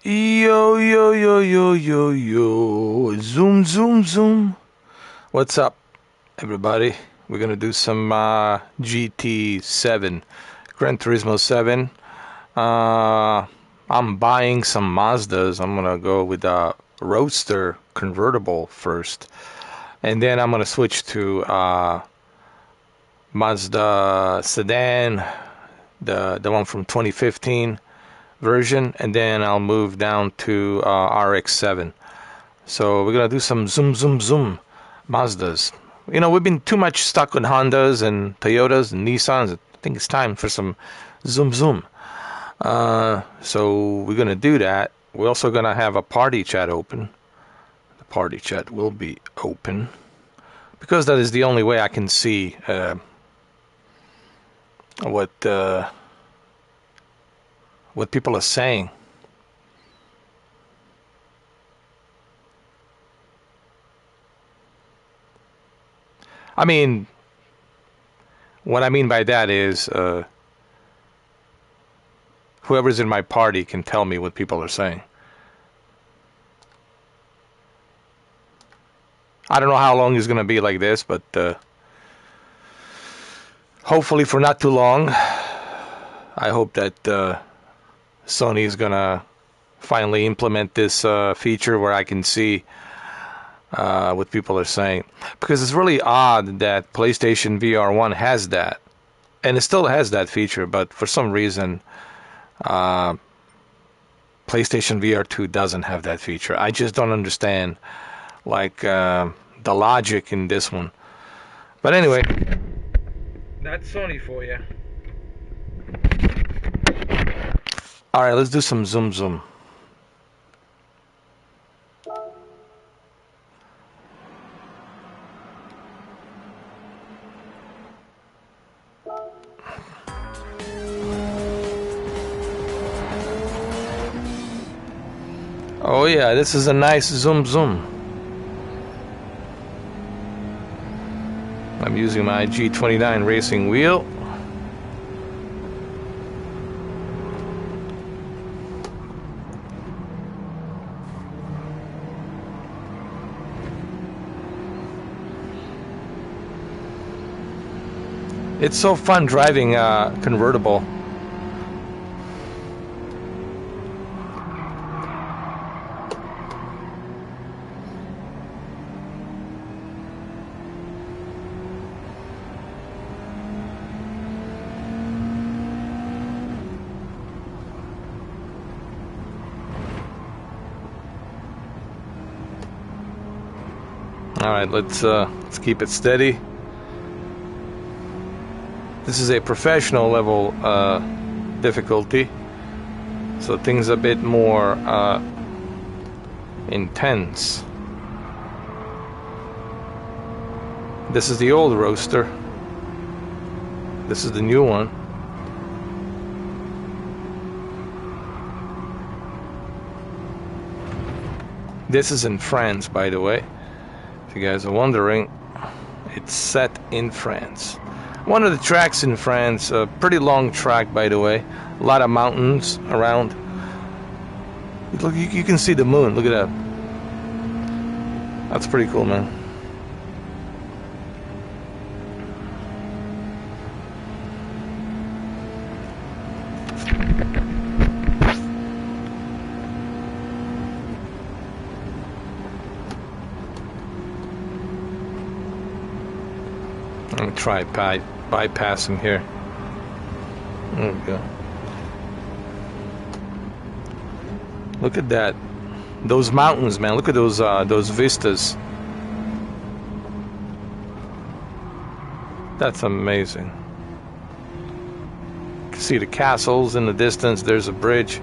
Yo, yo, yo, yo, yo, yo. Zoom, zoom, zoom. What's up, everybody? We're gonna do some GT7, Gran Turismo 7. I'm buying some Mazdas. I'm gonna go with a Roadster convertible first, and then I'm gonna switch to Mazda sedan, the one from 2015 version, and then I'll move down to RX-7. So we're gonna do some zoom, zoom, zoom Mazdas. You know, we've been too much stuck on Hondas and Toyotas and Nissans. I think it's time for some zoom, zoom. So we're gonna do that. We're also gonna have a party chat open. The party chat will be open because that is the only way I can see what people are saying. I mean, what I mean by that is whoever's in my party can tell me what people are saying. I don't know how long it's going to be like this, but hopefully for not too long. I hope that Sony is going to finally implement this feature where I can see what people are saying. Because it's really odd that PlayStation VR 1 has that. And it still has that feature, but for some reason PlayStation VR 2 doesn't have that feature. I just don't understand the logic in this one. But anyway, that's Sony for you. Alright, let's do some zoom zoom. Oh yeah, this is a nice zoom zoom. I'm using my G29 racing wheel. It's so fun driving a convertible. All right, let's keep it steady. This is a professional level difficulty, so things a bit more intense. This is the old Roadster. This is the new one. This is in France, by the way. If you guys are wondering, it's set in France. One of the tracks in France, a pretty long track, by the way. A lot of mountains around. Look, you can see the moon. Look at that. That's pretty cool, man. Let me try bypassing here. There we go. Look at that. Those mountains, man. Look at those vistas. That's amazing. You can see the castles in the distance. There's a bridge.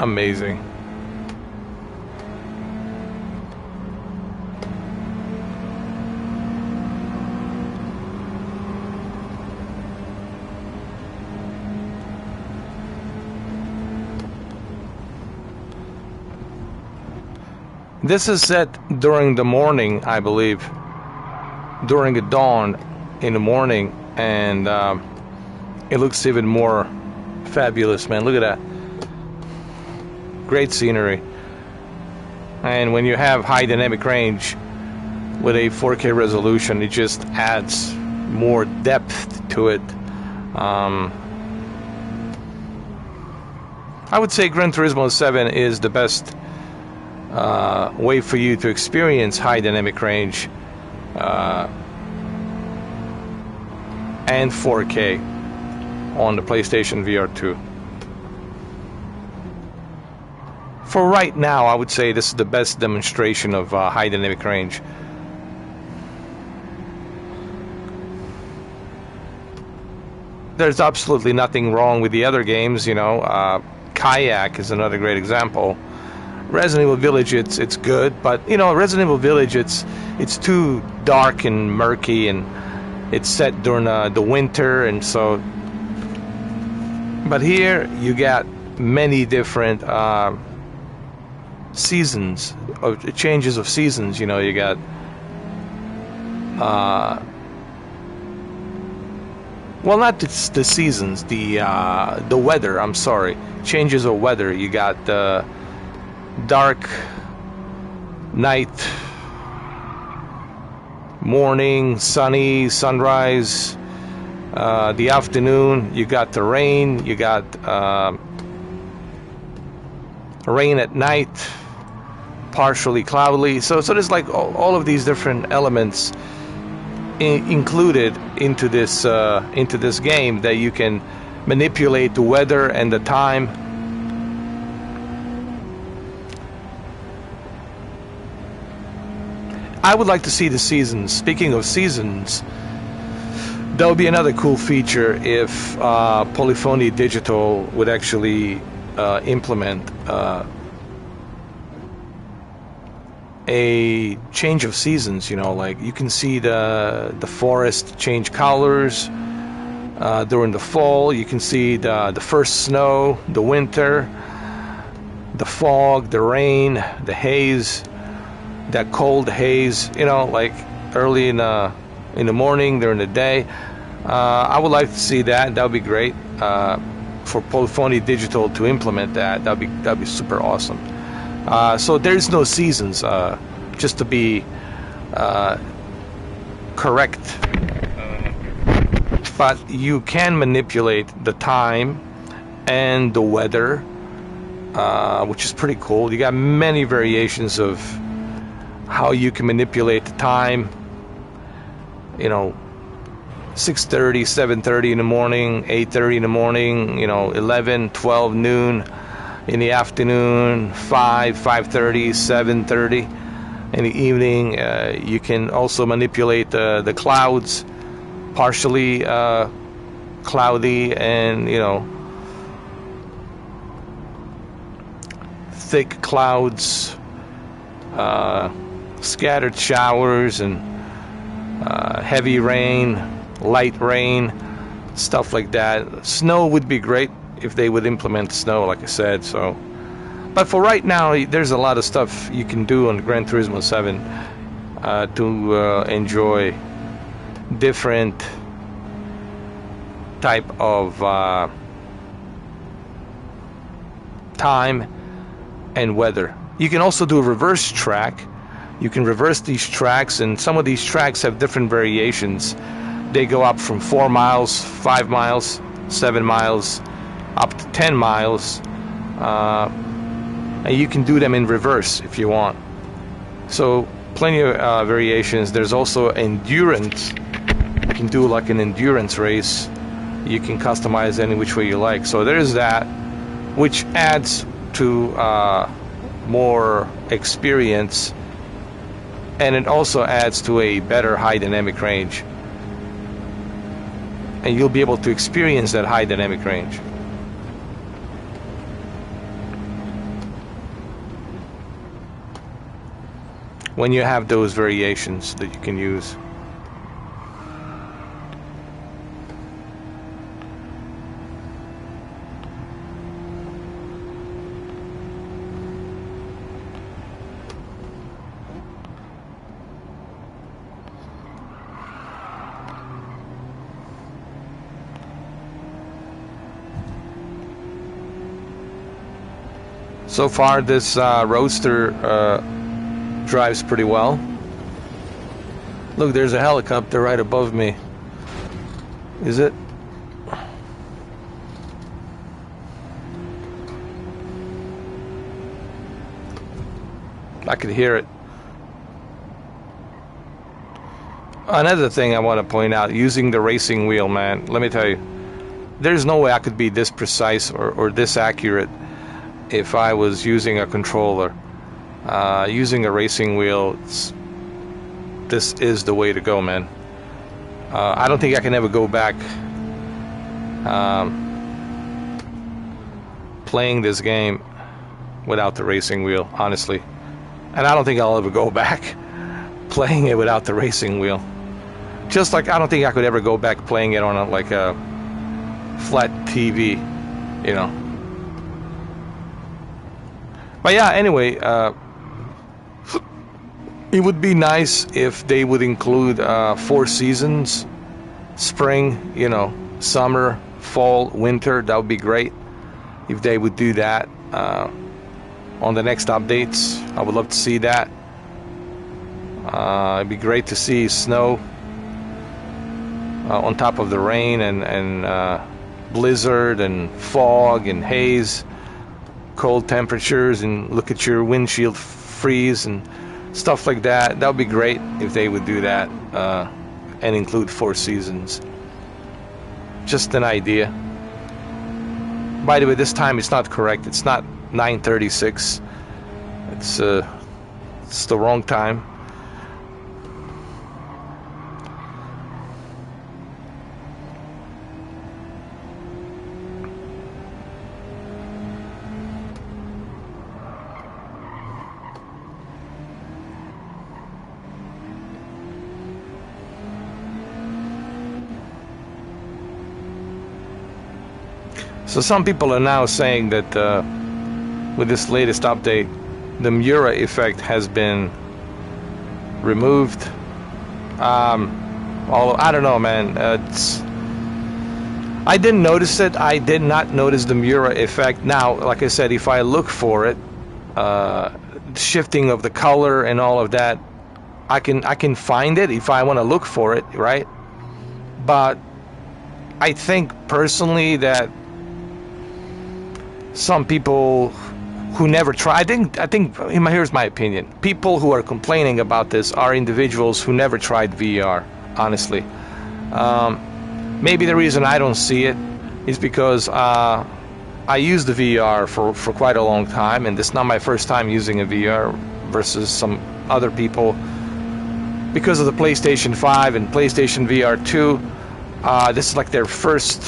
Amazing. This is set during the morning, I believe, during the dawn in the morning, and it looks even more fabulous, man. Look at that. Great scenery. And when you have high dynamic range with a 4K resolution, it just adds more depth to it. I would say Gran Turismo 7 is the best way for you to experience high dynamic range and 4K on the PlayStation VR 2. For right now, I would say this is the best demonstration of high dynamic range. There's absolutely nothing wrong with the other games, you know. Kayak is another great example. Resident Evil Village, it's good, but you know, Resident Evil Village, it's too dark and murky, and it's set during the winter, and so. But here you got many different seasons, of changes of seasons. You know, you got well, not the seasons, the weather. I'm sorry, changes of weather. You got dark night, morning, sunny, sunrise. The afternoon, you got the rain. You got rain at night, partially cloudy. So there's like all of these different elements included into this game that you can manipulate the weather and the time. I would like to see the seasons. Speaking of seasons, that would be another cool feature if Polyphony Digital would actually implement a change of seasons. You know, like you can see the forest change colors during the fall. You can see the first snow, the winter, the fog, the rain, the haze, that cold haze. You know, like early in the morning, during the day. I would like to see that. That would be great for Polyphony Digital to implement that. That'd be super awesome. So there's no seasons, just to be correct. But you can manipulate the time and the weather, which is pretty cool. You got many variations of how you can manipulate the time. You know, 6:30, 7:30 in the morning, 8:30 in the morning, you know, 11, 12, noon in the afternoon, 5:30, 7:30 in the evening. You can also manipulate the clouds, partially cloudy and, you know, thick clouds, scattered showers, and heavy rain, light rain, stuff like that. Snow would be great if they would implement snow, like I said. So, but for right now, there's a lot of stuff you can do on Gran Turismo 7 to enjoy different type of time and weather. You can also do a reverse track. You can reverse these tracks, and some of these tracks have different variations. They go up from 4 miles, 5 miles, 7 miles, up to 10 miles. And you can do them in reverse if you want. So plenty of variations. There's also endurance. You can do like an endurance race. You can customize any which way you like. So there's that, which adds to more experience, and it also adds to a better high dynamic range. And you'll be able to experience that high dynamic range. When you have those variations that you can use. So far, this Roadster drives pretty well. Look, there's a helicopter right above me. Is it? I could hear it. Another thing I want to point out, using the racing wheel, man, let me tell you, there's no way I could be this precise or this accurate if I was using a controller. Using a racing wheel, this is the way to go, man. I don't think I can ever go back playing this game without the racing wheel, honestly. And I don't think I'll ever go back playing it without the racing wheel. Just like I don't think I could ever go back playing it on a flat TV, you know. But yeah, anyway, it would be nice if they would include 4 seasons: spring, you know, summer, fall, winter. That would be great if they would do that on the next updates. I would love to see that. It'd be great to see snow on top of the rain and blizzard and fog and haze, cold temperatures, and look at your windshield freeze and stuff like that. That would be great if they would do that and include 4 seasons. Just an idea. By the way, this time it's not correct. It's not 9:36. It's the wrong time. So some people are now saying that with this latest update, the Miura effect has been removed. Although I don't know, man. I didn't notice it. I did not notice the Miura effect. Now, like I said, if I look for it, shifting of the color and all of that, I can find it if I want to look for it, right? But I think personally that some people who never tried, I think here's my opinion. People who are complaining about this are individuals who never tried VR, honestly. Maybe the reason I don't see it is because I used the VR for quite a long time, and this is not my first time using a VR versus some other people. Because of the PlayStation 5 and PlayStation VR 2, this is like their first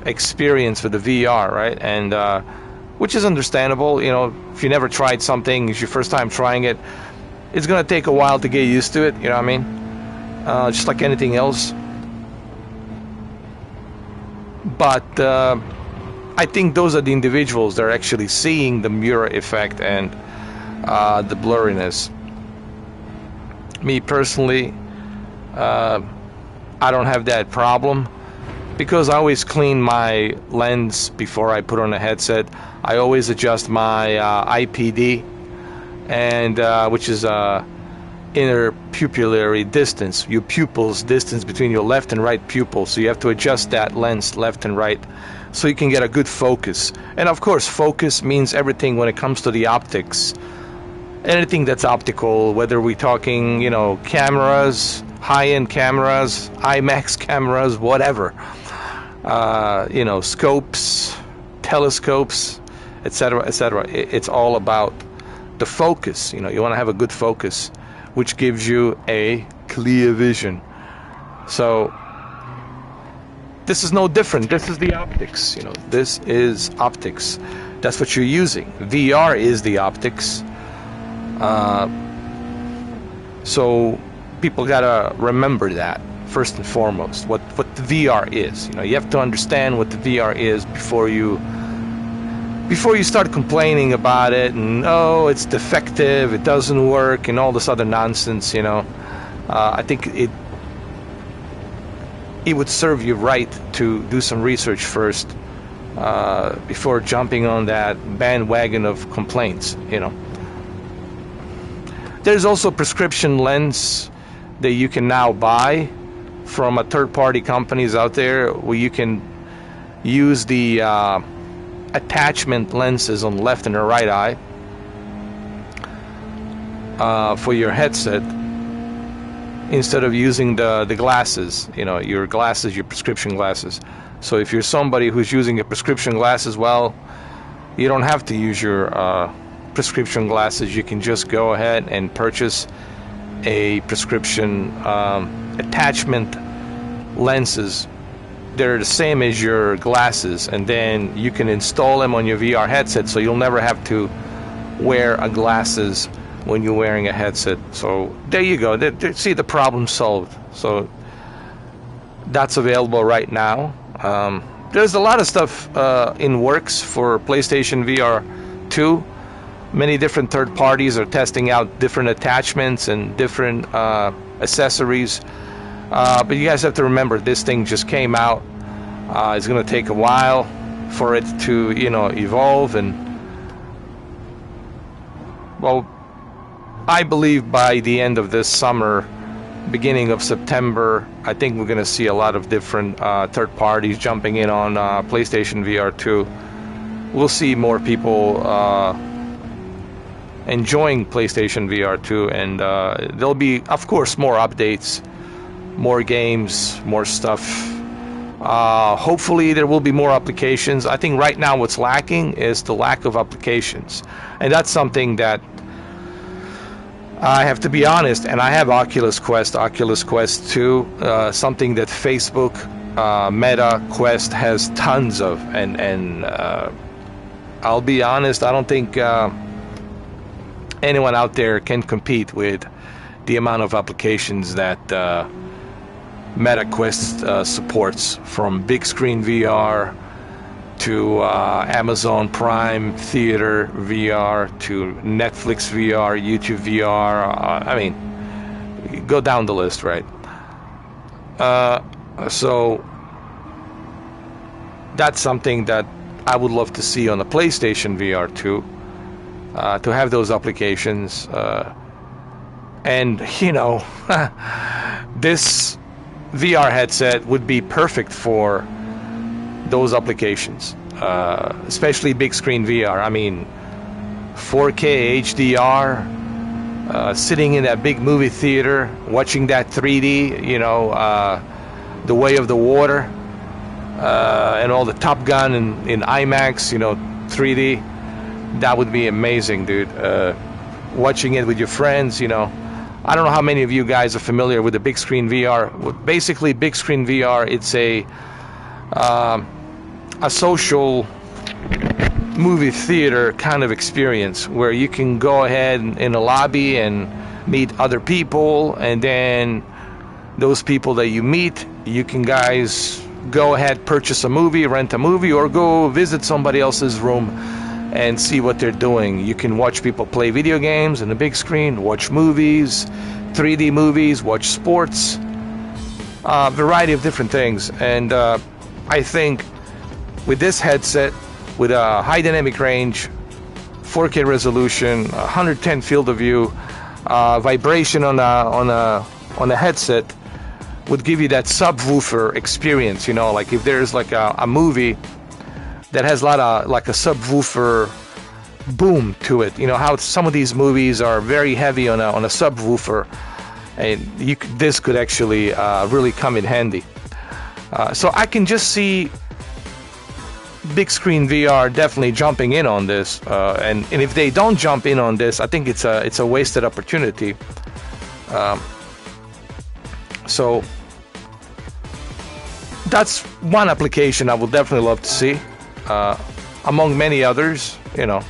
experience with the VR, right? And which is understandable. You know, if you never tried something, it's your first time trying it, it's gonna take a while to get used to it, you know what I mean? Just like anything else. But I think those are the individuals that are actually seeing the Miura effect and the blurriness. Me personally, I don't have that problem, because I always clean my lens before I put on a headset. I always adjust my IPD, and which is inner pupillary distance, your pupils distance between your left and right pupil. So you have to adjust that lens left and right so you can get a good focus. And of course, focus means everything when it comes to the optics. Anything that's optical, whether we're talking, you know, cameras, high-end cameras, IMAX cameras, whatever. You know, scopes, telescopes, etc., etc. It's all about the focus. You know, you want to have a good focus, which gives you a clear vision. So this is no different. This is the optics. You know, this is optics. That's what you're using. VR is the optics. So people gotta remember that first and foremost. What the VR is. You know, you have to understand what the VR is before you start complaining about it and, oh, it's defective, it doesn't work, and all this other nonsense. You know, I think it would serve you right to do some research first before jumping on that bandwagon of complaints, you know. There's also prescription lens that you can now buy from a third-party companies out there, where you can use the attachment lenses on the left and the right eye for your headset, instead of using the glasses, you know, your glasses, your prescription glasses. So if you're somebody who's using a prescription glasses, well, you don't have to use your prescription glasses. You can just go ahead and purchase a prescription attachment lenses. They're the same as your glasses, and then you can install them on your VR headset, so you'll never have to wear a glasses when you're wearing a headset. So there you go. See, the problem solved. So that's available right now. There's a lot of stuff in works for PlayStation VR 2. Many different third parties are testing out different attachments and different accessories. But you guys have to remember, this thing just came out. It's going to take a while for it to, you know, evolve. And, well, I believe by the end of this summer, beginning of September, I think we're going to see a lot of different third parties jumping in on PlayStation VR 2. We'll see more people enjoying PlayStation VR 2, and there'll be, of course, more updates, more games, more stuff. Hopefully there will be more applications. I think right now what's lacking is the lack of applications, and that's something that I have to be honest, and I have Oculus Quest 2, something that Facebook, Meta Quest has tons of, and I'll be honest, I don't think anyone out there can compete with the amount of applications that Meta Quest supports, from big screen VR to Amazon Prime Theater VR to Netflix VR, YouTube VR. I mean, go down the list, right? So that's something that I would love to see on the PlayStation VR 2, to have those applications. And, you know, this VR headset would be perfect for those applications, especially big screen VR. I mean, 4K HDR, sitting in that big movie theater, watching that 3D, you know, The Way of the Water, and all the Top Gun in IMAX, you know, 3D. That would be amazing, dude. Watching it with your friends, you know. I don't know how many of you guys are familiar with the big screen VR. Basically, big screen VR, it's a social movie theater kind of experience, where you can go ahead in a lobby and meet other people, and then those people that you meet, you can guys go ahead, purchase a movie, rent a movie, or go visit somebody else's room and see what they're doing. You can watch people play video games on the big screen, watch movies, 3D movies, watch sports, a variety of different things. And I think with this headset, with a high dynamic range, 4K resolution, 110 field of view, vibration on a headset would give you that subwoofer experience. You know, like if there's like a movie that has a lot of like a subwoofer boom to it. You know how some of these movies are very heavy on a subwoofer, and this could actually really come in handy. So I can just see big screen VR definitely jumping in on this, and if they don't jump in on this, I think it's a wasted opportunity. So that's one application I would definitely love to see, among many others, you know.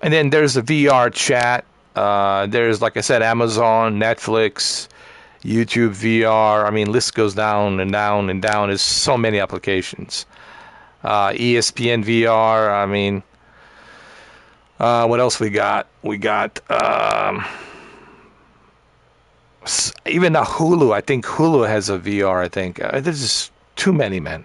And then there's the VR chat. There's, like I said, Amazon, Netflix, YouTube VR. I mean, list goes down and down and down. There's so many applications. ESPN VR. I mean, what else we got? We got Even a Hulu. I think Hulu has a VR. I think there's just too many, man.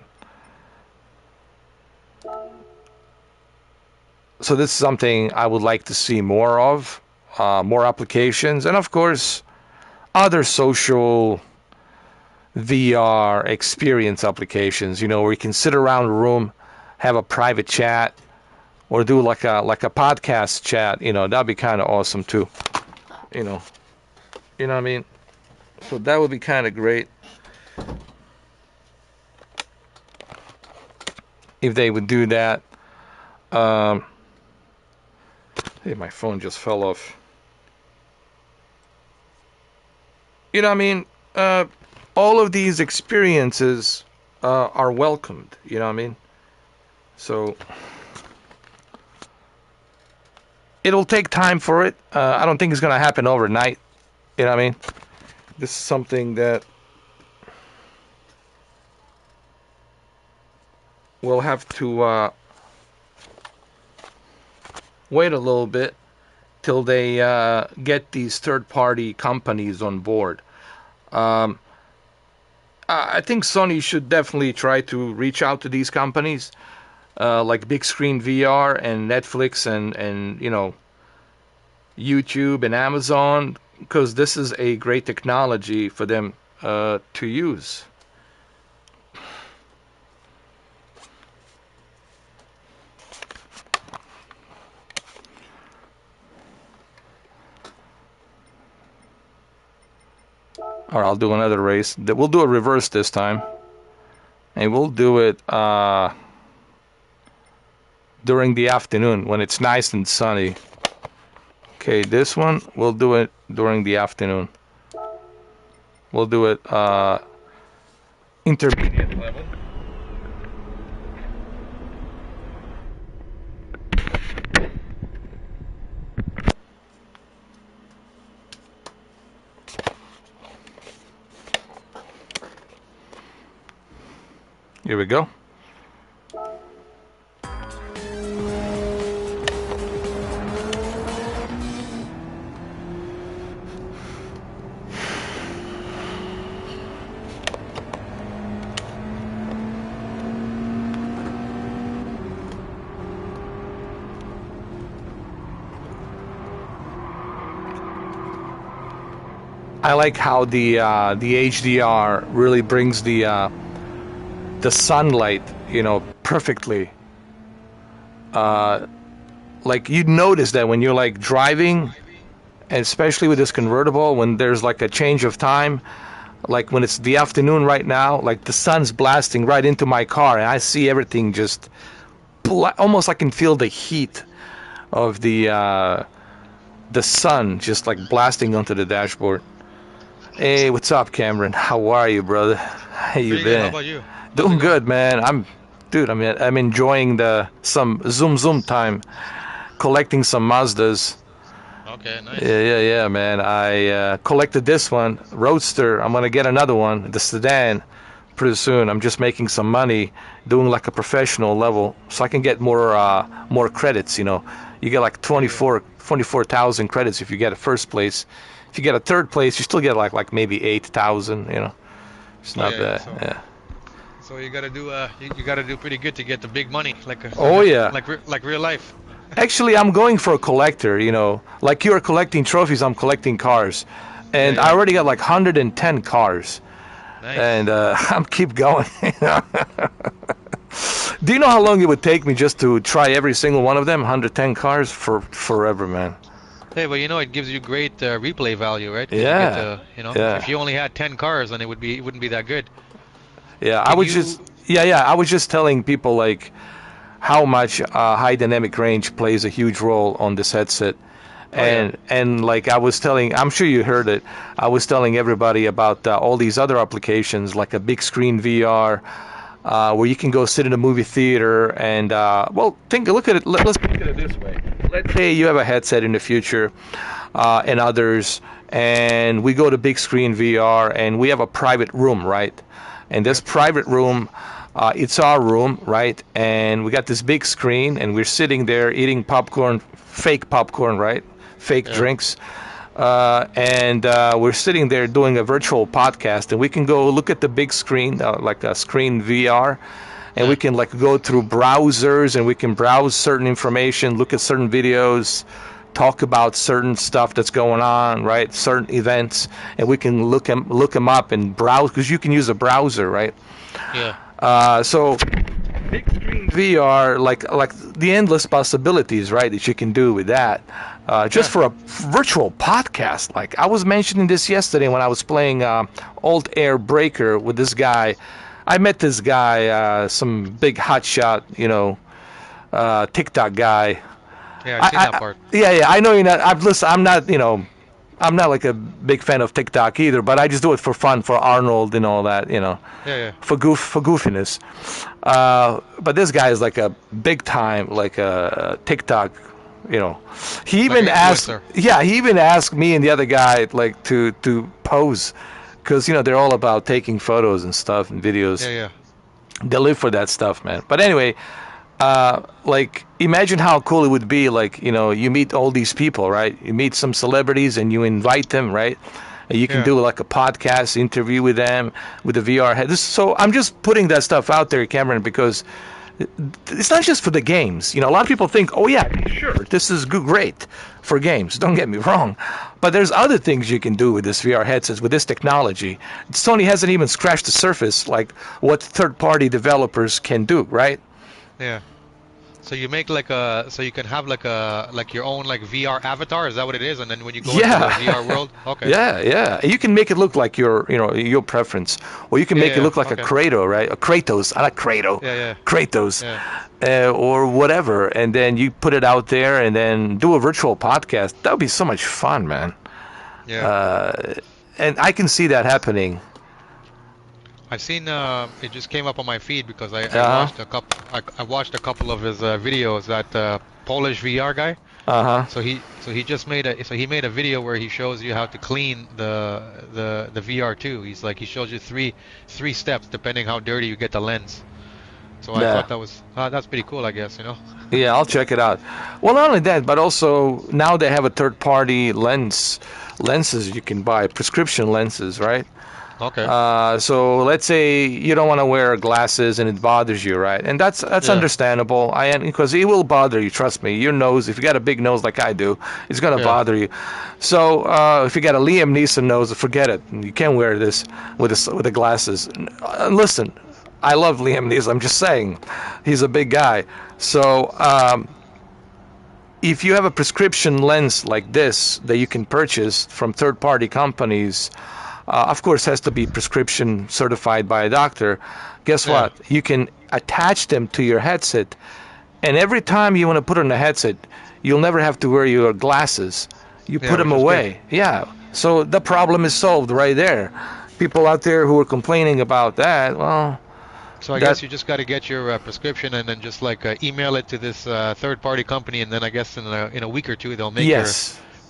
So this is something I would like to see more of, more applications, and of course, other social VR experience applications. You know, where you can sit around a room, have a private chat, or do like a podcast chat. You know, that'd be kind of awesome too. You know what I mean? So that would be kind of great if they would do that. Hey, my phone just fell off. You know what I mean? All of these experiences are welcomed. You know what I mean? So it'll take time for it. I don't think it's going to happen overnight. You know what I mean? This is something that we'll have to wait a little bit till they get these third-party companies on board. I think Sony should definitely try to reach out to these companies, like Big Screen VR and Netflix and you know, YouTube and Amazon, because this is a great technology for them to use. Or I'll do another race. We'll do a reverse this time. And we'll do it during the afternoon when it's nice and sunny. Okay, this one, we'll do it during the afternoon. We'll do it intermediate level. Here we go. I like how the HDR really brings the sunlight, you know, perfectly. Like you'd notice that when you're like driving, and especially with this convertible, when there's like a change of time, like when it's the afternoon right now, like the sun's blasting right into my car, and I see everything just almost I can feel the heat of the sun just like blasting onto the dashboard. Hey, what's up, Cameron? How are you, brother? How you been? How about you? Doing good, man. I'm enjoying some zoom time, collecting some Mazdas. Okay, nice. Yeah, man. I collected this one, Roadster. I'm gonna get another one, the sedan, pretty soon. I'm just making some money, doing like a professional level, so I can get more credits. You know, you get like 24,000 credits if you get a first place. If you get a third place, you still get like maybe 8,000. You know, it's not bad. So, yeah. So you gotta do you gotta do pretty good to get the big money, like real life. Actually, I'm going for a collector. You know, like you're collecting trophies, I'm collecting cars, and I already got like 110 cars, Nice. and I'm keep going. Do you know how long it would take me just to try every single one of them? 110 cars for forever, man. Hey, but you know it gives you great replay value, right? Yeah. If you only had 10 cars, then it wouldn't be that good. Yeah, I was just telling people like how much high dynamic range plays a huge role on this headset. And like I was telling, I'm sure you heard it, I was telling everybody about all these other applications like a big screen VR, where you can go sit in a movie theater and look at it. Let's look at it this way. Let's say you have a headset in the future, and others, and we go to big screen VR and we have a private room, right? And this private room, it's our room, right? And we got this big screen and we're sitting there eating popcorn, fake popcorn, right? Fake drinks. and we're sitting there doing a virtual podcast, and we can go look at the big screen, like a screen VR, and we can like go through browsers, and we can browse certain information, look at certain videos, talk about certain stuff that's going on, right? Certain events, and we can look them up and browse, because you can use a browser, right? Yeah. So big screen VR, like the endless possibilities, right, that you can do with that. Just for a virtual podcast. Like I was mentioning this yesterday when I was playing Old Air Breaker with this guy. I met this guy, some big hotshot, TikTok guy. Yeah, I've seen that part. Yeah, I know you're not. I'm not like a big fan of TikTok either, but I just do it for fun, for Arnold and all that, Yeah. for goofiness. But this guy is like a big time, like a TikTok, He even asked me and the other guy like to pose, because they're all about taking photos and stuff and videos. Yeah. They live for that stuff, man. But anyway, like imagine how cool it would be, like you meet all these people, right? You meet some celebrities and you invite them, right? And you can do like a podcast interview with them with the VR head. So I'm just putting that stuff out there, Cameron, because it's not just for the games. A lot of people think, oh yeah, sure, this is great for games. Don't get me wrong, but there's other things you can do with this VR headsets, with this technology. Sony hasn't even scratched the surface, like what third-party developers can do, right? Yeah. So you make so you can have your own VR avatar. Is that what it is? And then when you go into the VR world, okay. Yeah. And you can make it look like your preference, or you can make it look like a Kratos, right? A Kratos, not a Kratos. Yeah. Kratos, or whatever. And then you put it out there, and then do a virtual podcast. That would be so much fun, man. Yeah. And I can see that happening. I've seen it just came up on my feed because I watched a couple. I watched a couple of his videos. That Polish VR guy. So he just made a video where he shows you how to clean the VR too. He shows you three steps depending how dirty you get the lens. So I thought that's pretty cool, I guess, Yeah, I'll check it out. Well, not only that, but also now they have a third-party lenses you can buy, prescription lenses, right? Okay. So let's say you don't want to wear glasses and it bothers you, right? And that's understandable. Because it will bother you. Trust me. Your nose, if you got a big nose like I do, it's gonna bother you. So if you got a Liam Neeson nose, forget it. You can't wear this with the glasses. Listen, I love Liam Neeson. I'm just saying, he's a big guy. So if you have a prescription lens like this that you can purchase from third-party companies. Of course, has to be prescription certified by a doctor. Guess what? You can attach them to your headset, and every time you want to put on a headset, you'll never have to wear your glasses. You put them away. Yeah. So the problem is solved right there. People out there who are complaining about that, well. So I guess you just got to get your prescription and then just email it to this third-party company, and then I guess in a week or two they'll make your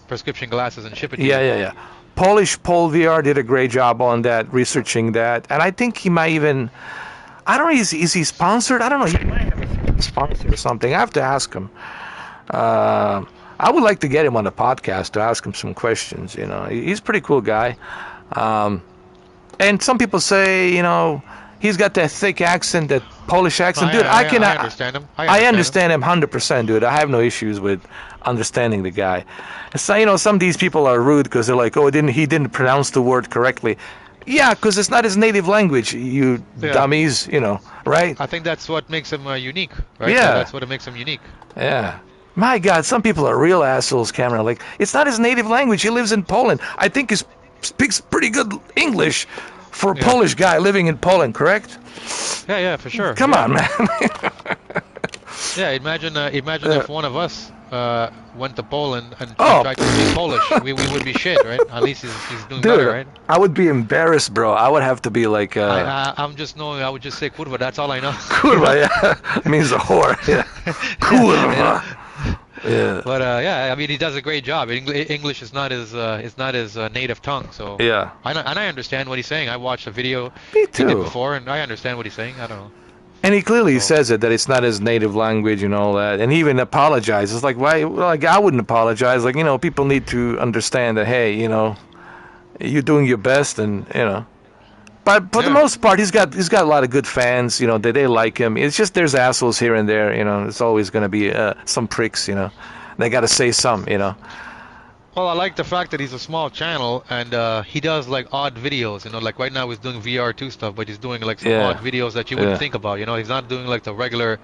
prescription glasses and ship it to you. Yeah. Polish Pol VR did a great job on that, researching that, and I think he might even, I don't know, is he sponsored? I don't know, he might have a sponsor or something. I have to ask him. I would like to get him on the podcast to ask him some questions. He's a pretty cool guy, and some people say, he's got that thick accent, that Polish accent. Dude, I understand him. I understand him 100%, dude. I have no issues with understanding the guy. So, some of these people are rude because they're like, oh, he didn't pronounce the word correctly. Yeah, because it's not his native language, you dummies, right? I think that's what makes him unique, right? Yeah. That's what makes him unique. Yeah. My God, some people are real assholes, Cameron. Like, it's not his native language. He lives in Poland. I think he speaks pretty good English for a Polish guy living in Poland, correct? Yeah, for sure. Come on, man. Yeah, imagine if one of us went to Poland and tried to speak Polish. We would be shit, right? At least he's doing better, right? I would be embarrassed, bro. I would have to be like... I'm just knowing, I would just say kurwa, that's all I know. Kurwa, yeah. Means a whore, yeah. Kurwa. Yeah. But I mean, he does a great job. English is not his native tongue, so and I understand what he's saying. I watched a video he did before, and I understand what he's saying. I don't know. And he clearly says it, that it's not his native language and all that. And he even apologizes. Like, why? Like, I wouldn't apologize. Like, people need to understand that, hey, you're doing your best, and, But for the most part, he's got a lot of good fans, they like him. It's just there's assholes here and there, It's always going to be some pricks, They got to say something, Well, I like the fact that he's a small channel, and he does like odd videos. Like right now he's doing VR2 stuff, but he's doing like some odd videos that you wouldn't think about. He's not doing like the regular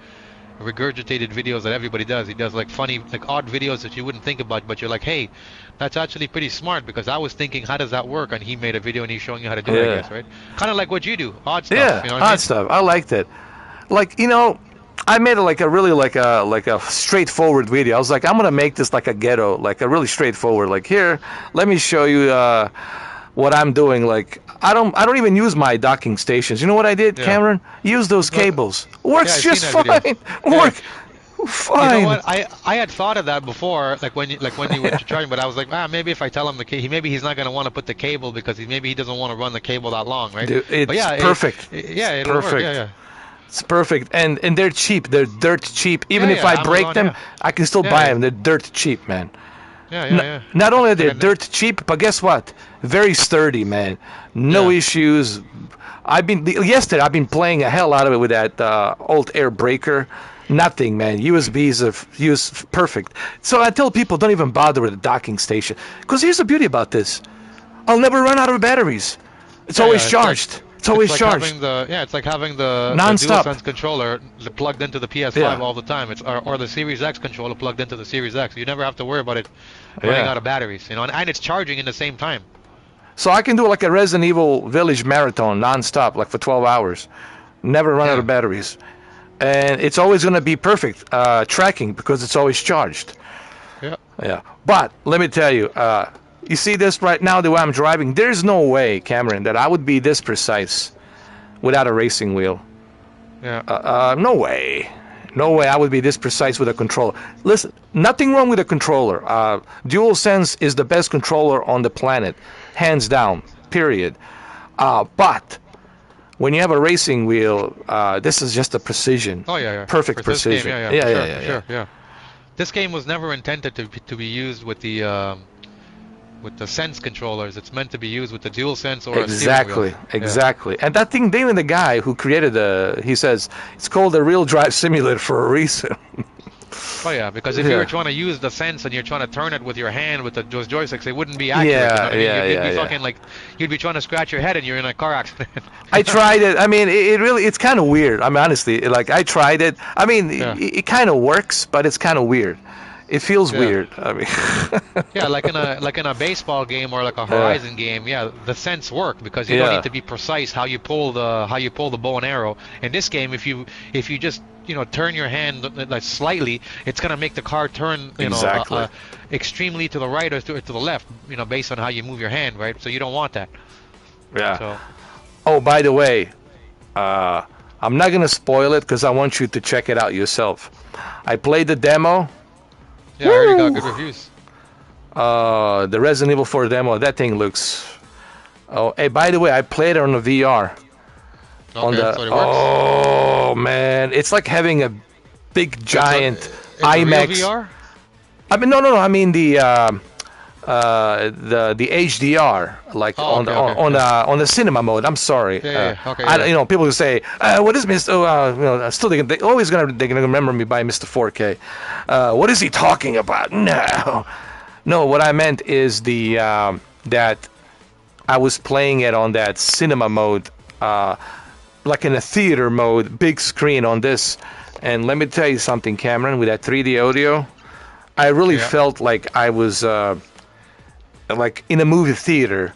regurgitated videos that everybody does. He does like funny, like odd videos that you wouldn't think about, but you're like, hey, that's actually pretty smart, because I was thinking, how does that work? And he made a video and he's showing you how to do it, I guess, right? Kind of like what you do, odd stuff. Yeah, you know what I odd mean? stuff. I liked it. Like, I made it like a straightforward video. I was like, I'm gonna make this like a ghetto, like a really straightforward. Like, here, let me show you what I'm doing. Like, I don't even use my docking stations. You know what I did, Cameron? Use those cables. Works just fine. Work fine. You know what? I had thought of that before, like when you were trying, but I was like, maybe if I tell him maybe he's not gonna want to put the cable, because maybe he doesn't want to run the cable that long, right? Dude, it's perfect. It'll perfect. Work. Yeah. It's perfect, and they're cheap. They're dirt cheap. Even if I break them, I can still buy them. They're dirt cheap, man. Yeah. Not only are they dirt cheap, but guess what? Very sturdy, man. No issues. Yesterday I've been playing a hell out of it with that old air breaker. Nothing, man. USBs are perfect. So I tell people, don't even bother with a docking station, because here's the beauty about this: I'll never run out of batteries. It's always charged. It's always charged. It's like having the non-stop DualSense controller plugged into the PS5 all the time. Or the Series X controller plugged into the Series X. You never have to worry about it running out of batteries, and it's charging in the same time. So I can do like a Resident Evil Village marathon non-stop, like for 12 hours. Never run out of batteries. And it's always going to be perfect tracking, because it's always charged. Yeah. But let me tell you, you see this right now, the way I'm driving? There's no way, Cameron, that I would be this precise without a racing wheel. No way. No way I would be this precise with a controller. Listen, nothing wrong with a controller. DualSense is the best controller on the planet, hands down, period. But when you have a racing wheel, this is just a precision. Perfect precision. Sure. This game was never intended to be used with the Sense controllers. It's meant to be used with the DualSense or a steering wheel. Exactly. And that thing, even the guy who created he says it's called a real drive simulator for a reason. Oh yeah, because if you were trying to use the Sense and you're trying to turn it with your hand with those joysticks, it wouldn't be accurate. You'd be fucking like, you'd be trying to scratch your head and you're in a car accident. I tried it. I mean, it's kind of weird. I mean, honestly, like, I tried it. I mean, it kind of works, but it's kind of weird. It feels weird. I mean, like in a baseball game or like a Horizon game, the Sense work, because you don't need to be precise how you pull the bow and arrow. In this game, if you just turn your hand like slightly, it's gonna make the car turn extremely to the right or to the left, based on how you move your hand, right? So you don't want that. Yeah. So. Oh, by the way, I'm not gonna spoil it, because I want you to check it out yourself. I played the demo. Yeah, I already got good reviews. The Resident Evil 4 demo, that thing looks... Oh, hey, by the way, I played it on the VR. Okay, so it works? Oh, man. It's like having a big, giant IMAX... Real VR? I mean, no. I mean the HDR, like on the cinema mode. I'm sorry. People will say, "What is Mr.?" Still, they're always gonna remember me by Mr. 4K. What is he talking about? No. What I meant is that I was playing it on that cinema mode, like in a theater mode, big screen on this. And let me tell you something, Cameron, with that 3D audio, I really felt like I was like in a movie theater,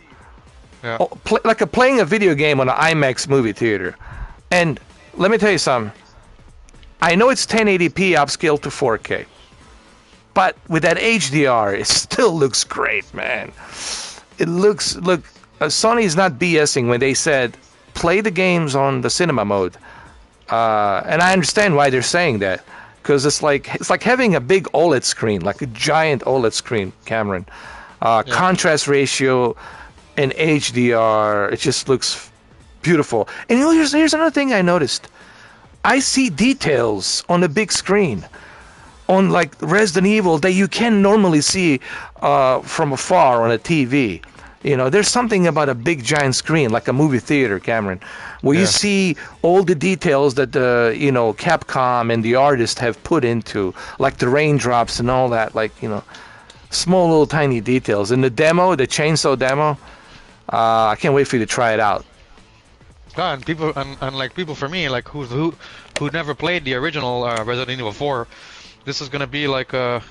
playing a video game on an IMAX movie theater. And let me tell you something. I know it's 1080p upscaled to 4K, but with that HDR, it still looks great, man. Sony's not BSing when they said play the games on the cinema mode, and I understand why they're saying that. Because it's like having a big OLED screen, like a giant OLED screen, Cameron. Contrast ratio and HDR, it just looks beautiful. And here's another thing I noticed. I see details on the big screen on like Resident Evil that you can normally see from afar on a TV. You know, there's something about a big giant screen, like a movie theater, Cameron, where you see all the details that the, you know, Capcom and the artist have put into, like the raindrops and all that, like, you know, small little tiny details. In the demo, the chainsaw demo, I can't wait for you to try it out. Yeah, and people, and like people for me, like who never played the original Resident Evil 4, this is gonna be like a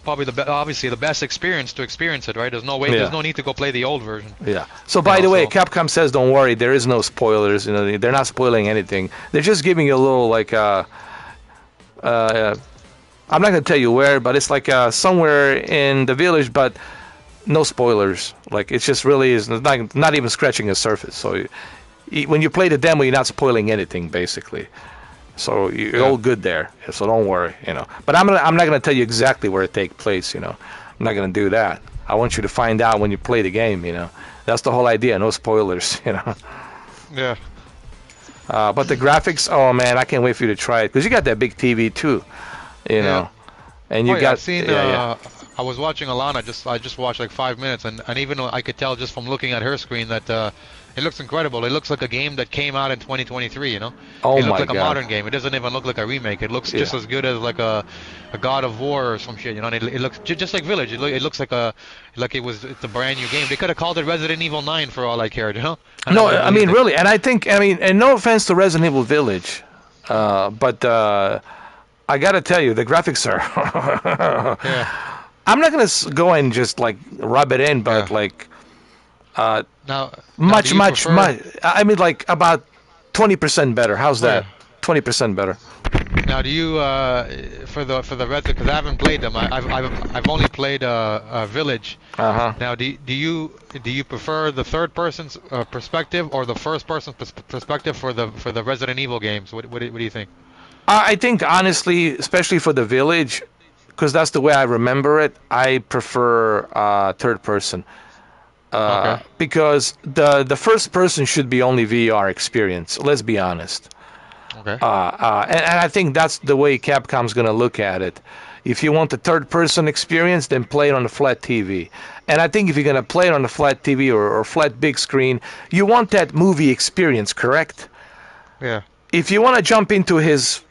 probably obviously the best experience to experience it, right? There's no way, there's no need to go play the old version. Yeah. So by the way, Capcom says don't worry, there is no spoilers. You know, they're not spoiling anything. They're just giving you a little like I'm not gonna tell you where, but it's like somewhere in the village, but no spoilers. Like it's just really is not even scratching the surface. So when you play the demo, you're not spoiling anything basically. So you're all good there. So don't worry, you know. But I'm not gonna tell you exactly where it takes place, you know. I'm not gonna do that. I want you to find out when you play the game, you know. That's the whole idea. No spoilers, you know. Yeah. But the graphics, oh man, I can't wait for you to try it because you got that big TV too, you know. And you got. I've seen. I was watching Alana. I just watched like 5 minutes, and even though I could tell just from looking at her screen that it looks incredible. It looks like a game that came out in 2023. You know. Oh it looks my like God. a modern game. It doesn't even look like a remake. It looks just as good as like a God of War or some shit. You know. And it looks just like Village. It looks like it's a brand new game. They could have called it Resident Evil 9 for all I cared. You know. No, I mean really, and I think and no offense to Resident Evil Village, but I gotta tell you the graphics are. I'm not gonna go and just like rub it in, but like much. I mean, like about 20% better. How's that? 20% better. Now, do you for the Red? Because I haven't played them. I've only played Village. Now, do you prefer the third person's perspective or the first person's perspective for the Resident Evil games? What do you think? I think honestly, especially for the Village, because that's the way I remember it, I prefer third person. Because the first person should be only VR experience. Let's be honest. Okay. And I think that's the way Capcom's going to look at it. If you want the third person experience, then play it on a flat TV. And I think if you're going to play it on a flat TV or flat big screen, you want that movie experience, correct? Yeah. If you want to jump into his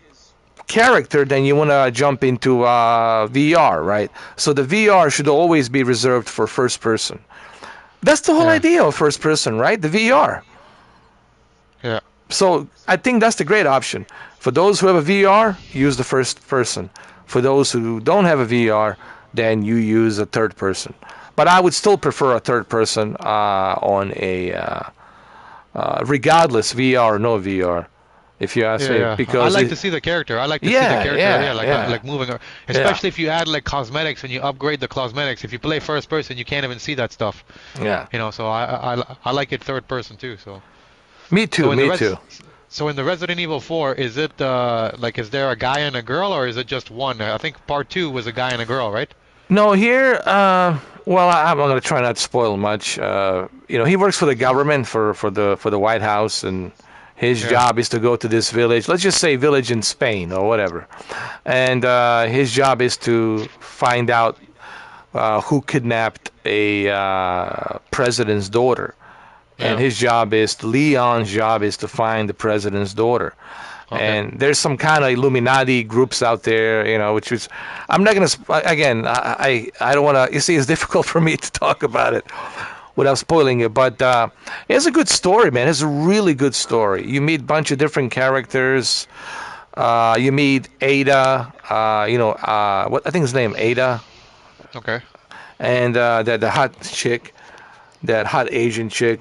character, then you want to jump into VR, right? So the VR should always be reserved for first person. That's the whole idea of first person, right? The VR. Yeah. So I think that's the great option. For those who have a VR, use the first person. For those who don't have a VR, then you use a third person. But I would still prefer a third person on a regardless VR or no VR. If you ask me, because I like to see the character. I like to see the character. Like moving, especially if you add like cosmetics and you upgrade the cosmetics. If you play first person, you can't even see that stuff. Yeah. You know, so I like it third person too. So. Me too. Me too. So in the Resident Evil 4, is it like is there a guy and a girl, or is it just one? I think part 2 was a guy and a girl, right? No, here. Well, I'm going to try not to spoil much. You know, he works for the government for the White House and. His job is to go to this village, let's just say village in Spain or whatever. And his job is to find out who kidnapped a president's daughter. Yeah. And his job Leon's job is to find the president's daughter. Okay. And there's some kind of Illuminati groups out there, you know, which is, I'm not going to, again, I don't want to, you see, it's difficult for me to talk about it without spoiling it, but it's a good story, man. It's a really good story. You meet a bunch of different characters. You meet Ada, what I think his name Ada. Okay. And the hot chick, that hot Asian chick,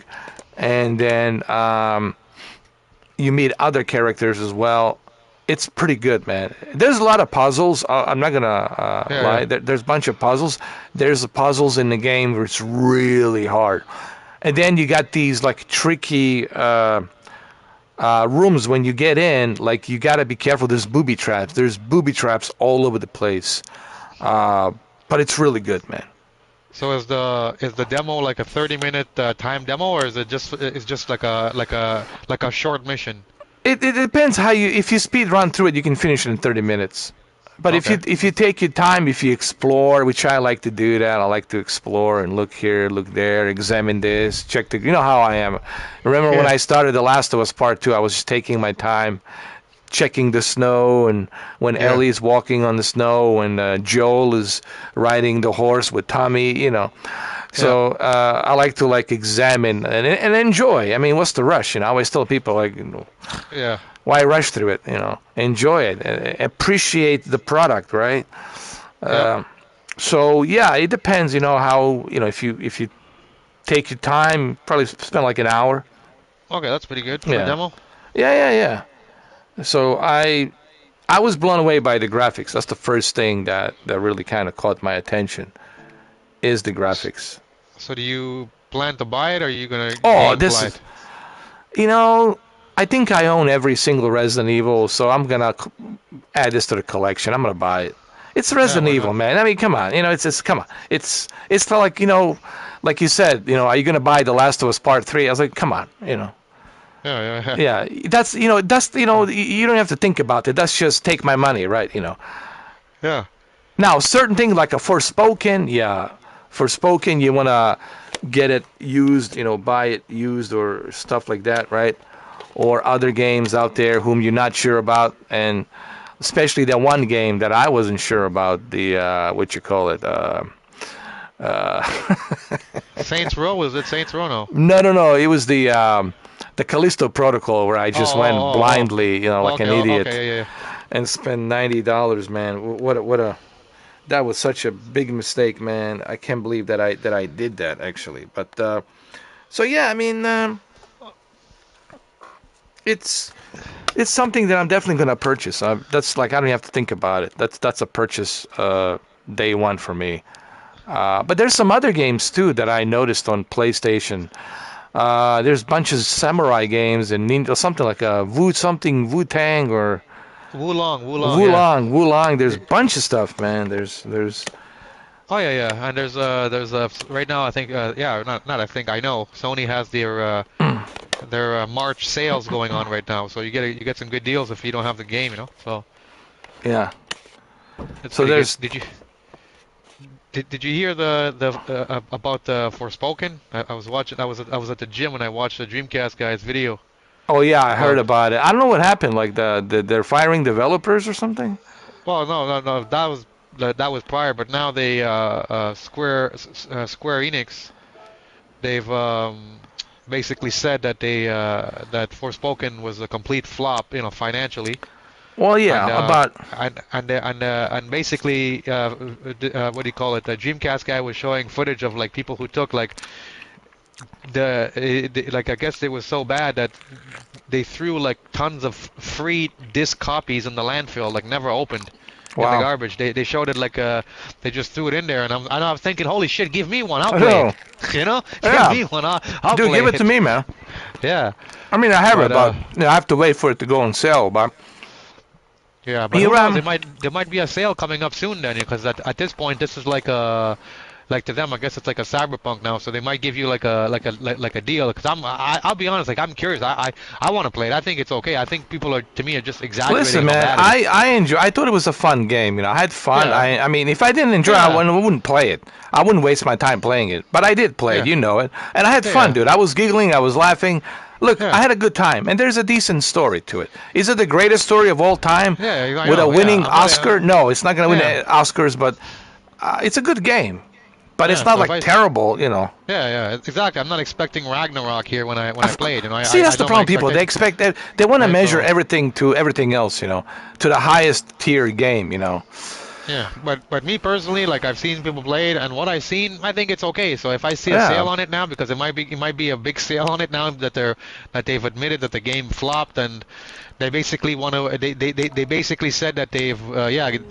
and then you meet other characters as well. It's pretty good, man. There's a lot of puzzles. I'm not gonna lie. There's a bunch of puzzles. There's puzzles in the game where it's really hard, and then you got these like tricky rooms when you get in. Like you gotta be careful. There's booby traps. There's booby traps all over the place, but it's really good, man. So is the demo like a 30-minute time demo, or is it just like a short mission? It depends how you. If you speed run through it, you can finish it in 30 minutes. But if you take your time, if you explore, which I like to do that, I like to explore and look here, look there, examine this, check the. You know how I am. Remember when I started The Last of Us Part 2, I was just taking my time, checking the snow, and when Ellie's walking on the snow, and Joel is riding the horse with Tommy, you know. So I like to examine and enjoy. I mean, what's the rush? You know, I always tell people why rush through it? You know, enjoy it, appreciate the product, right? So it depends. You know how if you take your time, probably spend like an hour. Okay, that's pretty good for a demo. Yeah. So I was blown away by the graphics. That's the first thing that really kind of caught my attention. Is the graphics. So do you plan to buy it, or are you gonna? I think I own every single Resident Evil, so I'm gonna add this to the collection. I'm gonna buy it. It's Resident Evil, man. I mean, come on. You know, come on. It's like like you said. Are you gonna buy The Last of Us Part 3? I was like, come on. Yeah. That's you don't have to think about it. That's just take my money, right? Yeah. Now, certain things like a Forspoken, Forspoken, you want to get it used, buy it used or stuff like that, right? Or other games out there whom you're not sure about, and especially that one game that I wasn't sure about, the, Saints Row? Was it Saints Row? No. No. It was the Callisto Protocol, where I just went blindly, like an idiot, and spent $90, man. That was such a big mistake, man. I can't believe that I did that, actually. But I mean, it's something that I'm definitely gonna purchase. That's like, I don't have to think about it. That's a purchase day one for me. But there's some other games too that I noticed on PlayStation. There's a bunch of samurai games and something like a Wu-Tang or Wulong. There's a bunch of stuff, man. There's. Oh yeah. And there's right now I think I think I know Sony has their March sales going on right now. So you get some good deals if you don't have the game, So. Yeah. So there's. Good. Did you hear the about the Forspoken? I was watching. I was at the gym when I watched the Dreamcast guy's video. Oh yeah, I heard about it. I don't know what happened. Like they're firing developers or something. Well, no. That was prior, but now they Square Enix, they've basically said that that Forspoken was a complete flop, financially. Well, yeah, and basically, what do you call it? The Dreamcast guy was showing footage of like people who took like I guess it was so bad that they threw like tons of free disc copies in the landfill, like never opened. Wow. In the garbage. They showed it like they just threw it in there, and I'm thinking, holy shit, give me one, I'll play it. Give me one, I'll Dude, play give it to me, man. Yeah. I mean, I have it, but I have to wait for it to go on sale, but. Yeah, but who knows, there might be a sale coming up soon then, because at this point this is like to them, I guess it's like a cyberpunk now, so they might give you like a deal. Because I'll be honest, like I'm curious. I want to play it. I think it's okay. I think people are just exaggerating. Listen, man, I enjoy. I thought it was a fun game. I had fun. Yeah. I mean, if I didn't enjoy it, I wouldn't play it. I wouldn't waste my time playing it. But I did play it. You know it, and I had fun, dude. I was giggling. I was laughing. Look, I had a good time, and there's a decent story to it. Is it the greatest story of all time? Yeah, with a winning Oscar? No, it's not going to win Oscars, but it's a good game. But it's not like terrible, Yeah, exactly. I'm not expecting Ragnarok here when I play it. See, that's the problem. People they expect that they want to measure everything to everything else, to the highest tier game, Yeah, but me personally, like I've seen people play it, and what I've seen, I think it's okay. So if I see a sale on it now, because it might be a big sale on it now that they've admitted that the game flopped, and they basically they basically said that they've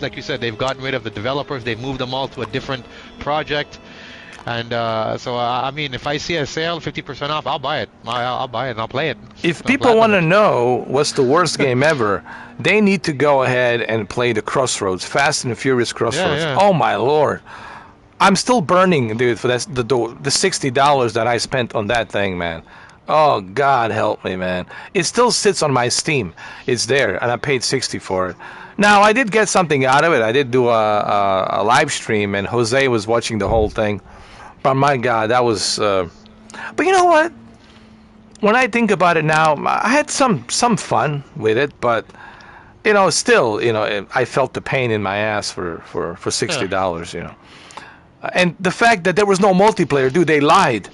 like you said, they've gotten rid of the developers, they've moved them all to a different project. And so I mean, if I see a sale 50% off, I'll buy it. I'll buy it and I'll play it. If people want to know what's the worst game ever, they need to go ahead and play the Crossroads, Fast and Furious Crossroads. Yeah. Oh my lord, I'm still burning, dude, for the $60 that I spent on that thing, man. Oh, God help me, man. It still sits on my Steam. It's there, and I paid 60 for it. Now, I did get something out of it. I did do a live stream, and Jose was watching the whole thing. But my God, that was... But you know what? When I think about it now, I had some fun with it, but... You know, still, you know, I felt the pain in my ass for $60, you know. And the fact that there was no multiplayer, dude, they lied.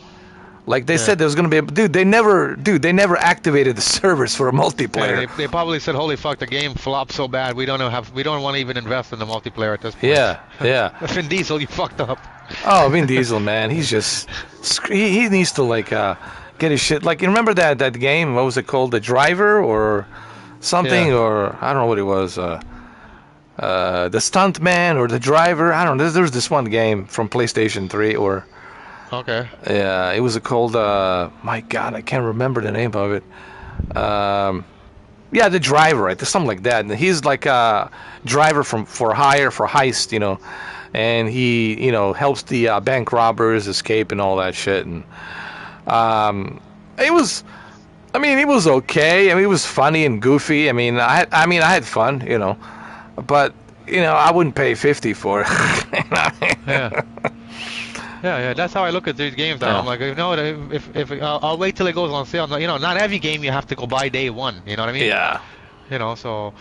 Like they said there was going to be dude, they never activated the servers for a multiplayer. Yeah, they probably said, "Holy fuck, the game flopped so bad. We don't want to even invest in the multiplayer at this point." Yeah. Vin Diesel, you fucked up. Oh, Vin Diesel, man, he's just he needs to like get his shit. Like, you remember that game? What was it called? The Driver or something, or I don't know what it was. The Stuntman or the Driver. I don't know. There was this one game from PlayStation 3 or. Okay. Yeah, it was called. My God, I can't remember the name of it. Yeah, the Driver, right? There's something like that. And he's like a driver for hire, for heist, you know, and he, you know, helps the bank robbers escape and all that shit. And it was. I mean, it was okay. I mean, it was funny and goofy. I mean, I had fun, you know, but you know, I wouldn't pay 50 for it. Yeah. Yeah, that's how I look at these games now. I'm like, you know, if I'll wait till it goes on sale. You know, not every game you have to go buy day one. You know what I mean? Yeah. You know, so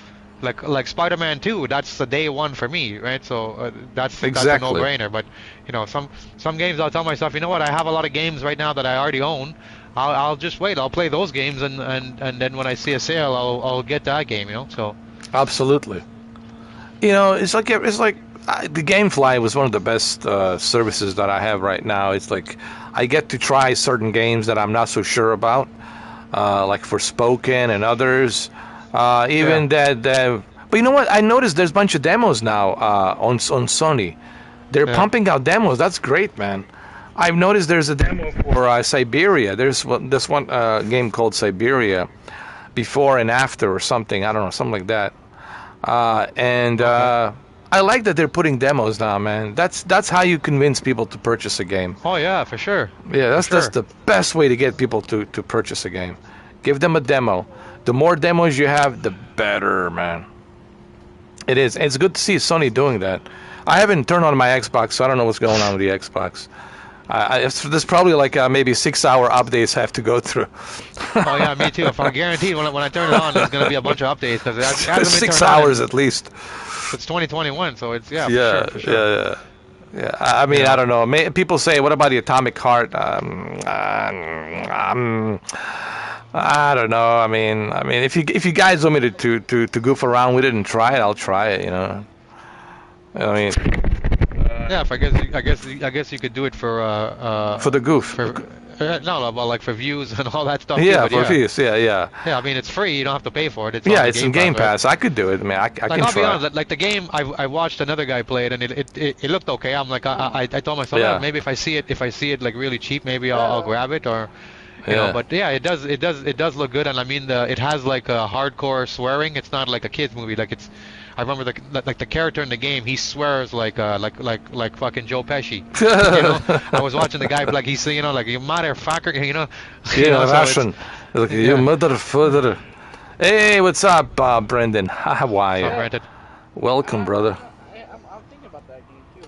like Spider-Man 2, that's the day one for me, right? So that's a no-brainer. But you know, some games I'll tell myself, you know what? I have a lot of games right now that I already own. I'll just wait. I'll play those games, and then when I see a sale, I'll get that game. You know, so. Absolutely. You know, it's like the GameFly was one of the best services that I have right now. It's like I get to try certain games that I'm not so sure about, like Forspoken and others. But you know what? I noticed there's a bunch of demos now on Sony. They're pumping out demos. That's great, man. I've noticed there's a demo for Siberia. There's this one game called Siberia, before and after or something. I don't know, something like that. I like that they're putting demos now, man. That's how you convince people to purchase a game. Oh yeah, for sure. Yeah, that's the best way to get people to purchase a game. Give them a demo. The more demos you have, the better, man. It is. It's good to see Sony doing that. I haven't turned on my Xbox, so I don't know what's going on with the Xbox. There's probably like maybe 6-hour updates I have to go through. Oh yeah, me too. If I guarantee when I turn it on, there's gonna be a bunch of updates because it hasn't been 6 hours at least. It's 2021, so it's for sure. Yeah. I mean, I don't know. People say, "What about the Atomic Heart?" I don't know. I mean, if you guys want me to goof around with it and try it, I'll try it. You know. I mean. Yeah, I guess you could do it for the goof. No, but like for views and all that stuff. Yeah, for views. Yeah. Yeah, I mean it's free. You don't have to pay for it. It's in Game Pass. Right? I could do it. I mean, I can try. I'll be honest. Like the game, I watched another guy play it, and it looked okay. I'm like, I told myself, maybe if I see it like really cheap, maybe I'll grab it or. You know, but yeah, it does look good, and I mean it has like a hardcore swearing. It's not like a kids movie. Like it's, I remember the character in the game, he swears like fucking Joe Pesci. You know, I was watching the guy like he's you know like you motherfucker, you know. Russian. Like, you motherfucker. Hey, what's up, Brendan? How are you? Brendan. Welcome, brother. I'm thinking about that game too.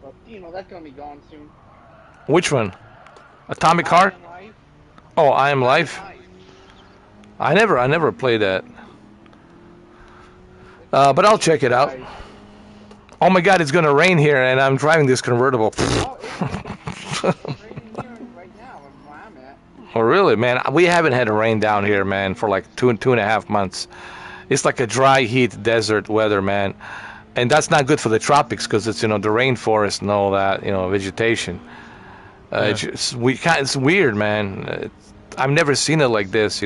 But you know that's gonna be gone soon. Which one? Atomic Heart? Oh, I Am Life? I never played that. But I'll check it out. Oh my God, it's gonna rain here, and I'm driving this convertible. Oh really, man? We haven't had a rain down here, man, for like two and a half months. It's like a dry heat desert weather, man, and that's not good for the tropics because it's the rainforest and all that vegetation. It's weird, man. I've never seen it like this,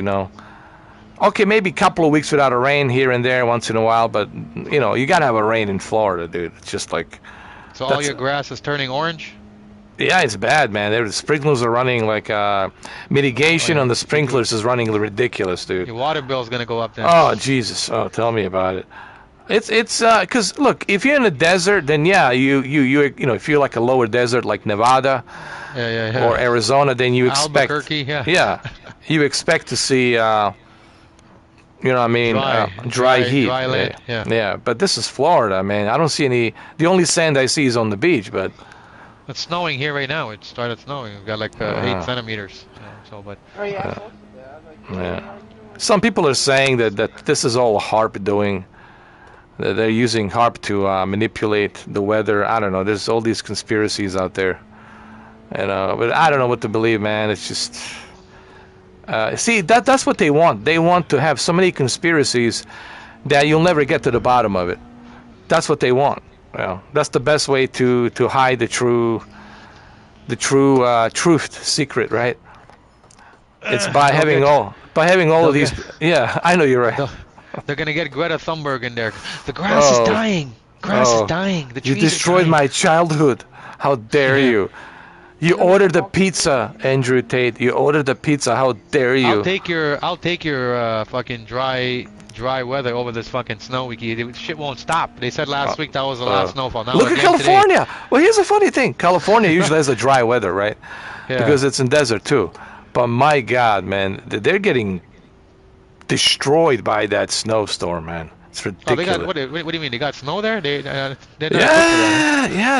Okay, maybe a couple of weeks without a rain here and there once in a while, but, you got to have a rain in Florida, dude. It's just like... So all your grass is turning orange? Yeah, it's bad, man. The sprinklers are running like... mitigation on the sprinklers is running ridiculous, dude. Your water bill's going to go up then. Oh, Jesus. Oh, tell me about it. It's because look, if you're in a desert, then yeah, you know, if you're like a lower desert like Nevada or Arizona, then you expect Albuquerque, yeah, you expect to see you know what I mean, dry heat. Dry land, yeah. But this is Florida, man. I don't see any. The only sand I see is on the beach, but it's snowing here right now. It started snowing. We've got like 8 centimeters. So, but Oh yeah. yeah. Some people are saying that this is all HARP doing. That they're using HARP to manipulate the weather. I don't know. There's all these conspiracies out there, but I don't know what to believe, man. It's just. See, that's what they want. They want to have so many conspiracies that you'll never get to the bottom of it. That's what they want. Well, that's the best way to hide the true truth secret, right? It's by having all of these. Yeah, I know you're right. They're gonna get Greta Thunberg in there. The grass is dying. Grass is dying. The trees you destroyed my childhood. How dare you? You ordered the pizza, Andrew Tate. You ordered the pizza. How dare you? I'll take your fucking dry weather over this fucking snow week. Shit won't stop. They said last week that was the last snowfall. Now look at California. Today. Well, here's a funny thing. California usually has a dry weather, right? Yeah. Because it's in desert too. But my God, man, they're getting destroyed by that snowstorm, man. It's ridiculous. What do you mean? They got snow there? Yeah,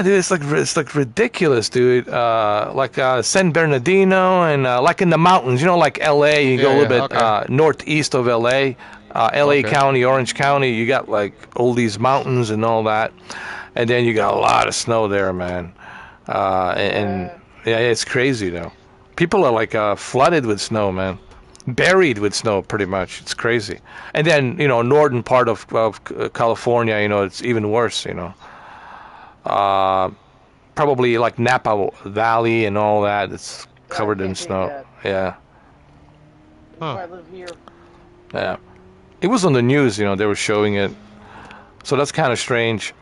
dude. It's like ridiculous, dude. Like San Bernardino and like in the mountains, you know, like L.A. You go a little bit northeast of L.A. L.A. County, Orange County. You got like all these mountains and all that, and then you got a lot of snow there, man. And it's crazy though. People are like flooded with snow, man. Buried with snow, pretty much. It's crazy. And then, you know, northern part of California, you know, it's even worse, you know. Probably like Napa Valley and all that. It's covered in snow. Yeah. I live here. Yeah. It was on the news, you know, they were showing it. So that's kind of strange.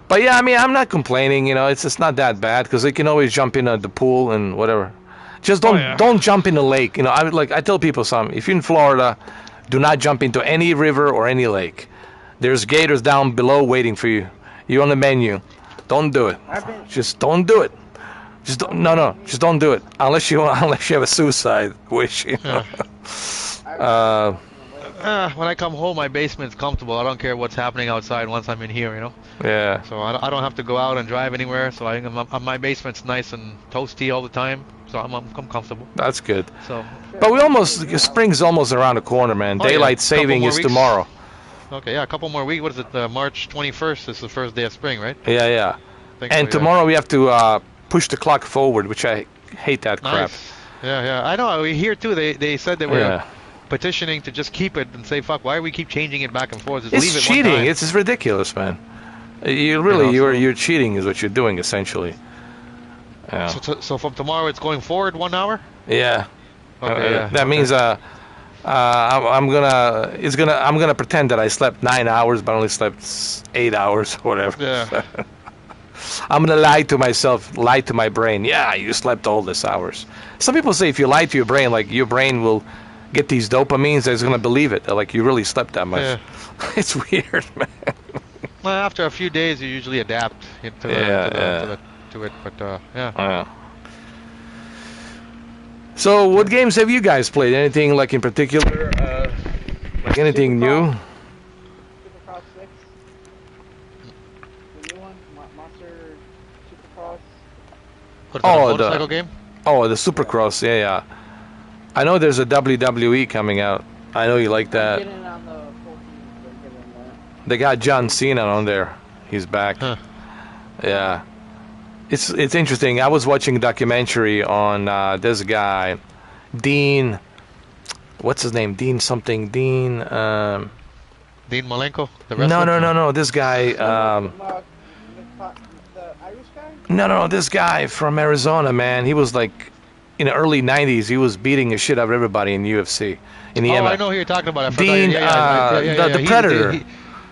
But yeah, I mean, I'm not complaining, you know, it's not that bad because they can always jump in at the pool and whatever. Just don't jump in the lake. You know, I tell people something. If you're in Florida, do not jump into any river or any lake. There's gators down below waiting for you. You're on the menu. Don't do it. Just don't do it. Just don't do it unless you have a suicide wish. You know? When I come home, my basement's comfortable. I don't care what's happening outside once I'm in here, you know. Yeah. So I don't have to go out and drive anywhere. So my basement's nice and toasty all the time. So I'm comfortable. That's good. So, but spring's almost around the corner, man. Daylight saving is tomorrow. Okay, yeah, a couple more weeks. What is it? March 21st is the first day of spring, right? Yeah. And tomorrow we have to push the clock forward, which I hate that crap. Yeah. I know. We hear too. They said they were petitioning to just keep it and say, "Fuck, why do we keep changing it back and forth? Just leave it cheating. One time." It's ridiculous, man. You're cheating, is what you're doing essentially. Yeah. So from tomorrow it's going forward 1 hour? Yeah. Okay, that means I'm gonna pretend that I slept 9 hours but only slept 8 hours or whatever. Yeah. I'm gonna lie to myself, lie to my brain. Yeah, you slept all these hours. Some people say if you lie to your brain, like your brain will get these dopamines, that it's gonna believe it. Like you really slept that much. Yeah. It's weird, man. Well, after a few days you usually adapt to it, but yeah. So, what games have you guys played? Anything like in particular? Like anything new? Supercross 6. The new one, Monster Supercross. What is that, a motorcycle game? Oh, the Supercross. Yeah. I know there's a WWE coming out. I know you like that. I'm getting on the 14th, They got John Cena on there. He's back. Huh. Yeah. It's interesting. I was watching a documentary on this guy, Dean. What's his name? Dean something. Dean. Dean Malenko. No. This guy. the Irish guy? No. This guy from Arizona, man. He was like in the early '90s. He was beating the shit out of everybody in UFC. In the I know who you're talking about. Dean, the Predator.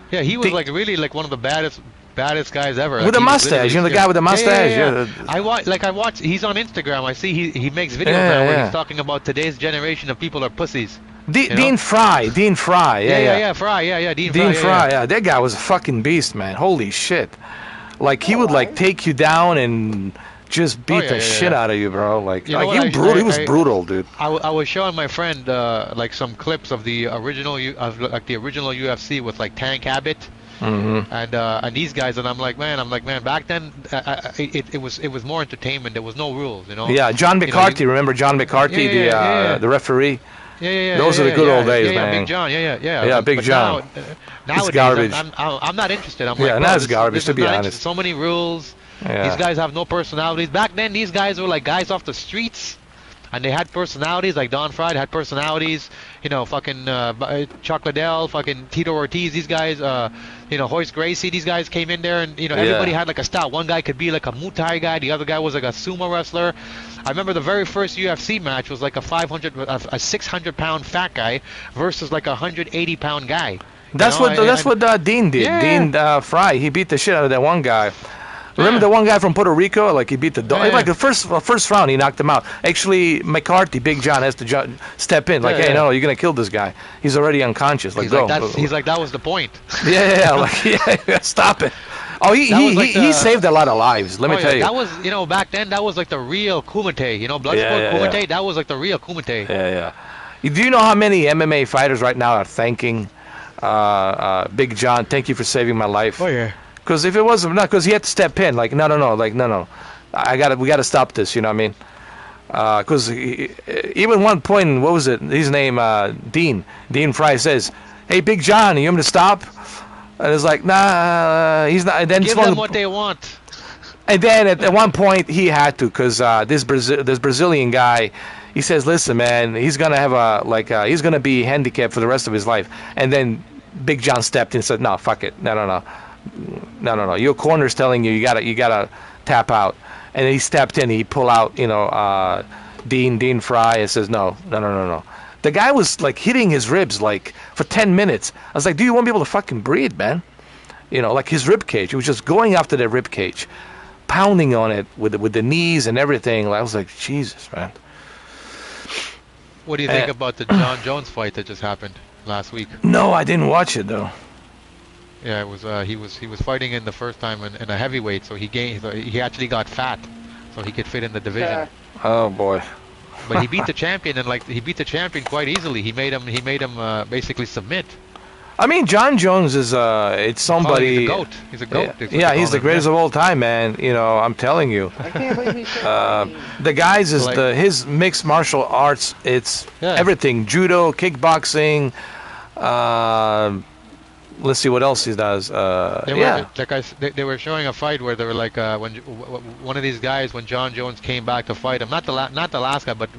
He was like really like one of the baddest guys ever. With a mustache, the guy with the mustache. Yeah. I watch. He's on Instagram. I see he makes videos now where he's talking about today's generation of people are pussies. Dean Fry. Yeah, Fry. Dean Fry. Yeah, that guy was a fucking beast, man. Holy shit! Like he would like take you down and just beat the shit out of you, bro. Like, he was brutal, dude. I was showing my friend like some clips of the original UFC with like Tank Abbott. And these guys, and I'm like, man, back then it was more entertainment. There was no rules, you know. Yeah, John McCarthy. Remember John McCarthy, the referee. Those are the good old days, man. Big John. Yeah, Big John. Nowadays, garbage. I'm not interested. I'm like, now it's garbage, to be honest. So many rules. These guys have no personalities. Back then, these guys were like guys off the streets. And they had personalities, like Don Fried had personalities, you know, fucking Chuck Liddell, fucking Tito Ortiz, these guys, you know, Hoist Gracie, these guys came in there, and, you know, everybody had like a style. One guy could be like a Muay Thai guy, the other guy was like a sumo wrestler. I remember the very first UFC match was like a 600-pound fat guy versus like a 180-pound guy. That's what Dean did. Dean Fry, he beat the shit out of that one guy. Remember the one guy from Puerto Rico? Like he beat the dog. Like the first round, he knocked him out. Actually, McCarthy, Big John, has to step in. Like, hey, no, you're gonna kill this guy. He's already unconscious. Like, go. He's like, that was the point. Like, stop it. Oh, he saved a lot of lives. Let me tell you. That was, you know, back then that was like the real Kumite. You know, Bloodsport Kumite. That was like the real Kumite. Yeah. Do you know how many MMA fighters right now are thanking Big John? Thank you for saving my life. Oh yeah. Because if it wasn't, because he had to step in, like, no, we gotta stop this, you know what I mean? Because even one point, what was it? His name, Dean Fry says, "Hey, Big John, you want me to stop?" And it's like, nah, he's not. And then give them what they want. And then at one point he had to, because this Brazilian guy, he says, "Listen, man, he's gonna have he's gonna be handicapped for the rest of his life." And then Big John stepped in and said, "No, fuck it, no. Your corner's telling you gotta tap out." And he stepped in. He pulled out, you know, Dean Fry, and says, no. The guy was like hitting his ribs like for 10 minutes. I was like, "Do you want to be able to fucking breathe, man?" You know, like his rib cage. He was just going after that rib cage, pounding on it with the knees and everything. I was like, Jesus, man. What do you think about the John Jones fight that just happened last week? No, I didn't watch it though. Yeah, it was. He was fighting in the first time in a heavyweight, so he actually got fat, so he could fit in the division. Oh boy! But he beat the champion, and he beat the champion quite easily. He made him basically submit. I mean, John Jones is it's somebody. He's a goat. He's a goat. Yeah, he's the greatest of all time, man. You know, I'm telling you. I can't believe he's the guys is his mixed martial arts. It's everything: judo, kickboxing. Let's see what else he does. They were showing a fight where they were like, when one of these guys, when John Jones came back to fight him, not the last guy, but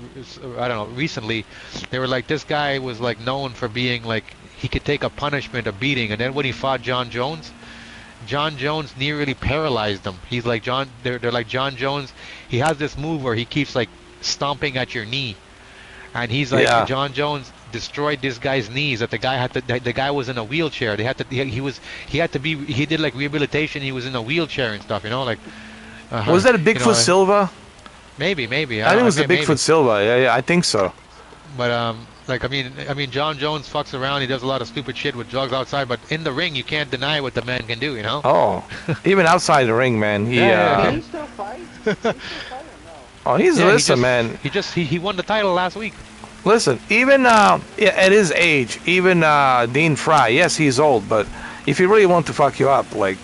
I don't know, recently, they were like, this guy was like known for being like, he could take a punishment, a beating, and then when he fought John Jones nearly paralyzed him. He's like they're like John Jones. He has this move where he keeps like stomping at your knee, and he's like John Jones destroyed this guy's knees. That the guy was in a wheelchair. He did like rehabilitation. He was in a wheelchair and stuff. You know, like. Was that a Bigfoot Silva? Maybe. I think it was the Bigfoot Silva. Yeah, I think so. But like I mean, John Jones fucks around. He does a lot of stupid shit with drugs outside, but in the ring, you can't deny what the man can do. You know. Oh, even outside the ring, man. Can he still fight? Oh, listen, man. He won the title last week. Listen, even at his age, even Dean Fry, yes, he's old, but if he really wants to fuck you up, like,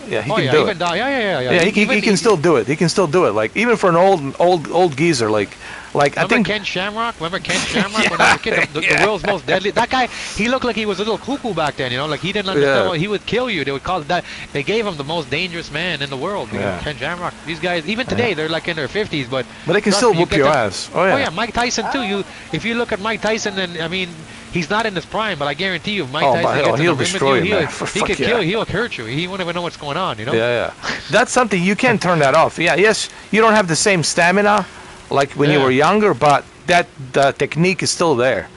he can do it. Yeah, he can still do it. He can still do it. Like, even for an old geezer, I think Ken Shamrock. Remember Ken Shamrock when I was a kid? The world's most deadly. That guy, he looked like he was a little cuckoo back then. You know, like he didn't understand. He would kill you. They would call it that. They gave him the most dangerous man in the world. You know, Ken Shamrock. These guys, even today, they're like in their 50s, but they can still whoop your ass. Oh yeah. Mike Tyson too. If you look at Mike Tyson, and I mean, he's not in his prime, but I guarantee you, if Mike Tyson he'll destroy you. He could kill you. He'll hurt you. He won't even know what's going on. You know. Yeah. That's something you can't turn that off. Yeah. Yes, you don't have the same stamina like when you were younger, but the technique is still there.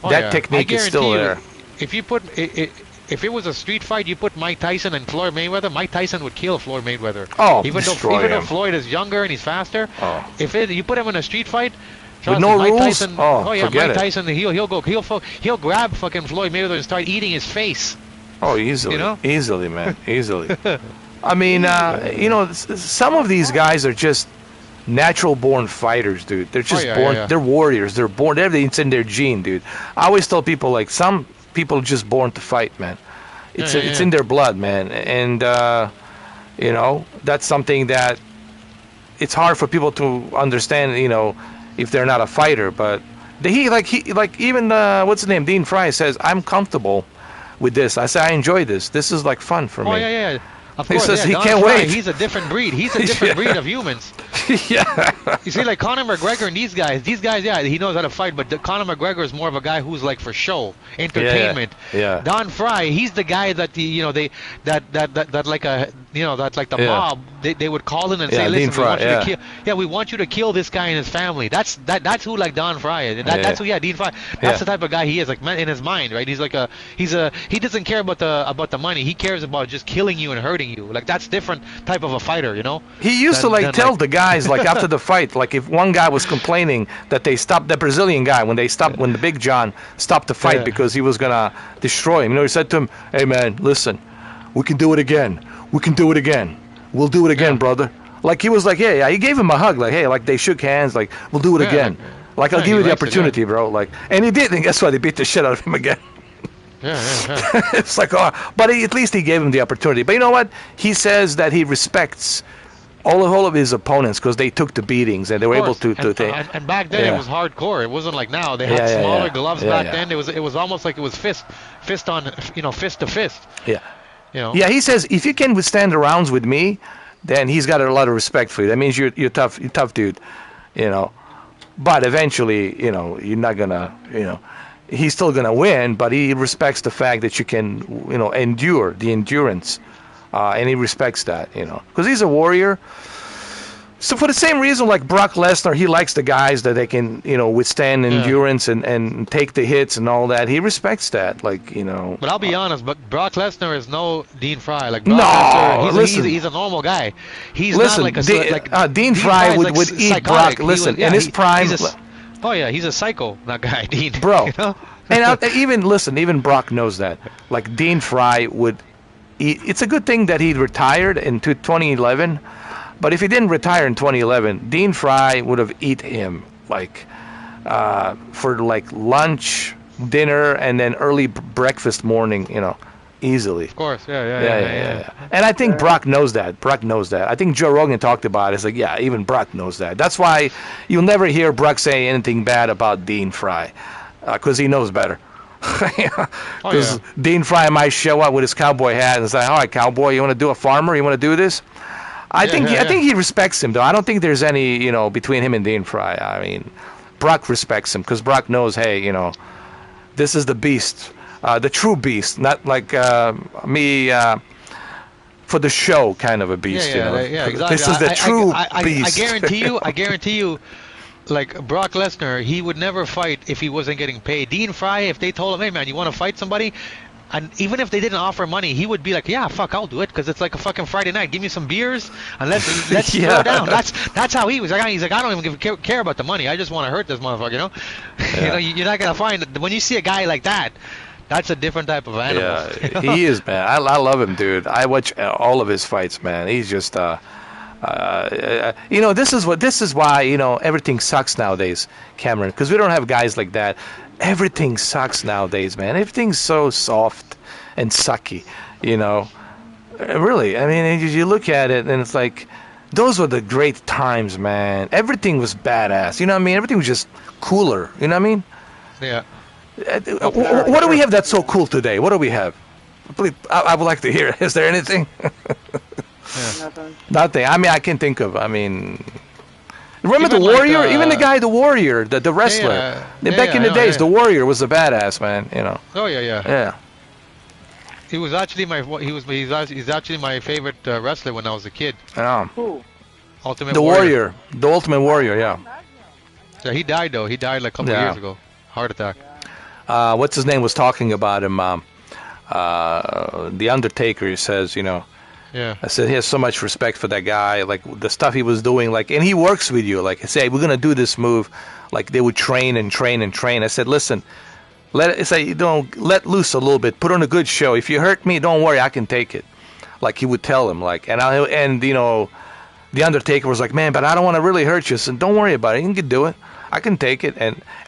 That technique is still there. If you put if it was a street fight, you put Mike Tyson and Floyd Mayweather, Mike Tyson would kill Floyd Mayweather. Oh, even though Floyd is younger and he's faster. Oh. If you put him in a street fight, With no rules? Tyson, oh yeah, forget Mike it. Tyson, he'll grab fucking Floyd Mayweather and start eating his face. Oh, easily. You know? Easily, man. Easily. I mean, you know, some of these guys are just natural born fighters, dude. They're just born. They're warriors. They're born. Everything's in their gene, dude. I always tell people, like, some people are just born to fight, man. It's in their blood, man. And you know, that's something that it's hard for people to understand, you know, if they're not a fighter. But even what's his name, Dean Fry, says, I'm comfortable with this. I say, I enjoy this. This is like fun for me. Oh yeah. Of He course, says he Don can't Fry, wait. He's a different breed. He's a different breed of humans. Yeah. You see, like Conor McGregor and these guys, yeah, he knows how to fight, but Conor McGregor is more of a guy who's like for show, entertainment. Yeah. Don Fry, he's the guy that that like the mob, they would call in and say, listen, we want you to kill this guy and his family. That's who like Don Fry is. That's who Dean Fry. That's the type of guy he is, like in his mind, right? He's like he doesn't care about the money. He cares about just killing you and hurting you. Like that's different type of a fighter, you know. He used to tell the guys, like, after the fight, like if one guy was complaining that they stopped, the Brazilian guy, when the Big John stopped the fight because he was gonna destroy him, you know, he said to him, hey man, listen, we can do it again. We can do it again. We'll do it again, brother. Like he was like, yeah, he gave him a hug, like, hey, like they shook hands, like, we'll do it again. Like, I'll give you the opportunity, bro. Like, and he did, and guess what? They beat the shit out of him again. It's like, but at least he gave him the opportunity. But you know what? He says that he respects all of his opponents because they took the beatings and they were able to take. And back then it was hardcore. It wasn't like now. They had smaller gloves back then. It was almost like it was fist to fist. Yeah. You know? Yeah, he says if you can withstand the rounds with me, then he's got a lot of respect for you. That means you're tough. You're tough, dude. You know. But eventually, you know, you're not gonna, you know. He's still going to win, but he respects the fact that you can, you know, endure the endurance. And he respects that, you know, because he's a warrior. So for the same reason, like Brock Lesnar, he likes the guys that they can, you know, withstand endurance and take the hits and all that. He respects that, like, you know. But I'll be honest, but Brock Lesnar is no Dean Fry. Like Brock Lesnar, he's a normal guy. He's not like a Dean Fry would eat psychotic. Brock. Listen, in his prime. Oh yeah, he's a psycho, that guy, Dean. Bro, you know? And even Brock knows that. Like Dean Fry would eat. It's a good thing that he retired in 2011. But if he didn't retire in 2011, Dean Fry would have eaten him like for like lunch, dinner, and then early breakfast morning. You know, easily. Of course, yeah. And I think Brock knows that. Brock knows that. I think Joe Rogan talked about it. It's like, yeah, even Brock knows that. That's why you'll never hear Brock say anything bad about Dean Fry, because he knows better. Because Dean Fry might show up with his cowboy hat and say, all right, cowboy, you want to do a farmer? You want to do this? I think he respects him, though. I don't think there's any, you know, between him and Dean Fry. I mean, Brock respects him because Brock knows, hey, you know, this is the beast. The true beast, not like me for the show kind of a beast. Yeah, you know? Exactly. This is the true beast. I guarantee you, like Brock Lesnar, he would never fight if he wasn't getting paid. Dean Fry, if they told him, hey man, you want to fight somebody? And even if they didn't offer money, he would be like, yeah, fuck, I'll do it, because it's like a fucking Friday night. Give me some beers and let's throw down. That's how he was. He's like, I don't even care about the money. I just want to hurt this motherfucker, you know? You know, you're not going to find, when you see a guy like that, that's a different type of animal. Yeah, you know? He is, man. I love him, dude. I watch all of his fights, man. He's just, you know, this is why, you know, everything sucks nowadays, Cameron, because we don't have guys like that. Everything sucks nowadays, man. Everything's so soft and sucky, you know. Really, I mean, you look at it and it's like, those were the great times, man. Everything was badass, you know what I mean? Everything was just cooler, you know what I mean? Yeah. What do we have that's so cool today? What do we have? Please, I would like to hear it. Is there anything? Nothing. I mean, I can think of. I mean, remember the Warrior? Like, even the guy, the Warrior, the wrestler. Back in the days, the Warrior was a badass, man. You know. Oh yeah. Yeah. He was actually he's actually my favorite wrestler when I was a kid. Who? Ultimate the Warrior. The Ultimate Warrior. Yeah. Yeah, he died though. He died like a couple years ago. Heart attack. What's his name was talking about him. The Undertaker, he says, you know, Yeah. I said he has so much respect for that guy, like the stuff he was doing, like, and he works with you. Like, I say, we're gonna do this move. Like they would train and train and train. I said, listen, let loose a little bit, put on a good show. If you hurt me, don't worry, I can take it. Like he would tell him, like, and you know, the Undertaker was like, man, but I don't want to really hurt you. So don't worry about it. You can do it. I can take it.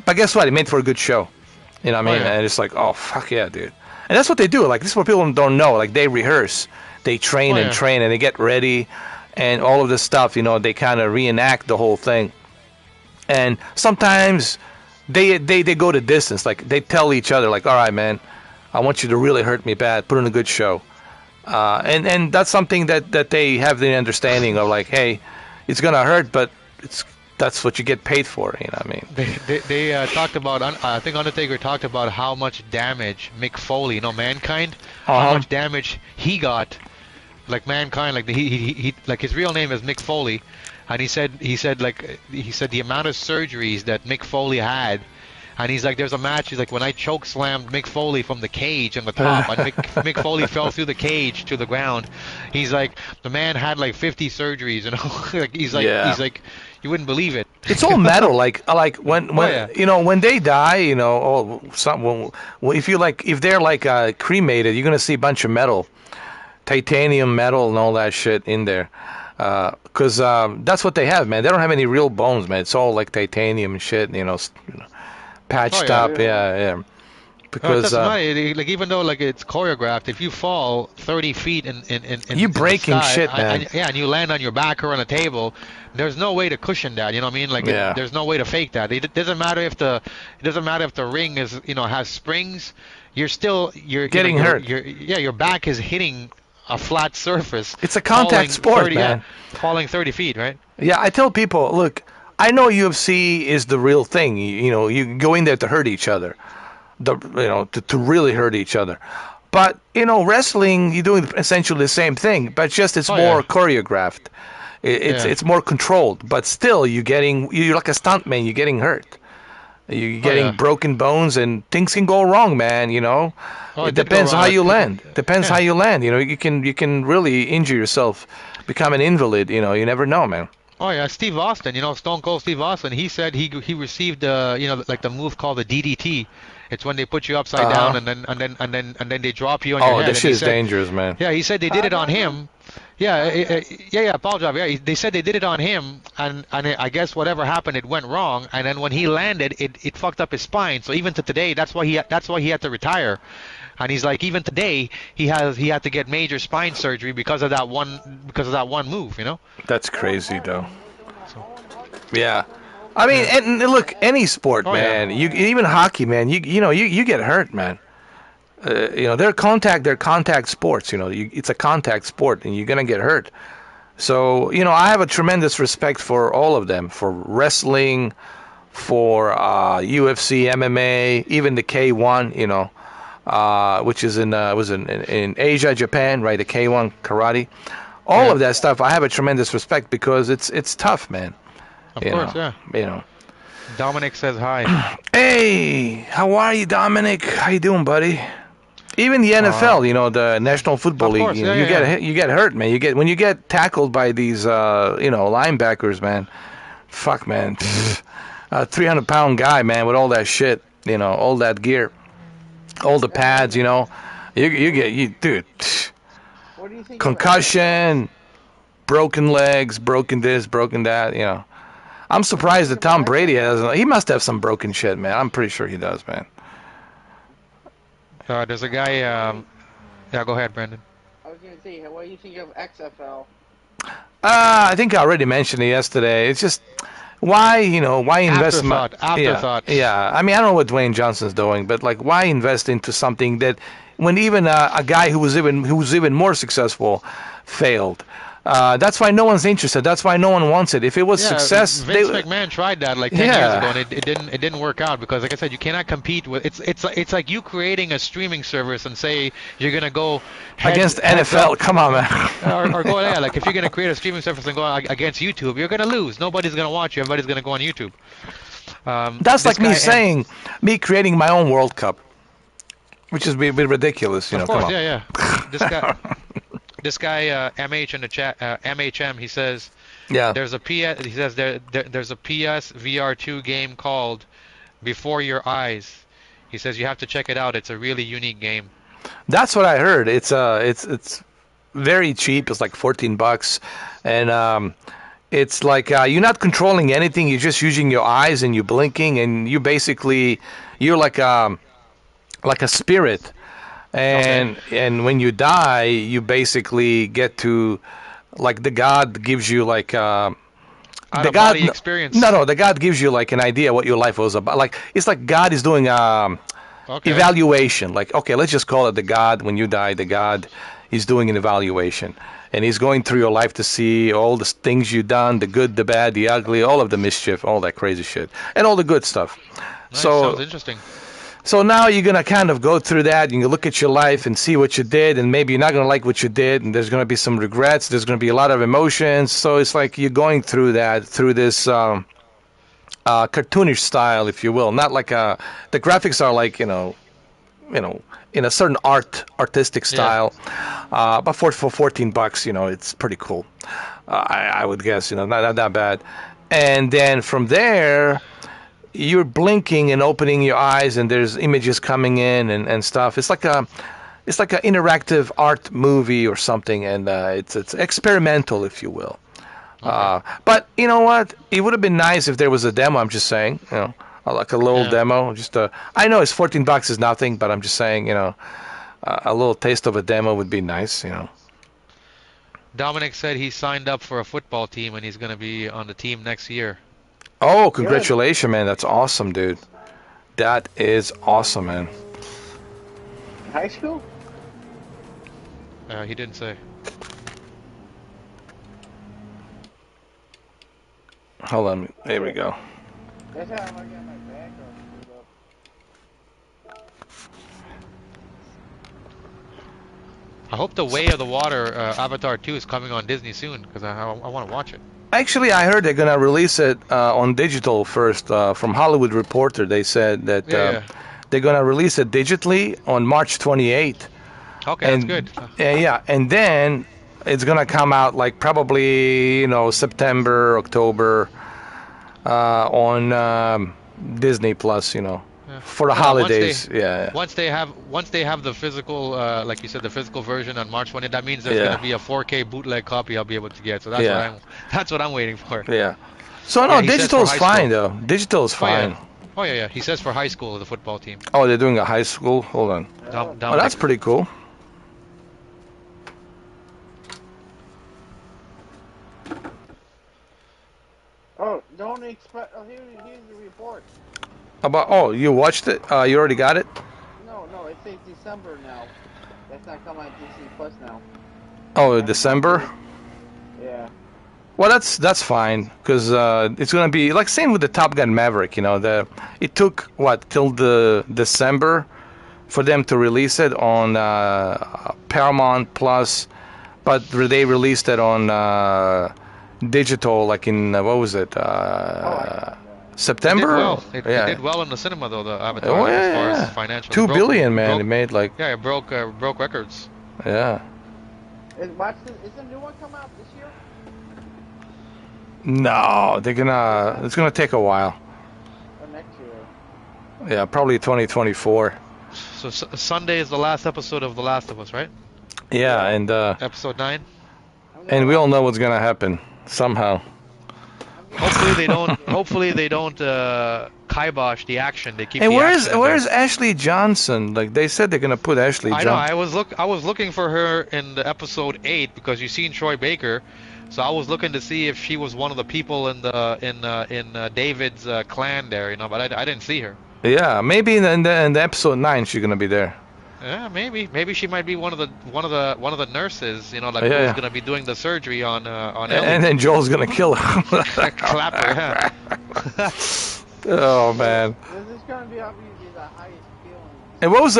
But guess what? It made for a good show. You know what I mean? And it's like, oh fuck yeah, dude. And that's what they do. Like this is what people don't know. Like they rehearse, they train and train, and they get ready, and all of this stuff. You know, they kind of reenact the whole thing. And sometimes they go the distance. Like they tell each other, like, all right, man, I want you to really hurt me bad. Put on a good show. And that's something that they have the understanding of, like, hey, it's gonna hurt, but that's what you get paid for. You know what I mean? They talked about. I think Undertaker talked about how much damage Mick Foley, Mankind, how much damage he got. Like Mankind, like he like his real name is Mick Foley, and he said the amount of surgeries that Mick Foley had. And he's like, there's a match. He's like, when I choke slammed Mick Foley from the cage on the top, and Mick Foley fell through the cage to the ground. He's like, the man had like 50 surgeries, you know. Like he's like, you wouldn't believe it. It's all metal. like when you know, when they die, you know, if they're like cremated, you're gonna see a bunch of metal, titanium metal, and all that shit in there. Because that's what they have, man. They don't have any real bones, man. It's all like titanium and shit, you know. Patched up, yeah. Because like even though like it's choreographed, if you fall 30 feet in you breaking sky, shit, man. And you land on your back or on a table, there's no way to cushion that. You know what I mean? Like there's no way to fake that. It doesn't matter if the ring is has springs. You're getting hurt. Your back is hitting a flat surface. It's a contact sport, man. Falling 30 feet, right? Yeah, I tell people, look, I know UFC is the real thing. You know, you go in there to hurt each other, to really hurt each other. But you know, wrestling, you're doing essentially the same thing, but just it's more choreographed. It's more controlled. But still, you're like a stuntman. You're getting hurt. You're getting broken bones, and things can go wrong, man. You know, it depends how you land. How you land. You know, you can really injure yourself, become an invalid. You know, you never know, man. Oh yeah, Steve Austin, Stone Cold Steve Austin. He said he received like the move called the DDT. It's when they put you upside down and then they drop you on your head. Oh, that shit is dangerous, man. Yeah, he said they did it on him. Yeah, Paul Job. Yeah, they said they did it on him, and I guess whatever happened, it went wrong. And then when he landed, it fucked up his spine. So even to today, that's why he had to retire. And he's like, even today, he had to get major spine surgery because of that one move, you know. That's crazy, though. Yeah, I mean, and look, any sport, man. Yeah. Even hockey, man. You get hurt, man. They're contact sports. You know, it's a contact sport, and you're gonna get hurt. So, I have a tremendous respect for all of them, for wrestling, for UFC, MMA, even the K1. Which is in Asia, Japan, right? The K1 karate, all of that stuff. I have a tremendous respect because it's tough, man. Of course, yeah. Dominic says hi. Hey, how are you, Dominic? How you doing, buddy? Even the NFL, the National Football League, you get hurt, man. When you get tackled by these linebackers, man. Fuck, man. 300-pound guy, man, with all that shit, all that gear. All the pads, you get, dude. What do you think? Concussion, broken legs, broken this, broken that, I'm surprised that Tom Brady he must have some broken shit, man. I'm pretty sure he does, man. There's a guy, go ahead, Brandon. I was going to say, what do you think of XFL? I think I already mentioned it yesterday. It's just, why invest? Afterthought. Yeah. I mean, I don't know what Dwayne Johnson's doing, but like, why invest into something that, when even a guy who was even more successful failed? That's why no one's interested. That's why no one wants it. If it was success, Vince McMahon tried that like 10 years ago, and it didn't work out because, like I said, you cannot compete with. It's like you creating a streaming service and say you're gonna go against NFL. Come on, man. or go like if you're gonna create a streaming service and go against YouTube, you're gonna lose. Nobody's gonna watch you. Everybody's gonna go on YouTube. That's like me creating my own World Cup, which is a bit ridiculous, Of course, come on. Yeah. This guy MH in the chat, MHM, he says, Yeah. there's a PS. He says there's a PSVR2 game called Before Your Eyes. He says you have to check it out. It's a really unique game. That's what I heard. It's very cheap. It's like $14, and it's like you're not controlling anything. You're just using your eyes and you're blinking, and you're like a spirit. And when you die, you basically get to, like, the God gives you like the God experience. No, the God gives you like an idea what your life was about. Like, it's like God is doing evaluation. Like, okay, let's just call it the God. When you die, the God is doing an evaluation, and he's going through your life to see all the things you've done, the good, the bad, the ugly, all of the mischief, all that crazy shit, and all the good stuff. Nice. So sounds interesting. So now you're going to kind of go through that, and you look at your life and see what you did, and maybe you're not going to like what you did, and there's going to be some regrets, there's going to be a lot of emotions. So it's like you're going through that, through this cartoonish style, if you will. Not like the graphics are like, in a certain artistic style. Yeah. But for $14, it's pretty cool. I would guess, not that bad. And then from there, you're blinking and opening your eyes, and there's images coming in and stuff. It's like an interactive art movie or something, and it's experimental, if you will. Okay. But you know what? It would have been nice if there was a demo. I'm just saying, like a little demo. I know it's $14 is nothing, but I'm just saying, a little taste of a demo would be nice, Dominic said he signed up for a football team, and he's going to be on the team next year. Oh, congratulations, man. That's awesome, dude. That is awesome, man. High school? He didn't say. Hold on. There we go. That's how I'm getting my back up. I hope The Way of the Water Avatar 2 is coming on Disney soon, because I want to watch it. Actually, I heard they're going to release it on digital first. From Hollywood Reporter, they said that they're going to release it digitally on March 28th. Okay, and, that's good. Yeah, and then it's going to come out like probably, September, October on Disney Plus, for the holidays. Once they have the physical, like you said, the physical version on March 20th, that means there's going to be a 4K bootleg copy I'll be able to get. So that's what I'm waiting for. Yeah. So no, digital is fine though. Digital is fine. Oh yeah. He says for high school, the football team. Oh, they're doing a high school. Hold on. Oh, that's pretty cool. Oh, don't expect. Oh, here's the report. You watched it? You already got it? No, it says December now. That's not coming on Disney Plus now. Oh, December? Yeah. Well, that's fine, because it's gonna be like same with the Top Gun Maverick. It took till the December for them to release it on Paramount Plus, but they released it on digital, like in what was it? September? It did well in the cinema though, the Avatar, as far as financial. $2 billion, man. It made like. Yeah, it broke records. Is Yeah. the new one come out this year? No, it's gonna take a while. Or next year? Yeah, probably 2024. So Sunday is the last episode of The Last of Us, right? Yeah, and episode 9. And we all know what's gonna happen somehow. Hopefully they don't kibosh the action. They keep. And the where's Ashley Johnson? Like they said, they're gonna put Ashley. I know. I was looking for her in the episode 8 because you seen Troy Baker, so I was looking to see if she was one of the people in David's clan there, But I didn't see her. Yeah, maybe in the episode 9 she's gonna be there. Yeah, maybe she might be one of the nurses, who's gonna be doing the surgery on Ellie. And then Joel's gonna kill her. Clap her, yeah. Oh man. This is gonna be obviously the highest feeling. And what was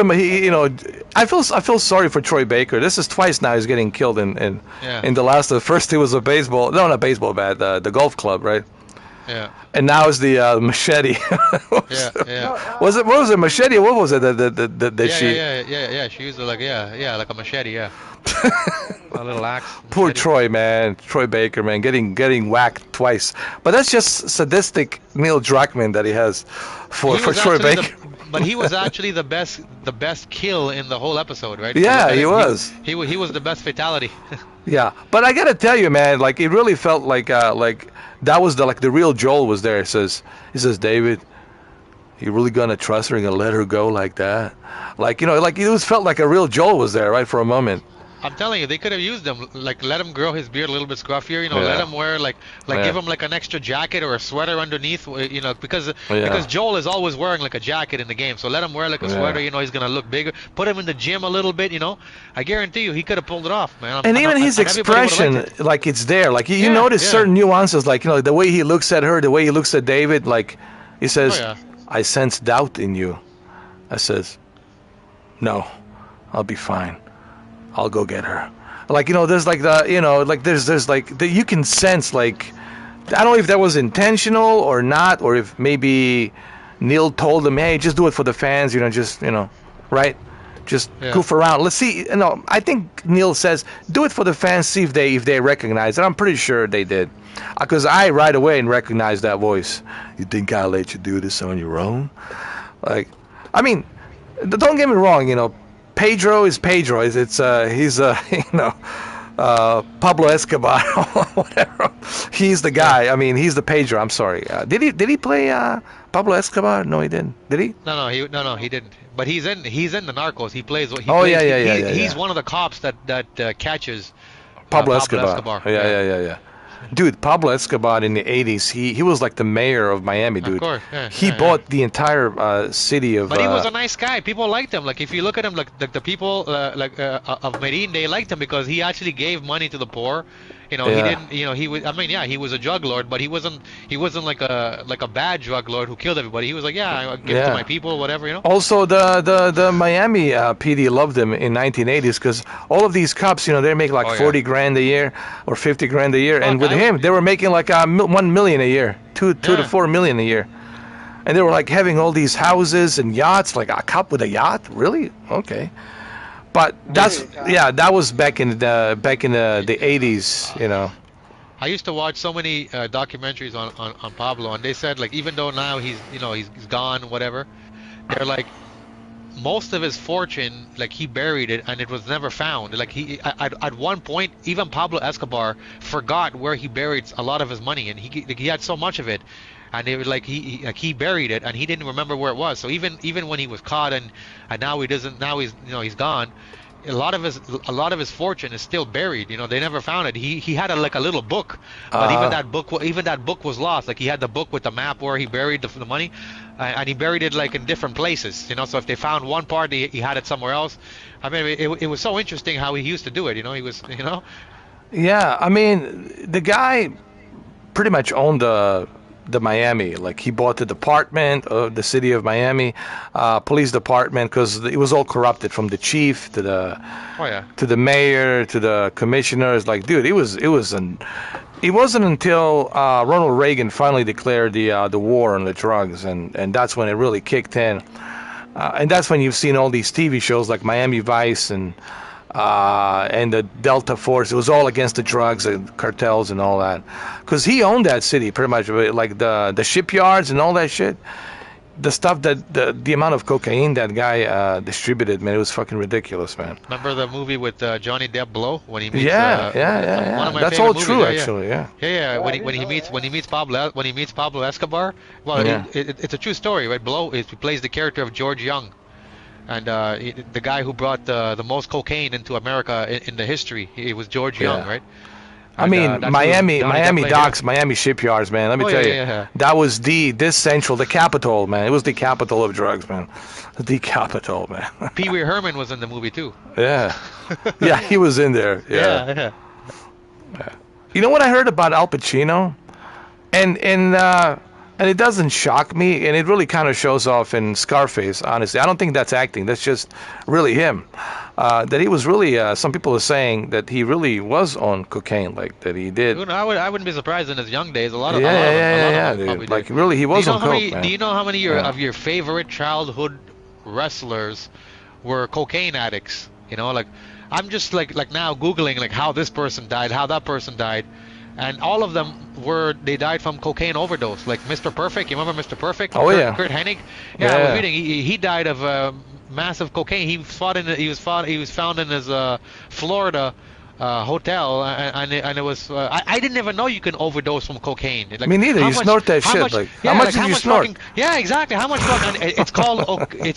I feel sorry for Troy Baker. This is twice now he's getting killed in the last. First he was a baseball, no, not baseball bat, the golf club, right? Yeah. And now it's the machete. Yeah. Yeah. Was it? What was it? Machete? What was it? That she? Yeah. She used it like like a machete. Yeah. A little axe. Poor Machete. Troy, man. Troy Baker, man, getting whacked twice. But that's just sadistic Neil Druckmann that he has for Troy Baker. But he was actually the best kill in the whole episode, right? Yeah, he was. He was the best fatality. Yeah, but I gotta tell you, man, like it really felt like that was the real Joel was there. He says, David, you really gonna trust her and gonna let her go like that? Like, you know, like it was felt like a real Joel was there, right, for a moment. I'm telling you, they could have used him, like let him grow his beard a little bit scruffier, you know, let him wear give him like an extra jacket or a sweater underneath, you know, because Joel is always wearing like a jacket in the game, so let him wear like a sweater, you know, he's gonna look bigger. Put him in the gym a little bit, you know. I guarantee you, he could have pulled it off, man. And even his expression, like it's there, like you notice certain nuances, like, you know, the way he looks at her, the way he looks at David, like he says, I sense doubt in you. I says, no, I'll be fine. I'll go get her. Like, you know, there's like the, you know, like there's like you can sense, like, I don't know if that was intentional or not, or if maybe Neil told him, hey, just do it for the fans, you know, just, you know, right? Just goof around. Let's see. You know, I think Neil says, do it for the fans, see if they recognize it. I'm pretty sure they did, because I right away recognized that voice. You think I'll let you do this on your own? Like, I mean, don't get me wrong, you know. Pedro is Pedro. He's you know, Pablo Escobar or whatever. He's the guy. I mean, he's the Pedro. I'm sorry. Did he play Pablo Escobar? No, he didn't. Did he? No, he didn't. But he's in the Narcos. He plays. He's one of the cops that catches Pablo Escobar. Yeah. Dude, Pablo Escobar in the 80s, he was like the mayor of Miami, dude. Of course, he bought the entire city of... But he was a nice guy. People liked him. Like, if you look at him, like the people of Medellin, they liked him because he actually gave money to the poor. You know, he didn't. You know, he was. I mean, he was a drug lord, but he wasn't like a bad drug lord who killed everybody. He was like, I give it to my people, whatever. You know. Also, the Miami PD loved him in 1980s because all of these cops, you know, they make like 40 grand a year or 50 grand a year, and with him, they were making like 1 million a year, 2 to 4 million a year, and they were like having all these houses and yachts. Like a cop with a yacht, really? Okay. But that was back in the 80s, you know. I used to watch so many documentaries on Pablo, and they said, like, even though now he's gone, whatever, they're like, most of his fortune, like, he buried it and it was never found. Like, he at one point, even Pablo Escobar forgot where he buried a lot of his money, and he had so much of it. And it was like he buried it and he didn't remember where it was. So even when he was caught and now he doesn't, now he's gone. A lot of his fortune is still buried. You know, they never found it. He had a little book, but even that book was lost. Like, he had the book with the map where he buried the money, and he buried it like in different places. You know, so if they found one part, he had it somewhere else. I mean, it was so interesting how he used to do it. You know, he was, you know. Yeah, I mean, the guy pretty much owned the Miami. Like, he bought the department of the city of Miami, police department, because it was all corrupted, from the chief to the mayor to the commissioners. Like, dude, it wasn't until Ronald Reagan finally declared the war on the drugs, and that's when it really kicked in, and that's when you've seen all these TV shows like Miami Vice and the Delta Force. It was all against the drugs and cartels and all that, because he owned that city pretty much, like the shipyards and all that shit. The stuff that the amount of cocaine that guy distributed, man, it was fucking ridiculous, man. Remember the movie with Johnny Depp, Blow, when he meets one of my that's all movies, true, actually. When he meets Pablo Escobar. Well, it's a true story, right? Blow, he plays the character of George Young. And the guy who brought the most cocaine into America in the history, it was George Young, right? And, I mean, Miami docks, Miami shipyards, man. Let me tell you, that was the capital, man. It was the capital of drugs, man. The capital, man. Pee Wee Herman was in the movie too. Yeah, yeah, he was in there. Yeah. You know what I heard about Al Pacino, and And it doesn't shock me, and it really kind of shows off in Scarface, honestly. I don't think that's acting. That's just really him. That he was really, some people are saying that he really was on cocaine, like that he did. I wouldn't be surprised in his young days. A lot of dude. Like, really, he was on coke, man. Do you know how many of your favorite childhood wrestlers were cocaine addicts? You know, like, I'm just like now Googling like how this person died, how that person died. And all of them they died from cocaine overdose. Like Mr. Perfect, you remember Mr. Perfect? Oh, yeah. Kurt Hennig? Yeah, I was reading. He died of massive cocaine. He was found in his Florida hotel, and it was. I didn't even know you can overdose from cocaine. Like, me neither. You snort that shit. How much did you snort? Yeah, exactly. How much? It's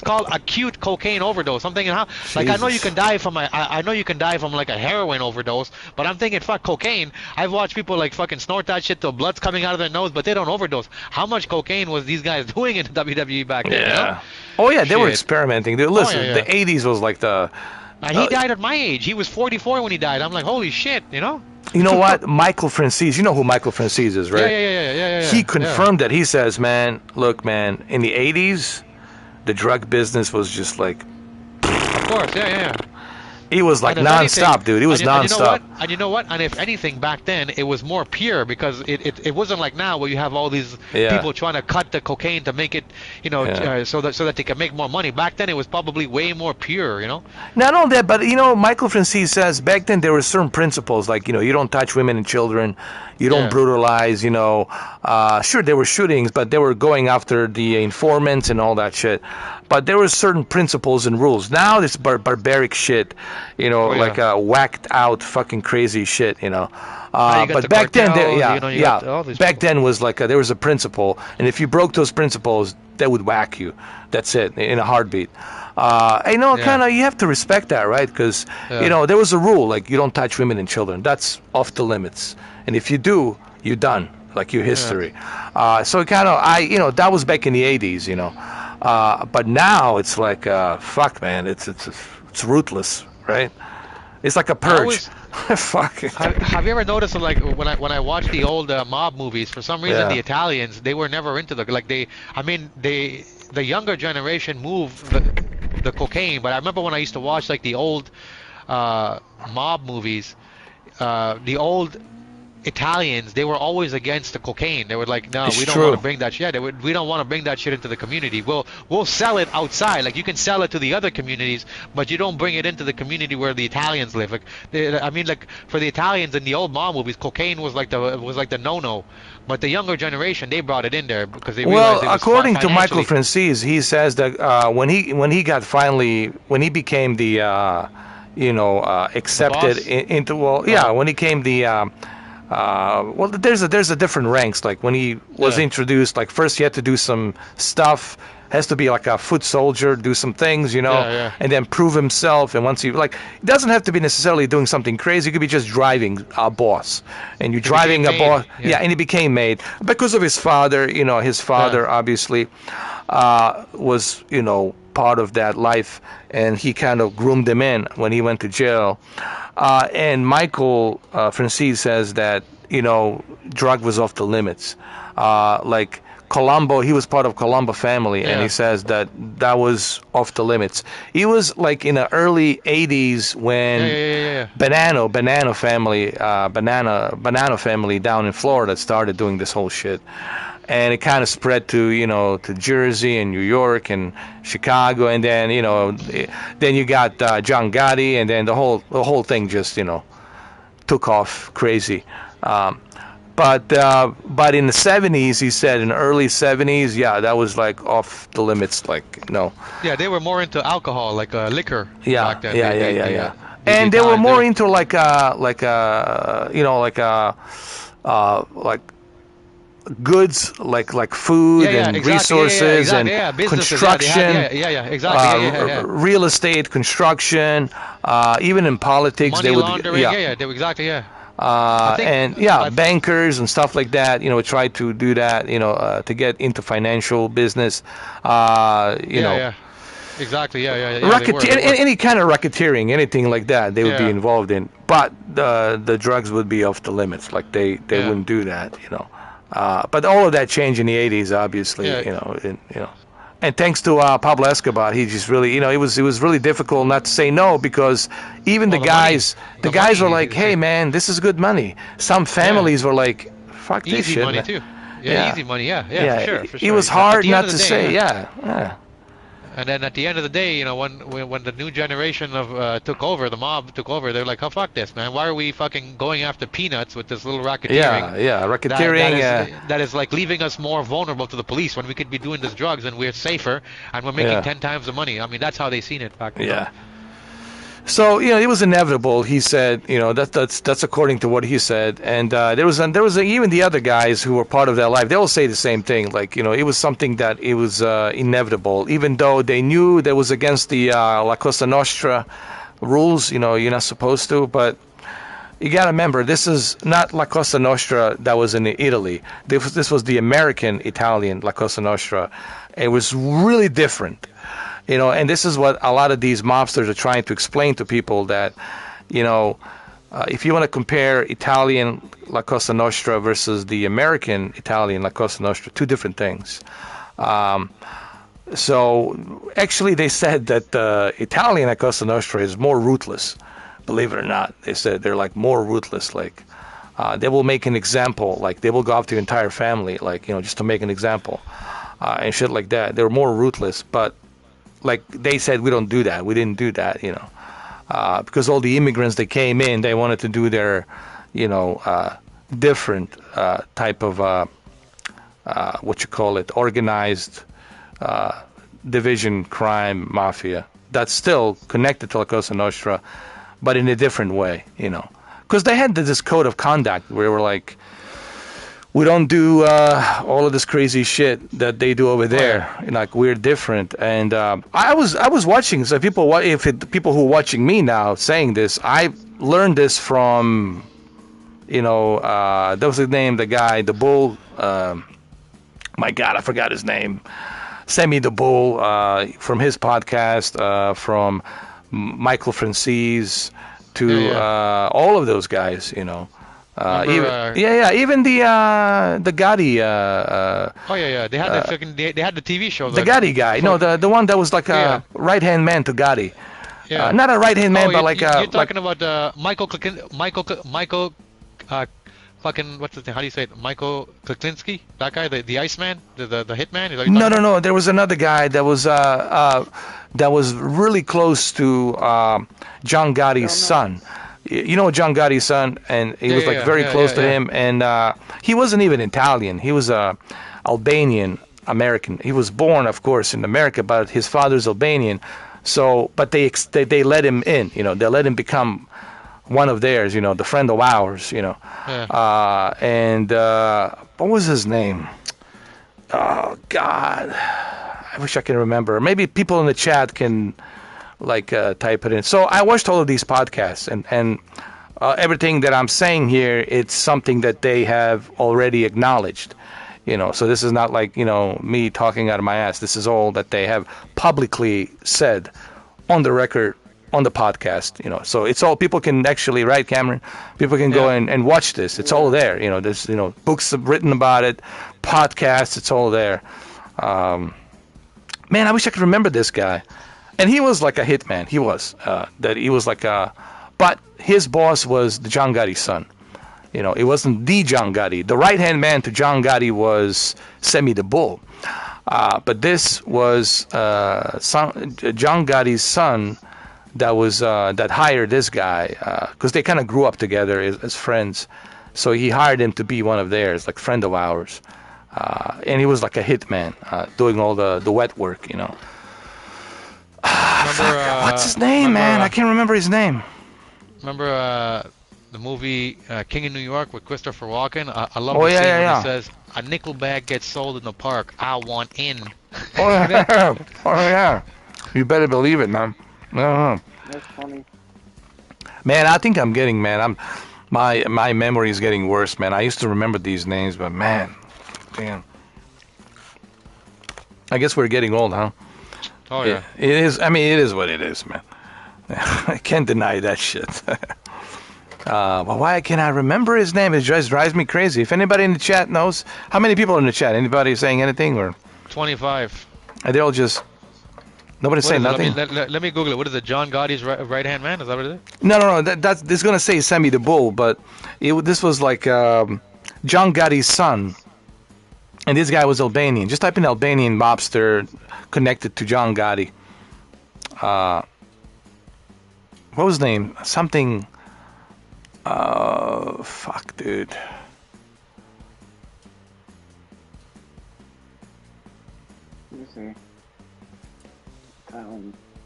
called acute cocaine overdose. I'm thinking like, I know you can die from I know you can die from like a heroin overdose, but I'm thinking, fuck, cocaine. I've watched people like fucking snort that shit till blood's coming out of their nose, but they don't overdose. How much cocaine was these guys doing in the WWE back then? Yeah. You know? Oh yeah, they were experimenting. Listen, the '80s was like the. He died at my age. He was 44 when he died. I'm like, holy shit, you know? You know what? Michael Francis, you know who Michael Francis is, right? Yeah. He confirmed that. He says, man, look, man, in the 80s, the drug business was just like... Of course, yeah. He was like non-stop, dude. He was non-stop. And you know what? And if anything, back then, it was more pure because it wasn't like now where you have all these people trying to cut the cocaine to make it, you know, so that they can make more money. Back then, it was probably way more pure, you know? Not only that, but, you know, Michael Francis says back then there were certain principles, like, you know, you don't touch women and children, you don't brutalize, you know. Sure, there were shootings, but they were going after the informants and all that shit. But there were certain principles and rules. Now this barbaric shit, you know, like whacked out fucking crazy shit, you know. But back then, back then was like there was a principle, and if you broke those principles, they would whack you. That's it, in a heartbeat. You know, kind of you have to respect that, right? Because you know there was a rule like you don't touch women and children. That's off the limits, and if you do, you're done. Like your history. So kind of you know, that was back in the '80s, you know. But now it's like, fuck, man, it's ruthless, right? It's like a purge. Fuck. Have you ever noticed, like, when I watch the old mob movies, for some reason the Italians, they were never into the younger generation moved the cocaine, but I remember when I used to watch like the old mob movies, the old Italians, they were always against the cocaine. They were like, no, we don't want to bring that shit. We don't want to bring that shit into the community. We'll sell it outside. Like, you can sell it to the other communities, but you don't bring it into the community where the Italians live. Like, like for the Italians in the old mob movies, cocaine was like the no-no. But the younger generation, they brought it in there because they realized it was according to Michael Francis, he says that when he became the accepted into when he came the there's a different ranks. Like when he was introduced, like first he had to do some stuff, has to be like a foot soldier, do some things, you know, and then prove himself. And once he it doesn't have to be necessarily doing something crazy. It could be just driving a boss, and you're driving a boss. Yeah, and he became made because of his father. You know, his father obviously was part of that life, and he kind of groomed him in when he went to jail. And Michael Francis says that, drug was off the limits. Like Colombo, he was part of Colombo family, and he says that was off the limits. He was like in the early 80s when Banana family down in Florida started doing this whole shit. And it kind of spread to Jersey and New York and Chicago, and then then you got John Gotti, and then the whole thing just took off crazy. But in the 70s, he said in the early 70s, that was like off the limits, like no. Yeah, they were more into alcohol, like liquor. Back then. And they were more into like goods like food and resources and construction, real estate, construction, even in politics. Money they would laundering, bankers and stuff like that. Would try to do that. To get into financial business. Exactly. Any kind of racketeering, anything like that, they would be involved in. But the drugs would be off the limits. Like they wouldn't do that. But all of that changed in the 80s, obviously, And thanks to Pablo Escobar, he just really, it was really difficult not to say no, because even the guys were like, hey man, this is good money. Some families were like, fuck this shit. Easy money too. Yeah, easy money. Yeah, for sure. It was hard not to say. Yeah. And then at the end of the day, when the new generation of took over, the mob took over, they're like, oh, fuck this, man. Why are we fucking going after peanuts with this little racketeering? Yeah, racketeering. That is like leaving us more vulnerable to the police when we could be doing this drugs and we're safer and we're making 10 times the money. I mean, that's how they seen it back then. Yeah. So it was inevitable. He said, that's according to what he said, and there was even the other guys who were part of that life. They all say the same thing. Like it was something that it was inevitable, even though they knew that was against the La Cosa Nostra rules. You're not supposed to, but you got to remember, this is not La Cosa Nostra that was in Italy. This was the American Italian La Cosa Nostra. It was really different. And this is what a lot of these mobsters are trying to explain to people, that, if you want to compare Italian La Cosa Nostra versus the American Italian La Cosa Nostra, two different things. So actually they said that the Italian La Cosa Nostra is more ruthless, believe it or not. They said they're like more ruthless, like they will make an example, like they will go after the entire family, like, just to make an example, and shit like that. They're more ruthless, but like they said, we don't do that. We didn't do that, because all the immigrants that came in, they wanted to do their, different type of, organized division, crime, mafia. That's still connected to La Cosa Nostra, but in a different way, Because they had this code of conduct where they were like, we don't do all of this crazy shit that they do over there. Like, we're different. And I was watching. So people who are watching me now saying this, I learned this from, that was the name, the guy, the Bull. My God, I forgot his name. Semi the Bull, from his podcast, from Michael Francis to all of those guys, even the Gotti. They had they had the TV show. The Gotti guy, the one that was like a right hand man to Gotti. Yeah. Not a right hand man, but like you're talking about Michael, fucking what's the thing? How do you say it? Michael Kuklinski, that guy, the Iceman, the hitman. No. There was another guy that was really close to John Gotti's son. John Gotti's son, and he was very close to him, and he wasn't even Italian. He was Albanian American. He was born, of course, in America, but his father's Albanian. So, but they let him in. They let him become one of theirs. The friend of ours. And what was his name? Oh God, I wish I can remember. Maybe people in the chat can type it in. So I watched all of these podcasts, and everything that I'm saying here, it's something that they have already acknowledged. So this is not like, me talking out of my ass. This is all that they have publicly said on the record, on the podcast, So it's all, people can actually, right, Cameron? People can go and watch this. It's all there. There's, books written about it, podcasts, it's all there. Man, I wish I could remember this guy. And he was like a hitman. He was. But his boss was the John Gotti's son. It wasn't the John Gotti. The right-hand man to John Gotti was Semi the Bull. But this was John Gotti's son that hired this guy, because they kind of grew up together as friends. So he hired him to be one of theirs, like friend of ours. And he was like a hitman, doing all the wet work, What's his name, man? I can't remember his name. Remember the movie King in New York with Christopher Walken? I love the scene when he says, "A nickel bag gets sold in the park. I want in." Oh yeah. You better believe it, man. That's funny. Man, I think I'm getting, my memory is getting worse, man. I used to remember these names, but man, damn. I guess we're getting old, huh? Oh yeah. It is. I mean, it is what it is, man. I can't deny that shit. Well, why can't I remember his name? It just drives me crazy. If anybody in the chat knows, how many people are in the chat? Anybody saying anything, or 25? Are they all just nobody saying nothing? Let me Google it. What is it? John Gotti's right hand man? Is that what it is? No. That's it's gonna say Sammy the Bull, but this was like John Gotti's son, and this guy was Albanian. Just type in Albanian mobster connected to John Gotti. What was his name? Something. Fuck, dude. Let me see.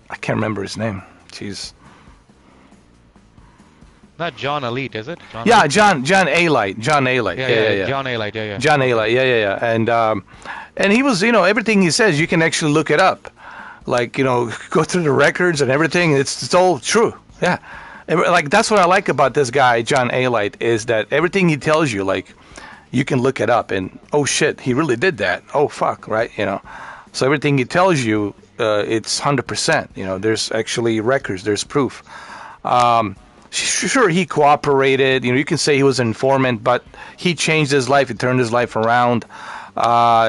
I can't remember his name. Jeez. Not John Elite, is it? John yeah, Elite? John Alite. John Alite. Yeah. John Alite. Yeah. John Alite. Yeah. And he was, everything he says, you can actually look it up. Like, go through the records and everything. It's all true. Yeah. Like, that's what I like about this guy, John Alite, is that everything he tells you, like, you can look it up and, oh shit, he really did that. Oh fuck, right? So everything he tells you, it's 100%. There's actually records, there's proof. Sure, he cooperated. You can say he was an informant, but he changed his life. He turned his life around.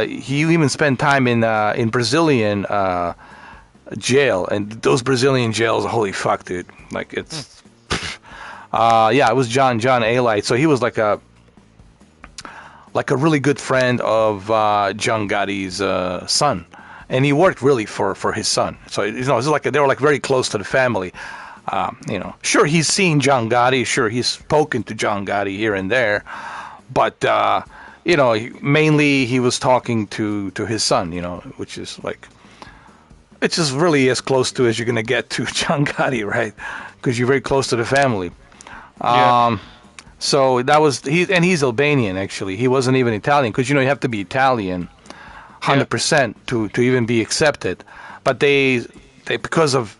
He even spent time in Brazilian jail, and those Brazilian jails, holy fuck, dude! Like it's, it was John Alite. So he was like a really good friend of John Gotti's son, and he worked really for his son. So it's like they were like very close to the family. Sure, he's seen John Gotti. Sure, he's spoken to John Gotti here and there, but mainly he was talking to his son. Which is like, it's just really as close to as you're gonna get to John Gotti, right? Because you're very close to the family. Yeah. So that was he's Albanian actually. He wasn't even Italian, because you have to be Italian, 100% to even be accepted. But they because of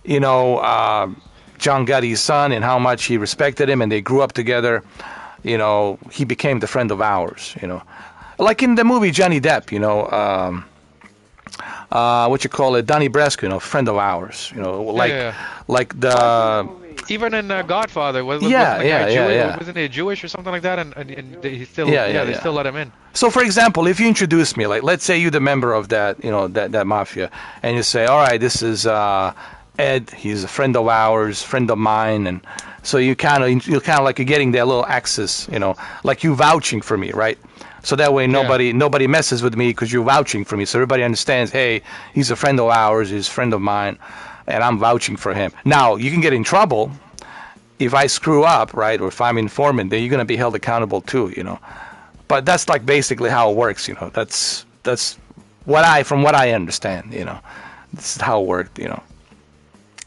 John Gotti's son and how much he respected him, and they grew up together, he became the friend of ours, like in the movie Johnny Depp, Donnie Brasco, friend of ours, like the. Even in Godfather, wasn't he Jewish or something like that? And he still, they still let him in. So, for example, if you introduce me, like, let's say you're the member of that, that mafia, and you say, all right, this is Ed, he's a friend of ours, friend of mine, and so you're kind of like you're getting that little access, like you vouching for me, right? So that way nobody messes with me because you're vouching for me. So everybody understands, hey, he's a friend of ours, he's a friend of mine, and I'm vouching for him. Now, you can get in trouble if I screw up, right, or if I'm informant, then you're going to be held accountable too, But that's like basically how it works, That's from what I understand, This is how it worked,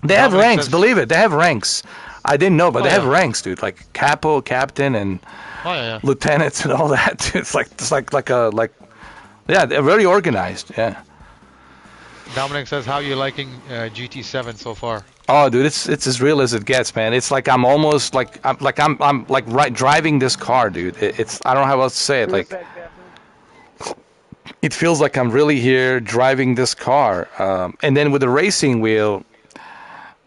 They have ranks, believe it. They have ranks. I didn't know, but they have ranks, dude. Like capo, captain, and lieutenants and all that. It's like they're very organized. Yeah. Dominic says, "How are you liking GT7 so far?" Oh, dude, it's as real as it gets, man. It's like I'm almost like I'm driving this car, dude. It's I don't know how else to say it. Like it feels like I'm really here driving this car, and then with the racing wheel.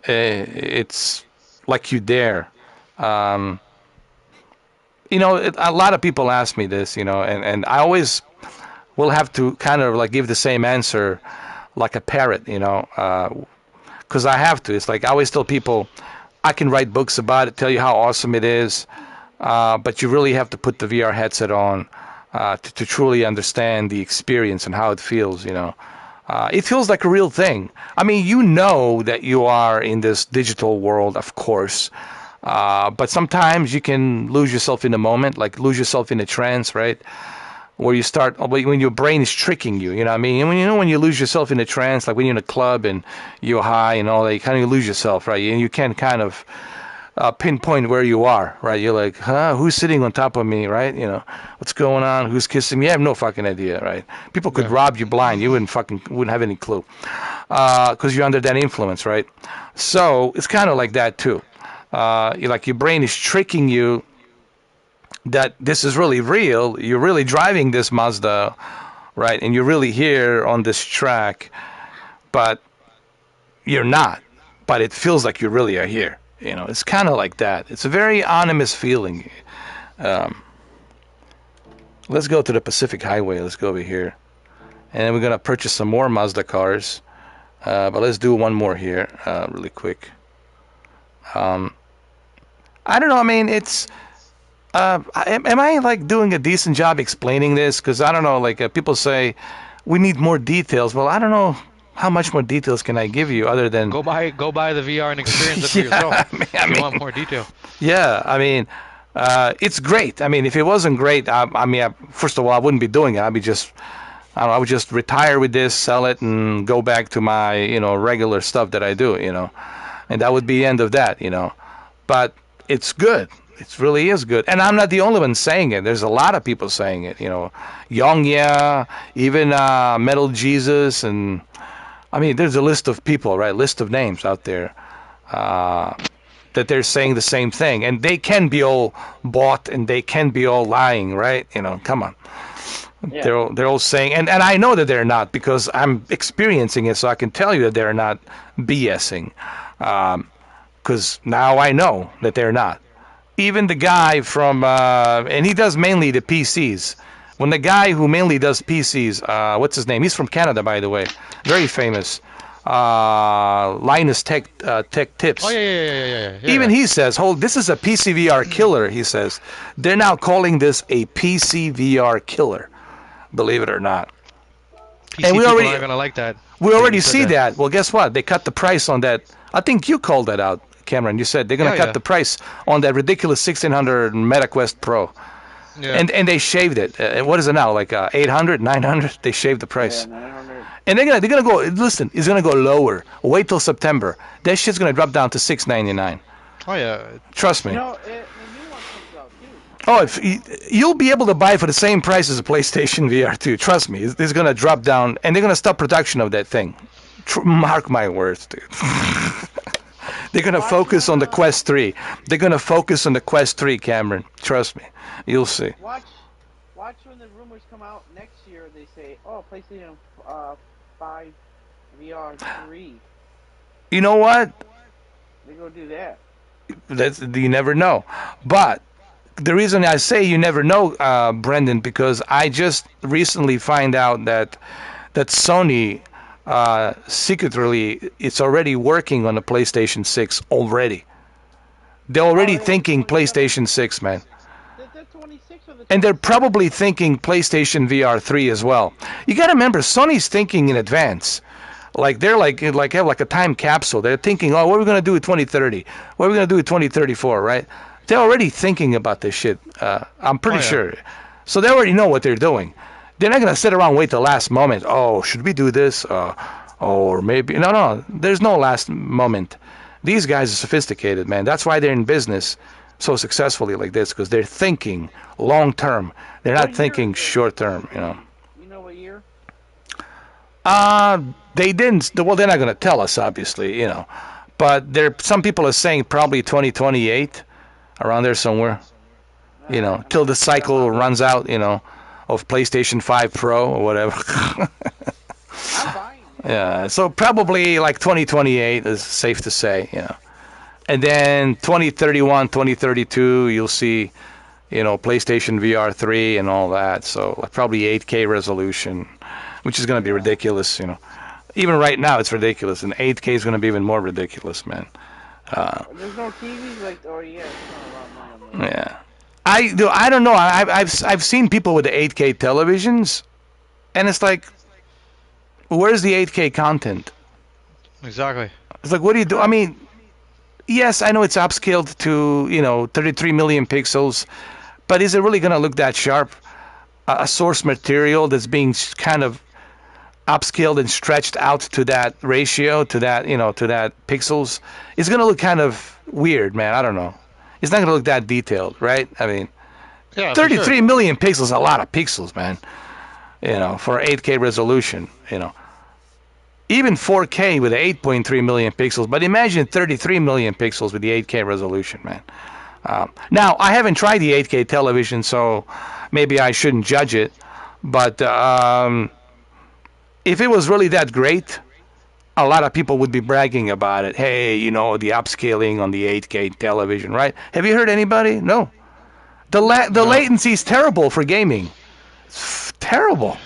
It's like you dare. A lot of people ask me this, and I always will have to kind of like give the same answer like a parrot, because I have to. It's like I always tell people, I can write books about it, tell you how awesome it is, but you really have to put the VR headset on to truly understand the experience and how it feels, It feels like a real thing. I mean, that you are in this digital world, of course, but sometimes you can lose yourself in the moment, like lose yourself in a trance, right? Where you start, when your brain is tricking you, you know what I mean? And when you lose yourself in a trance, like when you're in a club and you're high and all that, you kind of lose yourself, right? And you can kind of pinpoint where you are, right? You're like, who's sitting on top of me, right? What's going on? Who's kissing me? You have no fucking idea, right? People could rob you blind. You wouldn't have any clue, because you're under that influence, right? So it's kind of like that too. Your brain is tricking you that this is really real. You're really driving this Mazda, right? And you're really here on this track, but you're not. But it feels like you really are here. You know, it's kind of like that. It's a very ominous feeling. Let's go to the Pacific Highway. Let's go over here. And then we're going to purchase some more Mazda cars. But let's do one more here really quick. I don't know. I mean, it's... am I, like, doing a decent job explaining this? Because, I don't know, like, people say, we need more details. Well, I don't know how much more details can I give you other than... Go buy the VR and experience it for yourself. I mean, you want more detail. Yeah, I mean... it's great. I mean, if it wasn't great, first of all, I wouldn't be doing it. I would just retire with this, sell it, and go back to my, regular stuff that I do, and that would be the end of that, But it's good. It really is good. And I'm not the only one saying it. There's a lot of people saying it, Yongya, even Metal Jesus, and I mean, there's a list of people, right? List of names out there. That they're saying the same thing, and they can be all bought and they can be all lying, right? Come on. Yeah. They're all saying, and I know that they're not because I'm experiencing it, so I can tell you that they're not BSing, because now I know that they're not. Even the guy from, and he does mainly the PCs. When the guy who mainly does PCs, what's his name? He's from Canada, by the way, very famous. Linus Tech Tips. Oh yeah. Even he says, this is a PCVR killer, he says. They're now calling this a PCVR killer, believe it or not. PC and we already are gonna like that. We already see that. Well, guess what? They cut the price on that. I think you called that out, Cameron. You said they're gonna cut the price on that ridiculous 1600 MetaQuest Pro. Yeah. And they shaved it. What is it now? Like 800, 900? They shaved the price. Yeah, 900. And they're gonna go. Listen, it's gonna go lower. Wait till September. That shit's gonna drop down to $699. Oh yeah. Trust me. The new one comes out too. Oh, you'll be able to buy it for the same price as a PlayStation VR 2. Trust me, it's gonna drop down, and they're gonna stop production of that thing. Mark my words, dude. They're gonna focus on the Quest 3. They're gonna focus on the Quest 3, Cameron. Trust me, you'll see. Watch when the rumors come out next year. They say, "Oh, PlayStation 5 VR 3." You know what? They go do that. You never know. But the reason I say you never know, Brendan, because I just recently find out that Sony secretly it's already working on the PlayStation 6 already. They're already thinking PlayStation 6, man. And they're probably thinking PlayStation VR 3 as well. You got to remember, Sony's thinking in advance. Like they're like have like a time capsule. They're thinking, oh, what are we gonna do in 2030? What are we gonna do in 2034? Right? They're already thinking about this shit. I'm pretty sure. So they already know what they're doing. They're not gonna sit around and wait the last moment. Oh, should we do this? Or maybe no. There's no last moment. These guys are sophisticated, man. That's why they're in business so successfully like this, because they're thinking long term. They're not thinking short term. You know what year? They didn't. Well, they're not going to tell us, obviously, But some people are saying probably 2028, around there somewhere. Till the cycle runs out, of PlayStation 5 Pro or whatever. I'm buying it. Yeah, so probably like 2028 is safe to say, And then 2031, 2032, you'll see, PlayStation VR 3 and all that. So like probably 8K resolution, which is going to be ridiculous, Even right now, it's ridiculous, and 8K is going to be even more ridiculous, man. There's no TVs like, it's not a lot of money. Yeah, I don't know. I've seen people with the 8K televisions, and it's like, where's the 8K content? Exactly. It's like, what do you do? I mean, yes, I know it's upscaled to 33 million pixels, but is it really going to look that sharp? A source material that's being kind of upscaled and stretched out to that ratio, to that pixels, it's going to look kind of weird, man. I don't know. It's not going to look that detailed, right? I mean, 33 million pixels is a lot of pixels, man. For 8K resolution, Even 4K with 8.3 million pixels, but imagine 33 million pixels with the 8K resolution, man. Now, I haven't tried the 8K television, so maybe I shouldn't judge it, but if it was really that great, a lot of people would be bragging about it. Hey, you know, the upscaling on the 8K television, right? Have you heard anybody? No. The latency is terrible for gaming. It's terrible.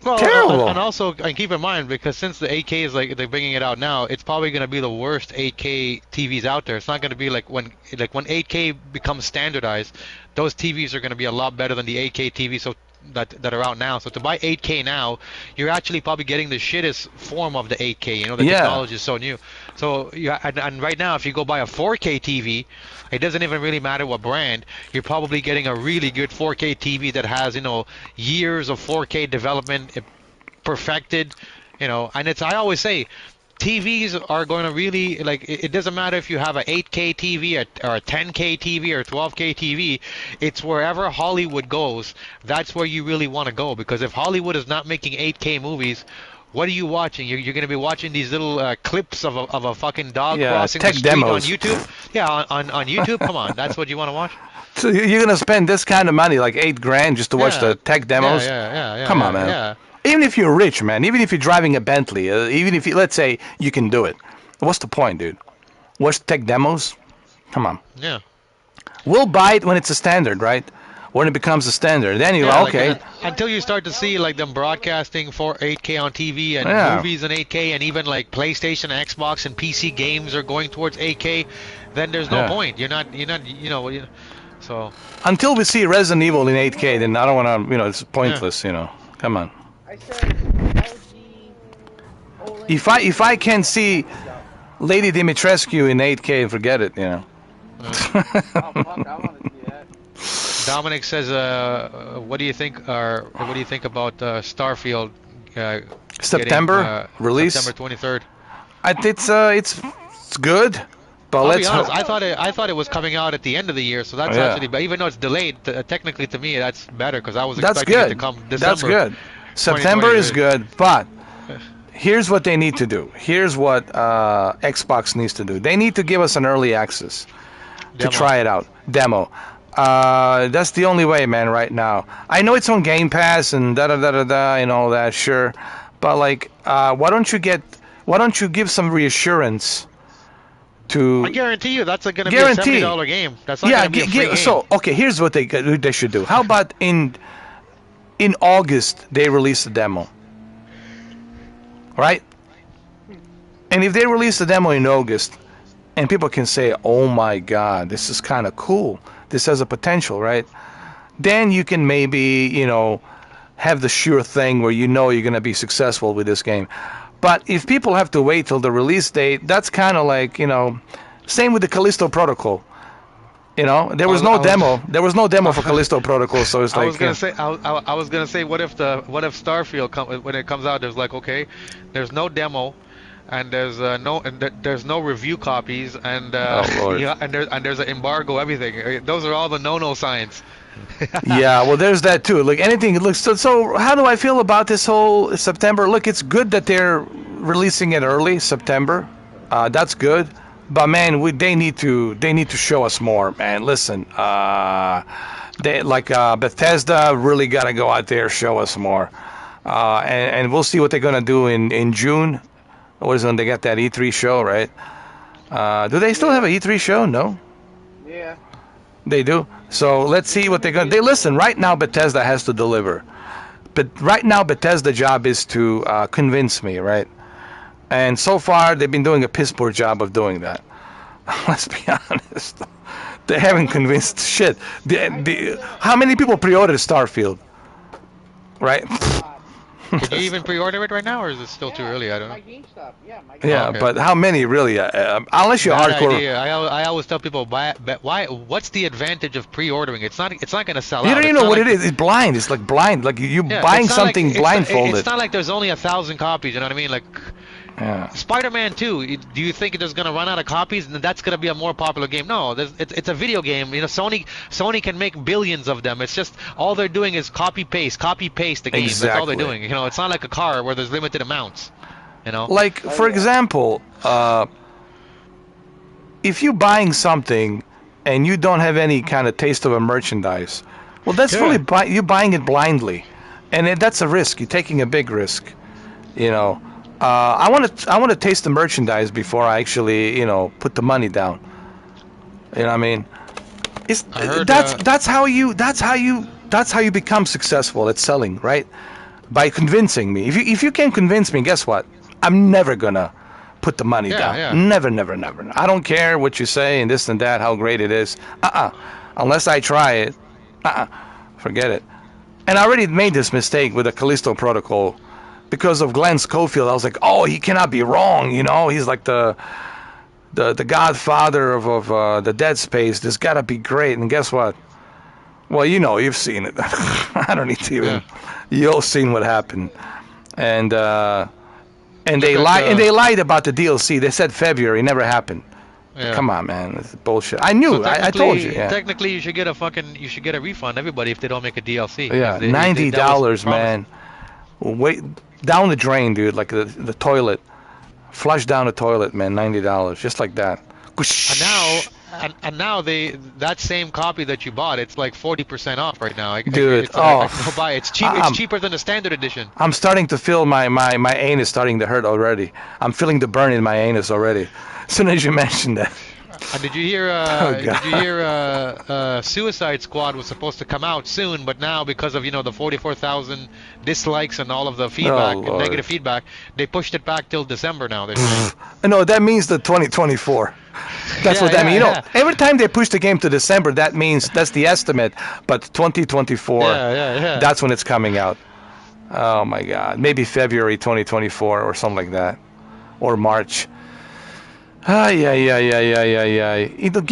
Well, terrible. And also, and keep in mind, because since the 8K is like they're bringing it out now, it's probably going to be the worst 8K TVs out there. It's not going to be like when 8K becomes standardized, those TVs are going to be a lot better than the 8K TVs so that are out now. So to buy 8K now, you're actually probably getting the shittest form of the 8K. You know, the technology is so new. So and right now, if you go buy a 4K TV, it doesn't even really matter what brand. You're probably getting a really good 4K TV that has, you know, years of 4K development, perfected, you know. And I always say, TVs are going to really, like, it doesn't matter if you have an 8K TV or a 10K TV or 12K TV. It's wherever Hollywood goes, that's where you really want to go. Because if Hollywood is not making 8K movies, what are you watching? You're going to be watching these little clips of a fucking dog crossing the street demos on YouTube? Yeah, on YouTube? Come on, that's what you want to watch? So you're going to spend this kind of money, like $8,000, just to watch the tech demos? Yeah. Come on, man. Yeah. Even if you're rich, man, even if you're driving a Bentley, even if you, let's say you can do it, what's the point, dude? Watch tech demos? Come on. Yeah. We'll buy it when it's a standard, right? When it becomes a standard, then you're okay. Like, until you start to see like them broadcasting for 8K on TV and movies in 8K, and even like PlayStation, Xbox, and PC games are going towards 8K, then there's no point. You're not, you know, so. Until we see Resident Evil in 8K, then I don't want to, you know, it's pointless, you know. Come on. If I can see Lady Dimitrescu in 8K, forget it, you know. Dominic says, "What do you think? What do you think about Starfield? September release? September 23rd. It's good, but I'll be honest. I thought it was coming out at the end of the year, so that's actually. But even though it's delayed, technically to me that's better because I was expecting it to come December. That's good. September is good, but here's what they need to do. Here's what Xbox needs to do. They need to give us an early access to try it out. Demo. That's the only way, man, right now. I know it's on Game Pass and da-da-da-da-da and all that, sure. But, like, why don't you give some reassurance to... I guarantee you that's going to be a $70 game. That's not going to be a free game. So, okay, here's what they should do. How about in August, they release the demo? Right? And if they release the demo in August, and people can say, oh my God, this is kind of cool. This has a potential, right? Then you can maybe, you know, have the sure thing where you know you're going to be successful with this game. But if people have to wait till the release date, that's kind of like, you know, same with the Callisto Protocol. You know, there was no demo. There was no demo for Callisto Protocol, so it's like. I was gonna say, what if Starfield when it comes out, there's like, okay, there's no demo, and there's no review copies, and and there's an embargo, everything. Those are all the no signs. Yeah, well, there's that too. Like anything, it looks so. How do I feel about this whole September? Look, it's good that they're releasing it early, September. That's good. But man, they need to show us more, man. Listen, Bethesda really got to go out there, show us more, and we'll see what they're gonna do in June. What is when they got that E3 show, right? Do they still have an E3 show? No. Yeah. They do. So let's see what they're gonna. Listen. Right now, Bethesda has to deliver. But right now, Bethesda's job is to convince me, right? And so far, they've been doing a piss poor job of doing that. Let's be honest. They haven't convinced shit. How many people pre-ordered Starfield? Right? Can you even pre-order it right now, or is it still too early? I don't know. Yeah, okay. But how many really? Unless you're hardcore. Idea. I always tell people, why? What's the advantage of pre-ordering? It's not going to sell out. You don't even know what it is. It's blind. It's like blind. Like you're buying something blindfolded. It's not like there's only 1,000 copies. You know what I mean? Like. Yeah. Spider-Man 2. Do you think it's going to run out of copies and that's going to be a more popular game? No, it's a video game. You know, Sony can make billions of them. It's just all they're doing is copy paste the game. Exactly. That's all they're doing. You know, it's not like a car where there's limited amounts. You know, like for example, if you're buying something and you don't have any kind of taste of a merchandise, well, that's really you're buying it blindly, and that's a risk. You're taking a big risk. You know. I want to taste the merchandise before I actually, put the money down. You know what I mean? That's how you become successful at selling, right? By convincing me. If you can't convince me, guess what? I'm never gonna put the money down. Yeah. Never. I don't care what you say and this and that, how great it is. Unless I try it, forget it. And I already made this mistake with the Callisto Protocol because of Glenn Schofield. I was like, oh, he cannot be wrong. He's like the godfather of the Dead Space. This gotta be great. And guess what? Well, you've seen it. I don't need to even. You've seen what happened. And they lied. And they lied about the DLC. They said February. Never happened. Yeah. Come on, man. This is bullshit. I knew. I told you. Yeah. Technically, you should get a refund, everybody, if they don't make a DLC. Yeah, $90, man. Wait, down the drain, dude. Like the toilet. Flush down the toilet, man. $90, just like that. And now that same copy that you bought, it's like 40% off right now. Dude, I can buy it. It's cheap. It's cheaper than the standard edition. I'm starting to feel my anus starting to hurt already. I'm feeling the burn in my anus already. As soon as you mentioned that. Did you hear? Suicide Squad was supposed to come out soon, but now because of the 44,000 dislikes and all of the feedback, negative feedback, they pushed it back till December now. No, that means the 2024. That's what that means. Every time they push the game to December, that means that's the estimate. But 2024, that's when it's coming out. Oh my God, maybe February 2024 or something like that, or March. Give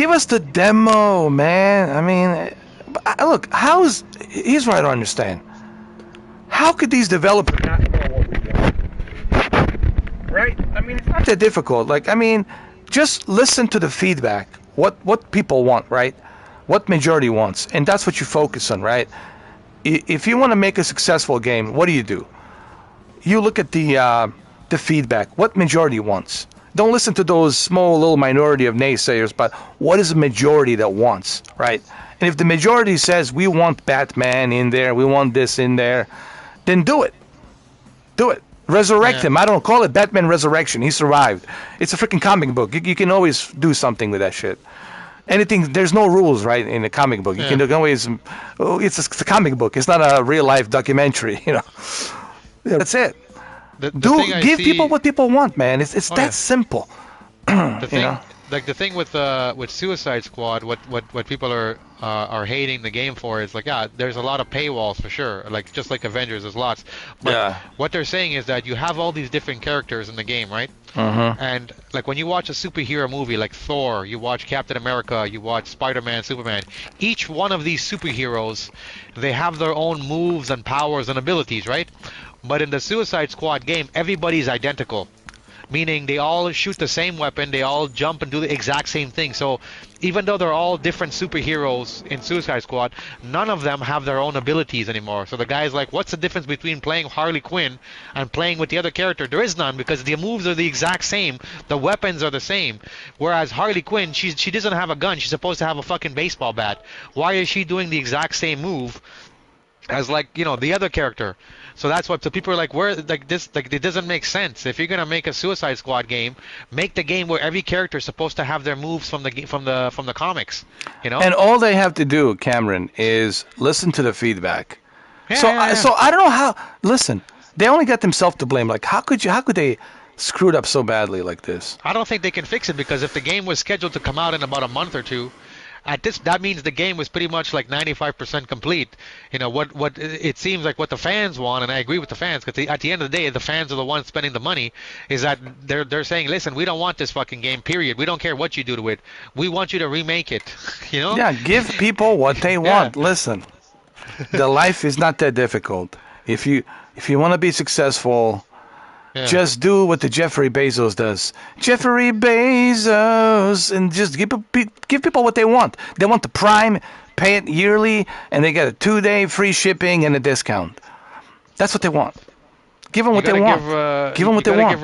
us the demo, man. I mean, look, here's what I don't understand. How could these developers not know what we want? Right? I mean, it's not that difficult. Just listen to the feedback. What people want, right? What majority wants, and that's what you focus on, right? If you want to make a successful game, what do? You look at the feedback. What majority wants? Don't listen to those small little minority of naysayers, but what is the majority that wants, right? And if the majority says we want Batman in there, we want this in there, then do it. Do it. Resurrect him. I don't call it Batman Resurrection. He survived. It's a freaking comic book. You can always do something with that shit. Anything. There's no rules, right, in a comic book. You can always. It's a comic book. It's not a real life documentary. That's it. Give people what people want, man. It's that simple. The thing with Suicide Squad, what people are hating the game for is there's a lot of paywalls for sure. Just like Avengers, there's lots. But what they're saying is that you have all these different characters in the game, right? And when you watch a superhero movie like Thor, you watch Captain America, you watch Spider-Man, Superman. Each one of these superheroes, they have their own moves and powers and abilities, right? But in the Suicide Squad game, everybody's identical. Meaning they all shoot the same weapon, they all jump and do the exact same thing. So even though they're all different superheroes in Suicide Squad, none of them have their own abilities anymore. So the guy's like, what's the difference between playing Harley Quinn and playing with the other character? There is none, because the moves are the exact same, the weapons are the same. Whereas Harley Quinn, she doesn't have a gun, she's supposed to have a fucking baseball bat. Why is she doing the exact same move as the other character? So that's what. So people are like, it doesn't make sense. If you're gonna make a Suicide Squad game, make the game where every character is supposed to have their moves from the comics, And all they have to do, Cameron, is listen to the feedback. So I don't know how. Listen, they only got themselves to blame. How could they screw it up so badly like this? I don't think they can fix it, because if the game was scheduled to come out in about a month or two, that means the game was pretty much 95% complete. What it seems like what the fans want, and I agree with the fans, because at the end of the day, the fans are the ones spending the money. Is that they're saying, listen, we don't want this fucking game. Period. We don't care what you do to it. We want you to remake it. Yeah, give people what they want. Listen, the life is not that difficult. If you want to be successful. Yeah. Just do what the Jeffrey Bezos does. Jeffrey Bezos, and just give people what they want. They want the Prime, pay it yearly, and they get a 2-day free shipping and a discount. That's what they want. Give them what they want. Give them what they want.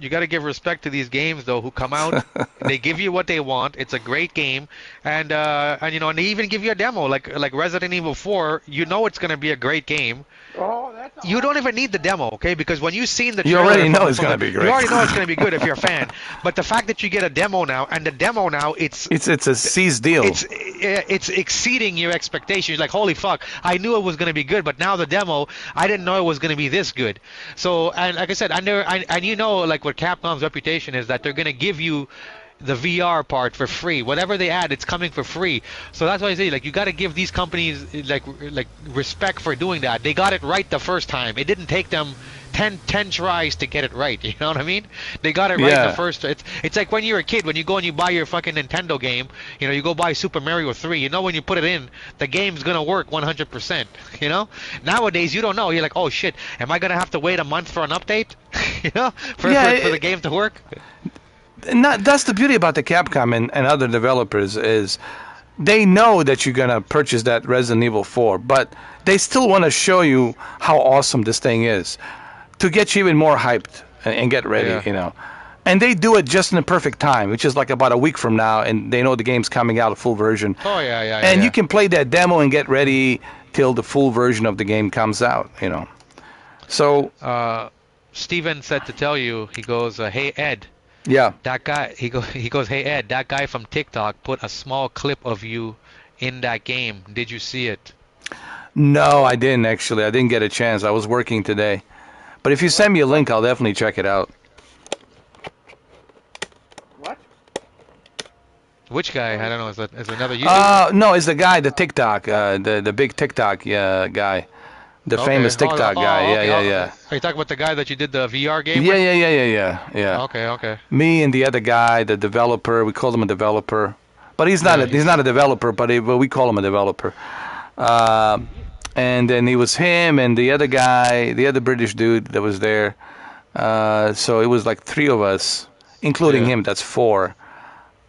you got to give respect to these games though who come out. They give you what they want. It's a great game, and you know, and they even give you a demo like Resident Evil 4. You know it's gonna be a great game. Oh, that's You don't even need the demo, okay? Because when you've seen the You trailer, already know it's gonna be great. You already know it's gonna be good if you're a fan. But the fact that you get a demo now, and the demo now, it's a seized deal. It's exceeding your expectations. Like, holy fuck, I knew it was gonna be good, but now the demo, I didn't know it was gonna be this good. So, and like I said, and you know, like what Capcom's reputation is that they're gonna give you the VR part for free. Whatever they add, it's coming for free. So that's why I say, like, you got to give these companies like respect for doing that. They got it right the first time. It didn't take them 10 tries to get it right. You know what I mean? They got it right the first. It's like when you're a kid, when you go and you buy your fucking Nintendo game. You know, you go buy Super Mario 3. You know, when you put it in, the game's gonna work 100%. You know? Nowadays, you don't know. You're like, oh shit, am I gonna have to wait a month for an update? You know, for the game to work. That's the beauty about the Capcom and other developers is they know that you're gonna purchase that Resident Evil 4, but they still want to show you how awesome this thing is to get you even more hyped and get ready, you know. And they do it just in the perfect time, which is like about a week from now, and they know the game's coming out a full version. Oh yeah. And you can play that demo and get ready till the full version of the game comes out, you know. So Steven said to tell you, he goes, hey Ed. Yeah. That guy, he goes, hey Ed, that guy from TikTok put a small clip of you in that game. Did you see it? No, I didn't actually. I didn't get a chance. I was working today. But if you send me a link, I'll definitely check it out. What? Which guy? I don't know. Is it another YouTuber? No, it's the guy, the TikTok, the big TikTok guy. The famous TikTok guy. Yeah. Are you talking about the guy that you did the VR game with? Yeah. Okay. Me and the other guy, the developer, we called him a developer. But he's not a developer, but we call him a developer. And then it was him and the other guy, the other British dude that was there. So it was like 3 of us, including him, that's 4.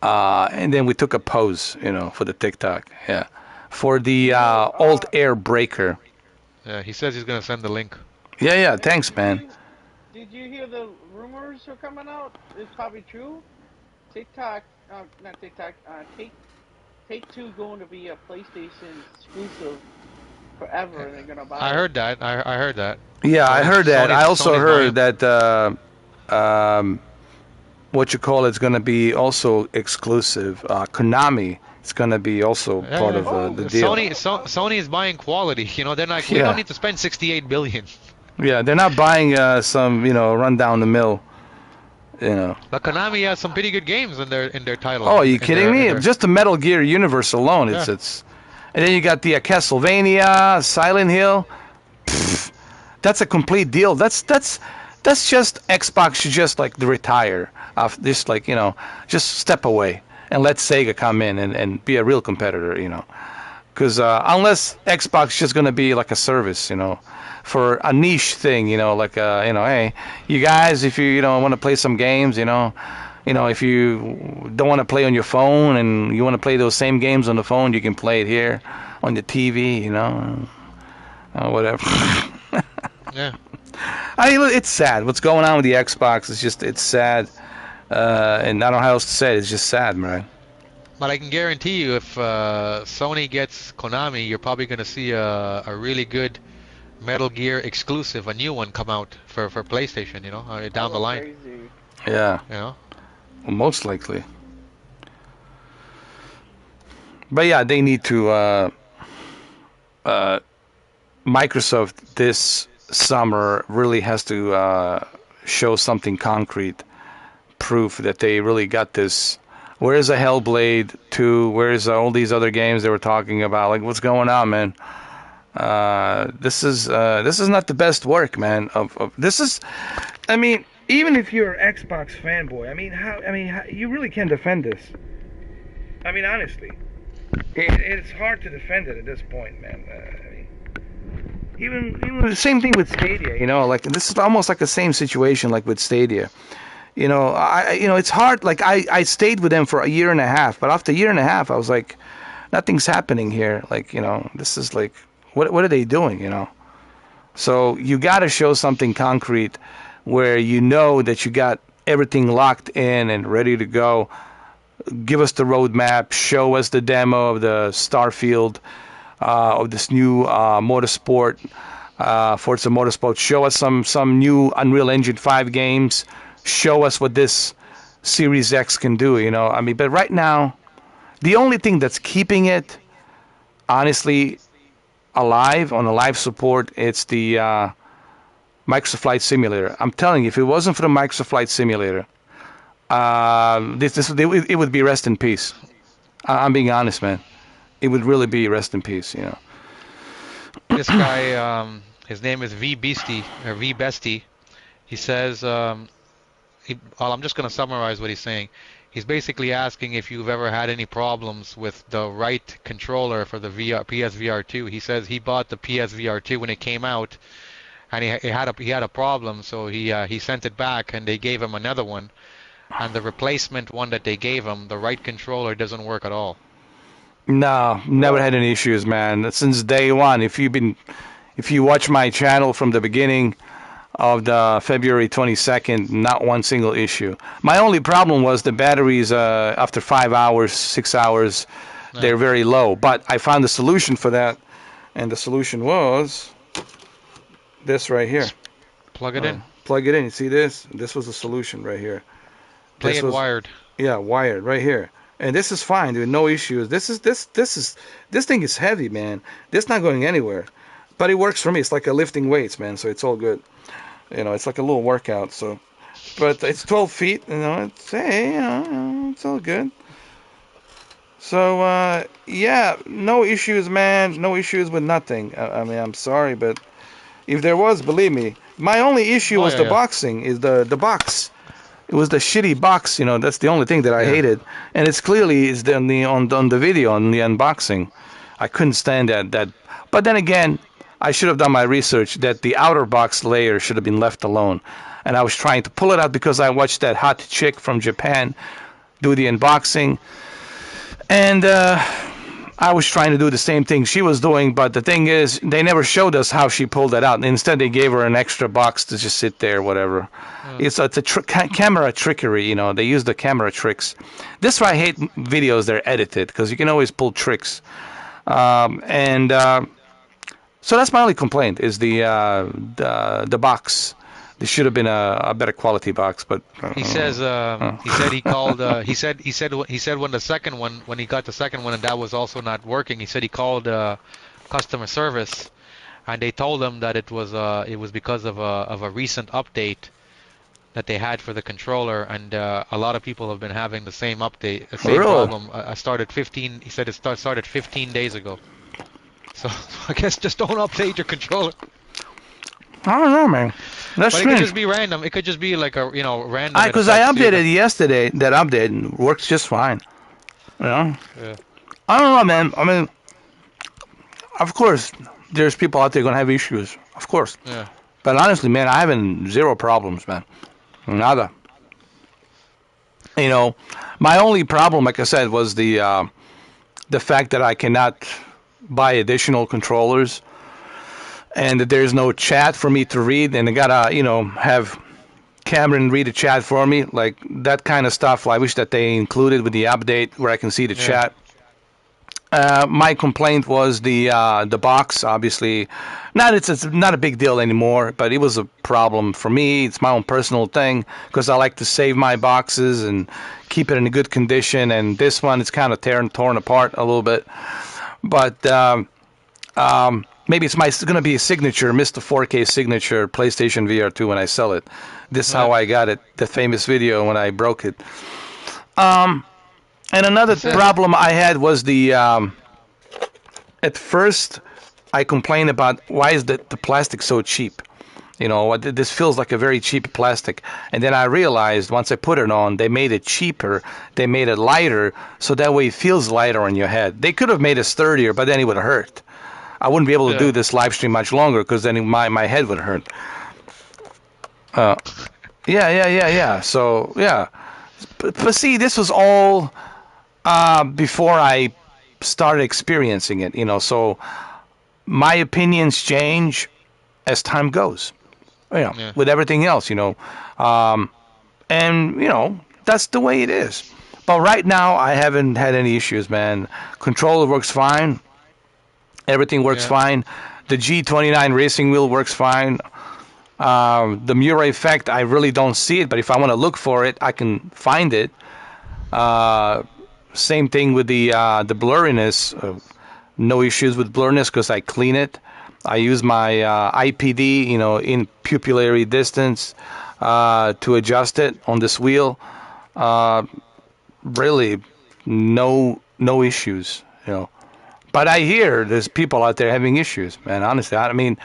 And then we took a pose, you know, for the TikTok. Yeah. For the alt air breaker. Yeah, he says he's gonna send the link. Yeah, thanks, man. Did you hear the rumors are coming out? It's probably true. TikTok, not TikTok. Take Two going to be a PlayStation exclusive forever. And they're gonna buy. I heard that. I heard that. Yeah, I heard that. I also heard that what you call it's gonna be also exclusive. Konami. It's gonna be also part of the deal. Sony is buying quality. You know, they're like, we don't need to spend 68 billion. Yeah, they're not buying some, you know, run down the mill. You know. But Konami has some pretty good games in their title. Oh, are you kidding me? Just the Metal Gear universe alone, it's. And then you got the Castlevania, Silent Hill. Pfft, that's a complete deal. That's just Xbox should just like retire off this, like, you know, just step away. And let Sega come in and be a real competitor, you know. Because unless Xbox is just going to be like a service, you know, for a niche thing, you know, like, you know, hey, you guys, if you know, want to play some games, you know, if you don't want to play on your phone and you want to play those same games on the phone, you can play it here on the TV, you know, whatever. Yeah. I mean, it's sad. What's going on with the Xbox is just, it's sad. And I don't know how else to say it. It's just sad, man. But I can guarantee you, if Sony gets Konami, you're probably going to see a really good Metal Gear exclusive, a new one come out for PlayStation, you know, down the line. Crazy. Yeah. You know? Well, most likely. But yeah, they need to. Microsoft this summer really has to show something concrete. Proof that they really got this. Where's a Hellblade 2? Where's all these other games they were talking about? Like, what's going on, man? This is not the best work, man. This is, I mean, even if you're an Xbox fanboy, I mean, how you really can't defend this. I mean, honestly, it's hard to defend it at this point, man. Even the same thing with Stadia, you know, like this is almost like the same situation like with Stadia. You know, it's hard. Like I stayed with them for a year and a half, but after a year and a half, I was like, nothing's happening here. Like, you know, this is like, what are they doing? You know, so you got to show something concrete where you know that you got everything locked in and ready to go. Give us the roadmap, show us the demo of the Starfield, of this new motorsport, Forza Motorsport. Show us some new Unreal Engine 5 games. Show us what this Series X can do, you know. I mean, but right now, the only thing that's keeping it, honestly, alive on a live support, it's the Microsoft Flight Simulator. I'm telling you, if it wasn't for the Microsoft Flight Simulator, it would be rest in peace. I'm being honest, man. It would really be rest in peace, you know. This guy, his name is V Beastie or V Bestie. He says, well, I'm just going to summarize what he's saying. He's basically asking if you've ever had any problems with the right controller for the PSVR 2. He says he bought the PSVR 2 when it came out, and he had a problem, so he sent it back, and they gave him another one. And the replacement one that they gave him, the right controller doesn't work at all. No, never had any issues, man. Since day one. If you watch my channel from the beginning of the February 22nd, not one single issue. My only problem was the batteries after 5 hours, 6 hours, they're very low. But I found a solution for that, and the solution was this right here. Plug it in. Plug it in. You see this? This was the solution right here. Play it wired. Yeah, wired right here. And this is fine, dude. No issues. This thing is heavy, man. This not going anywhere. But it works for me. It's like a lifting weights, man. So it's all good. You know, it's like a little workout. So, but it's 12 feet. You know, it's all good. So yeah, no issues, man. No issues with nothing. I mean, I'm sorry, but if there was, believe me, my only issue was the boxing. Is the box. It was the shitty box, you know. That's the only thing that I hated, and it's clearly on the video, on the unboxing. I couldn't stand that. But then again, I should have done my research that the outer box layer should have been left alone, and I was trying to pull it out because I watched that hot chick from Japan do the unboxing, and I was trying to do the same thing she was doing, but the thing is, they never showed us how she pulled that out. Instead, they gave her an extra box to just sit there, whatever. It's a camera trickery, you know. They use the camera tricks. This is why I hate videos that are edited, because you can always pull tricks. So that's my only complaint, is the box. There should have been a better quality box, but he says he said he called he said when the second one, when he got the second one and that was also not working, he said he called customer service, and they told him that it was because of a recent update that they had for the controller, and a lot of people have been having the same update, the same problem. He said it started 15 days ago. So I guess just don't update your controller. I don't know, man. That's strange. It could just be random. It could just be like a random. Because I updated yesterday. That update works just fine. You know. Yeah. I don't know, man. I mean, of course, there's people out there gonna have issues. Of course. Yeah. But honestly, man, I have zero problems, man. Nada. You know, my only problem, like I said, was the fact that I cannot buy additional controllers, and that there's no chat for me to read, and I gotta, have Cameron read the chat for me, like that kind of stuff. I wish that they included with the update where I can see the chat. My complaint was the box. Obviously, it's not a big deal anymore, but it was a problem for me. It's my own personal thing because I like to save my boxes and keep it in a good condition. And this one, it's kind of torn apart a little bit, but. Maybe it's going to be a signature, Mr. 4K signature PlayStation VR 2 when I sell it. This is how I got it, the famous video when I broke it. And another problem I had was at first I complained about why is the plastic so cheap? You know, this feels like a very cheap plastic. And then I realized once I put it on, they made it cheaper. They made it lighter, so that way it feels lighter on your head. They could have made it sturdier, but then it would hurt. I wouldn't be able to do this live stream much longer because then my head would hurt. Yeah. So, yeah. But see, this was all before I started experiencing it, so my opinions change as time goes, with everything else, and And, you know, that's the way it is. But right now, I haven't had any issues, man. Controller works fine. Everything works fine. The G29 racing wheel works fine. The mirror effect, I really don't see it, but if I want to look for it, I can find it. Same thing with the blurriness. No issues with blurriness because I clean it. I use my IPD, you know, in pupillary distance to adjust it on this wheel. Really, no issues, you know. But I hear there's people out there having issues, man. Honestly, I mean,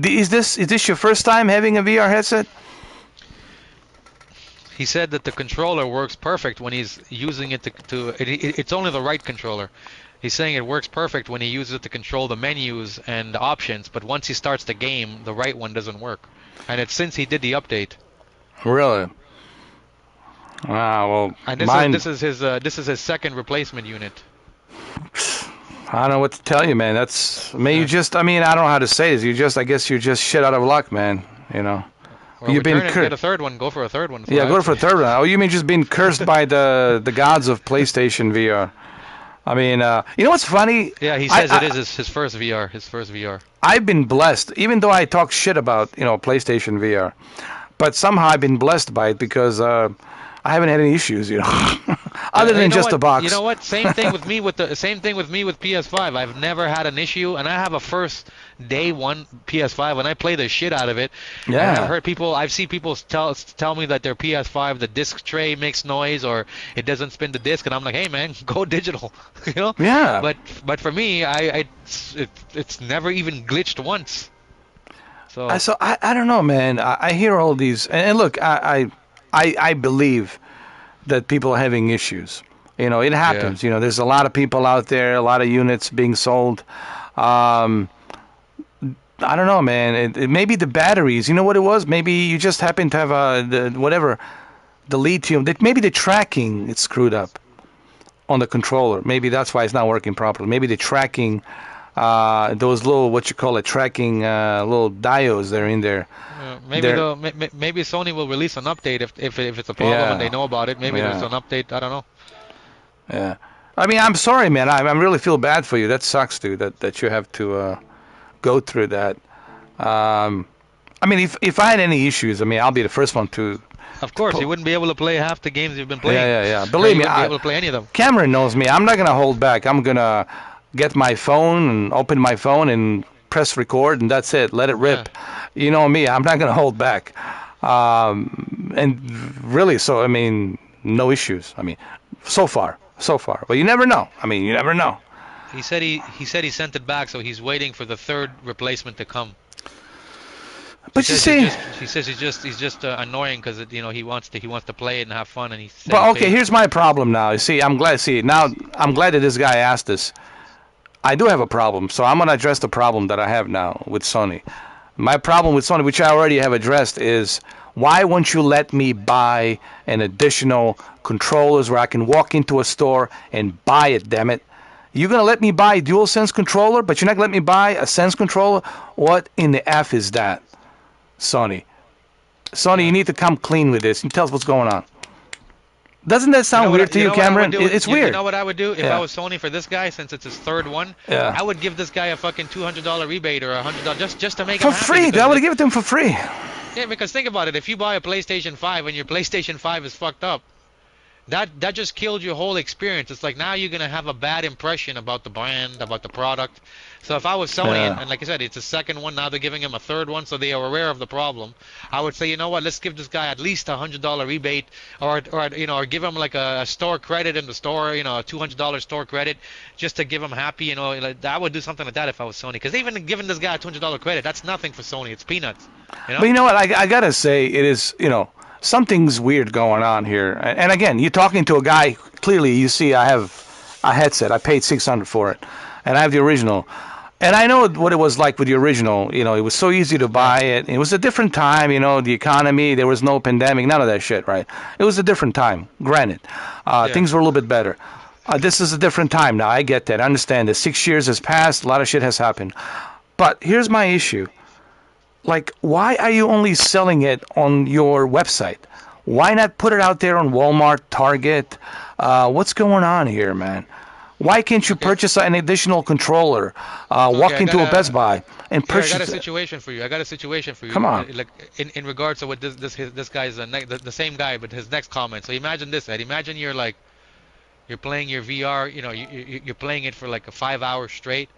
is this your first time having a VR headset? He said that the controller works perfect when he's using it it's only the right controller. He's saying it works perfect when he uses it to control the menus and the options, but once he starts the game, the right one doesn't work. And it's since he did the update. Really? Wow. Well, and this is his second replacement unit. I don't know what to tell you, man. That's you just. I mean, I don't know how to say this. I guess you're just shit out of luck, man. You know. Well, you've been get a third one. Go for a third one. Yeah, go for a third one. Oh, you mean just being cursed by the gods of PlayStation VR? I mean, you know what's funny? Yeah, he says it is his first VR. His first VR. I've been blessed, even though I talk shit about PlayStation VR, but somehow I've been blessed by it because I haven't had any issues, other than just a box. You know what? Same thing with me with PS5. I've never had an issue, and I have a first day one PS5, and I play the shit out of it. Yeah. And I've seen people tell me that their PS5, the disc tray makes noise or it doesn't spin the disc, and I'm like, hey man, go digital, Yeah. But for me, it's never even glitched once. So I don't know, man. I hear all these, and look, I believe that people are having issues. It happens. Yeah. There's a lot of people out there, a lot of units being sold. I don't know, man. It maybe the batteries. You know what it was? Maybe you just happen to have the lithium. Maybe the tracking is screwed up on the controller. Maybe that's why it's not working properly. Maybe the tracking, those little tracking little diodes that are in there. Maybe Sony will release an update if it's a problem and they know about it. Maybe there's an update. I don't know. Yeah, I mean, I'm sorry, man. I really feel bad for you. That sucks, dude. That you have to go through that. I mean, if I had any issues, I mean, I'll be the first one to. Of course, you wouldn't be able to play half the games you've been playing. Yeah. Believe me, you wouldn't be able to play any of them. Cameron knows me. I'm not gonna hold back. I'm gonna get my phone and open my phone and press record, and that's it. Let it rip. Yeah. You know me. I'm not gonna hold back. And really, so I mean, no issues. I mean, so far. But you never know. I mean, you never know. He said he sent it back, so he's waiting for the third replacement to come. But you see, he says he's just annoying because he wants to play it and have fun, and he. But okay, here's my problem now. You see, I'm glad that this guy asked this. I do have a problem, so I'm gonna address the problem that I have now with Sony. My problem with Sony, which I already have addressed, is why won't you let me buy an additional controllers where I can walk into a store and buy it? Damn it! You're gonna let me buy a DualSense controller, but you're not gonna let me buy a Sense controller? What in the F is that? Sony, you need to come clean with this and tell us what's going on. Doesn't that sound weird to you, Cameron? It's weird. You know what I would do if I was Sony for this guy, since it's his third one? Yeah. I would give this guy a fucking $200 rebate or $100 just to make him happy. For free. I would give it to him for free. Yeah, because think about it. If you buy a PlayStation 5 and your PlayStation 5 is fucked up, that just killed your whole experience. It's like now you're gonna have a bad impression about the brand, about the product. So if I was Sony, and like I said, it's a second one, now they're giving him a third one, so they are aware of the problem. I would say, you know what, let's give this guy at least a $100 rebate, or give him like a store credit in the store, a $200 store credit, just to give him happy. Like, I would do something like that if I was Sony, because even giving this guy a $200 credit, that's nothing for Sony. It's peanuts. But you know what, I gotta say, it is, something's weird going on here. And again, you're talking to a guy. Clearly, you see, I have a headset. I paid $600 for it, and I have the original. And I know what it was like with the original. It was so easy to buy it. It was a different time. The economy. There was no pandemic. None of that shit, right? It was a different time. Granted, things were a little bit better. This is a different time now. I get that. I understand that. 6 years has passed. A lot of shit has happened. But here's my issue. like, why are you only selling it on your website? Why not put it out there on Walmart, Target? What's going on here, man? Why can't you purchase an additional controller? Walk into a Best Buy and purchase. I got a situation for you. Come on. Like in regards to what this guy's the same guy, but his next comment. So imagine this, Ed. Imagine you're playing your VR. You know, you're playing it for like 5 hours straight,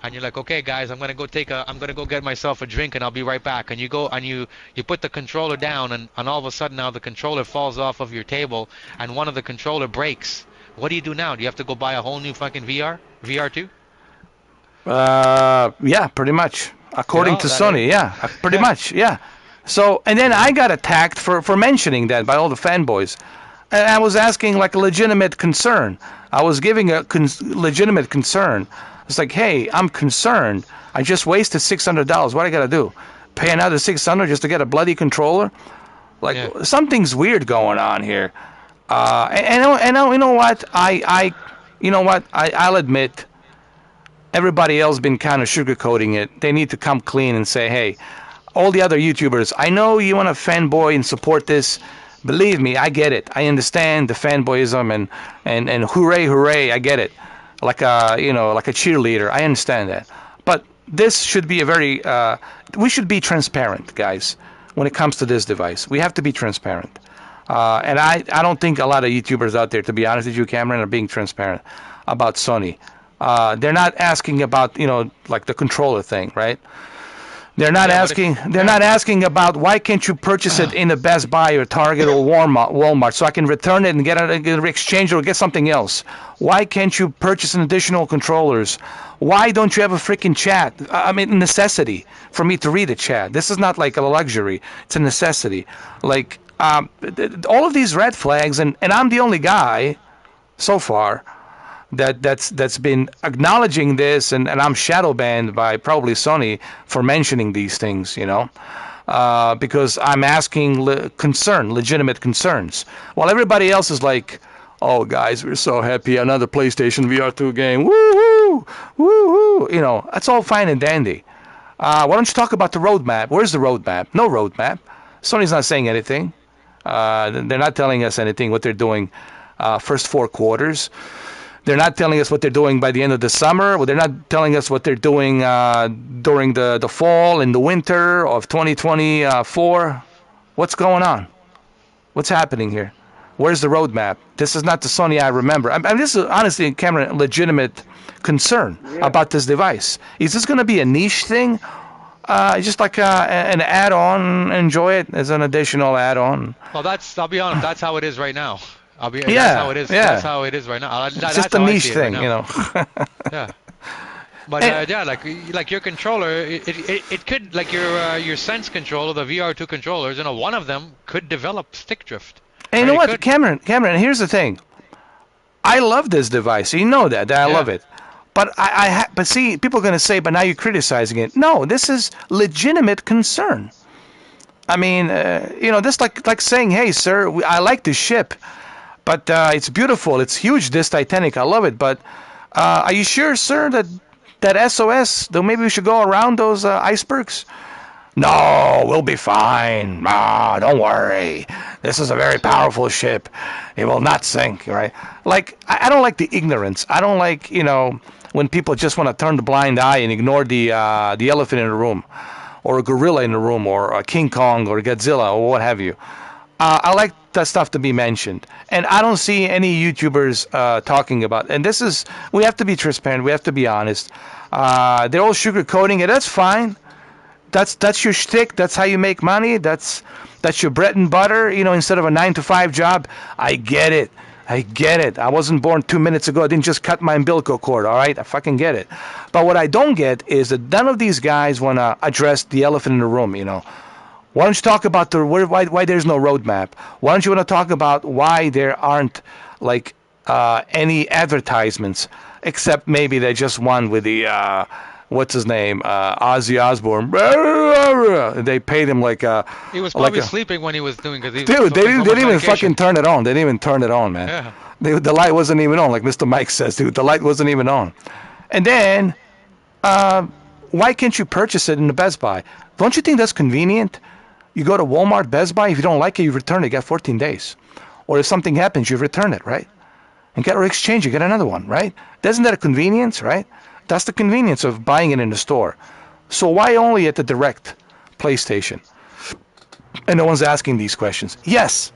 and you're like, okay, guys, I'm gonna go get myself a drink, and I'll be right back. And you go and you put the controller down, and all of a sudden now the controller falls off of your table, and one of the controller breaks. What do you do now? Do you have to go buy a whole new fucking VR2? Yeah, pretty much. According to Sony, yeah, pretty much, yeah. So, and then I got attacked for mentioning that by all the fanboys. And I was asking like a legitimate concern. I was giving a legitimate concern. It's like, hey, I'm concerned. I just wasted $600. What I gotta do? Pay another $600 just to get a bloody controller? Like, something's weird going on here. And you know what? I'll admit, everybody else been kind of sugarcoating it. They need to come clean and say, hey, all the other YouTubers, I know you want to fanboy and support this. Believe me, I get it. I understand the fanboyism and hooray, hooray. I get it. Like a cheerleader. I understand that. But this should be we should be transparent, guys, when it comes to this device. We have to be transparent. And I don't think a lot of YouTubers out there, to be honest with you, Cameron, are being transparent about Sony. They're not asking about, like the controller thing, right? They're not asking about why can't you purchase it in a Best Buy or Target or Walmart so I can return it and get an exchange or get something else. Why can't you purchase an additional controllers? Why don't you have a freaking chat? I mean, necessity for me to read a chat. This is not like a luxury. It's a necessity. Like, all of these red flags, and I'm the only guy so far that's been acknowledging this, and I'm shadow banned by probably Sony for mentioning these things, because I'm asking legitimate concerns, while everybody else is like, oh guys, we're so happy, another PlayStation VR2 game, woo-hoo, woo-hoo, that's all fine and dandy. Why don't you talk about the roadmap? Where's the roadmap? No roadmap. Sony's not saying anything. They're not telling us anything what they're doing first 4 quarters. They're not telling us what they're doing by the end of the summer. Well, they're not telling us what they're doing during the fall and the winter of 2024. What's going on? What's happening here? Where's the roadmap? This is not the Sony I remember. I mean, this is honestly, Cameron, a legitimate concern about this device. Is this going to be a niche thing? Just like an add-on, enjoy it as an additional add-on. Well, I'll be honest, that's how it is right now. That's how it is. Yeah. That's how it is right now. It's just a niche thing, Yeah. But like your controller, it could, like your Sense controller, the VR2 controllers, one of them could develop stick drift. And you know what, Cameron, here's the thing. I love this device. You know that I love it. But but see, people are going to say, but now you're criticizing it. No, this is legitimate concern. I mean, this like saying, hey, sir, I like this ship, but it's beautiful. It's huge, this Titanic. I love it. But are you sure, sir, that SOS, though maybe we should go around those icebergs? No, we'll be fine. Don't worry. This is a very powerful ship. It will not sink, right? Like, I don't like the ignorance. I don't like, when people just want to turn the blind eye and ignore the elephant in the room, or a gorilla in the room, or a King Kong, or Godzilla, or what have you. I like that stuff to be mentioned. And I don't see any YouTubers talking about it. And we have to be transparent. We have to be honest. They're all sugarcoating it. That's fine. That's your shtick. That's how you make money. That's your bread and butter, instead of a 9-to-5 job. I get it. I wasn't born 2 minutes ago. I didn't just cut my umbilical cord, all right? I fucking get it. But what I don't get is that none of these guys want to address the elephant in the room, Why don't you talk about why there's no roadmap? Why don't you want to talk about why there aren't, like, any advertisements, except maybe they just one with the... what's his name? Ozzy Osbourne. They paid him like a... He was probably sleeping when he was doing it. Dude, they didn't even fucking turn it on. They didn't even turn it on, man. Yeah. The light wasn't even on, like Mr. Mike says, dude. The light wasn't even on. And then, why can't you purchase it in the Best Buy? Don't you think that's convenient? You go to Walmart, Best Buy, if you don't like it, you return it, you get 14 days. Or if something happens, you return it, right? And get or exchange, you get another one, right? Isn't that a convenience, right? That's the convenience of buying it in the store. So why only at the direct PlayStation? And no one's asking these questions. Yes,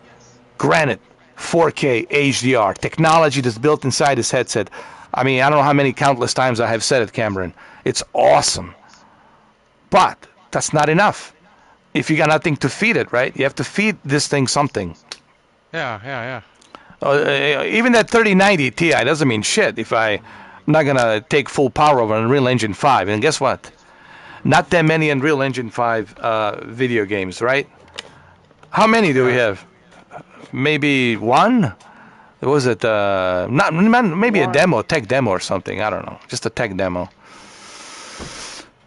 granted, 4K HDR technology that's built inside this headset. I mean, I don't know how many countless times I have said it, Cameron. It's awesome. But that's not enough. If you got nothing to feed it, right? You have to feed this thing something. Yeah. Even that 3090 Ti doesn't mean shit if I'm not going to take full power over Unreal Engine 5. And guess what? Not that many Unreal Engine 5 video games, right? How many do we have? Maybe one? Was it maybe a demo, tech demo or something? I don't know. Just a tech demo.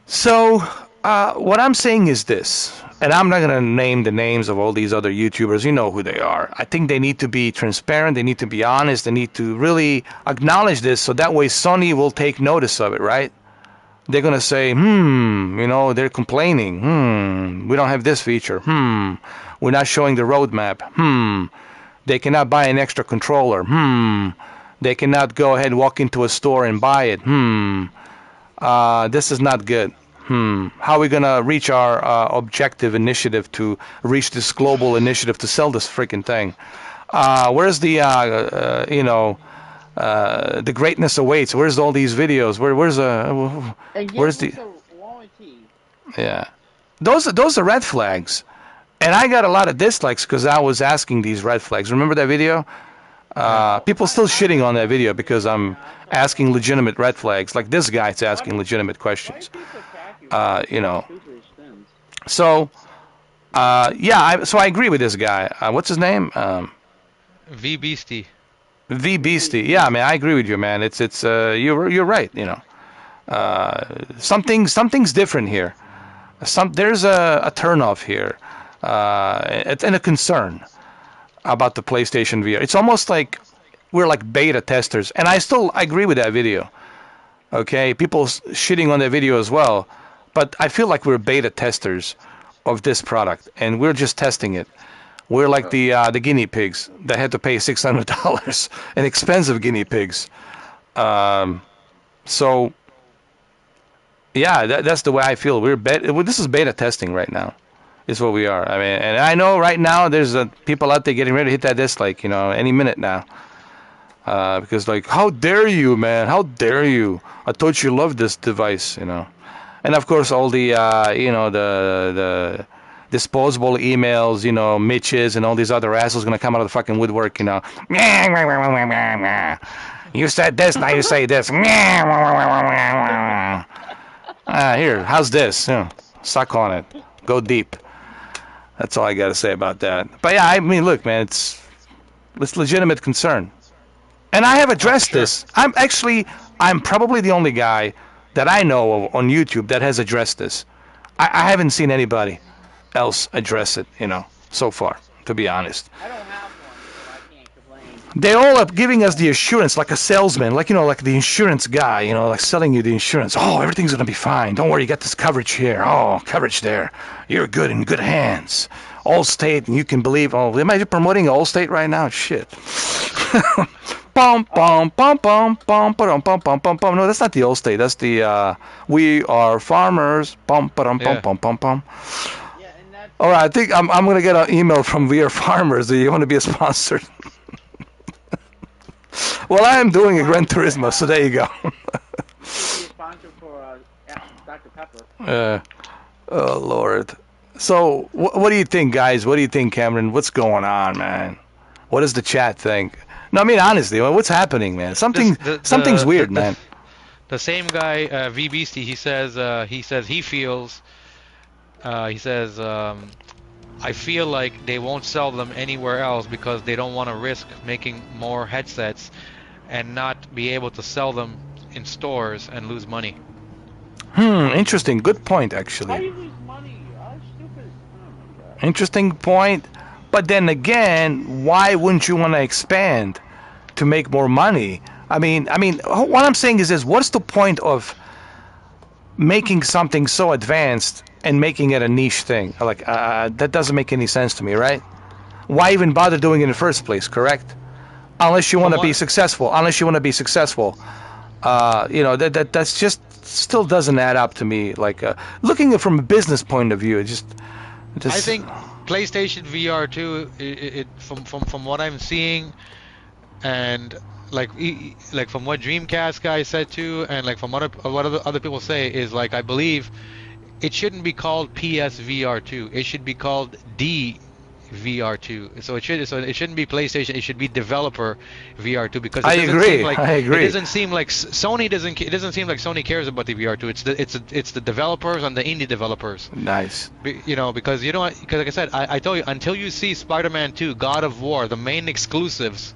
So what I'm saying is this, and I'm not going to name the names of all these other YouTubers. You know who they are. I think they need to be transparent. They need to be honest. They need to really acknowledge this so that way Sony will take notice of it, right? They're going to say, they're complaining. We don't have this feature. We're not showing the roadmap. They cannot buy an extra controller. They cannot go ahead and walk into a store and buy it. This is not good. How are we going to reach our objective initiative to reach this global initiative to sell this freaking thing? Where's the, the greatness awaits? Where's all these videos? Where's the warranty? Yeah, those are red flags, and I got a lot of dislikes because I was asking these red flags. Remember that video? People still shitting on that video because I'm asking legitimate red flags. Like this guy's asking legitimate questions. So, so I agree with this guy. What's his name? V Beastie. V Beastie. Yeah, I mean, I agree with you, man. It's you're right. Something's different here. There's a turnoff here, and a concern about the PlayStation VR. It's almost like we're like beta testers, and I agree with that video. Okay, people shitting on that video as well, but I feel like we're beta testers of this product, and we're just testing it. We're like the guinea pigs that had to pay $600, and expensive guinea pigs. So, yeah, that's the way I feel. This is beta testing right now. Is what we are. I mean, and I know right now there's people out there getting ready to hit that dislike, any minute now. Because like, how dare you, man? How dare you? I thought you loved this device, And of course, all the the disposable emails, Mitches and all these other assholes gonna come out of the fucking woodwork, You said this, now you say this. Here, how's this? Suck on it. Go deep. That's all I got to say about that. But yeah, I mean, look, man, it's legitimate concern. And I have addressed this. I'm probably the only guy that I know of on YouTube that has addressed this. I haven't seen anybody else address it, so far, to be honest. I don't have one, so I can't complain. They all are giving us the assurance like a salesman, like the insurance guy, like selling you the insurance. Oh, everything's going to be fine. Don't worry, you got this coverage here. Oh, coverage there. You're good in good hands. Allstate, and you can believe. Oh, am I promoting Allstate right now? Shit. Bum, bum, bum, bum, bum, bum, bum, bum, bum, bum. No, that's not the Allstate. That's the We Are Farmers. Bum, bum, bum, bum, bum, bum. All right, I think I'm going to get an email from We Are Farmers. Do you want to be a sponsor? Well, I am doing a Gran Turismo, so there you go. Sponsor for Dr. Pepper. Oh, Lord. So, what do you think, guys? What do you think, Cameron? What's going on, man? What does the chat think? No, I mean, honestly, what's happening, man? Something's weird, man. The same guy, V Beastie, he says he feels, I feel like they won't sell them anywhere else because they don't want to risk making more headsets and not be able to sell them in stores and lose money. Interesting. Good point, actually. How do you lose money? Stupid. Oh my God. Interesting point. But then again, why wouldn't you want to expand to make more money? I mean, what I'm saying is this: what's the point of making something so advanced and making it a niche thing. Like that doesn't make any sense to me, right? Why even bother doing it in the first place? Correct? Unless you want to be successful. Unless you want to be successful. You know, that's just still doesn't add up to me. Like looking at it from a business point of view, it just I think PlayStation VR 2, from what I'm seeing, and like from what Dreamcast guy said too, and like from what other people say, is like, I believe it shouldn't be called PSVR 2. It should be called VR2. So it shouldn't be PlayStation. It should be developer VR2, because I agree. It doesn't seem like Sony doesn't. It doesn't seem like Sony cares about the VR2. It's the developers and the indie developers. Nice. You know, because like I said, I told you, until you see Spider-Man 2, God of War, the main exclusives,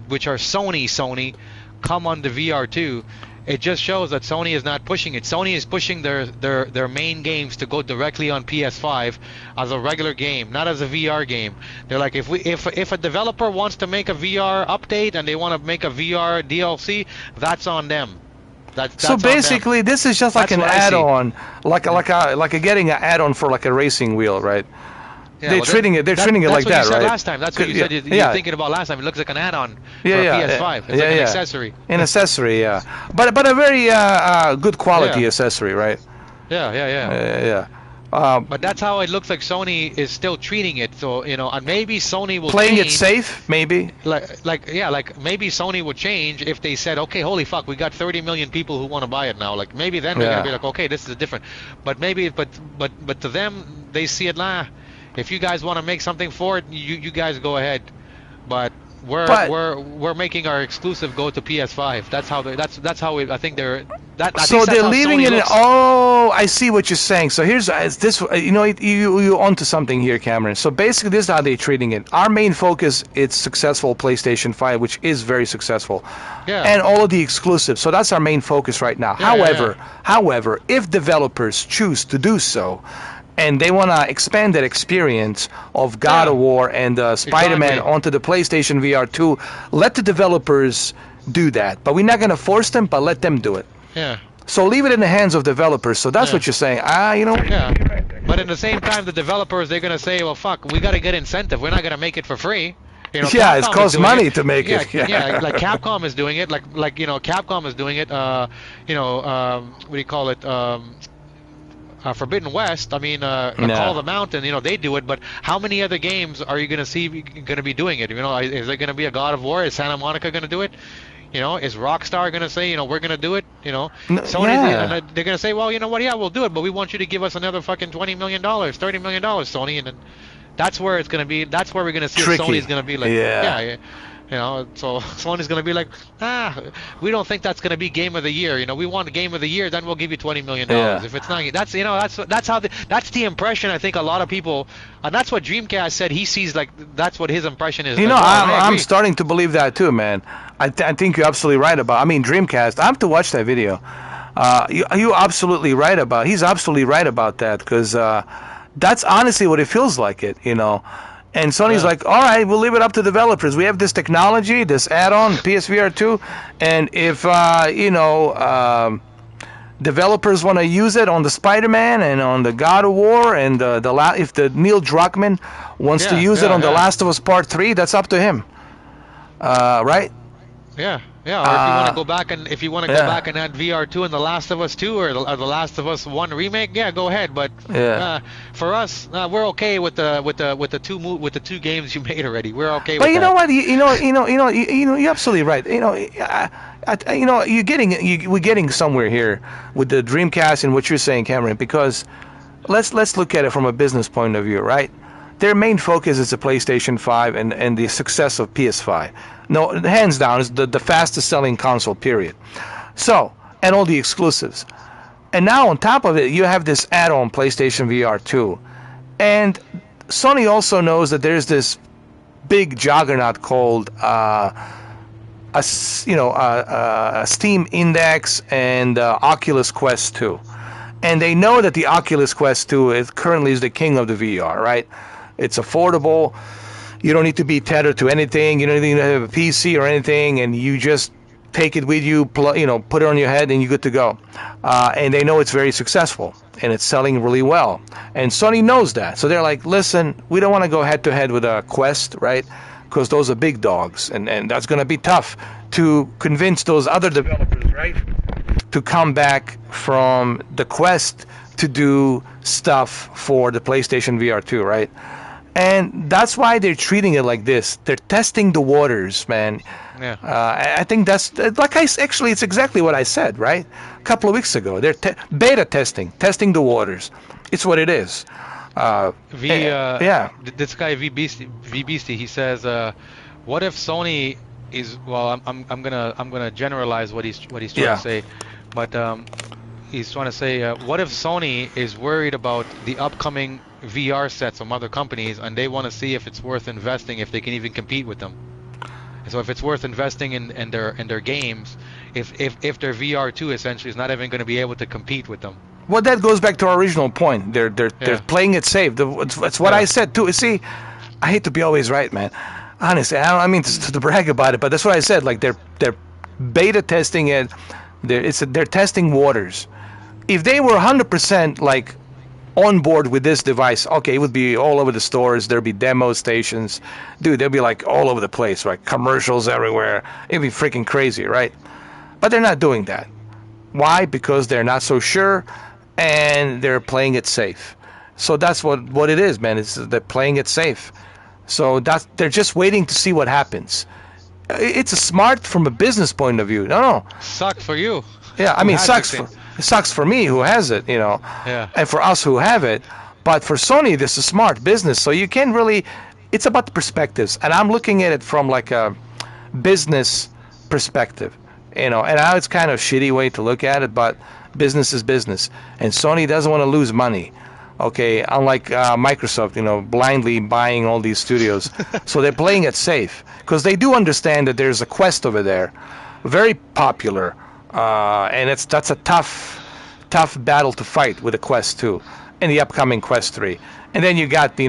which are Sony, come on the VR2. It just shows that Sony is not pushing it. Sony is pushing their main games to go directly on PS5 as a regular game, not as a VR game. They're like, if a developer wants to make a VR update and they want to make a VR DLC, that's on them. That's so basically, this is just like an add-on, like a getting an add-on for like a racing wheel, right? Yeah, they're treating it like that, right? That's what you said last time. That's what you said you're thinking about last time. It looks like an add-on for a PS5. It's like an accessory. An accessory, yeah. But a very good quality accessory, right? Yeah. But that's how it looks like Sony is still treating it. So, you know, and maybe Sony will playing change. It safe, maybe. Like maybe Sony would change if they said, okay, holy fuck, we got 30 million people who want to buy it now. Like, maybe then they're gonna be like, okay, this is different. But maybe, but to them, they see it. If you guys want to make something for it, you guys go ahead. But we're making our exclusive go to PS5. That's how I think they're. So they're leaving it. Oh, I see what you're saying. So here's this. You know, you onto something here, Cameron. So basically, this is how they're treating it. Our main focus is successful PlayStation 5, which is very successful, and all of the exclusives. So that's our main focus right now. However, if developers choose to do so, and they want to expand that experience of God of War and Spider-Man onto the PlayStation VR 2, let the developers do that. But we're not going to force them, but let them do it. Yeah. So leave it in the hands of developers. So that's what you're saying. You know. Yeah. But at the same time, the developers, they're going to say, well, fuck, we got to get incentive. We're not going to make it for free. You know, yeah, it costs money to make it. Yeah, like Capcom is doing it. Like you know, Capcom is doing it. You know, what do you call it? Forbidden West, I mean, Call of the Mountain, you know, they do it, but how many other games are you going to be doing it? You know, is there going to be a God of War? Is Santa Monica going to do it? You know, is Rockstar going to say, you know, we're going to do it? You know, Sony, they're going to say, well, you know what, yeah, we'll do it, but we want you to give us another fucking $20 million, $30 million, Sony, and then that's where it's going to be, that's where we're going to see if Sony's going to be like, you know, so Sony's going to be like, we don't think that's going to be Game of the Year. You know, we want a Game of the Year, then we'll give you $20 million. If it's not, that's, you know, that's the impression I think a lot of people, and that's what Dreamcast said. He sees like that's what his impression is. You know, I'm starting to believe that too, man. I think you're absolutely right about. I mean, Dreamcast. I have to watch that video. You're absolutely right about. He's absolutely right about that, because that's honestly what it feels like. You know. And Sony's like, all right, we'll leave it up to developers. We have this technology, this add-on, PSVR 2, and if, you know, developers want to use it on the Spider-Man and on the God of War, and if the Neil Druckmann wants to use it on The Last of Us Part 3, that's up to him. Right? Yeah. Yeah, or if you want to go back and add VR2 and The Last of Us 2 or the Last of Us 1 remake, yeah, go ahead. But for us, we're okay with the two games you made already. We're okay. But with you know what? You know, you're absolutely right. You know, we're getting somewhere here with the Dreamcast and what you're saying, Cameron. Because let's look at it from a business point of view, right? Their main focus is the PlayStation 5 and the success of PS5. No, hands down, is the fastest selling console, period. So, and all the exclusives. And now on top of it, you have this add-on PlayStation VR 2. And Sony also knows that there's this big juggernaut called a Steam Index and Oculus Quest 2. And they know that the Oculus Quest 2 currently is the king of the VR, right? It's affordable. You don't need to be tethered to anything. You don't need to have a PC or anything, and you just take it with you, put it on your head, and you're good to go. And they know it's very successful, and it's selling really well. And Sony knows that. So they're like, listen, we don't want to go head-to-head with a Quest, right? Because those are big dogs, and that's going to be tough to convince those other developers, right, to come back from the Quest to do stuff for the PlayStation VR 2, right? And that's why they're treating it like this. They're testing the waters, man. Yeah. I think that's actually it's exactly what I said, right? A couple of weeks ago. They're beta testing the waters. It's what it is. Yeah. This guy V Beastie, he says, what if Sony is, well, I'm gonna generalize what he's trying to say, but he's trying to say, what if Sony is worried about the upcoming VR sets from other companies, and they want to see if it's worth investing, if they can even compete with them. So if it's worth investing in their games, if their VR2 essentially is not even going to be able to compete with them. Well, that goes back to our original point. They're playing it safe. It's what I said too. See, I hate to be always right, man. Honestly, I mean to brag about it, but that's what I said. Like they're beta testing it. They're testing waters. If they were 100% like on board with this device, okay, it would be all over the stores. There'd be demo stations, dude. They'd be like all over the place, right? Commercials everywhere. It'd be freaking crazy, right? But they're not doing that. Why? Because they're not so sure, and they're playing it safe. So that's what it is, man. They're playing it safe. So they're just waiting to see what happens. It's a smart from a business point of view. No. Sucks for you. Yeah, I mean, it sucks for me who has it, and for us who have it. But for Sony, this is smart business. So you can't really. It's about the perspectives, and I'm looking at it from like a business perspective, And I know it's kind of a shitty way to look at it, but business is business, and Sony doesn't want to lose money. Okay, unlike Microsoft, blindly buying all these studios. So they're playing it safe because they do understand that there's a Quest over there, very popular. And that's a tough battle to fight with the Quest 2 and the upcoming Quest 3. And then you got,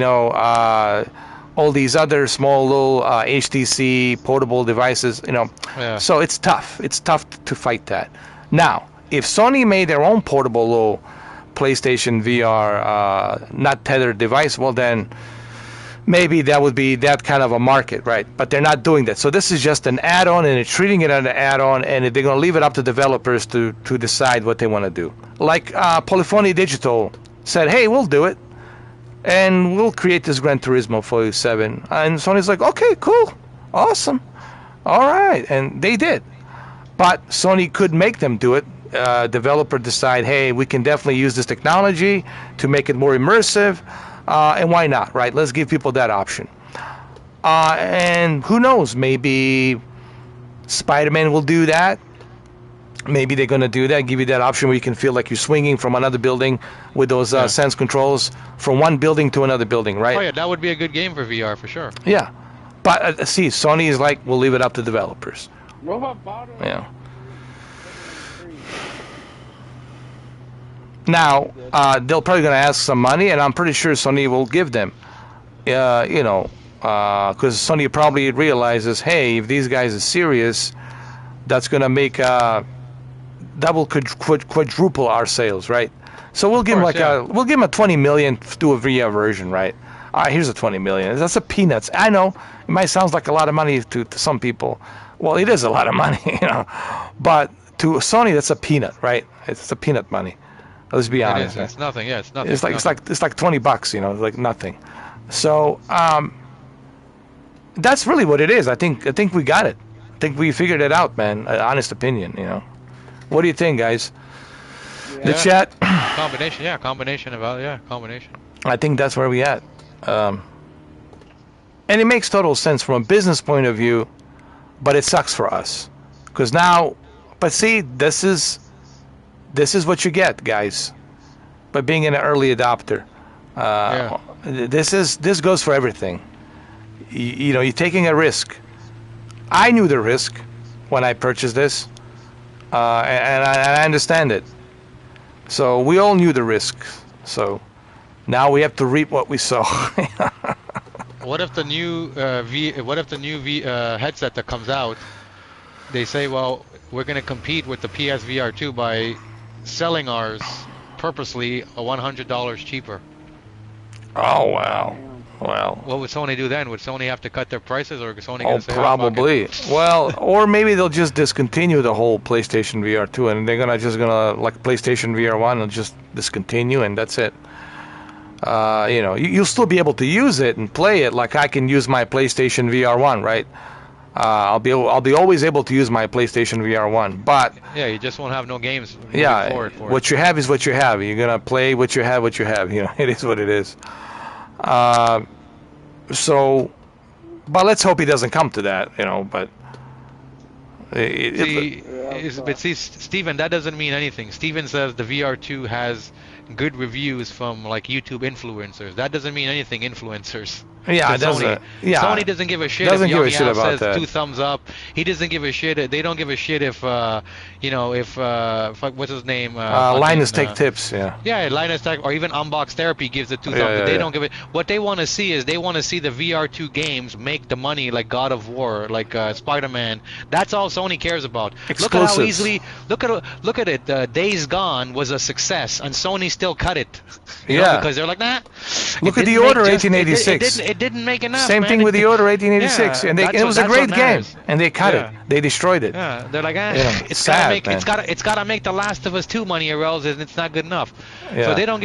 all these other small little HTC portable devices, Yeah. So it's tough. It's tough to fight that. Now, if Sony made their own portable little PlayStation VR not tethered device, well then maybe that would be that kind of a market, right? But they're not doing that. So this is just an add-on, and they're treating it as an add-on, and they're going to leave it up to developers to decide what they want to do. Like Polyphony Digital said, hey, we'll do it, and we'll create this Gran Turismo for 7. And Sony's like, okay, cool, awesome, all right, and they did. But Sony could make them do it. Developer decide, hey, we can definitely use this technology to make it more immersive. And why not, right? Let's give people that option. And who knows, maybe Spider-Man will do that. Maybe they're going to do that, give you that option where you can feel like you're swinging from another building with those sense controls from one building to another building, right? Oh, yeah, that would be a good game for VR, for sure. Yeah. But, see, Sony is like, we'll leave it up to developers. Robot Bottle. Yeah. Now, they're probably going to ask some money, and I'm pretty sure Sony will give them. Because Sony probably realizes, hey, if these guys are serious, that's going to make double, quadruple our sales, right? So we'll give them we'll give them a 20 million to do a VR version, right? Here's a 20 million. That's a peanuts. I know it might sound like a lot of money to some people. Well, it is a lot of money, But to Sony, that's a peanut, right? It's a peanut money. Let's be honest. It's nothing. Yeah, it's nothing. It's like $20, It's like nothing. So that's really what it is. I think we got it. I think we figured it out, man. Honest opinion, What do you think, guys? Yeah. The chat. Combination. I think that's where we at. And it makes total sense from a business point of view, but it sucks for us because now. But see, this is what you get, guys, by being an early adopter. This goes for everything. You're taking a risk. I knew the risk when I purchased this, and I understand it. So we all knew the risk. So now we have to reap what we sow. What if the new headset that comes out? They say, well, we're gonna compete with the PSVR 2 by selling ours purposely $100 cheaper. Oh wow. Well, what would Sony do then? Would Sony have to cut their prices, or is Sony gonna say, probably. Well, or maybe they'll just discontinue the whole PlayStation VR 2, and they're gonna like PlayStation VR 1 and just discontinue, and that's it. You know, you'll still be able to use it and play it like I can use my PlayStation VR 1, right? I'll be always able to use my PlayStation VR 1, but yeah, you just won't have no games. Yeah, what you have is what you have. You're gonna play what you have. You know, it is what it is. So, but let's hope he doesn't come to that. You know, but. See, Steven, that doesn't mean anything. Steven says the VR2 has good reviews from like YouTube influencers. That doesn't mean anything, influencers. Yeah, it doesn't. Yeah, Sony doesn't give a shit. Doesn't if give a shit about says that. 2 thumbs up. He doesn't give a shit. They don't give a shit if you know, if what's his name? Linus Tech Tips. Yeah. Yeah, Linus Tech, or even Unbox Therapy gives it 2 thumbs. Yeah, they don't give it. What they want to see is they want to see the VR2 games make the money, like God of War, like Spider-Man. That's all Sony cares about. Exclusives. Look at how easily. Look at it. Days Gone was a success, and Sony still cut it. You know, because they're like, nah. Look at the Order 1886. It didn't make enough. Same thing with the Order 1886, and it was a great game, and they cut it. They destroyed it. Yeah, they're like, it's sad, it's gotta make The Last of Us 2 money, or else it's not good enough. Yeah. So they don't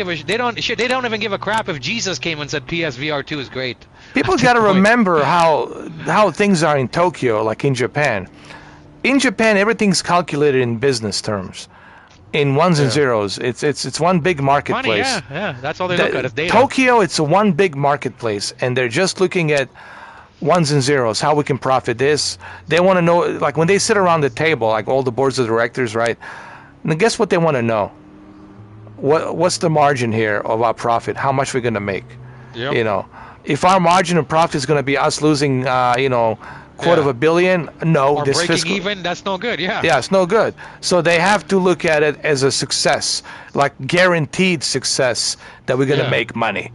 even give a crap if Jesus came and said PSVR 2 is great. People gotta remember how things are in Tokyo, like in Japan. In Japan, everything's calculated in business terms, in ones and zeros. It's one big marketplace. Money, yeah, that's all they look at. Is data. Tokyo, it's a one big marketplace, and they're just looking at ones and zeros, how we can profit this. They want to know, like when they sit around the table, like all the boards of directors, right? And guess what they want to know? What's the margin here of our profit? How much we're gonna make? Yep. You know, if our margin of profit is gonna be us losing, $250 million, no, or this breaking fiscal even, that's no good. Yeah, it's no good. So they have to look at it as a success, like guaranteed success, that we're gonna make money.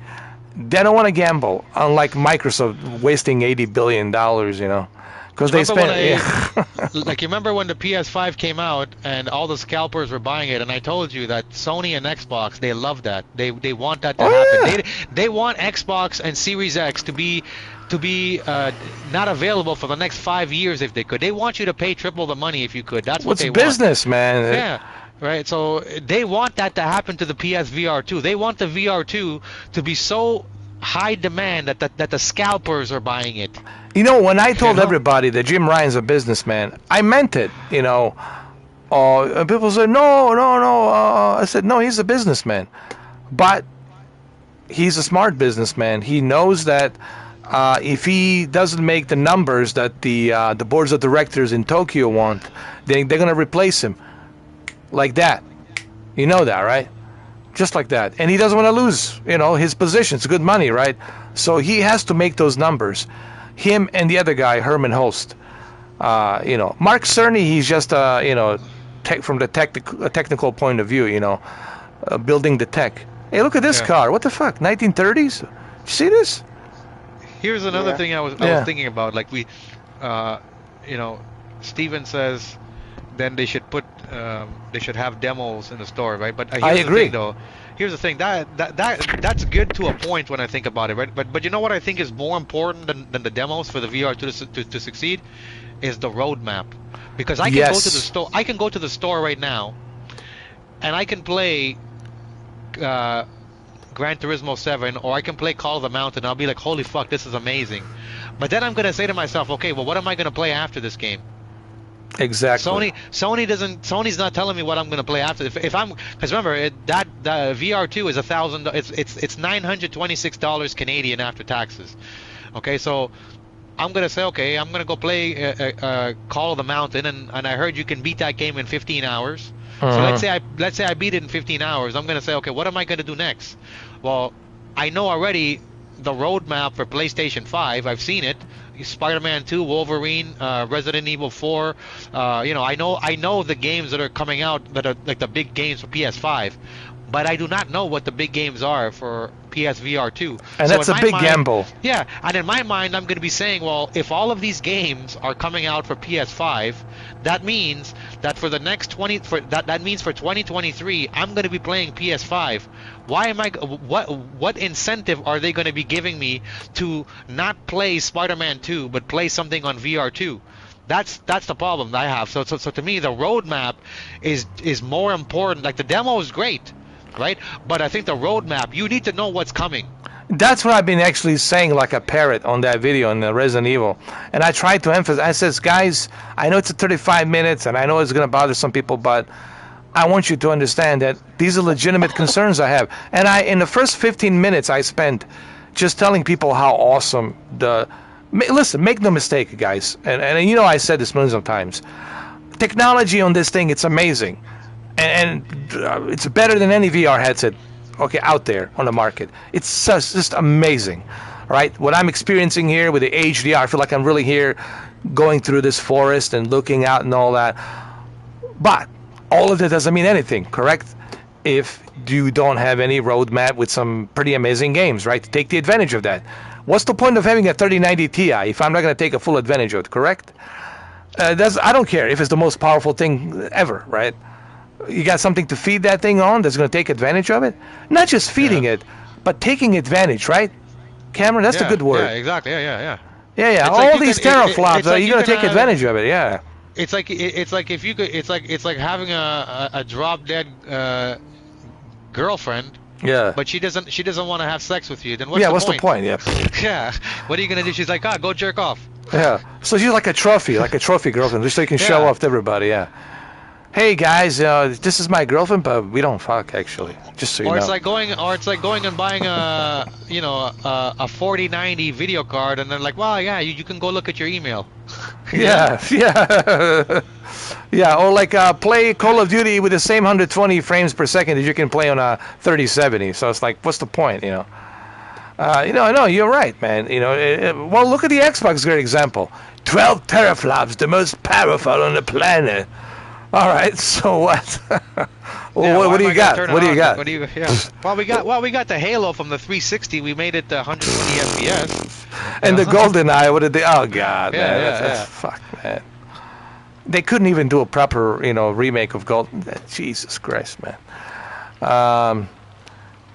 They don't want to gamble, unlike Microsoft wasting $80 billion, you know, because they spent. Like, you remember when the PS5 came out and all the scalpers were buying it, and I told you that Sony and Xbox, they love that. They want that to happen. Yeah. They want Xbox and Series X to be not available for the next 5 years if they could. They want you to pay triple the money if you could. That's what they want. It's business, man. Yeah. Right, so they want that to happen to the PSVR 2. They want the VR 2 to be so high demand that the scalpers are buying it. You know, when I told everybody that Jim Ryan's a businessman, I meant it. You know, people said no. I said no, he's a businessman, but he's a smart businessman. He knows that if he doesn't make the numbers that the boards of directors in Tokyo want, they're gonna replace him. Like that. You know that, right? Just like that. And he doesn't want to lose, you know, his position. It's good money, right? So he has to make those numbers. Him and the other guy, Herman Holst. You know, Mark Cerny, he's just, from the technical point of view, you know, building the tech. Hey, look at this car. What the fuck? 1930s? You see this? Here's another thing I was thinking about. Like Steven says then they should put they should have demos in the store, right? But I agree. Here's the thing, that's good to a point when I think about it, right? But you know what I think is more important than the demos for the VR to succeed is the roadmap, because I can go to the store. I can go to the store right now, and I can play Gran Turismo 7, or I can play Call of the Mountain. I'll be like, holy fuck, this is amazing. But then I'm gonna say to myself, okay, well, what am I gonna play after this game? Exactly. Sony's not telling me what I'm gonna play after. If I'm, because remember the VR2 is $1,000. It's $926 Canadian after taxes. Okay, so I'm gonna say, okay, I'm gonna go play Call of the Mountain, and I heard you can beat that game in 15 hours. So let's say I beat it in 15 hours. I'm gonna say, okay, what am I gonna do next? Well, I know already the roadmap for PlayStation 5. I've seen it. Spider-Man 2, Wolverine, Resident Evil 4. I know the games that are coming out that are like the big games for PS5, but I do not know what the big games are for PSVR 2. And so that's a big gamble. Yeah, and in my mind, I'm going to be saying, well, if all of these games are coming out for PS5, that means that for the next 2023, I'm going to be playing PS5. Why am I? What incentive are they going to be giving me to not play Spider-Man 2 but play something on VR2? That's the problem that I have. So to me, the roadmap is more important. Like the demo is great, right? But I think the roadmap, you need to know what's coming. That's what I've been actually saying like a parrot on that video in the Resident Evil. And I tried to emphasize, I says, guys, I know it's 35 minutes and I know it's going to bother some people, but I want you to understand that these are legitimate concerns I have. And in the first 15 minutes I spent just telling people how awesome listen, make no mistake, guys. And you know I said this millions of times. Technology on this thing, it's amazing. And it's better than any VR headset out there on the market. It's just amazing, right? What I'm experiencing here with the HDR, I feel like I'm really here going through this forest and looking out and all that. But all of that doesn't mean anything, correct? If you don't have any roadmap with some pretty amazing games, right? Take the advantage of that. What's the point of having a 3090 Ti if I'm not going to take a full advantage of it, correct? I don't care if it's the most powerful thing ever, right? You got something to feed that thing on that's going to take advantage of it? Not just feeding it, but taking advantage, right? Cameron, that's a good word. Yeah, exactly. Yeah. Yeah. All these teraflops, you're going to take advantage of it, yeah. It's like if you could. It's like having a drop dead girlfriend. Yeah. But she doesn't want to have sex with you. Then what's the point? Yeah. Yeah. What are you gonna do? She's like, go jerk off. Yeah. So she's like a trophy girlfriend, just so you can show off to everybody. Yeah. Hey guys, this is my girlfriend, but we don't fuck actually. Just so you know. It's like going and buying a 4090 video card, and then like, well, yeah, you can go look at your email. Yeah. Yeah, or like play Call of Duty with the same 120 frames per second that you can play on a 3070. So it's like, what's the point, you know? No, you're right, man. Well, look at the Xbox, great example. 12 teraflops, the most powerful on the planet. All right, so what? What do you got? What do you got? Well, we got the Halo from the 360. We made it 120 FPS. And the GoldenEye, what did they? Oh God, man, that's fuck, man. They couldn't even do a proper, remake of Golden. Jesus Christ, man.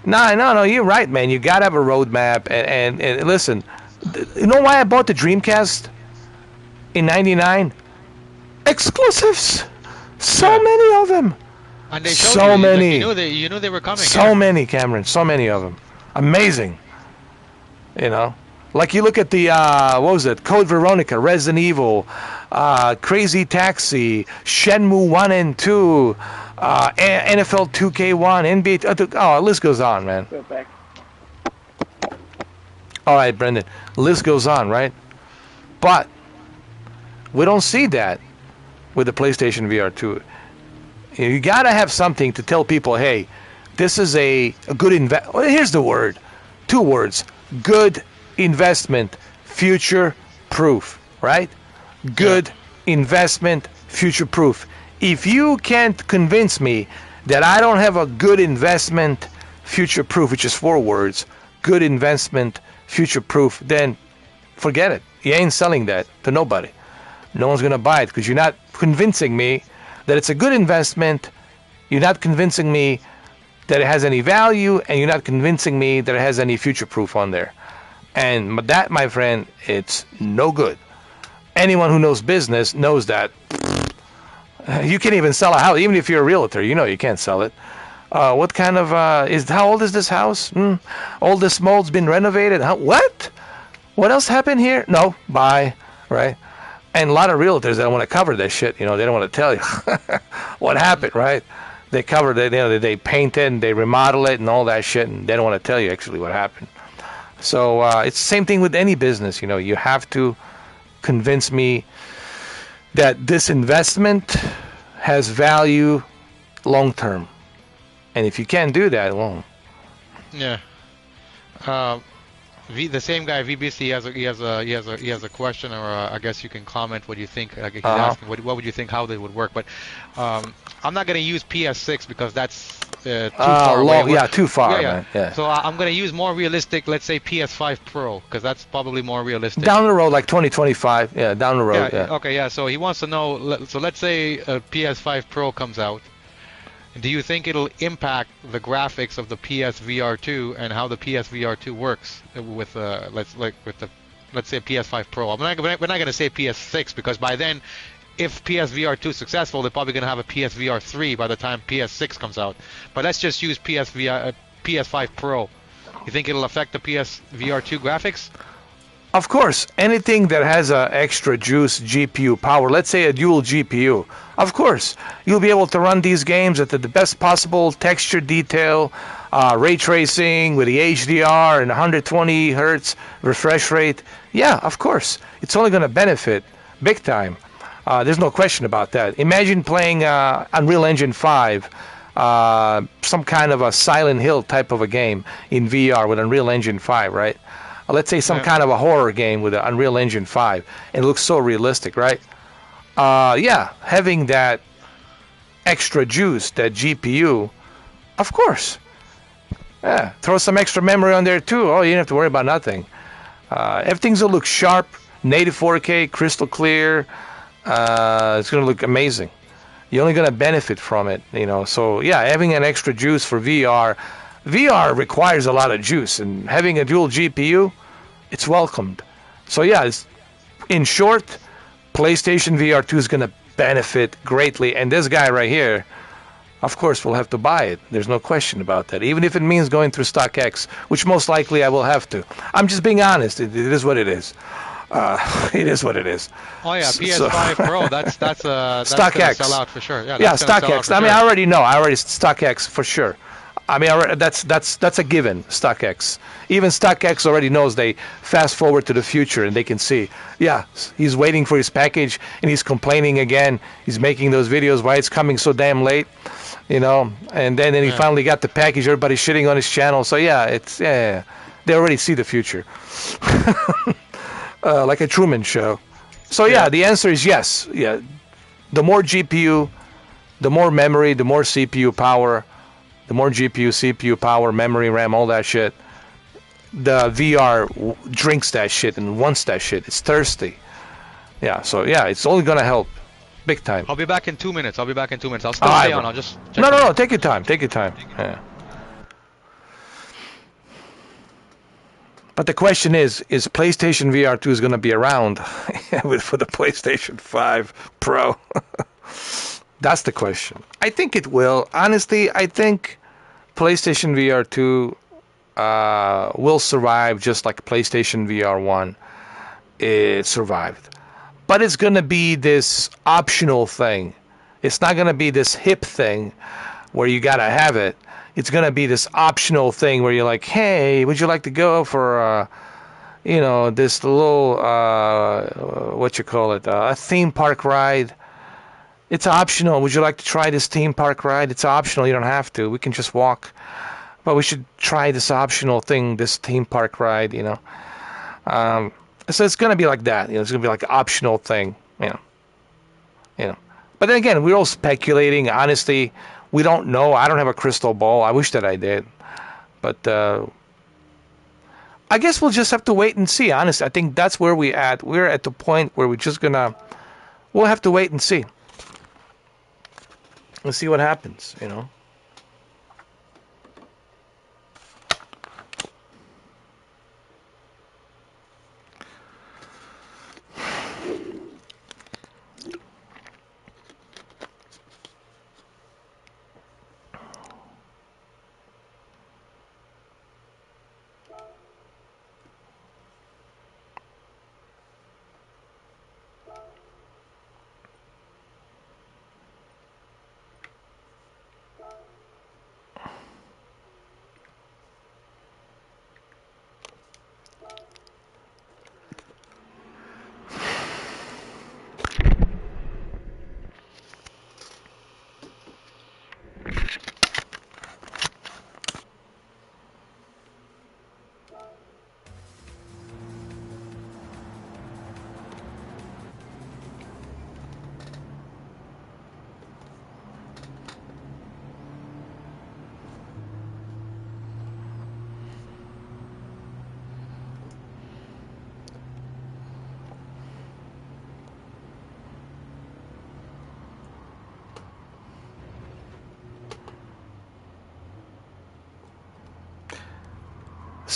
No, you're right, man. You gotta have a roadmap. And listen, you know why I bought the Dreamcast in '99? Exclusives. So many of them. And they showed so many. You knew they were coming. So many, Cameron. So many of them. Amazing. Like you look at the what was it? Code Veronica, Resident Evil, Crazy Taxi, Shenmue 1 and 2, NFL 2K1, NBA. The list goes on, man. Go back. All right, Brendan. List goes on, right? But we don't see that with the PlayStation VR 2. You gotta have something to tell people, hey, this is a good invest. Well, here's the word. 2 words. Good investment, future proof, right? Good investment, future proof. If you can't convince me that I don't have a good investment, future proof, which is 4 words, good investment, future proof, then forget it. You ain't selling that to nobody. No one's going to buy it because you're not convincing me that it's a good investment. You're not convincing me that it has any value, and you're not convincing me that it has any future proof on there. And that, my friend, it's no good. Anyone who knows business knows that. You can't even sell a house, even if you're a realtor. You can't sell it. What kind of how old is this house? All this mold's been renovated. What? What else happened here? No, bye. Right? And a lot of realtors, they don't want to cover that shit. They don't want to tell you what happened, right? They cover it, they paint it and they remodel it and all that shit, and they don't want to tell you actually what happened. So it's the same thing with any business. You have to convince me that this investment has value long term. And if you can't do that, well. Yeah. The same guy VBC he has a question, or I guess you can comment what you think. Like he's asking what would you think how they would work, but I'm not going to use PS6 because that's too far long, away. yeah, too far, Yeah. man. Yeah. So I'm gonna use more realistic, let's say PS5 Pro, because that's probably more realistic. Down the road, like 2025. Yeah, down the road. Yeah. Okay. Yeah. So he wants to know. So let's say a PS5 Pro comes out. Do you think it'll impact the graphics of the PSVR 2 and how the PSVR 2 works with let's say PS5 Pro? We're not going to say PS6 because by then, if PSVR 2 is successful, they're probably going to have a PSVR 3 by the time PS6 comes out. But let's just use PS5 Pro. You think it'll affect the PSVR 2 graphics? Of course, anything that has a extra juice GPU power, let's say a dual GPU, of course, you'll be able to run these games at the best possible texture detail, ray tracing with the HDR and 120 hertz refresh rate. Yeah, of course, it's only going to benefit big time. There's no question about that. Imagine playing Unreal Engine 5, some kind of a Silent Hill type of a game in VR with Unreal Engine 5, right? Let's say some kind of a horror game with an Unreal Engine 5. It looks so realistic, right? Yeah, having that extra juice, that GPU, of course. Yeah, throw some extra memory on there too. Oh, you don't have to worry about nothing. Everything's going to look sharp, native 4K, crystal clear. It's going to look amazing. You're only going to benefit from it, you know. So, yeah, having an extra juice for VR. VR requires a lot of juice, and having a dual GPU, it's welcomed. So yeah, in short, PlayStation VR 2 is going to benefit greatly, and this guy right here, of course, will have to buy it. There's no question about that, even if it means going through StockX, which most likely I will have to. I'm just being honest. It is what it is. It is what it is. Oh yeah, PS5 Pro. That's StockX. Gonna sell out for sure. Yeah, StockX. I mean, I already know. StockX for sure. I mean, that's a given. StockX. Even StockX already knows. They fast forward to the future and they can see. Yeah, he's waiting for his package and he's complaining again. He's making those videos why it's coming so damn late, you know. And then he finally got the package. Everybody's shitting on his channel. So yeah, they already see the future, like a Truman Show. So yeah, the answer is yes. Yeah, the more GPU, the more memory, the more CPU power. The more GPU, CPU power, memory, RAM, all that shit, the VR drinks that shit and wants that shit. It's thirsty. Yeah, so yeah, it's only going to help big time. I'll be back in 2 minutes. I'll still stay on. I'll just check No, take your time. Yeah. But the question is PlayStation VR 2 is going to be around for the PlayStation 5 Pro? That's the question. I think it will. Honestly, I think PlayStation VR 2 will survive just like PlayStation VR 1. It survived. But it's going to be this optional thing. It's not going to be this hip thing where you got to have it. It's going to be this optional thing where you're like, hey, would you like to go for, this little, a theme park ride? It's optional. Would you like to try this theme park ride? It's optional. You don't have to. We can just walk. But we should try this optional thing, this theme park ride, you know. So it's going to be like that. You know, it's going to be like an optional thing, you know. But then again, we're all speculating. Honestly, we don't know. I don't have a crystal ball. I wish that I did. But I guess we'll just have to wait and see. Honestly, I think that's where we're at. We're at the point where we'll have to wait and see. Let's see what happens, you know.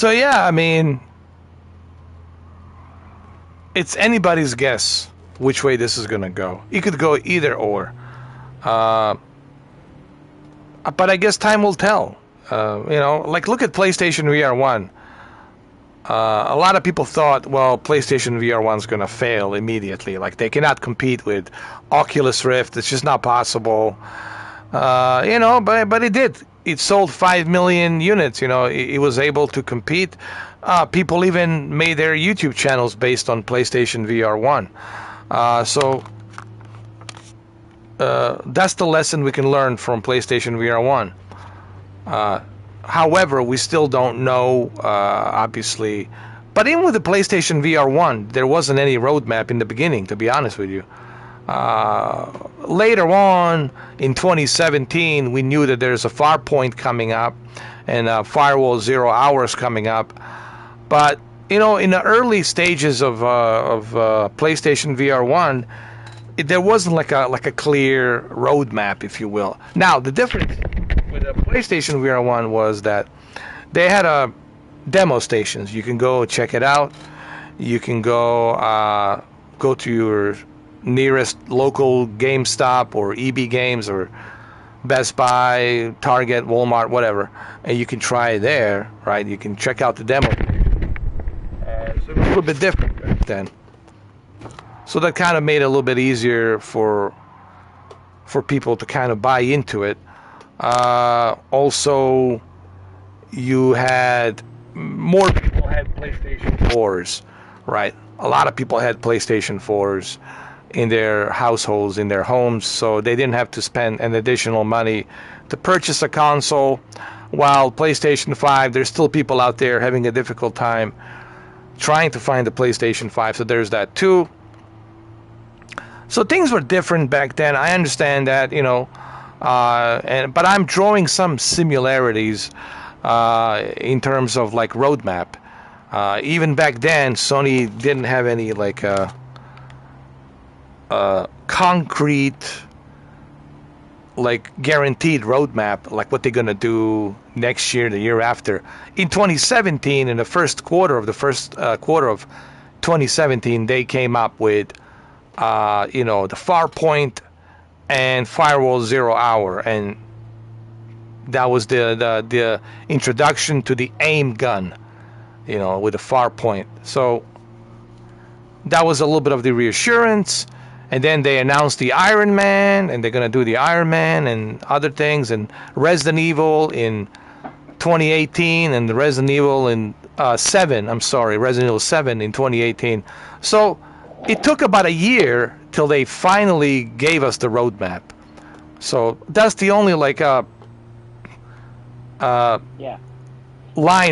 So yeah, I mean, it's anybody's guess which way this is gonna go. It could go either or. But I guess time will tell. You know, like look at PlayStation VR 1. A lot of people thought, well, PlayStation VR 1 is going to fail immediately. Like, they cannot compete with Oculus Rift. It's just not possible. You know, but it did. It sold 5 million units. You know, it was able to compete. People even made their YouTube channels based on PlayStation VR 1. So that's the lesson we can learn from PlayStation VR 1. However, we still don't know, obviously. But even with the PlayStation VR 1, there wasn't any roadmap in the beginning, to be honest with you. Later on, in 2017, we knew that there's a Farpoint coming up and Firewall 0 Hours coming up. But, you know, in the early stages of PlayStation VR 1, there wasn't like a clear roadmap, if you will. Now, the difference with the PlayStation VR 1 was that they had demo stations. You can go check it out. You can go to your nearest local GameStop or EB Games or Best Buy, Target, Walmart, whatever, and you can try it there, right? You can check out the demo. So it was a little bit different back then. So that kind of made it a little bit easier for people to kind of buy into it. Also, you had more people had PlayStation 4s, right? A lot of people had PlayStation 4s in their households, in their homes, so they didn't have to spend an additional money to purchase a console. While PlayStation 5, there's still people out there having a difficult time trying to find the PlayStation 5, so there's that too. So things were different back then. I understand that, you know, but I'm drawing some similarities in terms of like roadmap. Even back then, Sony didn't have any like concrete, like guaranteed roadmap, like what they're gonna do next year, the year after. In 2017, in the first quarter of 2017, they came up with, you know, the Farpoint and Firewall 0 Hour, and that was the introduction to the aim gun, you know, with the Farpoint. So that was a little bit of the reassurance. And then they announced the Iron Man, and they're going to do the Iron Man and other things, and Resident Evil in 2018, and the Resident Evil in Resident Evil 7 in 2018. So it took about a year till they finally gave us the roadmap. So that's the only like line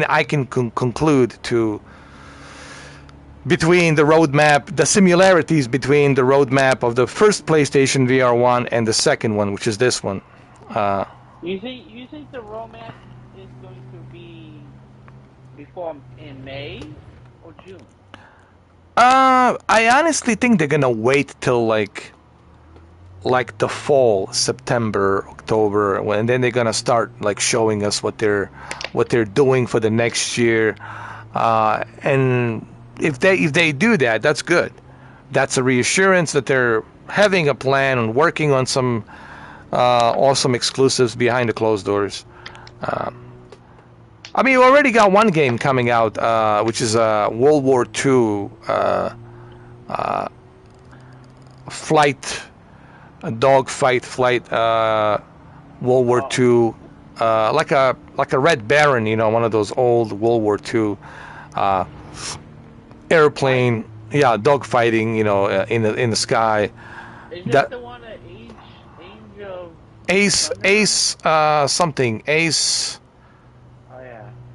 I can conclude to between the roadmap, the similarities between the roadmap of the first PlayStation VR 1 and the second one, which is this one. You think the roadmap is going to be before in May or June? I honestly think they're gonna wait till like the fall, September, October, and then they're gonna start like showing us what they're doing for the next year. And if they do that, that's good. That's a reassurance that they're having a plan and working on some awesome exclusives behind the closed doors. I mean, we already got one game coming out, which is World War II dogfight flight, World War II, like a Red Baron, you know, one of those old World War II airplane, dogfighting, you know, in the sky. Is that the one that Ace something, Ace.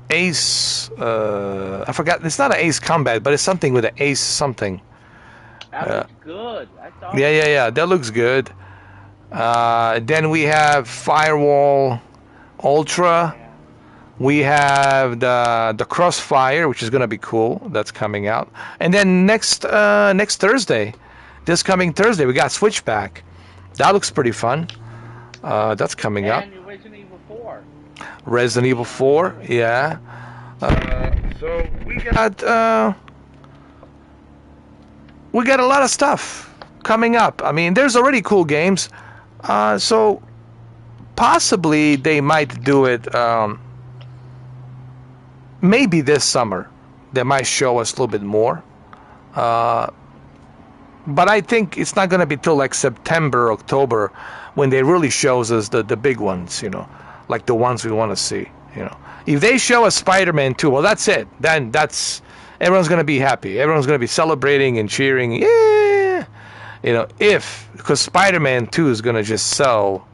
Ace, I forgot. It's not an Ace Combat, but it's something with an Ace something. That looks good. I thought. Yeah. That looks good. Then we have Firewall Ultra. Yeah. We have the Crossfire, which is gonna be cool. That's coming out. And then next Thursday, this coming Thursday, we got Switchback. That looks pretty fun. That's coming up. And Resident Evil 4. Resident Evil 4, yeah. So we got a lot of stuff coming up. I mean, there's already cool games. So possibly they might do it maybe this summer. They might show us a little bit more. But I think it's not going to be till like September, October when they really shows us the big ones, you know, like the ones we want to see, you know. If they show us Spider-Man 2, well, that's it. Then everyone's going to be happy. Everyone's going to be celebrating and cheering. Yeah! You know, because Spider-Man 2 is going to just sell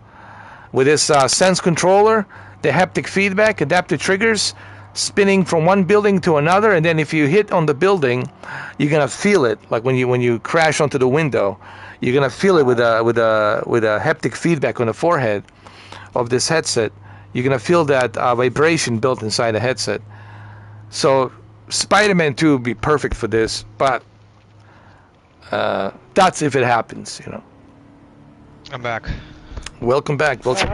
with this sense controller, the haptic feedback, adaptive triggers, spinning from one building to another, and then if you hit on the building, you're gonna feel it. Like when you crash onto the window, you're gonna feel it with a haptic feedback on the forehead of this headset. You're gonna feel that vibration built inside the headset. So Spider-Man 2 would be perfect for this, but that's if it happens, you know. I'm back. Welcome back. Welcome.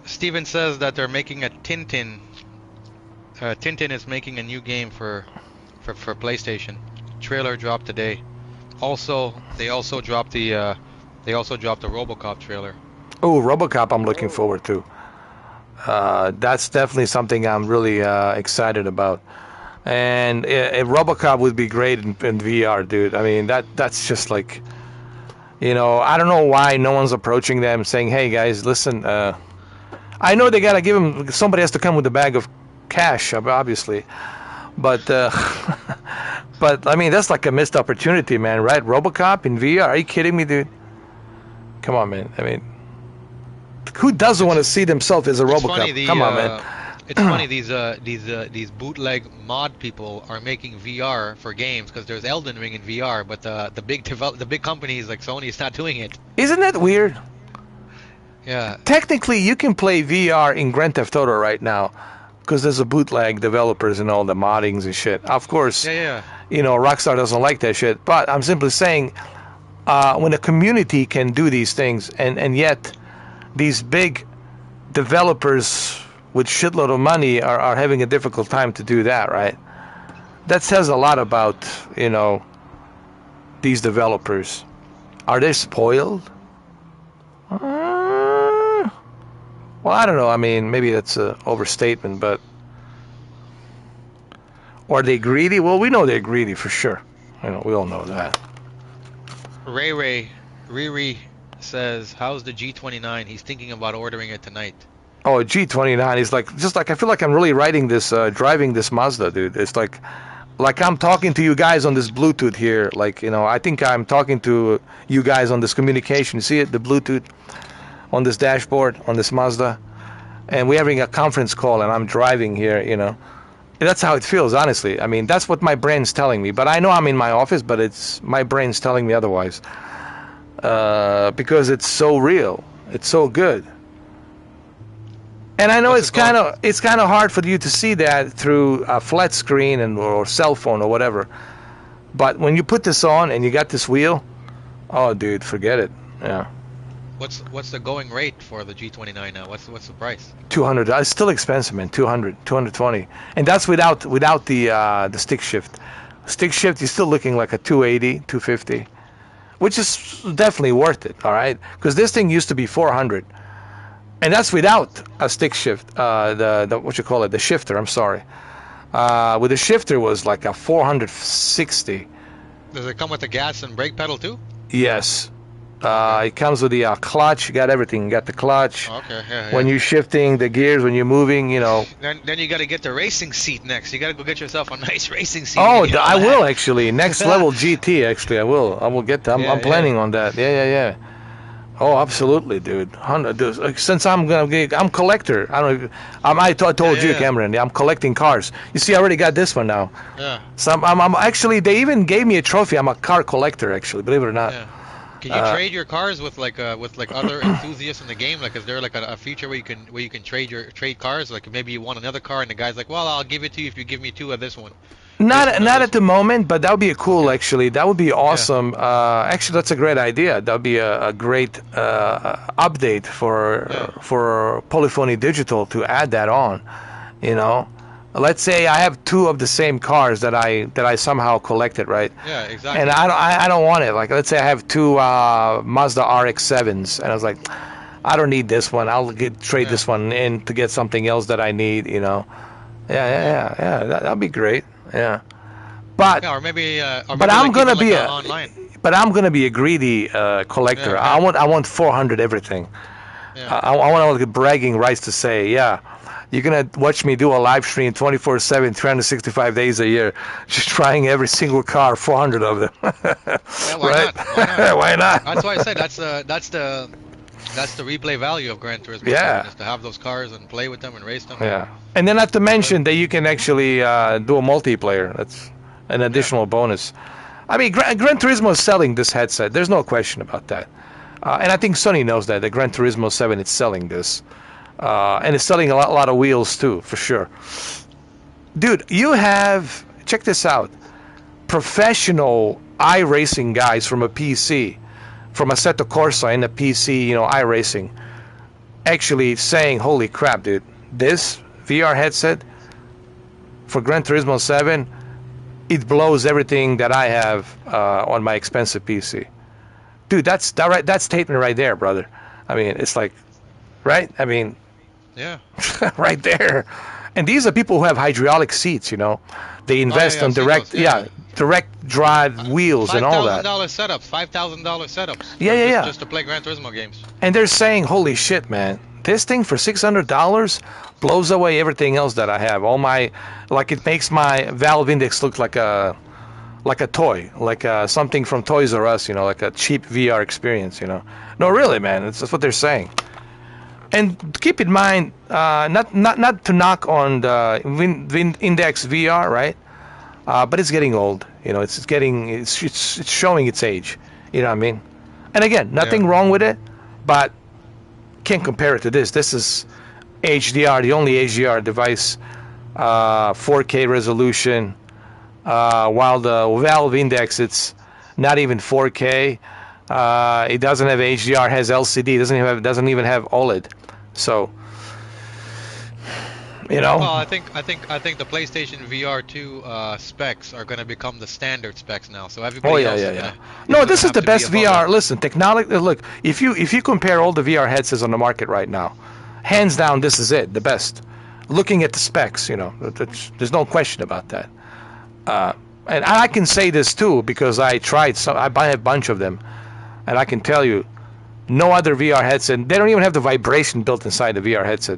Steven says that they're making a Tintin. Tintin is making a new game for PlayStation. Trailer dropped today. They also dropped the RoboCop trailer. Oh, RoboCop! I'm looking forward to. That's definitely something I'm really excited about. And RoboCop would be great in VR, dude. I mean, that's just like, you know, I don't know why no one's approaching them saying, "Hey guys, listen." I know they gotta give him. Somebody has to come with a bag of cash, obviously, but but I mean that's like a missed opportunity, man. Right? RoboCop in VR? Are you kidding me, dude? Come on, man. I mean, who doesn't want to see themselves as a RoboCop? Come on, man. It's funny these bootleg mod people are making VR for games because there's Elden Ring in VR, but the big companies like Sony is not doing it. Isn't that weird? Yeah. Technically, you can play VR in Grand Theft Auto right now because there's a bootleg developers and all the moddings and shit. Of course, you know, Rockstar doesn't like that shit. But I'm simply saying, when a community can do these things, and yet these big developers with shitload of money are having a difficult time to do that, right? That says a lot about, you know, these developers. Are they spoiled? Well, I don't know. I mean, maybe that's an overstatement, but... Or are they greedy? Well, we know they're greedy for sure. You know, we all know that. Riri says, how's the G29? He's thinking about ordering it tonight. Oh, G29 is like... Just like, I feel like I'm really driving this Mazda, dude. It's like I'm talking to you guys on this Bluetooth here. Like, you know, I think I'm talking to you guys on this communication. See it? The Bluetooth on this dashboard, on this Mazda. And we're having a conference call and I'm driving here, you know. That's how it feels, honestly. I mean, that's what my brain's telling me. But I know I'm in my office, but it's my brain's telling me otherwise. Because it's so real. It's so good. And I know it's kind of hard for you to see that through a flat screen or cell phone or whatever. But when you put this on and you got this wheel, oh, dude, forget it. Yeah. What's the going rate for the G29 now? What's the price? $200. It's still expensive, man. 220, and that's without the stick shift. Stick shift, you're still looking like a 280, 250, which is definitely worth it. All right, because this thing used to be 400. And that's without a stick shift, the what you call it, the shifter. I'm sorry. With the shifter was like a 460. Does it come with the gas and brake pedal too? Yes. It comes with the clutch. You got everything. You got the clutch. Okay. Yeah. When you're shifting the gears, when you're moving, you know. Then you got to get the racing seat next. You got to go get yourself a nice racing seat. Oh, I will actually. Next level GT. Actually, I will get that. I'm planning on that. Yeah. Oh, absolutely, dude. Since I'm collector. I told you, Cameron. I'm collecting cars. You see, I already got this one now. Yeah. So I'm actually. They even gave me a trophy. I'm a car collector, actually. Believe it or not. Yeah. Can you trade your cars with other enthusiasts in the game? Like, is there like a feature where you can trade cars? Like, maybe you want another car, and the guy's like, "Well, I'll give it to you if you give me 2 of this one." Not at the moment, but that would be cool. Actually, that would be awesome. Yeah. Actually, that's a great idea. That would be a great update for Polyphony Digital to add that on. You know, let's say I have two of the same cars that I somehow collected, right? Yeah, exactly. And I don't want it. Like, let's say I have two Mazda RX-7s, and I was like, I don't need this one. I'll trade this one in to get something else that I need, you know. Yeah. That'd be great. Yeah. But or maybe but I'm like gonna be online. But I'm gonna be a greedy collector. Yeah. I want 400 everything. Yeah. I want to bragging rights to say, yeah, you're gonna watch me do a live stream 24/7, 365 days a year, just trying every single car, 400 of them. Yeah, why right? not? Why not? Why not? That's why I said that's the replay value of Gran Turismo. Yeah. Is to have those cars and play with them and race them. Yeah. And then not to mention that you can actually do a multiplayer. That's an additional bonus. I mean, Gran Turismo is selling this headset. There's no question about that. And I think Sony knows that. The Gran Turismo 7 is selling this. And it's selling a lot of wheels too, for sure. Dude, you have, check this out, professional iRacing guys from a PC, from Assetto Corsa and a PC, you know, iRacing, actually saying, holy crap, dude, this VR headset for Gran Turismo 7, it blows everything that I have on my expensive PC. Dude, that statement right there, brother. I mean, it's like, right? I mean, yeah, right there. And these are people who have hydraulic seats, you know. They invest on direct, direct drive wheels and all that. $5,000 setups. Yeah. Just to play Gran Turismo games. And they're saying, holy shit, man. This thing for $600 blows away everything else that I have. All my, like, it makes my valve index look like a toy, like something from Toys R Us, you know, like a cheap VR experience, you know. No, really, man, that's what they're saying. And keep in mind, not to knock on the Index VR, right? But it's getting old, you know. It's showing its age, you know what I mean? And again, nothing wrong with it, but can't compare it to this. This is HDR, the only HDR device, 4K resolution. While the valve index, it's not even 4K. It doesn't have HDR, has LCD. Doesn't even have OLED. So, you know. Well, I think the PlayStation VR 2 specs are going to become the standard specs now. So everybody else is gonna, no, this is the best VR. Listen, technology. Look, if you compare all the VR headsets on the market right now, hands down, this is it, the best. Looking at the specs, you know, there's no question about that. And I can say this too because I tried some. I buy a bunch of them, and I can tell you, no other VR headset. They don't even have the vibration built inside the VR headset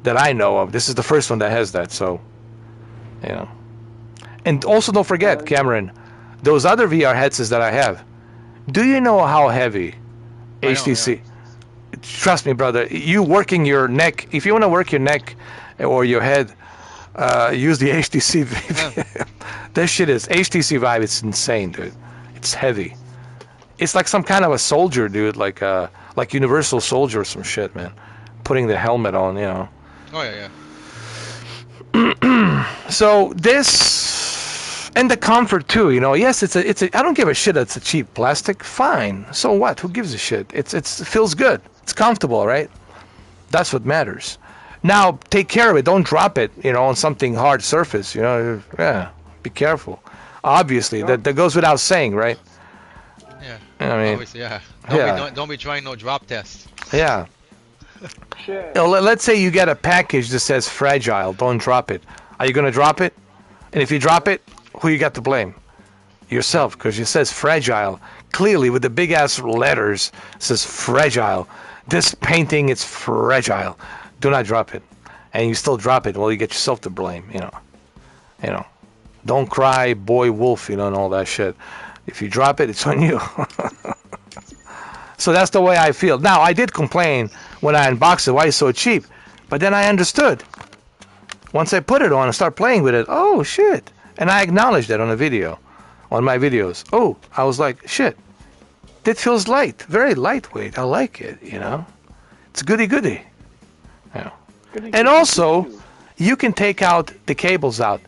that I know of. This is the first one that has that. So, you know. And also, don't forget, Cameron, those other VR headsets that I have. Do you know how heavy HTC? Trust me, brother. You working your neck. If you want to work your neck or your head. Use the HTC Vive. This shit is HTC Vive. It's insane, dude. It's heavy. It's like some kind of a soldier, dude. Like Universal Soldier or some shit, man. Putting the helmet on, you know. Oh yeah. So this and the comfort too, you know. Yes, it's a. I don't give a shit. It's a cheap plastic. Fine. So what? Who gives a shit? It feels good. It's comfortable, right? That's what matters. Now, take care of it. Don't drop it, you know, on something hard surface, you know. Yeah, be careful. Obviously, that goes without saying, right? Yeah. I mean, obviously, yeah. Don't be trying no drop tests. Yeah. You know, let's say you get a package that says fragile. Don't drop it. Are you going to drop it? And if you drop it, who you got to blame? Yourself, because it says fragile. Clearly, with the big-ass letters, it says fragile. This painting, it's fragile. Do not drop it. And you still drop it, well, you get yourself to blame, you know. Don't cry, boy wolf, you know, and all that shit. If you drop it, it's on you. So that's the way I feel. Now, I did complain when I unboxed it, why it's so cheap. But then I understood. Once I put it on and start playing with it, oh, shit. And I acknowledged that on a video, on my videos. Oh, I was like, shit. It feels light, very lightweight. I like it, you know. It's goody-goody. Yeah. And also, you can take out the cables out.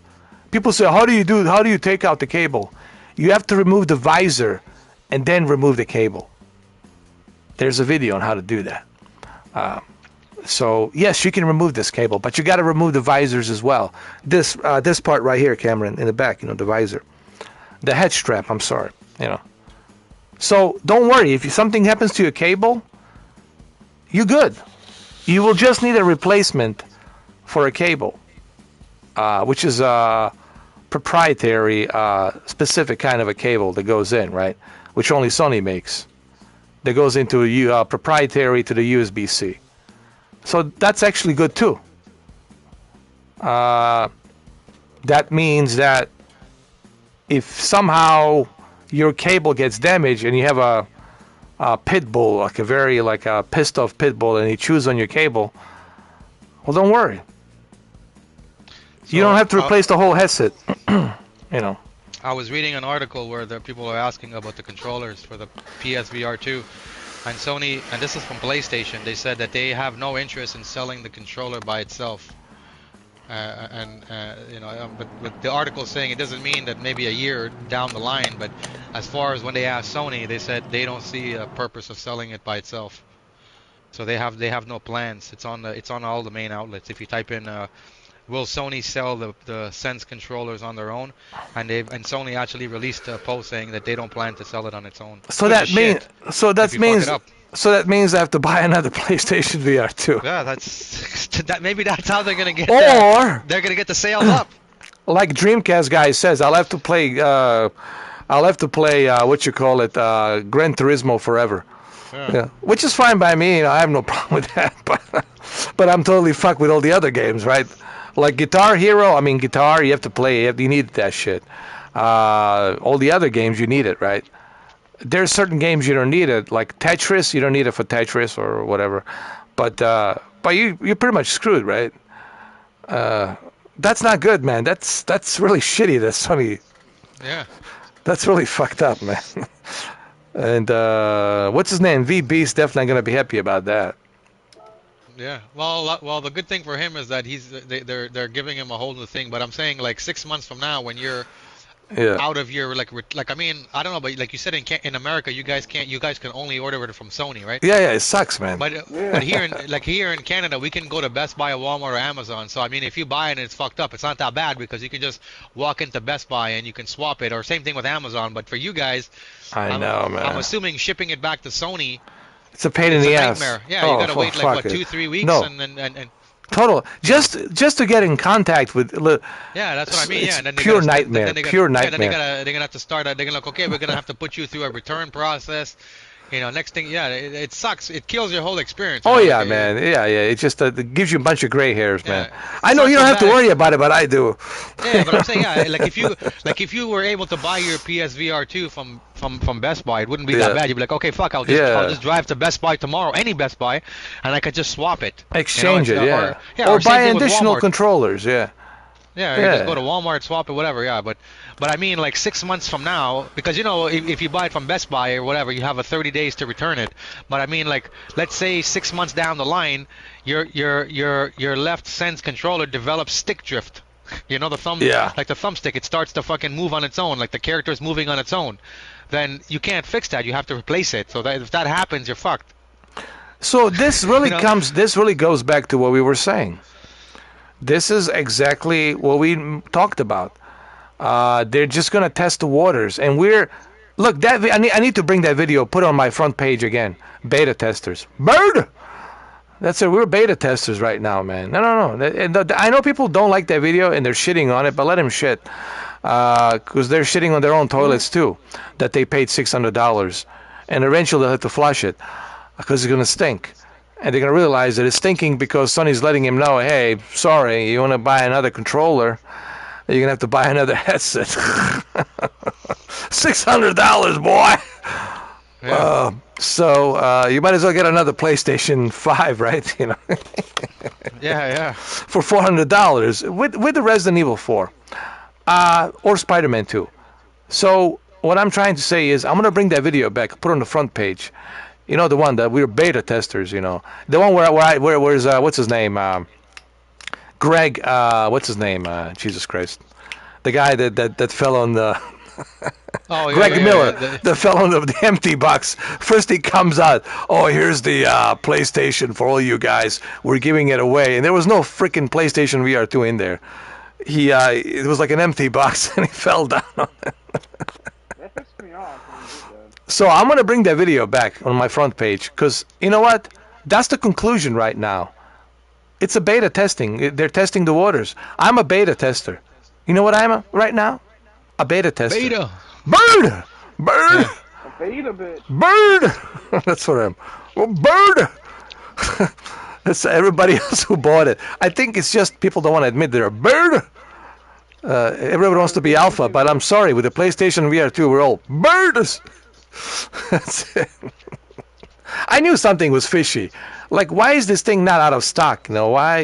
People say, how do you take out the cable? You have to remove the visor and then remove the cable. There's a video on how to do that. So yes, you can remove this cable, but you got to remove the visors as well. This part right here, Cameron, in the back, you know, the visor, the head strap. I'm sorry, you know. So don't worry if something happens to your cable, you're good. You will just need a replacement for a cable, which is a proprietary, specific kind of a cable that goes in, right? Which only Sony makes. That goes into a proprietary to the USB-C. So that's actually good too. That means that if somehow your cable gets damaged and you have a pit bull, like a pissed off pit bull, and he chews on your cable, well, don't worry. So you don't have to replace the whole headset. You know. I was reading an article where the people are asking about the controllers for the PSVR 2, and Sony, and this is from PlayStation, they said that they have no interest in selling the controller by itself. You know, but with the article saying it doesn't mean that maybe a year down the line, but as far as when they asked Sony, they said they don't see a purpose of selling it by itself. So they have no plans. It's on all the main outlets. If you type in will Sony sell the Sense controllers on their own? And Sony actually released a post saying that they don't plan to sell it on its own. So that means I have to buy another PlayStation VR 2. Yeah, maybe that's how they're gonna get. They're gonna get the sales up. Like Dreamcast guy says, I'll have to play what you call it, Gran Turismo forever. Yeah, which is fine by me. You know, I have no problem with that. But I'm totally fucked with all the other games, right? Like Guitar Hero, Guitar, you have to play. You need that shit. All the other games, you need it, right? There's certain games you don't need it, like Tetris. You don't need it for Tetris or whatever. But you're pretty much screwed, right? That's not good, man. That's really shitty. That's Sony. Yeah. That's really fucked up, man. And what's his name? VB's definitely gonna be happy about that. Yeah, well, the good thing for him is that they're giving him a whole new thing. But I'm saying like 6 months from now, when you're out of your I don't know, but like you said in America, you guys can only order it from Sony, right? Yeah, it sucks, man. But here in Canada, we can go to Best Buy, or Walmart, or Amazon. So I mean, if you buy it and it's fucked up, it's not that bad because you can just walk into Best Buy and you can swap it, or same thing with Amazon. But for you guys, man. I'm assuming shipping it back to Sony. It's a pain in the ass. Nightmare. Yeah, you gotta wait like 2-3 weeks, and total. Just to get in contact with. Yeah, that's what I mean. Yeah, and then pure nightmare. Pure nightmare. They're gonna have to start. They're gonna okay, we're gonna have to put you through a return process. You know, next thing, it sucks. It kills your whole experience. Oh yeah, man. Yeah. It just it gives you a bunch of gray hairs, man. I know you don't have to worry about it, but I do. Yeah, but I'm saying, if you were able to buy your PSVR 2 from Best Buy, it wouldn't be that bad. You'd be like, okay, fuck, I'll just drive to Best Buy tomorrow, any Best Buy, and I could just swap it. Exchange it, or buy additional controllers, Yeah, you just go to Walmart, swap it, whatever. Yeah, but I mean, like 6 months from now, because you know, if you buy it from Best Buy or whatever, you have a 30 days to return it. But I mean, like, let's say 6 months down the line, your left Sense controller develops stick drift. You know, the like the thumbstick, it starts to fucking move on its own, like the character is moving on its own. Then you can't fix that. You have to replace it. So that if that happens, you're fucked. So this really this really goes back to what we were saying. This is exactly what we talked about. They're just gonna test the waters, and look. I need to bring that video, put it on my front page again. Beta testers, bird. That's it. We're beta testers right now, man. No. I know people don't like that video and they're shitting on it, but let them shit, because they're shitting on their own toilets too, that they paid $600, and eventually they'll have to flush it because it's gonna stink. And they're going to realize that it's stinking because Sony's letting him know, hey, sorry, you want to buy another controller, you're going to have to buy another headset. $600, boy! Yeah. So you might as well get another PlayStation 5, right? You know. Yeah. For $400 with the Resident Evil 4 or Spider-Man 2. So what I'm trying to say is I'm going to bring that video back, put it on the front page. You know, the one that we were beta testers, you know. The one where's what's his name? Greg, what's his name? Jesus Christ. The guy that fell on the Oh yeah, Greg yeah, Miller, yeah. the fellow of the empty box. First he comes out, oh, here's the PlayStation for all you guys. We're giving it away. And there was no freaking PlayStation VR 2 in there. It was like an empty box, and he fell down on it. That pissed me off when he did that. So I'm going to bring that video back on my front page, because you know what? That's the conclusion right now. It's a beta testing. They're testing the waters. I'm a beta tester. You know what I'm right now? A beta tester. Beta. Bird! Bird! Yeah. A beta bit. Bird! That's what I'm. Well, bird! That's everybody else who bought it. I think it's just people don't want to admit they're a bird. Everyone wants to be alpha, but I'm sorry. With the PlayStation VR 2, we're all birds. That's it. I knew something was fishy. Like, why is this thing not out of stock? You know, why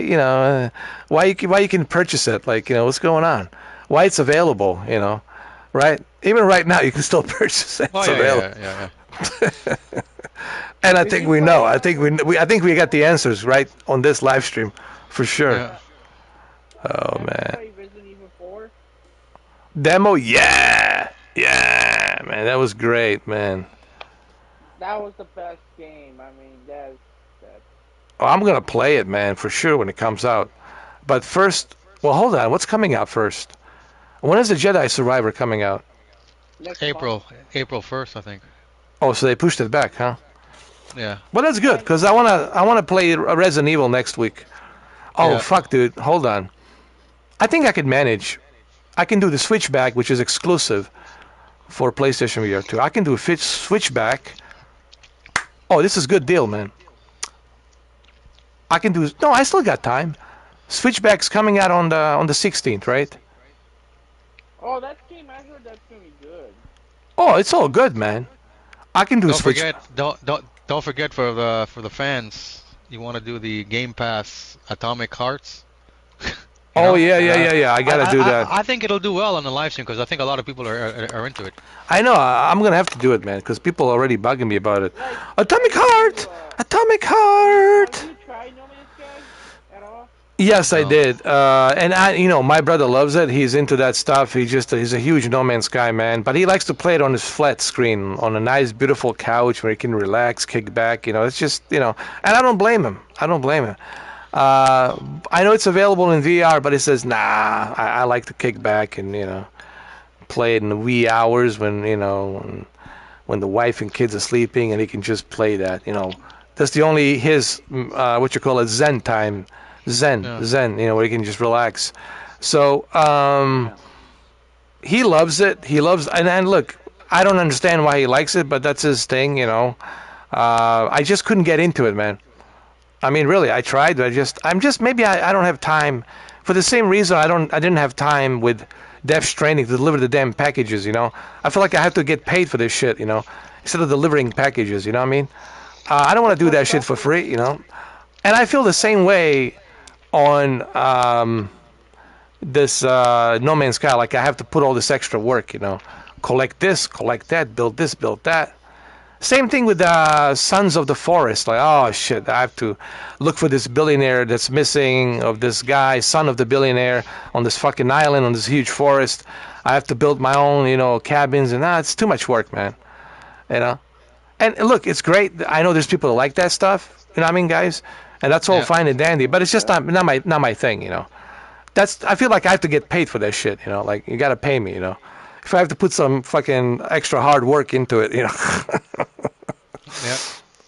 you can purchase it? Like, what's going on? Why it's available? Right? Even right now, you can still purchase it. Oh, It's yeah, available. yeah. And I think we know. I think we got the answers right on this live stream, for sure. Yeah. Oh man. Play Resident Evil 4? Demo, yeah, man, that was great, man. That was the best game. I mean, that. Oh, I'm gonna play it, man, for sure when it comes out. But first, well, hold on. What's coming out first? When is the Jedi Survivor coming out? April 1st, I think. Oh, so they pushed it back, huh? Yeah. Well, that's good, because I wanna play Resident Evil next week. Oh, Yeah. fuck, dude, hold on. I think I could manage. I can do the Switchback, which is exclusive for PlayStation VR 2. I can do a Switchback. Oh, this is a good deal, man. I can do. No, I still got time. Switchback's coming out on the 16th, right? Oh, that game, I heard that's gonna be good. Oh, it's all good, man. I can do Switch. Don't forget for the fans. You want to do the Game Pass Atomic Hearts. Oh yeah. I gotta do that. I think it'll do well on the live stream because I think a lot of people are into it. I know. I'm gonna have to do it, man, because people are already bugging me about it. Atomic Heart. Atomic Heart. Have you tried No Man's Sky at all? Yes, I No. did. And my brother loves it. He's into that stuff. He's a huge No Man's Sky man. But he likes to play it on his flat screen, on a nice, beautiful couch where he can relax, kick back. It's just, and I don't blame him. I know it's available in VR, but he says, nah, I like to kick back and, play it in the wee hours when the wife and kids are sleeping, and he can just play that, That's the only his, Zen time. Zen, where he can just relax. So, he loves it. And look, I don't understand why he likes it, but that's his thing, I just couldn't get into it, man. I mean, really, I tried, but maybe I don't have time. For the same reason, I didn't have time with Death Stranding to deliver the damn packages, I feel like I have to get paid for this shit, instead of delivering packages, you know what I mean? I don't want to do that shit for free, And I feel the same way on this No Man's Sky. Like, I have to put all this extra work, collect this, collect that, build this, build that. Same thing with Sons of the Forest. Like, oh shit, I have to look for this billionaire that's missing, of this guy, son of the billionaire, on this fucking island, on this huge forest. I have to build my own, cabins, and it's too much work, man. And look, it's great. I know there's people that like that stuff. You know what I mean, guys? And that's all fine and dandy, but it's just not my thing, I feel like I have to get paid for that shit, Like, you gotta pay me, If I have to put some fucking extra hard work into it, Yeah.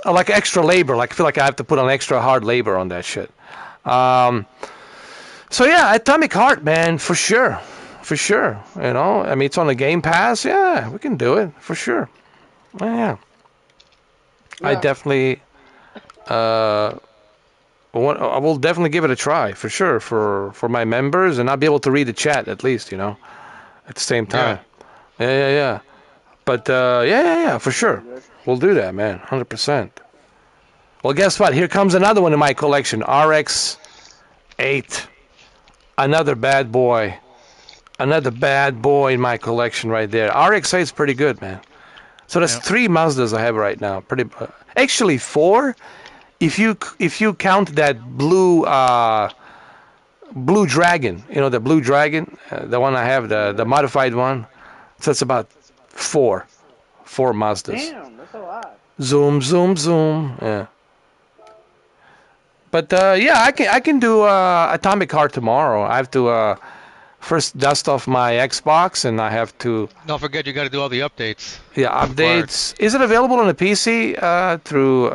Like extra labor, like I feel like I have to put on extra hard labor on that shit. So yeah, Atomic Heart, man, for sure. I mean, it's on the Game Pass. Yeah, we can do it for sure. Yeah. I definitely, I will definitely give it a try for sure for my members, and I'll be able to read the chat at least, at the same time. Yeah. But yeah, for sure. We'll do that, man, 100%. Well, guess what? Here comes another one in my collection, RX-8. Another bad boy in my collection right there. RX-8 is pretty good, man. So there's 3 Mazdas I have right now. Actually 4, if you count that blue Dragon. The blue Dragon, the one I have, the modified one. So it's about four Mazdas. Damn, that's a lot. Zoom, zoom, zoom. Yeah. But yeah, I can do Atomic Heart tomorrow. I have to first dust off my Xbox, and I have to. Don't forget, you got to do all the updates. Yeah, updates. Is it available on the PC through?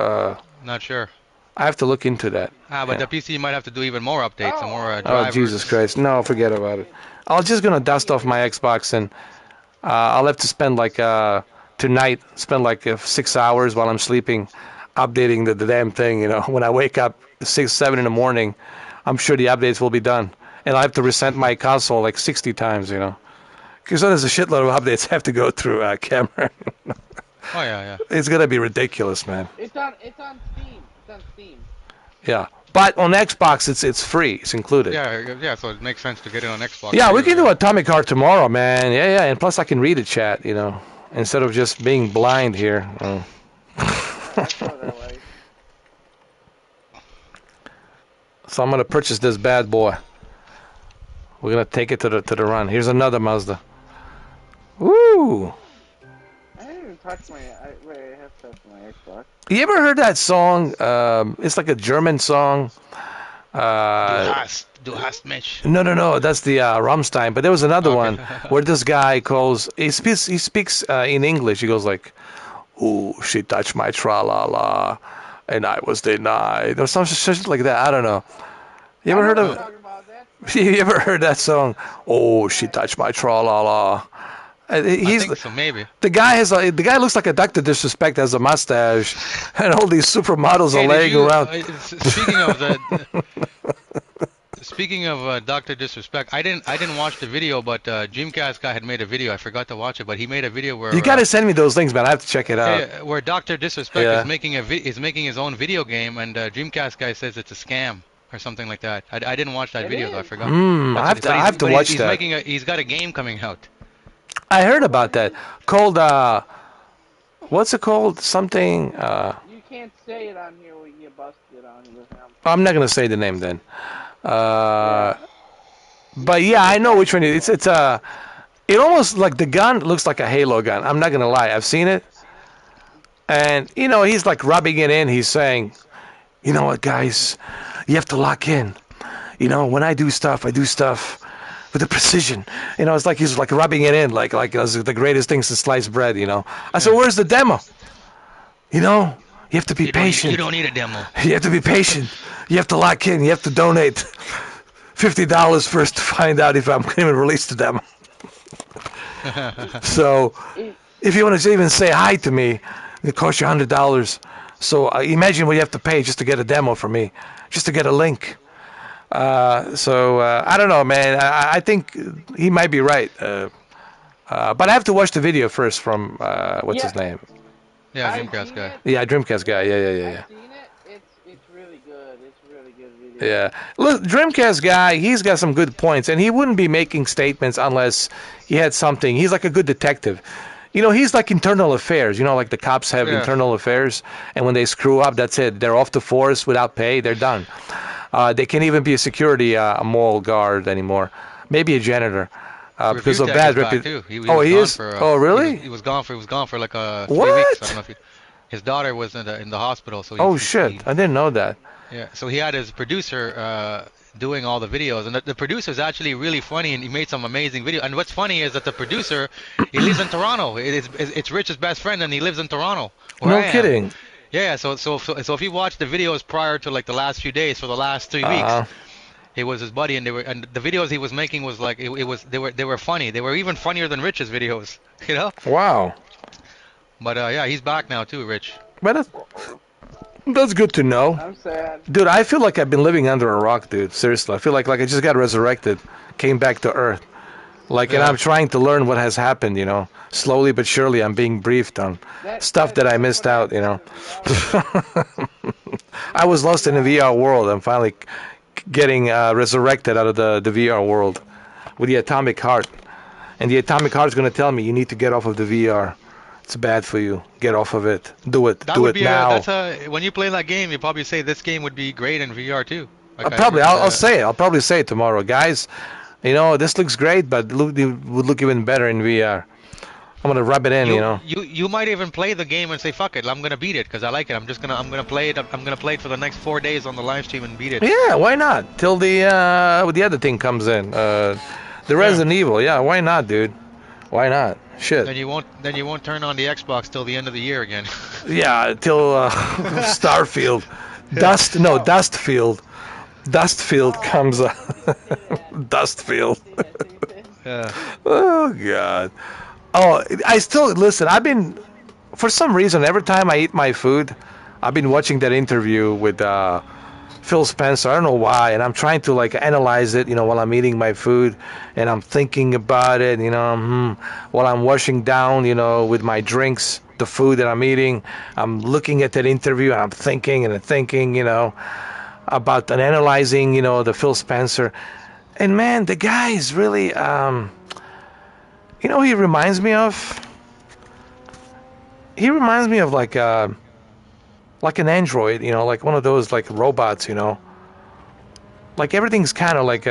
Not sure. I have to look into that. But the PC might have to do even more updates and more drivers. Oh, Jesus Christ. No, forget about it. I'm just going to dust off my Xbox, and I'll have to spend tonight, 6 hours while I'm sleeping, updating the damn thing. You know, when I wake up 6, 7 in the morning, I'm sure the updates will be done. And I have to reset my console like 60 times, you know. Because there's a shitload of updates I have to go through, Cameron. Oh, yeah. It's going to be ridiculous, man. It's on Steam. It's on Steam. Yeah. But on Xbox, it's free. It's included. Yeah, so it makes sense to get it on Xbox. Yeah, we can do Atomic Heart tomorrow, man. Yeah. And plus I can read the chat, you know, instead of just being blind here. So I'm going to purchase this bad boy. We're going to take it to the run. Here's another Mazda. Woo! I didn't even touch my... Wait, I have touched my Xbox. You ever heard that song? It's like a German song. Du hast mich. No. That's the Rammstein. But there was another one where this guy calls. He speaks in English. He goes like, "Ooh, she touched my tra-la-la, and I was denied," or something shit like that. I don't know. You ever heard of? You ever heard that song? "Oh, she touched my tra-la-la." I think so, maybe. The guy looks like a Dr. Disrespect, has a mustache, and all these supermodels are laying around. Speaking of Dr. Disrespect, I didn't watch the video, but Dreamcast guy had made a video. I forgot to watch it, but he made a video where you gotta send me those links, man. I have to check it out. Where Dr. Disrespect is making his own video game, and Dreamcast guy says it's a scam or something like that. I didn't watch that video, though. I forgot. I have to watch that. He's got a game coming out. I heard about that. Called what's it called? Something. You can't say it on here when you busted on him. I'm not gonna say the name then. But yeah, I know which one it is. It almost like the gun looks like a Halo gun. I'm not gonna lie. I've seen it, and you know he's like rubbing it in. He's saying, "You know what, guys? You have to lock in. You know, when I do stuff with the precision." You know, it's like he's like rubbing it in, like it's the greatest thing since sliced bread. You know. I said, "Where's the demo?" You know, you have to be patient. You don't need a demo. You have to be patient. You have to lock in. You have to donate $50 first to find out if I'm going to release the demo. So, if you want to even say hi to me, it costs you $100. So imagine what you have to pay just to get a demo from me, just to get a link. So I don't know, man. I think he might be right. But I have to watch the video first from what's his name? Yeah, Dreamcast guy. Yeah, Dreamcast guy. Yeah. I've seen it. It's really good. It's a really good video. Yeah. Look, Dreamcast guy, he's got some good points, and he wouldn't be making statements unless he had something. He's like a good detective. You know, he's like internal affairs. You know, like the cops have internal affairs, and when they screw up, that's it. They're off the force without pay. They're done. They can't even be a security, a mall guard anymore. Maybe a janitor. Because of bad reputation. He is. Really? He was gone for like 3 what? weeks. I don't know if his daughter was in the hospital. So shit! I didn't know that. Yeah. So he had his producer doing all the videos, and the producer is actually really funny, and he made some amazing videos. And what's funny is that the producer, he lives in Toronto. It's Rich's best friend, and he lives in Toronto. No kidding. Yeah. So if you watch the videos prior to like the last few days for the last 3 weeks. It was his buddy, and the videos he was making was like they were funny. They were even funnier than Rich's videos, you know. Wow. But yeah, he's back now too, Rich. But that's good to know. I'm sad, dude. I feel like I've been living under a rock, dude. Seriously, I feel like I just got resurrected, came back to Earth, and I'm trying to learn what has happened. You know, slowly but surely, I'm being briefed on stuff that I missed out. You know, I was lost in the VR world. I'm finally getting resurrected out of the VR world with the Atomic Heart. And the Atomic Heart is going to tell me, you need to get off of the VR. It's bad for you. Get off of it. Do it. Do it now. When you play that game, you probably say this game would be great in VR too. I'll say it. I'll probably say it tomorrow. Guys, This looks great, but it would look even better in VR. I'm gonna rub it in, You might even play the game and say, "Fuck it, I'm gonna beat it because I like it. I'm gonna play it. I'm gonna play it for the next 4 days on the live stream and beat it." Yeah, why not? Till the other thing comes in, the Resident Evil. Yeah, why not, dude? Why not? Shit. Then you won't turn on the Xbox till the end of the year again. Yeah, till Starfield, Dustfield. Dustfield comes up. Dustfield. Yeah. Oh God. Oh, I still listen. For some reason, every time I eat my food, I've been watching that interview with Phil Spencer. I don't know why, and I'm trying to analyze it, while I'm eating my food, and I'm thinking about it, while I'm washing down, with my drinks, the food that I'm eating. I'm looking at that interview, and I'm thinking, about and analyzing, the Phil Spencer, and man, the guy is really, he reminds me of. He reminds me of like an android, like one of those robots, Like everything's kind of like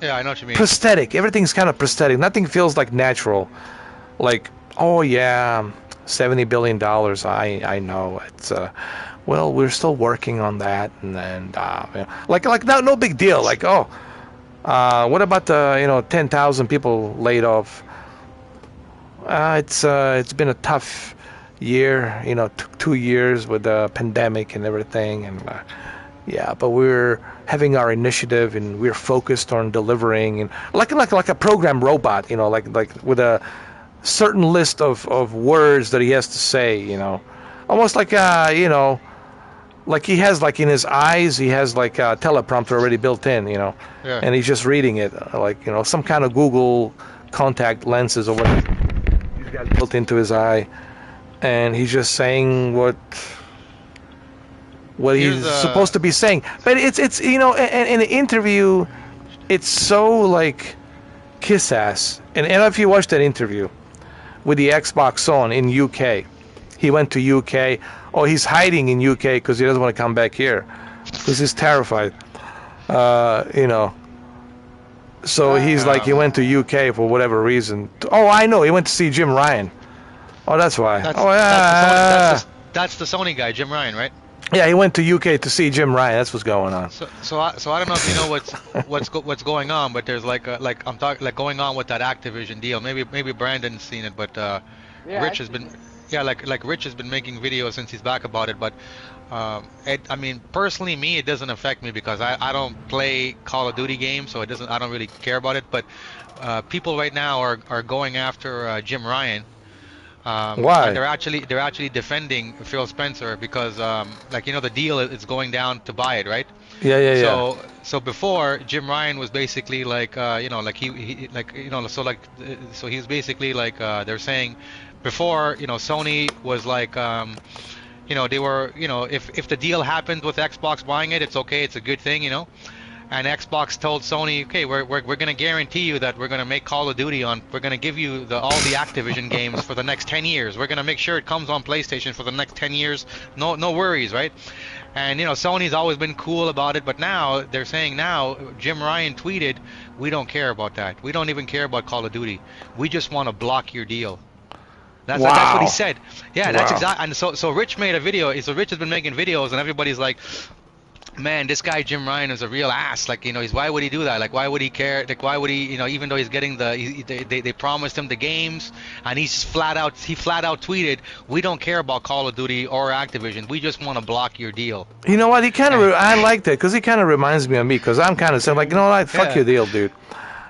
Yeah, I know what you mean. Prosthetic. Everything's kind of prosthetic. Nothing feels like natural. Like, oh yeah, $70 billion. I know it's well, we're still working on that, and like no big deal. Like, oh. What about the 10,000 people laid off? It's been a tough year, 2 years with the pandemic and everything, and but we're having our initiative and we're focused on delivering, and like a program robot, like with a certain list of words that he has to say, almost like like he has in his eyes, he has a teleprompter already built in, and he's just reading it, some kind of Google contact lenses or whatever he's got built into his eye, and he's just saying what he's supposed to be saying. But it's in the interview, it's so kiss ass. And if you watch that interview with the Xbox on in UK, he went to UK. Oh, he's hiding in UK because he doesn't want to come back here because he's terrified. So he's he went to UK for whatever reason. Oh, I know. He went to see Jim Ryan. Oh, that's why. That's the Sony guy, Jim Ryan, right? Yeah, he went to UK to see Jim Ryan. That's what's going on. So I don't know if you know what's going on, but there's I'm talking going on with that Activision deal. Maybe Brandon's seen it, but Rich has been. Yeah, like Rich has been making videos since he's back about it, but I mean, personally, it doesn't affect me because I don't play Call of Duty games, so I don't really care about it. But people right now are going after Jim Ryan. Why? And they're actually defending Phil Spencer because the deal is going down to buy it, right? Yeah. So before Jim Ryan was basically so he's basically they're saying. Before, Sony was they were, if the deal happened with Xbox buying it, it's okay, it's a good thing, And Xbox told Sony, okay, we're going to guarantee you that we're going to make Call of Duty we're going to give you all the Activision games for the next 10 years. We're going to make sure it comes on PlayStation for the next 10 years. No worries, right? And, Sony's always been cool about it, but now they're saying Jim Ryan tweeted, we don't care about that. We don't even care about Call of Duty. We just want to block your deal. That's what he said. Yeah, that's exactly. And so Rich made a video. So Rich has been making videos, and everybody's like, "Man, this guy Jim Ryan is a real ass. Why would he do that? Why would he care? Why would he? Even though he's getting they promised him the games, and he flat out tweeted, we don't care about Call of Duty or Activision. We just want to block your deal." You know what? He kind of I like that because he kind of reminds me of me because I'm kind of saying fuck your deal, dude.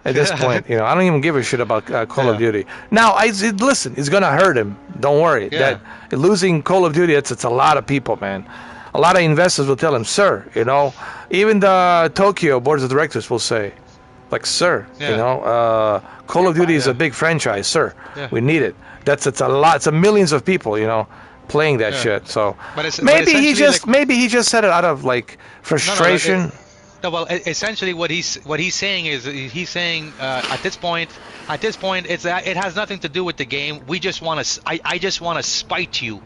At this point, I don't even give a shit about Call of Duty. Now, listen, it's gonna hurt him. Don't worry. Yeah. That losing Call of Duty, it's a lot of people, man. A lot of investors will tell him, sir. Even the Tokyo board of directors will say, sir, Call of Duty is a big franchise, sir. Yeah. We need it. It's a lot. It's millions of people, playing that shit. So maybe he just said it out of frustration. No, well, essentially, what he's saying is at this point, it has nothing to do with the game. We just want to. I just want to spite you.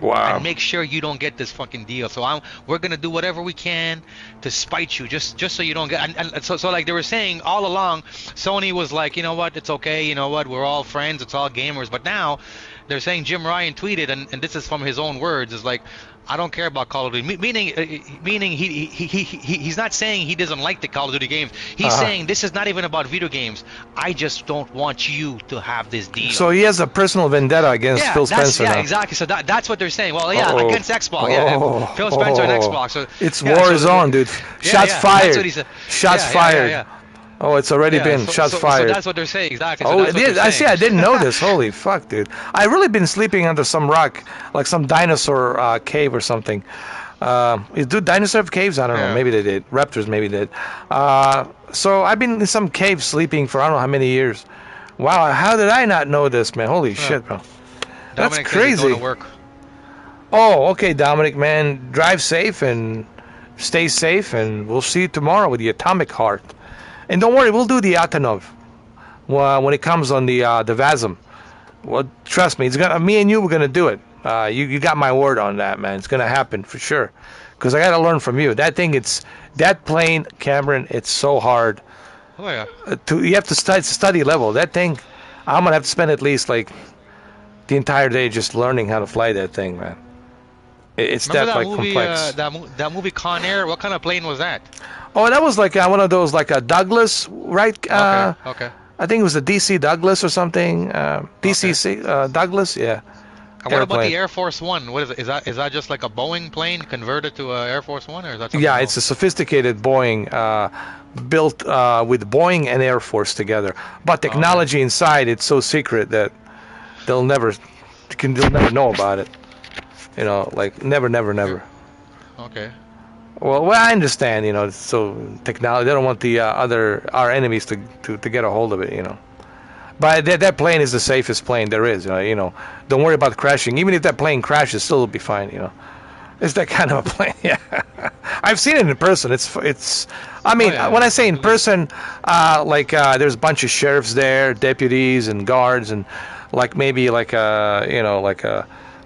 Wow. And make sure you don't get this fucking deal. So we're gonna do whatever we can to spite you, just so you don't get. And so like they were saying all along, Sony was like, you know what, it's okay, you know what, we're all friends, it's all gamers. But now they're saying Jim Ryan tweeted, and this is from his own words, is like, I don't care about Call of Duty. Meaning he's not saying he doesn't like the Call of Duty games. He's saying this is not even about video games. I just don't want you to have this deal. So he has a personal vendetta against Phil Spencer. Yeah, now. Exactly. So that's what they're saying. Well, yeah, against Xbox. Yeah, Phil Spencer and Xbox. So it's war is on, dude. Shots fired. That's what he said. Shots fired. Yeah. Oh, it's already been shots fired. So that's what they're saying, exactly. So I see. I didn't know this. Holy fuck, dude! I've really been sleeping under some rock, like some dinosaur cave or something. Do dinosaur have caves? I don't know. Maybe they did. Raptors maybe did. So I've been in some cave sleeping for I don't know how many years. Wow, how did I not know this, man? Holy shit, bro! That's Dominic crazy. Going to work. Oh, okay, Dominic, man. Drive safe and stay safe, and we'll see you tomorrow with the Atomic Heart. And don't worry, we'll do the Atanov when it comes on the Vazim. Well, trust me, it's gonna. Me and you, we're gonna do it. You got my word on that, man. It's gonna happen for sure. Because I gotta learn from you. That thing, that plane, Cameron. It's so hard. Oh yeah. You have to study level. That thing, I'm gonna have to spend at least like the entire day just learning how to fly that thing, man. It's Remember that movie, complex. That movie Con Air. What kind of plane was that? Oh, that was like one of those, like a Douglas, right? Okay. I think it was a DC Douglas or something. DCC Douglas, yeah. And what about the Air Force One? What is it? Is that just like a Boeing plane converted to a Air Force One, or is that something else? It's a sophisticated Boeing built with Boeing and Air Force together. But technology inside, it's so secret that they'll never know about it. You know, like never. Okay. Well, I understand, you know, so technology, they don't want our enemies to get a hold of it, you know. But that plane is the safest plane there is, you know. Don't worry about crashing. Even if that plane crashes, still will be fine, you know. It's that kind of a plane, yeah. I've seen it in person. I mean, when I say in person, there's a bunch of sheriffs there, deputies and guards, and maybe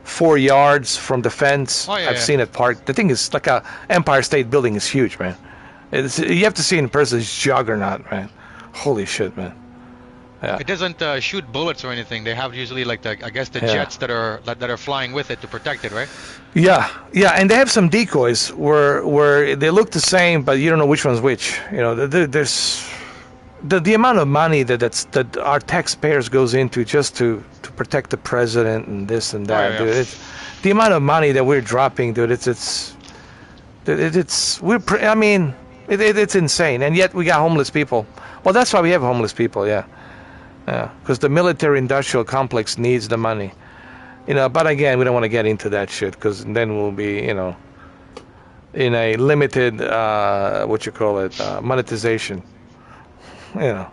4 yards from the fence. I've seen it parked. The thing is like a Empire State Building is huge, man. You have to see it in person. It's juggernaut, man. Holy shit, man. Yeah. It doesn't shoot bullets or anything. They have usually the jets that are flying with it to protect it, right? Yeah, and they have some decoys where they look the same, but you don't know which one's which. You know, there's the amount of money that our taxpayers goes into just to protect the president and this and that, dude. It's the amount of money that we're dropping, dude. It's insane, and yet we got homeless people. Well, that's why we have homeless people, yeah, because the military-industrial complex needs the money, you know. But again, we don't want to get into that shit because then we'll be, you know, in a limited monetization. You know.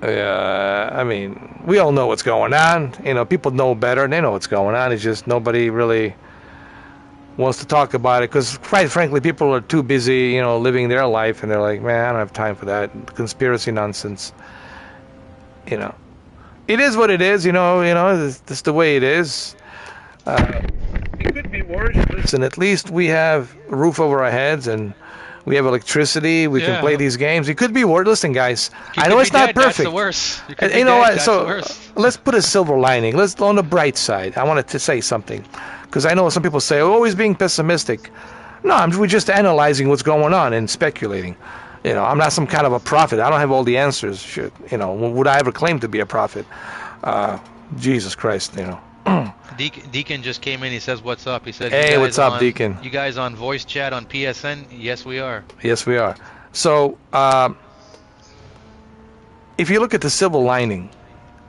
I mean, we all know what's going on. You know, people know better, and they know what's going on. It's just nobody really wants to talk about it because, quite frankly, people are too busy, you know, living their life, and they're like, man, I don't have time for that conspiracy nonsense. You know, it is what it is. You know, it's the way it is. It could be worse. Listen, at least we have a roof over our heads and we have electricity. We can play these games. It could be worse. Listen, guys, I know it's not perfect. That's the worst. You know what? So let's put a silver lining. Let's on the bright side. I wanted to say something because I know some people say, "Oh, always being pessimistic." No, we're just analyzing what's going on and speculating. You know, I'm not some kind of a prophet. I don't have all the answers. Shit. You know, would I ever claim to be a prophet? Jesus Christ, you know. Deacon just came in. He says, "What's up?" He said, "Hey, what's up, Deacon? You guys on voice chat on PSN?" Yes, we are. Yes, we are. So, if you look at the silver lining,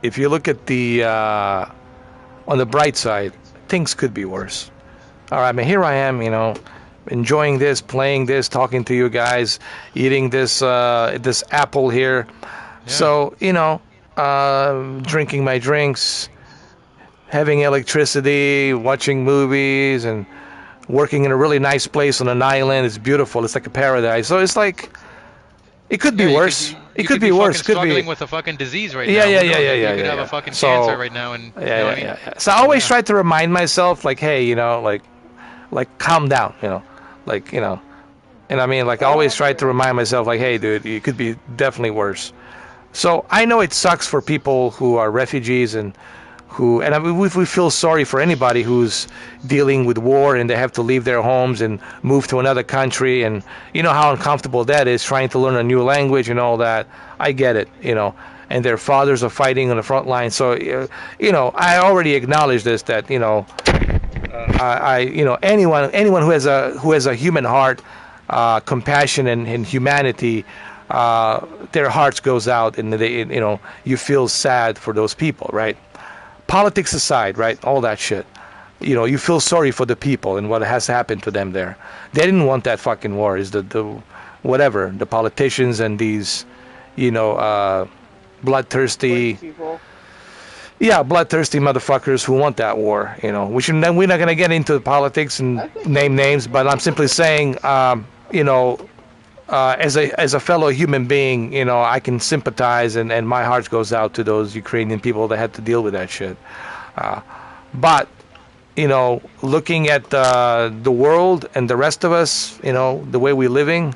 if you look at the on the bright side, things could be worse. All right, I mean, here I am, you know, enjoying this, playing this, talking to you guys, eating this this apple here. Yeah. So, you know, drinking my drinks, having electricity, watching movies, and working in a really nice place on an island. It's beautiful. It's like a paradise. So it's like, it could be worse. It could be worse. Could be struggling with a fucking disease right now. Yeah. You could have a fucking cancer right now, and yeah. So I always try to remind myself, like, hey, you know, like calm down, you know, like, you know, and I mean, like, I always try to remind myself, like, hey, dude, it could be definitely worse. So I know it sucks for people who are refugees and I mean, we feel sorry for anybody who's dealing with war and they have to leave their homes and move to another country, and you know how uncomfortable that is, trying to learn a new language and all that. I get it, you know, and their fathers are fighting on the front line. So, you know, I already acknowledge this, that, you know, you know, anyone who has a human heart, compassion and humanity, their hearts goes out, and they, you know, you feel sad for those people, right? Politics aside, right? All that shit. You know, you feel sorry for the people and what has happened to them there. They didn't want that fucking war. Is the whatever, the politicians and these, you know, bloodthirsty people. Yeah, bloodthirsty motherfuckers who want that war. You know, we're not gonna get into politics and name names, but I'm simply saying, you know, as a fellow human being, you know, I can sympathize, and my heart goes out to those Ukrainian people that had to deal with that shit. But, you know, looking at the world and the rest of us, you know, the way we're living,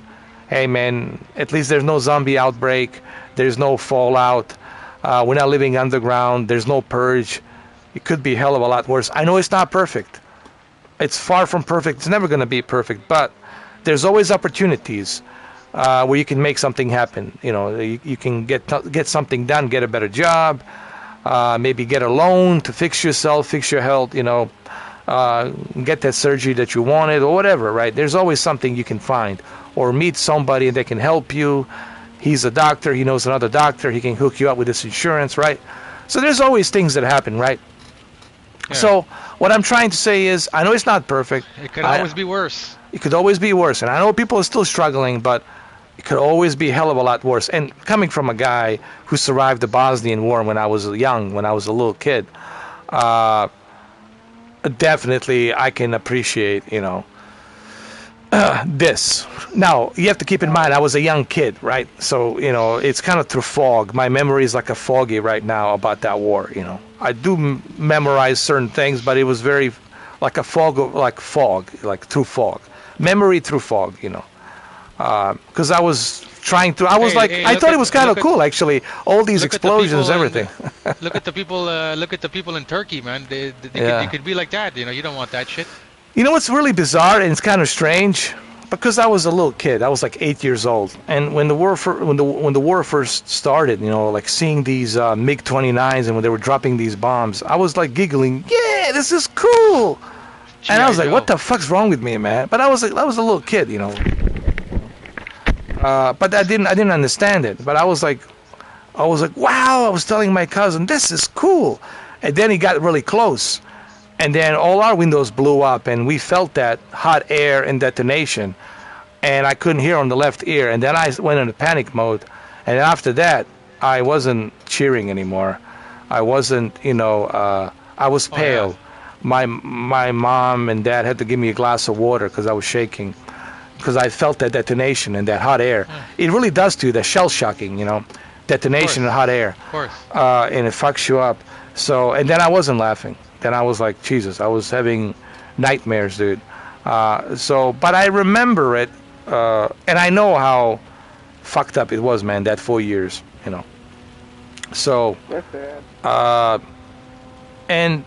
hey man, at least there's no zombie outbreak, there's no fallout, we're not living underground, there's no purge. It could be a hell of a lot worse. I know it's not perfect. It's far from perfect. It's never going to be perfect, but there's always opportunities where you can make something happen. You know, you can get something done, get a better job, maybe get a loan to fix yourself, fix your health, you know, get that surgery that you wanted or whatever, right? There's always something you can find, or meet somebody that can help you. He's a doctor, he knows another doctor, he can hook you up with this insurance, right? So there's always things that happen, right? Yeah. So what I'm trying to say is, I know it's not perfect. It could always be worse. It could always be worse, and I know people are still struggling, but it could always be a hell of a lot worse. And coming from a guy who survived the Bosnian War when I was young, when I was a little kid, definitely I can appreciate, you know, this. Now, you have to keep in mind, I was a young kid, right? So, you know, it's kind of through fog. My memory is like a foggy right now about that war, you know. I do memorize certain things, but it was very like a fog, like through fog. Memory through fog, you know. Because I was trying to, I thought it was kind of cool, actually. All these explosions, everything. Look at the people in Turkey, man. They could be like that, you know. You don't want that shit. You know what's really bizarre, and it's kind of strange, because I was a little kid. I was like 8 years old, and when the war first started, you know, like seeing these MiG-29s and when they were dropping these bombs, I was like giggling, yeah, this is cool. And I was like, what the fuck's wrong with me, man? But I was a little kid, you know. But I didn't understand it. But I was like, wow. I was telling my cousin, this is cool. And then he got really close, and then all our windows blew up, and we felt that hot air and detonation, and I couldn't hear on the left ear. And then I went into panic mode, and after that, I wasn't cheering anymore. I wasn't, you know, I was pale. Yeah. My mom and dad had to give me a glass of water because I was shaking, because I felt that detonation and that hot air. It really does to you, that shell shocking, you know, detonation and hot air. Of course. And it fucks you up. So, and then I wasn't laughing. Then I was like, Jesus, I was having nightmares, dude. But I remember it, and I know how fucked up it was, man, that 4 years, you know. So, and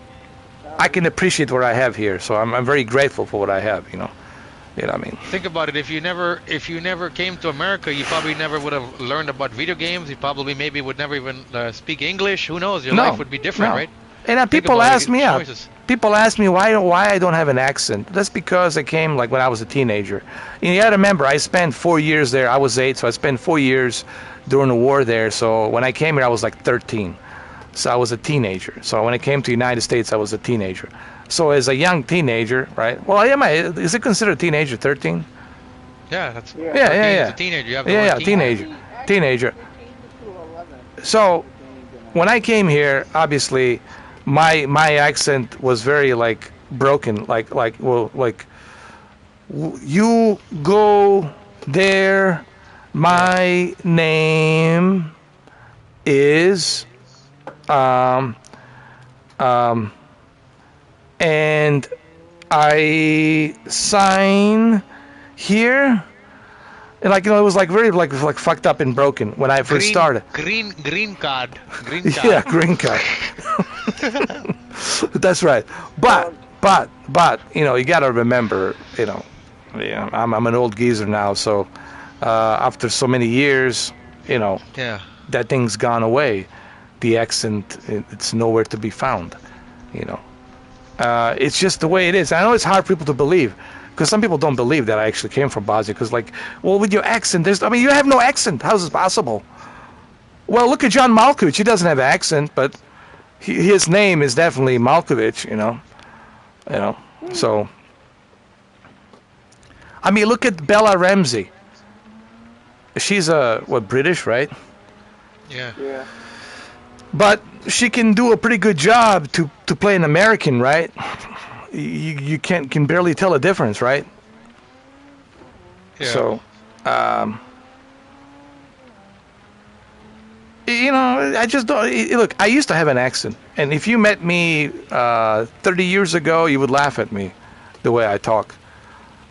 I can appreciate what I have here, so I'm very grateful for what I have, you know. You know what I mean? Think about it. If you never came to America, you probably never would have learned about video games. You probably maybe would never even speak English. Who knows? Your life would be different, right? And people ask me why I don't have an accent. That's because I came like when I was a teenager. And you got to remember, I spent 4 years there. I was 8, so I spent 4 years during the war there. So when I came here, I was like 13. So I was a teenager. So when I came to the United States, I was a teenager. So as a young teenager, right? Well, is it considered a teenager, 13? Yeah, that's a teenager. You have teenager. So when I came here, obviously, my accent was very like broken, like you go there, My name is and I sign here. And like, it was like very like fucked up and broken when I first started. Green card. Yeah, green card. That's right. But you gotta remember, yeah, I'm an old geezer now, so after so many years, Yeah. that thing's gone away. The accent, it's nowhere to be found. It's just the way it is. I know it's hard for people to believe, because some people don't believe that I actually came from Bosnia. Because with your accent, you have no accent. How's this possible? Well, look at John Malkovich. He doesn't have an accent, but his name is definitely Malkovich. So. I mean, look at Bella Ramsey. She's British, right? Yeah. Yeah. But she can do a pretty good job to play an American, right? You can barely tell a difference, right? Yeah. So, I just don't. Look, I used to have an accent, and if you met me 30 years ago, you would laugh at me, the way I talk.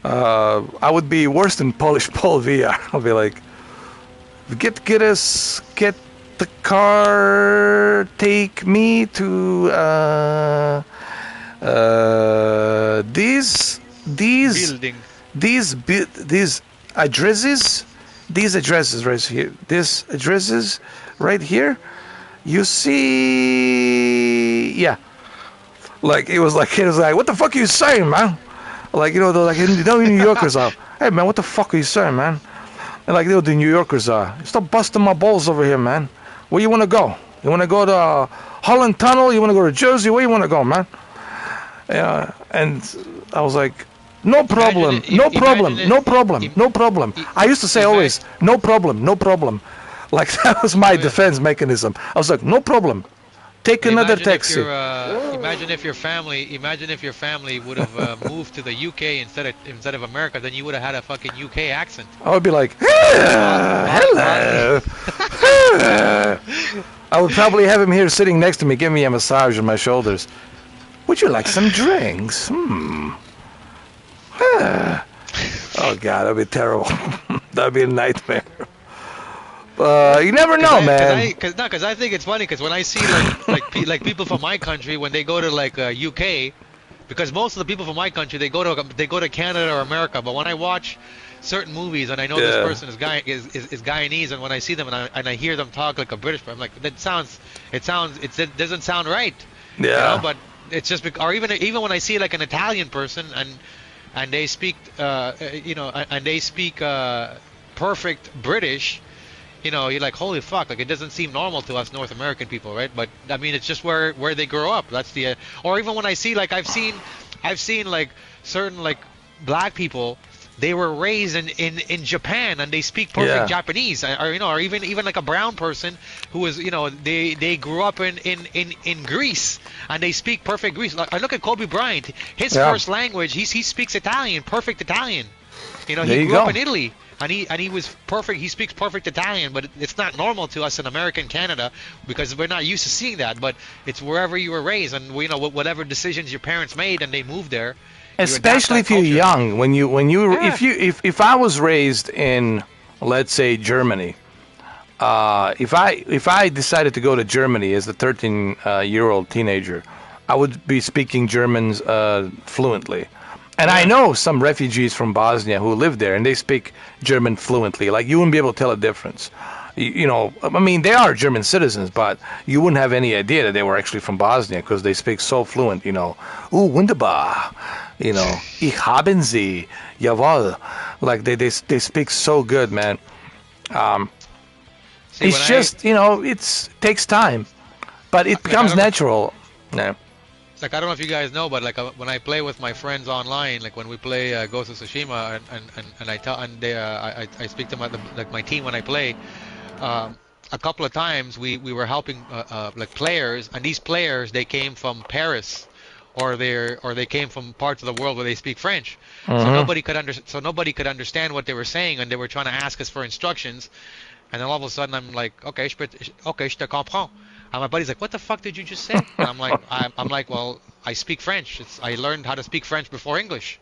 I would be worse than Polish Paul VR. I'll be like, get the car, take me to these Building. these addresses right here. These addresses right here. You see, yeah. Like it was like what the fuck are you saying, man? Like New Yorkers are. Hey man, what the fuck are you saying, man? And like the New Yorkers are. Stop busting my balls over here, man. Where you want to go? You want to go to Holland Tunnel? You want to go to Jersey? Where you want to go, man? Yeah. And I was like, no problem, no problem, no problem, no problem. I used to say always, no problem, no problem. Like that was my defense mechanism. I was like, no problem. Take another taxi. Imagine if your family would have moved to the UK instead of America, then you would have had a fucking UK accent. I would be like, hello. I would probably have him here sitting next to me, giving me a massage on my shoulders. Would you like some drinks? Oh God, that'd be terrible. That'd be a nightmare. You never know, man. Because I think it's funny. Because when I see like people from my country when they go to UK, because most of the people from my country they go to Canada or America. But when I watch certain movies and I know this person is Guyanese, and when I see them and I hear them talk like a British, I'm like, it doesn't sound right. Yeah. But it's just or even when I see like an Italian person and they speak perfect British. You're like, holy fuck, like it doesn't seem normal to us North American people, right? But I mean, it's just where they grow up. That's the or even when I see like I've seen like certain like black people, they were raised in Japan and they speak perfect Japanese, or even like a brown person who is they grew up in Greece and they speak perfect Greece. Like, I look at Kobe Bryant, his first language, he speaks Italian, perfect Italian. He grew up in Italy. And he was perfect. He speaks perfect Italian, but it's not normal to us in America and Canada because we're not used to seeing that. But it's wherever you were raised, and whatever decisions your parents made, and they moved there. Especially if you're young, if I was raised in, let's say, Germany, if I decided to go to Germany as a 13-year-old teenager, I would be speaking German fluently. And I know some refugees from Bosnia who live there, and they speak German fluently. Like, you wouldn't be able to tell a difference. I mean, they are German citizens, but you wouldn't have any idea that they were actually from Bosnia because they speak so fluent, wunderbar, ich haben sie, jawohl. Like, they speak so good, man. It's just, it takes time, but it becomes natural. Yeah. Like, I don't know if you guys know, but like when I play with my friends online, like when we play Ghost of Tsushima, and I speak to my team when I play, a couple of times we were helping like players, and these players they came from Paris or they came from parts of the world where they speak French. Mm-hmm. So nobody could understand what they were saying, and they were trying to ask us for instructions. And then all of a sudden I'm like, okay, je te comprends. And my buddy's like, what the fuck did you just say? And I'm like, well, I speak French. I learned how to speak French before English.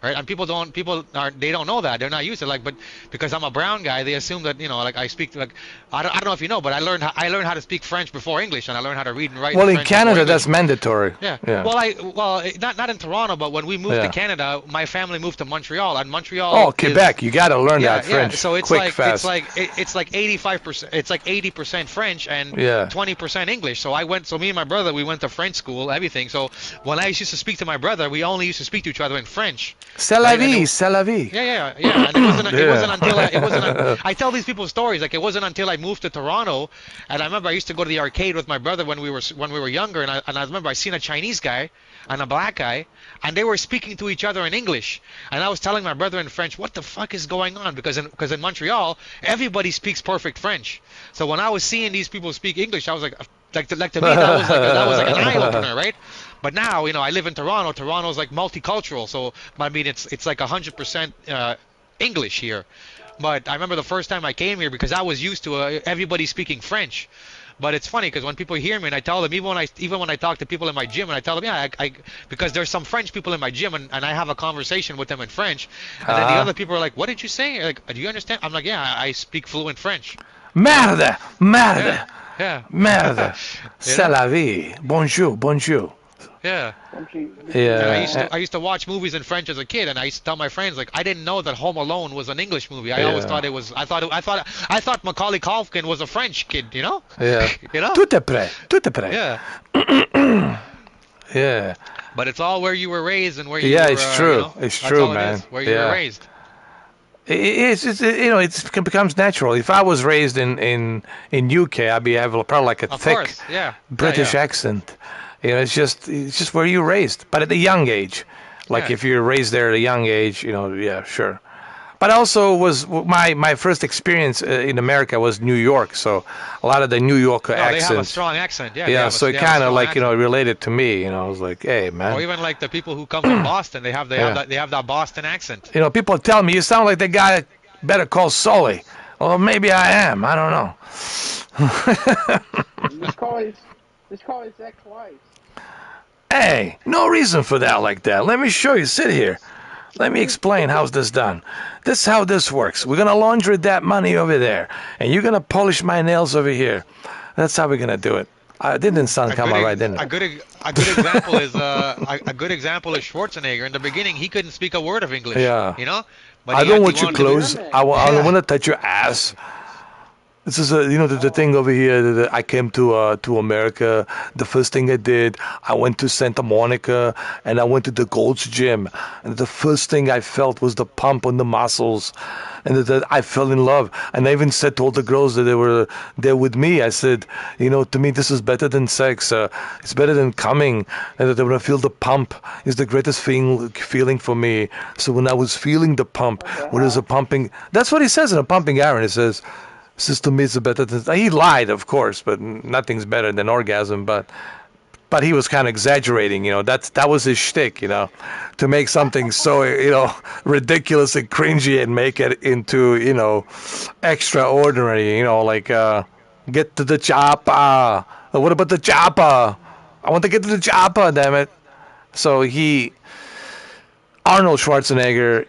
Right? And people don't know that. They're not used to it. Like, but because I'm a brown guy, they assume that, like I speak like, I don't know if you know, but I learned how to speak French before English, and I learned how to read and write. Well, in French Canada, that's mandatory. Yeah. Yeah. Well, not in Toronto, but when we moved to Canada, my family moved to Montreal, and Montreal. Oh, Quebec, you got to learn that French. So it's quick, fast. it's like 85%. It's like 80% French and 20% English. So me and my brother, we went to French school, everything. So when I used to speak to my brother, we only used to speak to each other in French. C'est la vie, c'est la vie. Yeah. And it wasn't until I tell these people stories. Like, it wasn't until I moved to Toronto, and I remember I used to go to the arcade with my brother when we were younger, and I remember I seen a Chinese guy and a black guy, and they were speaking to each other in English, and I was telling my brother in French, what the fuck is going on? Because in Montreal, everybody speaks perfect French. So when I was seeing these people speak English, I was like to me that was like an eye opener, right? But now, I live in Toronto. Toronto's like multicultural, so I mean it's like 100% English here. But I remember the first time I came here, because I was used to everybody speaking French. But it's funny because when people hear me and I tell them, even when I talk to people in my gym and I tell them, because there's some French people in my gym, and I have a conversation with them in French, and then the other people are like, what did you say? Like, do you understand? I'm like, yeah, I speak fluent French. Merde. Yeah. Merde. C'est la vie. Bonjour. Yeah. Yeah. And I used to watch movies in French as a kid, and I used to tell my friends, like, I didn't know that Home Alone was an English movie. I always thought it was. I thought Macaulay Culkin was a French kid. Yeah. Tout est prêt. Yeah. Yeah. But it's all where you were raised and where you. Yeah, were, it's true. It's true, man. Where you were raised. It becomes natural. If I was raised in UK, I'd have probably like a thick British accent. It's just where you're raised, but at a young age. Like if you're raised there at a young age, sure. But also was my first experience in America was New York, so a lot of the New Yorker accents. They have a strong accent, yeah. So it kind of like related to me. I was like, hey man. Or even like the people who come from Boston, they have that Boston accent. People tell me you sound like the guy Better Call Sully. Well, maybe I am. I don't know. Just call his ex-wife. Hey, no reason for that like that. Let me show you. Sit here. Let me explain how's this done. This is how this works. We're going to launder that money over there, and you're going to polish my nails over here. That's how we're going to do it. Didn't sound come out right, didn't it? A good example is Schwarzenegger. In the beginning, he couldn't speak a word of English. Yeah. But I don't want your clothes. I don't want to touch your ass. This is the thing over here that I came to America. The first thing I did, I went to Santa Monica and I went to the Gold's Gym, and the first thing I felt was the pump on the muscles, and that I fell in love. And I even said to all the girls that they were there with me, I said, to me this is better than sex. It's better than coming, and that when I feel the pump is the greatest feeling for me. So when I was feeling the pump, when there's a pumping, that's what he says in a pumping iron. He says to me it's better than. He lied, of course, but nothing's better than orgasm. But he was kind of exaggerating. That was his shtick. To make something so ridiculous and cringy and make it into extraordinary. Like get to the chopper. What about the chopper? I want to get to the chopper. Damn it! So Arnold Schwarzenegger.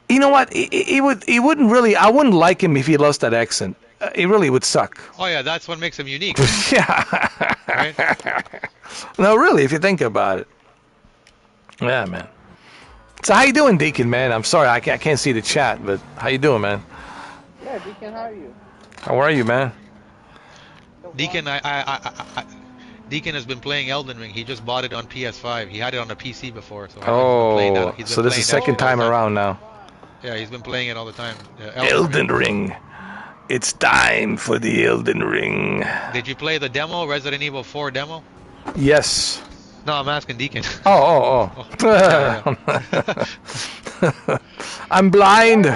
You know what? He wouldn't really. I wouldn't like him if he lost that accent. It really would suck. Oh yeah, that's what makes him unique. Yeah. Right? No, really, if you think about it. Yeah, man. So how you doing, Deacon, man? I'm sorry, I can't see the chat, but how you doing, man? Yeah, Deacon, how are you? How are you, man? Deacon, Deacon has been playing Elden Ring. He just bought it on PS5. He had it on the PC before, so so this is second time around now. Yeah, he's been playing it all the time. Elden Ring. It's time for the Elden Ring. Did you play the demo, Resident Evil 4 demo? Yes. No, I'm asking Deacon. Oh. I'm blind.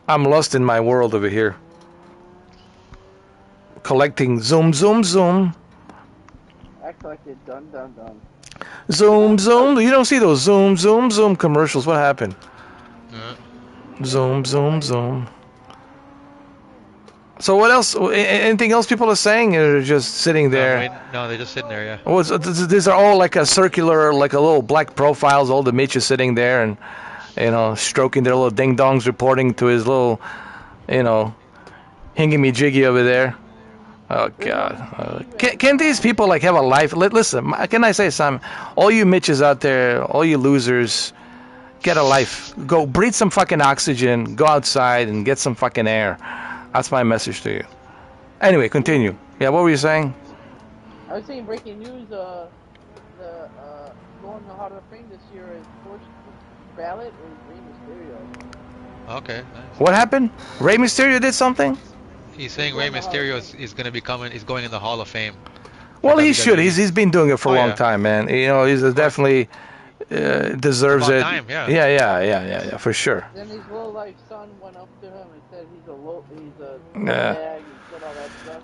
I'm lost in my world over here. Collecting zoom. selected. Done, done, done. Zoom, zoom. You don't see those zoom, zoom, zoom commercials. What happened? Zoom, zoom, zoom. So what else? Anything else people are saying, or just sitting there? No, they're just sitting there. Yeah. Oh, these are all like a circular, like a little black profiles. All the Mitch is sitting there and, you know, stroking their little ding dongs, reporting to his little, you know, hingy jiggy over there. Oh God! Can these people like have a life? Listen, can I say something? All you Mitches out there, all you losers, get a life. Go breathe some fucking oxygen. Go outside and get some fucking air. That's my message to you. Anyway, continue. Yeah, what were you saying? I was saying breaking news. The going to Hall of Fame this year is first ballot is Rey Mysterio. Okay. Nice. What happened? Rey Mysterio did something? He's saying Rey Mysterio is going to be coming. Is going in the Hall of Fame. Well, he should. He's been doing it for a long time, man. You know, he's definitely deserves it. Time, yeah. Yeah, for sure. Then his low life son went up to him and said he's a bag and said all that stuff.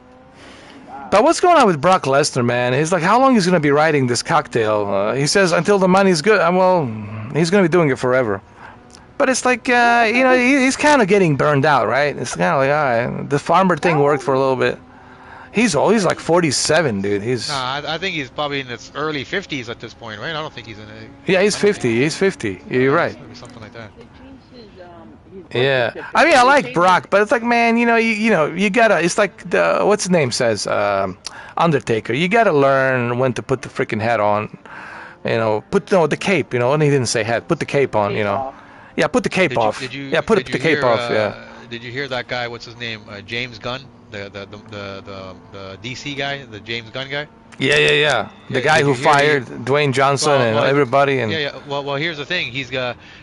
But what's going on with Brock Lesnar, man? He's like, how long is he going to be riding this cocktail? He says until the money's good. Well, he's going to be doing it forever. But it's like, you know, he's kind of getting burned out, right? It's kind of like, all right, the farmer thing worked for a little bit. He's like 47, dude. I think he's probably in his early 50s at this point, right? I don't think he's in a... Yeah, he's 50. He's 50. You're right. Something like that. Yeah, I mean, I like Brock, but it's like, man, you know, you gotta. It's like the what's his name says, Undertaker. You gotta learn when to put the freaking hat on. You know, put the cape. You know, and he didn't say hat. Put the cape on. You know, yeah, put the cape off. Put the cape off. Yeah. Did you hear that guy? What's his name? James Gunn, the DC guy, the James Gunn guy. Yeah. The guy who fired Dwayne Johnson and everybody. And yeah. Well, here's the thing. He's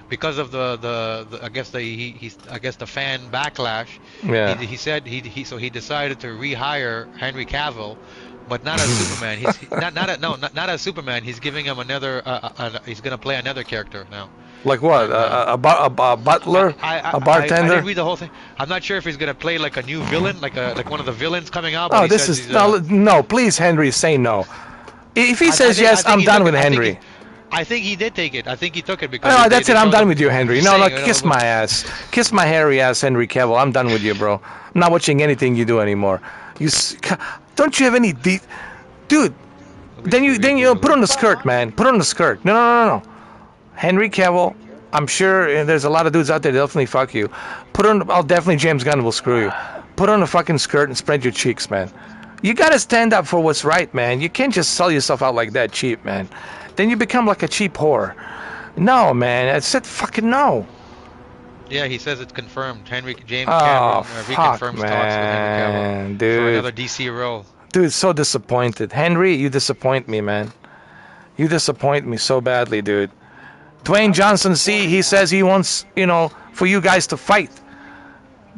because of the I guess the fan backlash. Yeah. He said he decided to rehire Henry Cavill, but not as Superman. He's not as Superman. He's giving him another. He's gonna play another character now. Like what? A butler? A bartender? I didn't read the whole thing. I'm not sure if he's gonna play like a new villain, like one of the villains coming out. Oh, this is no. Please, Henry, say no. If he says yes, I'm done with Henry. I think he did take it. I think he took it because. No, that's it. I'm done with you, Henry. No, kiss my ass. Kiss my hairy ass, Henry Cavill. I'm done with you, bro. I'm not watching anything you do anymore. Don't you have any dude? Then you put on the skirt, man. Put on the skirt. No. Henry Cavill, I'm sure there's a lot of dudes out there that definitely fuck you. Definitely James Gunn will screw you. Put on a fucking skirt and spread your cheeks, man. You gotta stand up for what's right, man. You can't just sell yourself out like that cheap, man. Then you become like a cheap whore. No, man. I said fucking no. Yeah, he says it's confirmed. James Cameron reconfirms talks with Henry Cavill for another DC role. Dude, so disappointed. Henry, you disappoint me, man. You disappoint me so badly, dude. Dwayne Johnson, he says he wants, for you guys to fight.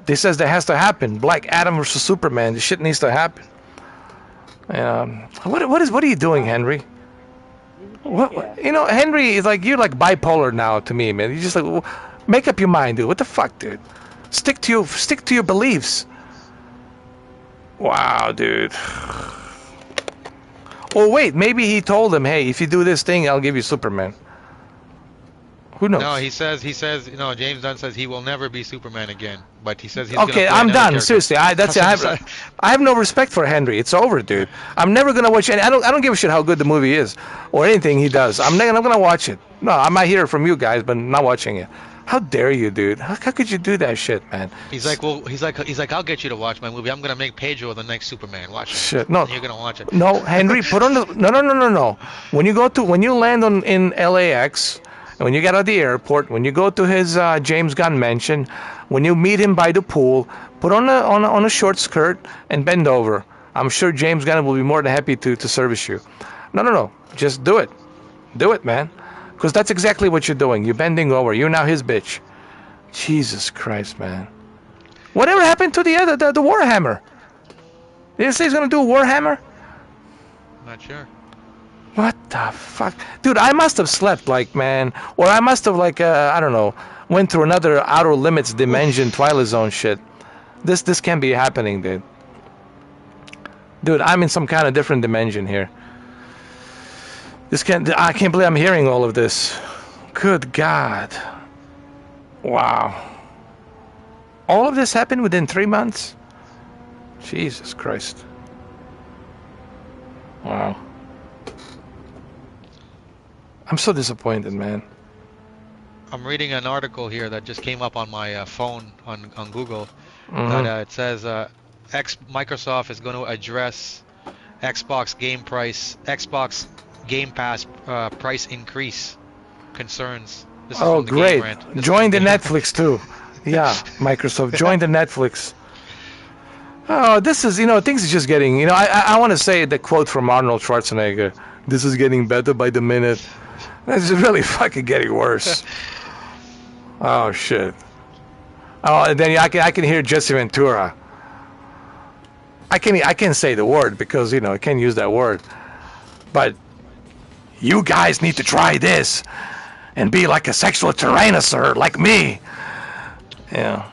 He says that has to happen. Black Adam versus Superman. This shit needs to happen. What are you doing, Henry? Henry is like, you're like bipolar now to me, man. You just like, make up your mind, dude. What the fuck, dude? Stick to your beliefs. Wow, dude. Oh wait, maybe he told him, hey, if you do this thing, I'll give you Superman. Who knows? No, he says, James Gunn says he will never be Superman again. But he says he's okay, I'm done. Character. Seriously, I have no respect for Henry. It's over, dude. I'm never gonna watch it. I don't give a shit how good the movie is or anything he does. I'm not gonna watch it. No, I might hear it from you guys, but I'm not watching it. How dare you, dude? How could you do that shit, man? He's like, I'll get you to watch my movie. I'm gonna make Pedro the next Superman. Watch it. Shit, no. You're gonna watch it. No, Henry, put on the no. When you land in LAX. When you get out of the airport, when you go to his James Gunn mansion, when you meet him by the pool, put on a short skirt and bend over. I'm sure James Gunn will be more than happy to service you. No. Just do it. Do it, man. Because that's exactly what you're doing. You're bending over. You're now his bitch. Jesus Christ, man. Whatever happened to the Warhammer? Did he say he's going to do a Warhammer? Not sure. What the fuck? Dude, I must have slept, man. Or I must have, I don't know, went through another Outer Limits dimension, Twilight Zone shit. This can't be happening, dude. Dude, I'm in some kind of different dimension here. I can't believe I'm hearing all of this. Good God. Wow. All of this happened within 3 months? Jesus Christ. Wow. I'm so disappointed, man. I'm reading an article here that just came up on my phone on Google that it says Microsoft is going to address Xbox Game Pass price increase concerns. This is Oh, from the Game great. Rant. Join the Netflix, too. Yeah, Microsoft, join the Netflix. Oh, this is, things are just getting, I want to say the quote from Arnold Schwarzenegger, this is getting better by the minute. This is really fucking getting worse. Oh, shit. Oh, and then I can hear Jesse Ventura. I can't say the word because, I can't use that word. But you guys need to try this and be like a sexual tyrannosaur like me. Yeah.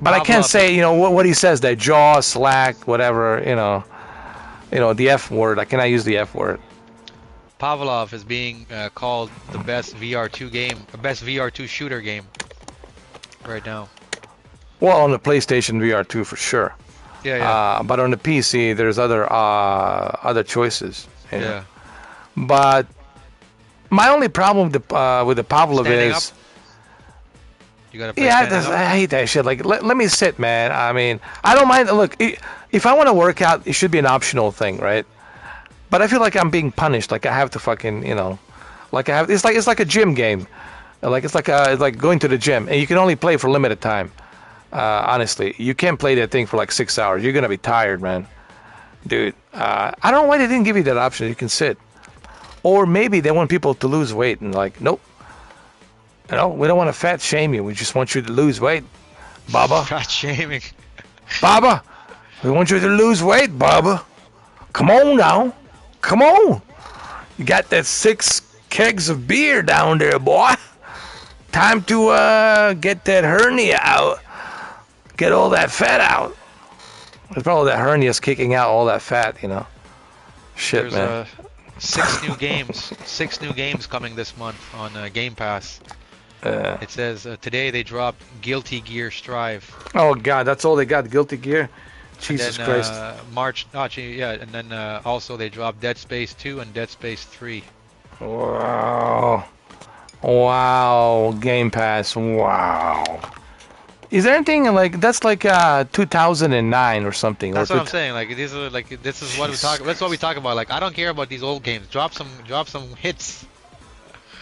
But I can't say, what he says, that jaw, slack, whatever, the F word. I cannot use the F word. Pavlov is being called the best VR2 shooter game right now. Well, on the PlayStation VR 2 for sure. Yeah. But on the PC, there's other choices. Yeah. But my only problem with the Pavlov Standing is. Up? You gotta play up? I hate that shit. Like, let me sit, man. I mean, I don't mind. Look, if I want to work out, it should be an optional thing, right? But I feel like I'm being punished. Like I have to fucking, like I have. It's like a gym game. Like it's like going to the gym, and you can only play for limited time. Honestly, you can't play that thing for like 6 hours. You're gonna be tired, man. Dude, I don't know why they didn't give you that option. You can sit, or maybe they want people to lose weight, and like, nope. We don't want to fat shame you. We just want you to lose weight, Baba. Fat shaming. Baba, we want you to lose weight, Baba. Come on now. Come on. You got that 6 kegs of beer down there, boy. Time to get that hernia out. Get all that fat out. It's probably that hernia's kicking out all that fat, Shit, man. 6 new games. 6 new games coming this month on Game Pass. It says today they dropped Guilty Gear Strive. Oh God, that's all they got. Guilty Gear. Jesus Christ. And then also they dropped Dead Space 2 and Dead Space 3. Wow. Game Pass. Wow. Is there anything like that's like 2009 or something? That's what I'm saying. Like this is what we talk. That's what we talk about. Like I don't care about these old games. Drop some hits.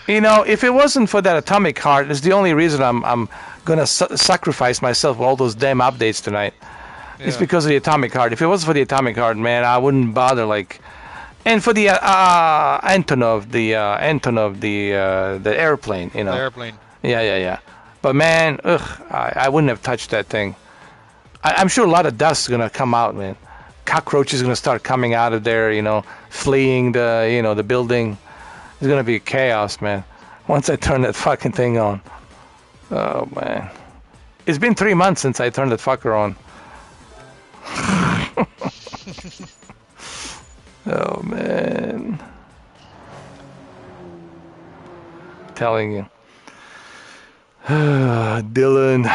If it wasn't for that Atomic Heart, it's the only reason I'm gonna sacrifice myself with all those damn updates tonight. Yeah. It's because of the Atomic Heart. If it wasn't for the Atomic Heart, man, I wouldn't bother. And for the Antonov, the airplane, The airplane. Yeah. But man, I wouldn't have touched that thing. I'm sure a lot of dust is gonna come out, man. Cockroaches gonna start coming out of there, fleeing the building. It's gonna be chaos, man. Once I turn that fucking thing on. Oh man, it's been 3 months since I turned that fucker on. Oh man, telling you, Dylan.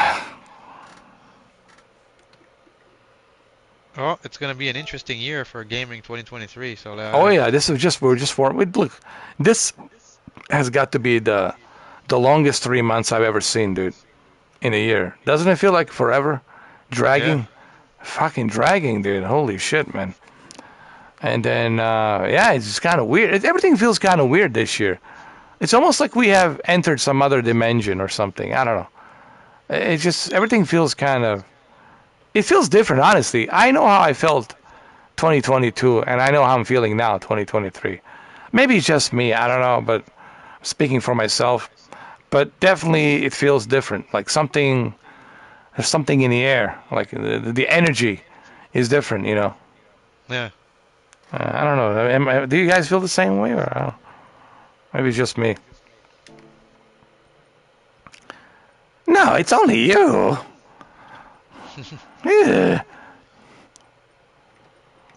Oh, it's gonna be an interesting year for gaming 2023. So. Oh yeah, look, this has got to be the longest 3 months I've ever seen, dude, in a year. Doesn't it feel like forever? Dragging, fucking dragging, dude. Holy shit, man. And then it's just kind of weird. Everything feels kind of weird this year. It's almost like we have entered some other dimension or something. I don't know. It's just everything feels it feels different, honestly. I know how I felt 2022, and I know how I'm feeling now, 2023. Maybe it's just me, I don't know, but I'm speaking for myself. But definitely it feels different. Like there's something in the air. Like the energy is different, Yeah. I don't know. Do you guys feel the same way, or maybe it's just me? No, it's only you. Yeah.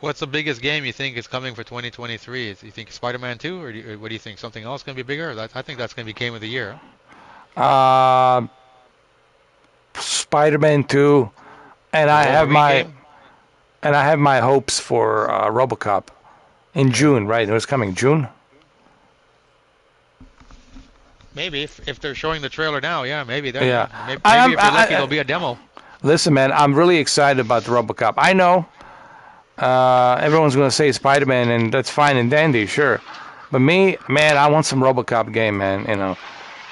What's the biggest game you think is coming for 2023? You think Spider-Man 2, or, what do you think? Something else going to be bigger? I think that's going to be Game of the Year. Uh, Spider-Man 2, and The I have Wolverine my game? hopes for RoboCop in Yeah. June, right? It was coming June. Maybe if they're showing the trailer now, yeah, maybe then. Yeah. Yeah. Maybe if you're lucky, there'll be a demo. Listen, man, I'm really excited about the RoboCop. I know everyone's going to say Spider-Man, and that's fine and dandy, sure. But me, man, I want some RoboCop game, man. You know.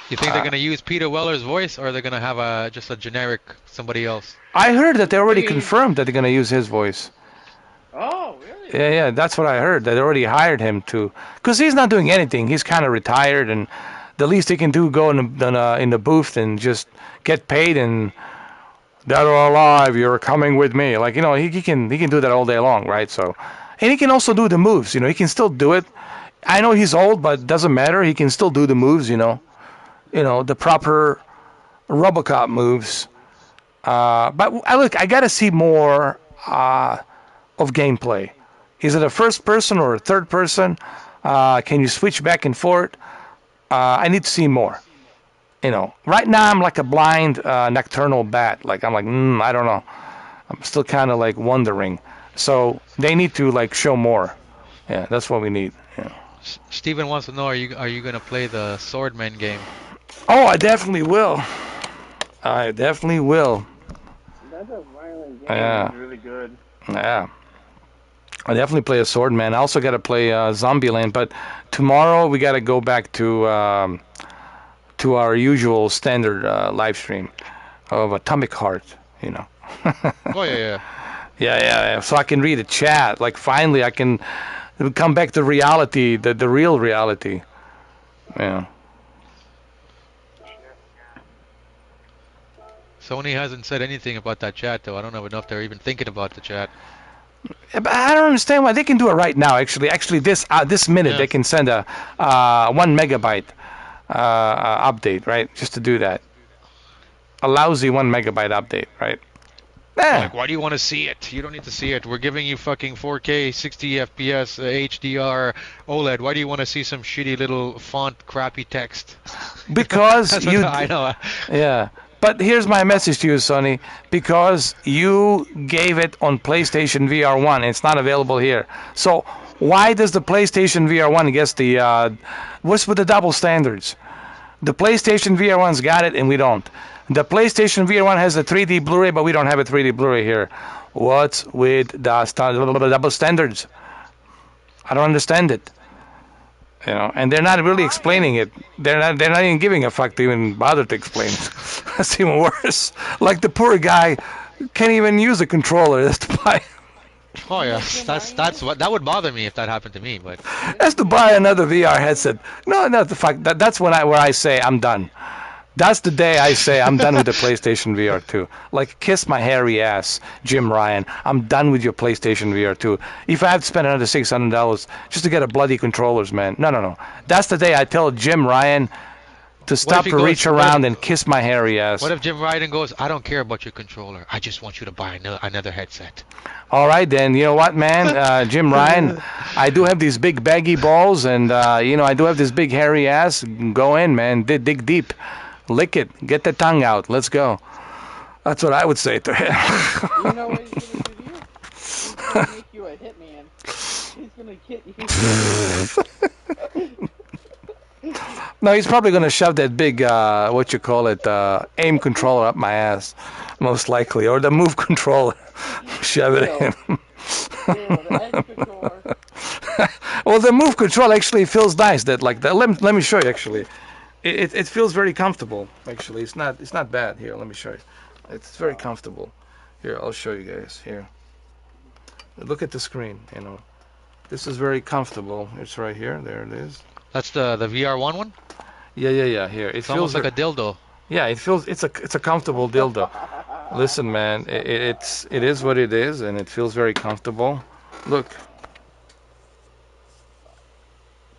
You think they're going to use Peter Weller's voice, or they're going to have just a generic somebody else? I heard that they already confirmed that they're going to use his voice. Oh, really? Yeah, that's what I heard. They already hired him to, because he's not doing anything. He's kind of retired, and the least he can do go in the booth and just get paid and dead or alive, you're coming with me. Like, you know, he can do that all day long, right? So, and he can also do the moves. You know, he can still do it. I know he's old, but it doesn't matter. He can still do the moves. You know, the proper RoboCop moves. But look, I gotta see more of gameplay. Is it a first person or a third person? Can you switch back and forth? I need to see more. You know, right now I'm like a blind nocturnal bat. Like I'm like, I don't know. I'm still kind of like wondering. So they need to like show more. Yeah, that's what we need. Yeah. Steven wants to know: Are you gonna play the Swordman game? Oh, I definitely will. I definitely will. That's a violent game. Yeah. It's really good. Yeah. I definitely play a Swordman. I also got to play Zombieland, but tomorrow we got to go back to our usual standard live stream of Atomic Heart. You know. Oh yeah. Yeah. So I can read the chat. Like finally, I can come back to reality, the real reality. Yeah. Sony hasn't said anything about that chat, though. I don't know if they're even thinking about the chat. But I don't understand why they can do it right now. Actually, this minute they can send a 1 megabyte update, right? Just to do that. A lousy 1 megabyte update, right? Like, why do you want to see it? You don't need to see it. We're giving you fucking 4K, 60 FPS, HDR, OLED. Why do you want to see some shitty little font, crappy text? Because I know. Yeah. But here's my message to you, Sony. Because you gave it on PlayStation VR 1, it's not available here. So why does the PlayStation VR 1 get the... what's with the double standards? The PlayStation VR 1's got it, and we don't. The PlayStation VR 1 has a 3D Blu-ray, but we don't have a 3D Blu-ray here. What's with the double standards? I don't understand it. You know, and they're not really explaining it. They're not even giving a fuck to even bother to explain it. That's even worse. Like the poor guy can't even use a controller. That's to buy. Oh yeah, that's what that would bother me if that happened to me. But that's to buy another VR headset. No, the fuck. That's where I say I'm done. That's the day I say I'm done with the PlayStation VR 2. Like, kiss my hairy ass, Jim Ryan. I'm done with your PlayStation VR 2. If I have to spend another $600 just to get a bloody controllers, man. No. That's the day I tell Jim Ryan to stop to reach around and kiss my hairy ass. What if Jim Ryan goes, I don't care about your controller. I just want you to buy another headset. All right, then. You know what, man? Jim Ryan, I do have these big baggy balls, and, I do have this big hairy ass. Go in, man. Dig deep. Lick it. Get the tongue out. Let's go. That's what I would say to him. You know what he's going to do to you? He's going to make you a hitman. He's going to get you. No, he's probably going to shove that big, aim controller up my ass. Most likely. Or the move controller. Shove it in. The edge controller. Well, the move control actually feels nice. Let me show you, actually. It feels very comfortable, actually. It's not bad. Here, let me show you. It's very comfortable. Here, I'll show you guys. Here. Look at the screen, This is very comfortable. It's right here. There it is. That's the VR1 one? Yeah. Here. It's almost like a dildo. Yeah, it's a comfortable dildo. Listen, man, it is what it is, and it feels very comfortable. Look.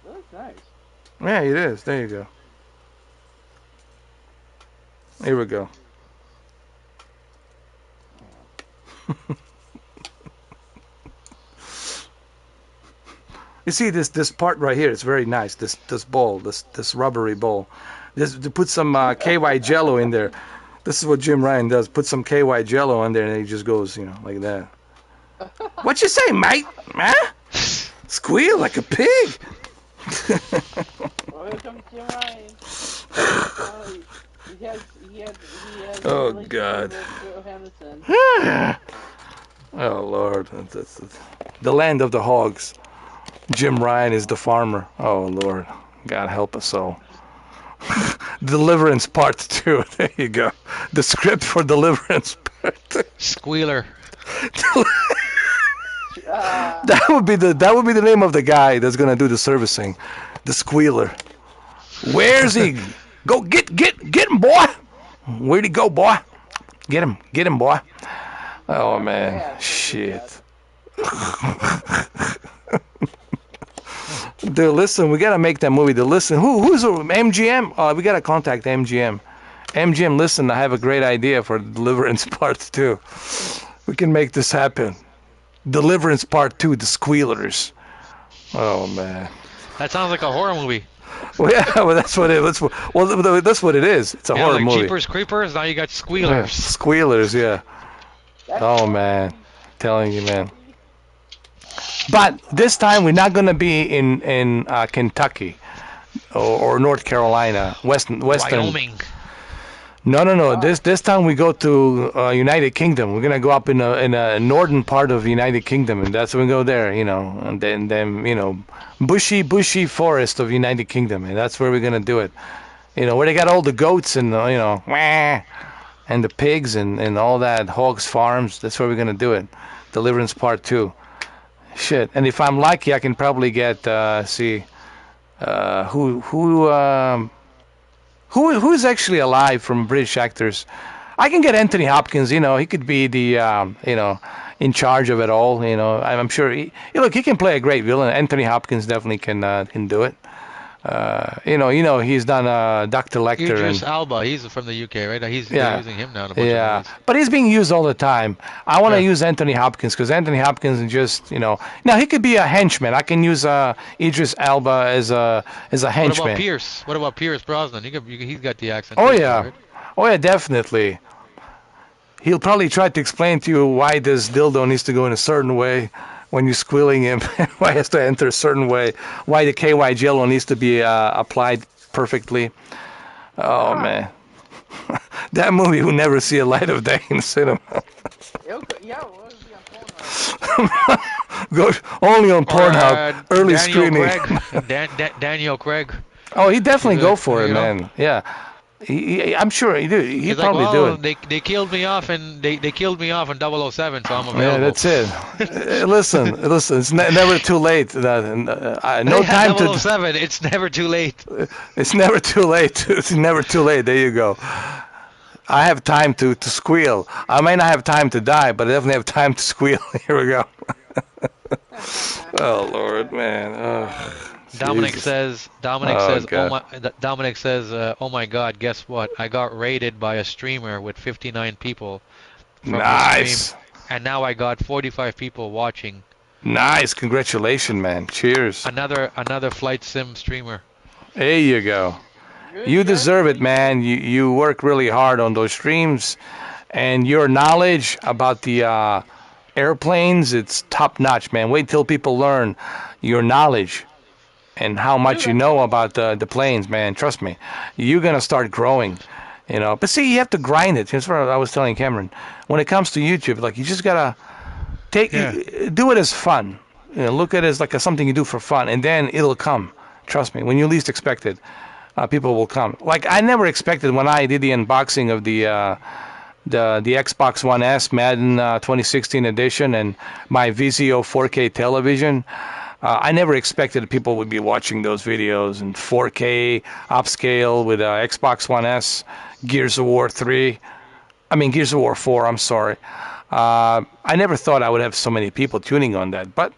That looks nice. Yeah, it is. There you go. Here we go. You see this part right here? It's very nice. This bowl, this rubbery bowl. To put some KY Jello in there. This is what Jim Ryan does. Put some KY Jello in there, and he just goes, like that. What you say, mate? Huh? Squeal like a pig. Welcome to Ryan. He has oh God. Oh Lord. That's the land of the hogs. Jim Ryan is the farmer. Oh Lord. God help us all. Deliverance Part 2. There you go. The script for Deliverance Part 2. Squealer. That would be the name of the guy that's gonna do the servicing. The Squealer. Where's he? Go get him, boy. Where'd he go, boy? Get him, boy. Oh man, shit. Dude, listen, we gotta make that movie. Listen, who's MGM? We gotta contact MGM. MGM, listen, I have a great idea for Deliverance Part 2. We can make this happen. Deliverance Part 2, The Squealers. Oh man. That sounds like a horror movie. Well, yeah, well, that's what it is. Well, that's what it is. It's a horror like movie. Jeepers Creepers, now you got Squealers. Squealers, yeah. Oh man, telling you, man. But this time we're not gonna be in Kentucky or North Carolina, Western. Wyoming. No. This time we go to United Kingdom. We're gonna go up in a northern part of United Kingdom, and that's when we go there. And then bushy forest of United Kingdom, and that's where we're gonna do it. Where they got all the goats and and the pigs and all that, hogs farms. That's where we're gonna do it. Deliverance Part 2. Shit. And if I'm lucky, I can probably get who's actually alive from British actors. I can get Anthony Hopkins. He could be the in charge of it all. I'm sure. Look, he can play a great villain. Anthony Hopkins definitely can do it. He's done Dr. Lecter. Idris Elba, he's from the UK, right? They're using him now in a bunch of movies. But he's being used all the time. I want to use Anthony Hopkins because Anthony Hopkins is just, now he could be a henchman. I can use Idris Elba as a henchman. What about Pierce Brosnan? He's got the accent. Oh yeah, right? Oh yeah, definitely. He'll probably try to explain to you why this dildo needs to go in a certain way. When you're squealing him, why it has to enter a certain way, why the KY Jello needs to be applied perfectly. Oh, man. That movie will never see a light of day in cinema. Yeah, well, it'll be on Pornhub. Go only on Pornhub, early screening. Daniel Craig. Oh, he'd definitely go for it, man. Yeah. I'm sure he do. He'd probably do it. They killed me off and they killed me off in 007, so I'm available. Yeah, that's it. Listen. It's never too late. No time to. 007. It's never too late. It's never too late. It's never too late. There you go. I have time to squeal. I may not have time to die, but I definitely have time to squeal. Here we go. Oh Lord, man. Oh. Dominic says, oh my God, guess what? I got raided by a streamer with 59 people from the stream, and now I got 45 people watching. Nice, congratulations, man. Cheers. Another flight sim streamer. There you go. You deserve it, man. You work really hard on those streams, and your knowledge about the airplanes, it's top notch, man. Wait till people learn your knowledge and how much you know about the planes, man. Trust me, you're gonna start growing, But see, you have to grind it. That's what I was telling Cameron. When it comes to YouTube, like you just gotta do it as fun. Look at it as like something you do for fun, and then it'll come. Trust me, when you least expect it, people will come. Like I never expected when I did the unboxing of the Xbox One S Madden 2016 edition and my Vizio 4K television. I never expected that people would be watching those videos in 4K upscale with Xbox One S, Gears of War 3. I mean, Gears of War 4, I'm sorry. I never thought I would have so many people tuning on that, but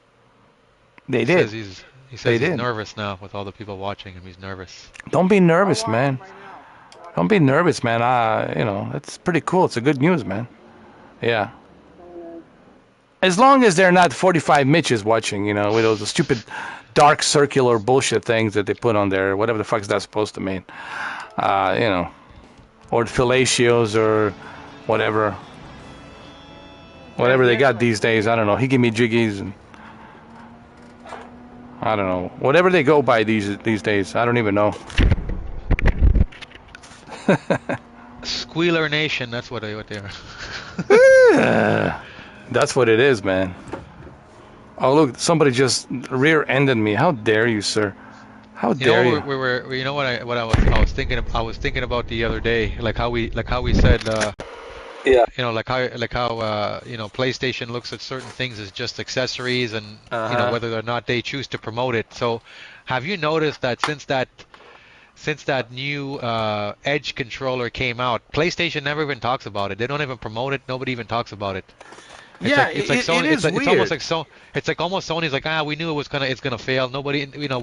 they did. He says he's nervous now with all the people watching him. He's nervous. Don't be nervous, man. Don't be nervous, man. It's pretty cool. It's a good news, man. Yeah. I'll watch him right now. You know, it's pretty cool. It's a good news, man. You know, it's pretty cool. It's a good news, man. Yeah. Don't be nervous, man. Don't be nervous, man. Don't be nervous, man. Don't be nervous, man. Don't be nervous, man. It's pretty cool. It's a good news, man. Yeah. As long as they're not 45 Mitches watching, you know, with those stupid dark circular bullshit things that they put on there, whatever the fuck is that supposed to mean, you know, or fellatios or whatever they got these days. I don't know. He give me jiggies and I don't know, whatever they go by these days. I don't even know. Squealer Nation, that's what they are. That's what it is, man. Oh look, somebody just rear-ended me. How dare you, sir? How dare you? You know what I was thinking about the other day, like how we said, yeah. You know, like how you know, PlayStation looks at certain things as just accessories, and you know, whether or not they choose to promote it. So, have you noticed that since that new Edge controller came out, PlayStation never even talks about it. They don't even promote it. Nobody even talks about it. It's like Sony, it is weird. It's almost like it's like almost Sony's like, we knew it's gonna fail. Nobody, you know,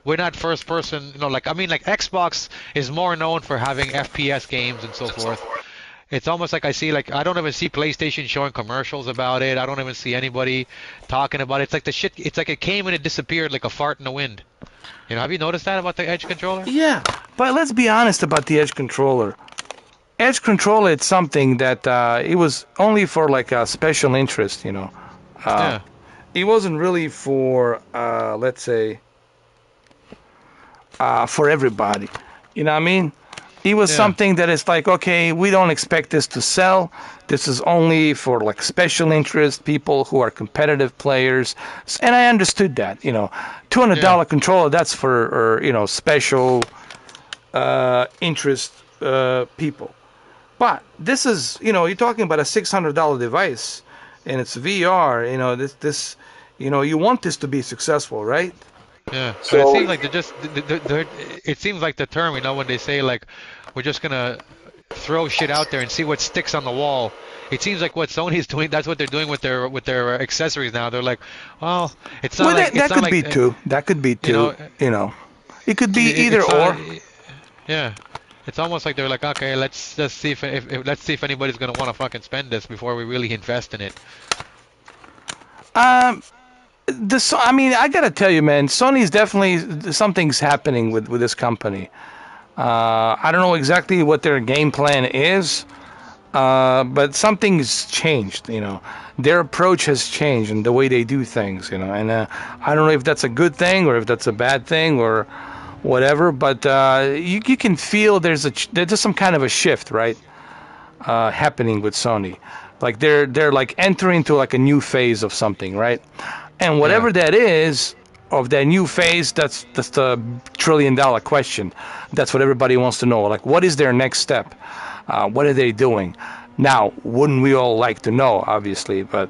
we're not first person, you know, like, I mean, like Xbox is more known for having FPS games and so forth. It's almost like I don't even see PlayStation showing commercials about it. I don't even see anybody talking about it. It's like it's like it came and it disappeared like a fart in the wind. You know, have you noticed that about the Edge controller? Yeah, but let's be honest about the Edge controller. Edge controller, it's something that it was only for like a special interest, you know. Yeah. It wasn't really for, let's say, for everybody. You know what I mean? It was something that is like, okay, we don't expect this to sell. This is only for like special interest, people who are competitive players. And I understood that, you know. $200 controller, that's for, you know, special interest people. But this is, you know, you're talking about a $600 device, and it's VR. You know, this, you know, you want this to be successful, right? Yeah. So it seems like it seems like the term, you know, when they say like, we're just gonna throw shit out there and see what sticks on the wall. It seems like what Sony's doing. That's what they're doing with their accessories now. They're like, well, it's not like that could be too. That could be too. You know, it could be either or. Yeah. It's almost like they're like, okay, let's just see if let's see if anybody's gonna want to fucking spend this before we really invest in it. I mean, I gotta tell you, man, Sony's definitely something's happening with this company. I don't know exactly what their game plan is, but something's changed. You know, their approach has changed and the way they do things. You know, and I don't know if that's a good thing or if that's a bad thing or whatever, but you can feel there's some kind of a shift, right, happening with Sony. Like they're like entering into like a new phase of something, right? And whatever that is of that new phase, that's the $1 trillion question. That's what everybody wants to know. Like, what is their next step? What are they doing? Now, wouldn't we all like to know, obviously, but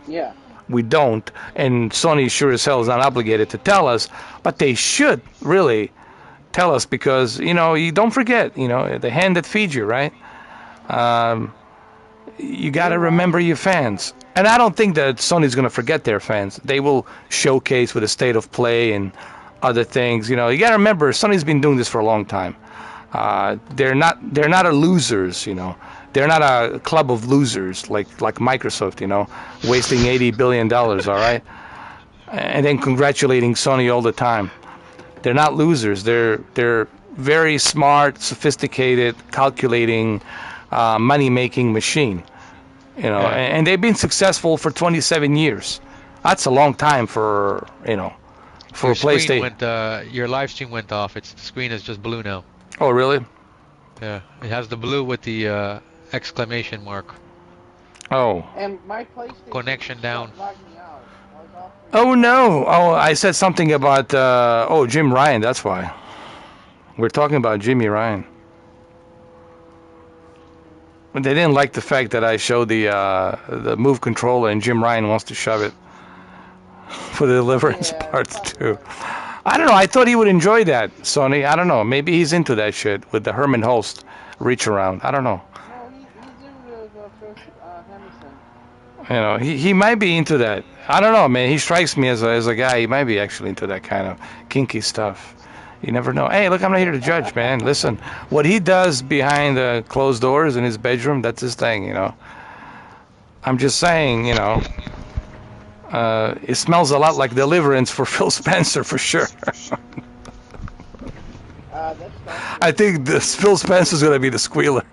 we don't. And Sony sure as hell is not obligated to tell us, but they should really tell us, because, you know, you don't forget, you know, the hand that feeds you, right? You got to remember your fans. And I don't think that Sony's going to forget their fans. They will showcase with a state of play and other things. You know, you got to remember, Sony's been doing this for a long time. They're not a losers, you know. They're not a club of losers like Microsoft, you know, wasting $80 billion, all right? And then congratulating Sony all the time. They're not losers. They're very smart, sophisticated, calculating, money-making machine. You know, and they've been successful for 27 years. That's a long time for, you know, for a PlayStation. Your live stream went off. The screen is just blue now. Oh, really? Yeah, it has the blue with the exclamation mark. Oh. And my PlayStation connection down. Oh no! Oh, I said something about Jim Ryan. That's why. We're talking about Jimmy Ryan. They didn't like the fact that I showed the Move controller and Jim Ryan wants to shove it for the Deliverance parts too. I don't know. I thought he would enjoy that, Sony. I don't know. Maybe he's into that shit with the Herman Holst reach around. I don't know. No, he's into the first Hamilton. You know, he might be into that. I don't know, man. He strikes me as a guy. He might be actually into that kind of kinky stuff. You never know. Hey, look, I'm not here to judge, man. Listen, what he does behind the closed doors in his bedroom, that's his thing, you know. I'm just saying, you know. It smells a lot like Deliverance for Phil Spencer, for sure. I think this Phil Spencer's gonna be the squealer,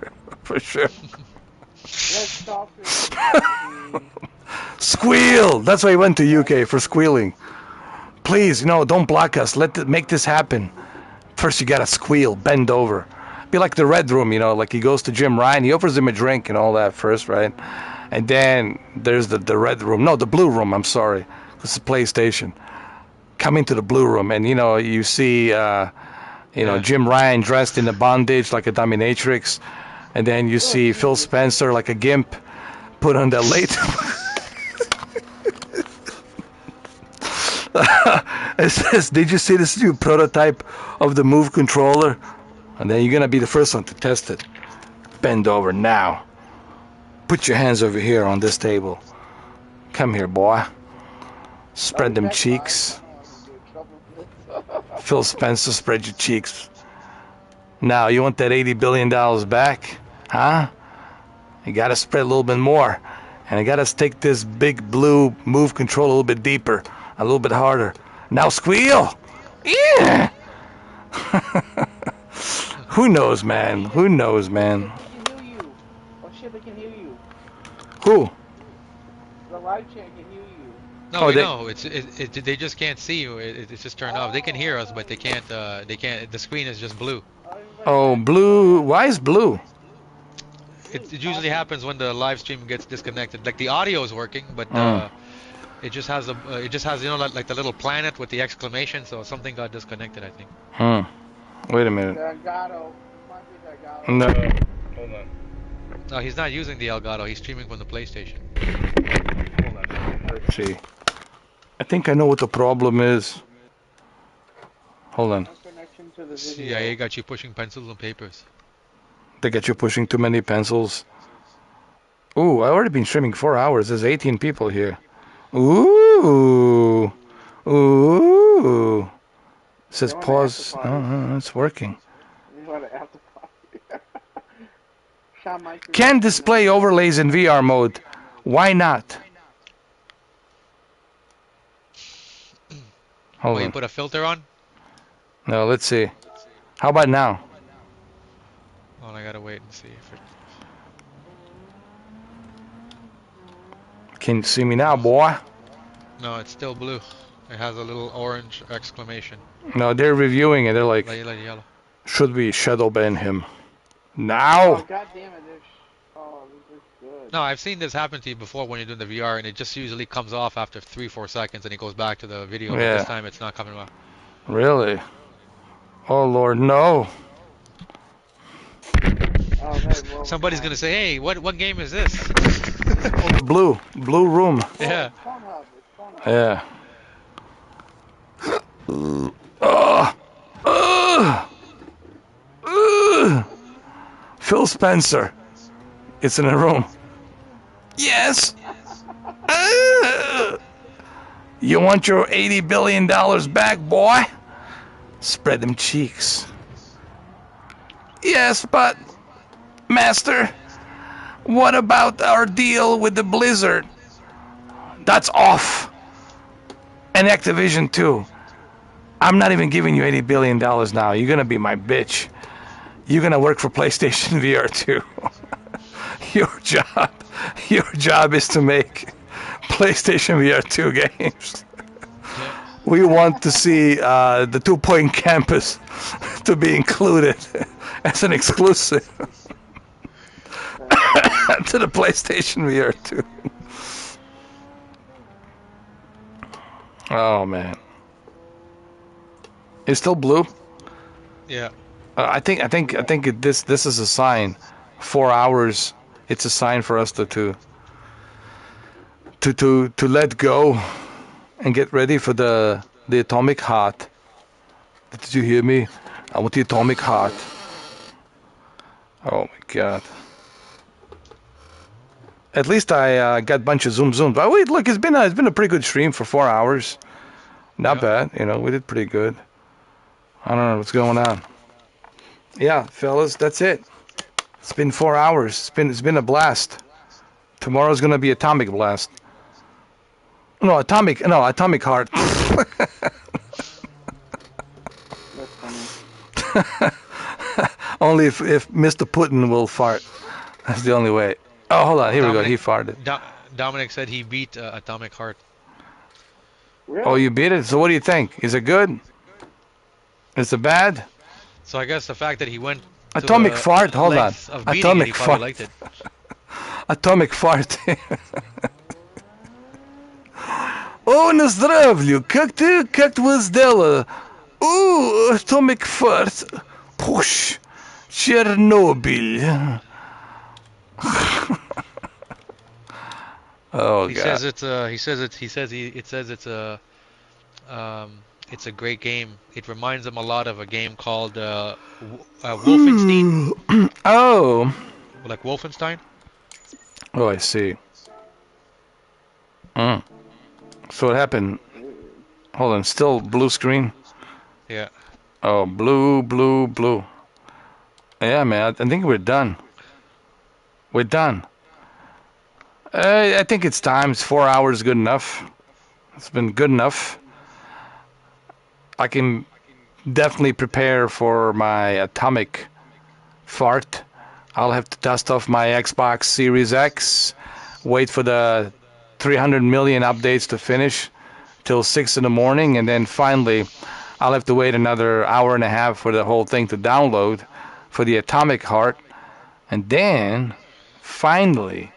for sure. Let's talk to Squeal! That's why he went to UK, for squealing. Please, don't block us. Make this happen. First, you gotta squeal, bend over. Be like the Red Room, like he goes to Jim Ryan, he offers him a drink and all that first, right? And then there's the Red Room. No, the Blue Room, I'm sorry. This is PlayStation. Come into the Blue Room, and, you see, Jim Ryan dressed in a bondage like a dominatrix. And then you see Phil Spencer like a gimp put on that late. It says, did you see this new prototype of the Move controller? And then you're going to be the first one to test it. Bend over now. Put your hands over here on this table. Come here, boy. Spread them cheeks. Phil Spencer, spread your cheeks. Now, you want that $80 billion back? Huh? You got to spread a little bit more. And I got to take this big blue Move control a little bit deeper. A little bit harder. Now squeal! Yeah! Who knows, man? Who knows, man? They can hear you. Oh shit, they can hear you. Who? The live chat can hear you. No, no, they just can't see you. It's just turned off. They can hear us, but they can't. The screen is just blue. Oh, blue. Why is blue? It usually happens when the live stream gets disconnected. Like the audio is working, but it just has like the little planet with the exclamation. So something got disconnected, I think. Wait a minute. Elgato. No. Hold on. No, he's not using the Elgato. He's streaming from the PlayStation. Hold on. Let's see. I think I know what the problem is. Hold on. CIA got you pushing pencils and papers. They got you pushing too many pencils. Ooh, I already been streaming 4 hours. There's 18 people here. Ooh. Ooh. It says pause. Oh, it's working. Can display overlays in VR mode. Why not? Hold on. You put a filter on? No, let's see. How about now? Well, I gotta wait and see if it... Can you see me now, boy? No, it's still blue. It has a little orange exclamation. No, they're reviewing it. They're like, yellow. Should we shadow ban him? Now! Oh, God damn it. This is good. No, I've seen this happen to you before when you're doing the VR, and it just usually comes off after 3-4 seconds, and it goes back to the video. Yeah. But this time it's not coming off. Really? Oh, Lord, no. Somebody's gonna say, "Hey, what game is this?" Blue room. Yeah. Yeah. Phil Spencer. It's in a room. Yes. You want your $80 billion back, boy? Spread them cheeks. Yes, but, Master, what about our deal with the Blizzard? That's off. And Activision, too. I'm not even giving you $80 billion now. You're going to be my bitch. You're going to work for PlayStation VR, too. Your job is to make PlayStation VR 2 games. We want to see the 2 Point Campus to be included as an exclusive to the PlayStation VR 2. Oh man, it's still blue. Yeah. I think this is a sign. 4 hours. It's a sign for us to let go and get ready for the atomic heart. Did you hear me? I want the atomic heart. Oh my god. At least I got a bunch of zooms. But wait, look, it's been a pretty good stream for 4 hours. Not bad, we did pretty good. I don't know what's going on. Yeah, fellas, that's it. It's been 4 hours. It's been a blast. Tomorrow's gonna be atomic blast. No, atomic heart. That's funny. Only if Mr. Putin will fart. That's the only way. Oh, hold on. Here we go. He farted. Dominic said he beat Atomic Heart. Really? Oh, you beat it? So what do you think? Is it good? Is it bad? So I guess the fact that he went to Atomic the fart. Hold on. of beating it, he probably liked it. Atomic fart. О, на здравлю! Как твое дела? О, atomic fart. Пуш. Chernobyl. Oh He God. says it's it's a great game. It reminds him a lot of a game called Wolfenstein. Oh. Like Wolfenstein? Oh, I see. So what happened? Hold on, still blue screen? Yeah. Oh, blue. Yeah, man, I think we're done. We're done. I think it's time. It's 4 hours good enough. It's been good enough. I can definitely prepare for my atomic fart. I'll have to dust off my Xbox Series X, wait for the 300 million updates to finish till 6 in the morning, and then finally I'll have to wait another hour and a half for the whole thing to download for the atomic heart, and then finally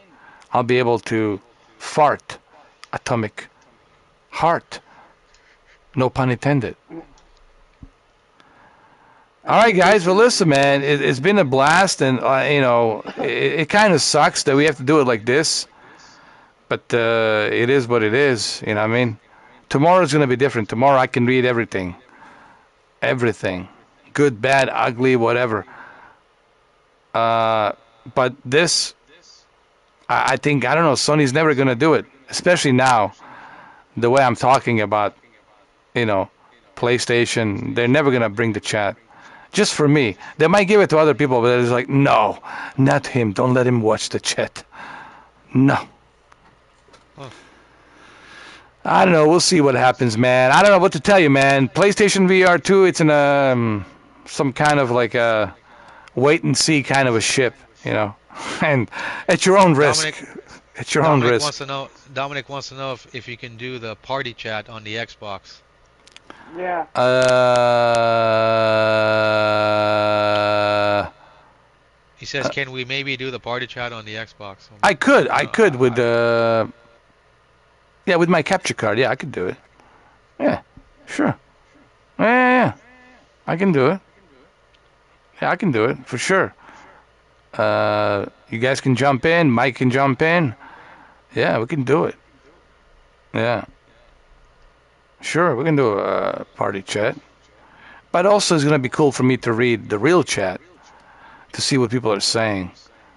I'll be able to fart atomic heart. No pun intended. All right, guys. Well, listen, man. It's been a blast, and it kind of sucks that we have to do it like this. But it is what it is. You know what I mean? Tomorrow's gonna be different. Tomorrow I can read everything. Everything. Good, bad, ugly, whatever. But this, I think, I don't know. Sony's never gonna do it, especially now. The way I'm talking about, PlayStation. They're never gonna bring the chat. Just for me. They might give it to other people, but it's like, no, not him. Don't let him watch the chat. No. Huh. I don't know. We'll see what happens, man. I don't know what to tell you, man. PlayStation VR 2, it's in some kind of like a wait and see kind of a ship, and at your own risk. At your own risk. Dominic wants to know if you can do the party chat on the Xbox. Yeah. He says, can we maybe do the party chat on the Xbox? I could with with my capture card. Yeah, I could do it. Yeah, sure. Yeah. I can do it. Yeah, I can do it for sure. You guys can jump in. Mike can jump in. Yeah, we can do it. Yeah. Sure, we can do a party chat. But also it's going to be cool for me to read the real chat to see what people are saying.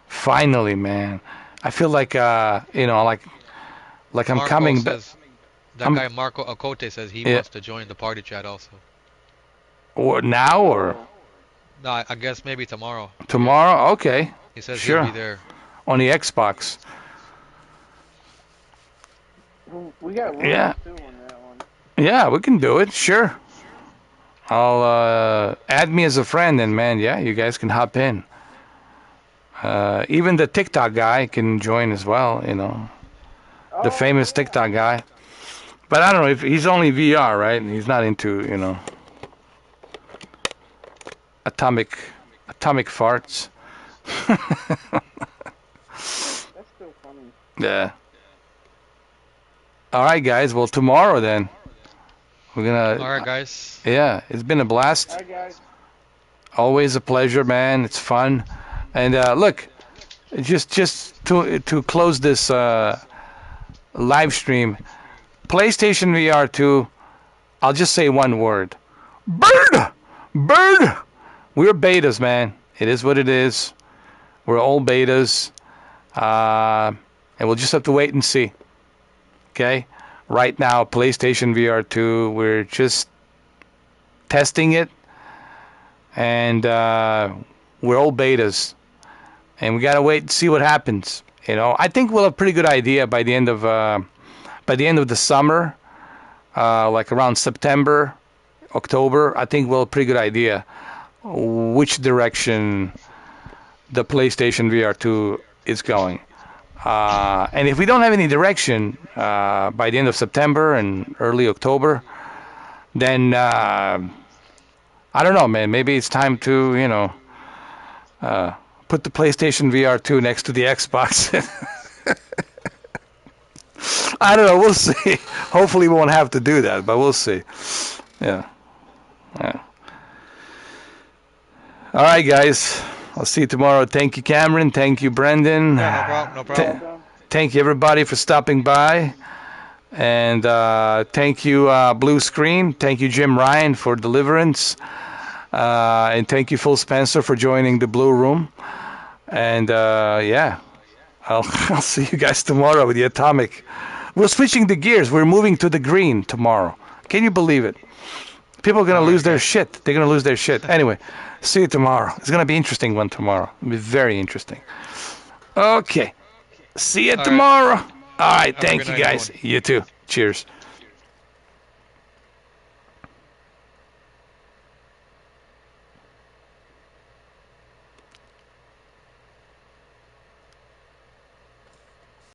Finally, man. I feel like, like I'm Marco coming back. That guy Marco Akote says he wants to join the party chat also. Or now or? No, I guess maybe tomorrow. Tomorrow? Okay. He says sure. He'll be there. On the Xbox. We got room too on that one. Yeah, we can do it. Sure. I'll add me as a friend, and man, yeah, you guys can hop in. Even the TikTok guy can join as well. The famous TikTok guy. But I don't know if he's only VR, right? And he's not into atomic farts. That's still funny. Yeah. All right, guys. Well, tomorrow then. We're gonna. All right, guys. Yeah, it's been a blast. All right, guys. Always a pleasure, man. It's fun. And look, just to close this live stream, PlayStation VR 2. I'll just say one word: bird. We're betas, man. It is what it is. We're all betas, and we'll just have to wait and see. Okay. Right now, PlayStation VR 2, we're just testing it, and we're all betas, and we gotta wait and see what happens. I think we'll have a pretty good idea by the end of by the end of the summer, like around September, October, I think we'll have a pretty good idea which direction the PlayStation VR 2 is going. And if we don't have any direction by the end of September and early October, then I don't know, man. Maybe it's time to, you know, put the PlayStation VR 2 next to the Xbox. I don't know. We'll see. Hopefully, we won't have to do that, but we'll see. Yeah. Yeah. All right, guys. I'll see you tomorrow. Thank you, Cameron. Thank you, Brendan. Yeah, no problem. Thank you, everybody, for stopping by. And thank you, Blue Screen. Thank you, Jim Ryan, for Deliverance. And thank you, Phil Spencer, for joining the Blue Room. And, yeah, I'll see you guys tomorrow with the Atomic. We're switching the gears. We're moving to the green tomorrow. Can you believe it? People are going to lose their shit. They're going to lose their shit. Anyway, see you tomorrow. It's going to be an interesting one tomorrow. It'll be very interesting. Okay. See you tomorrow. All right. Thank you, guys. You too. Cheers.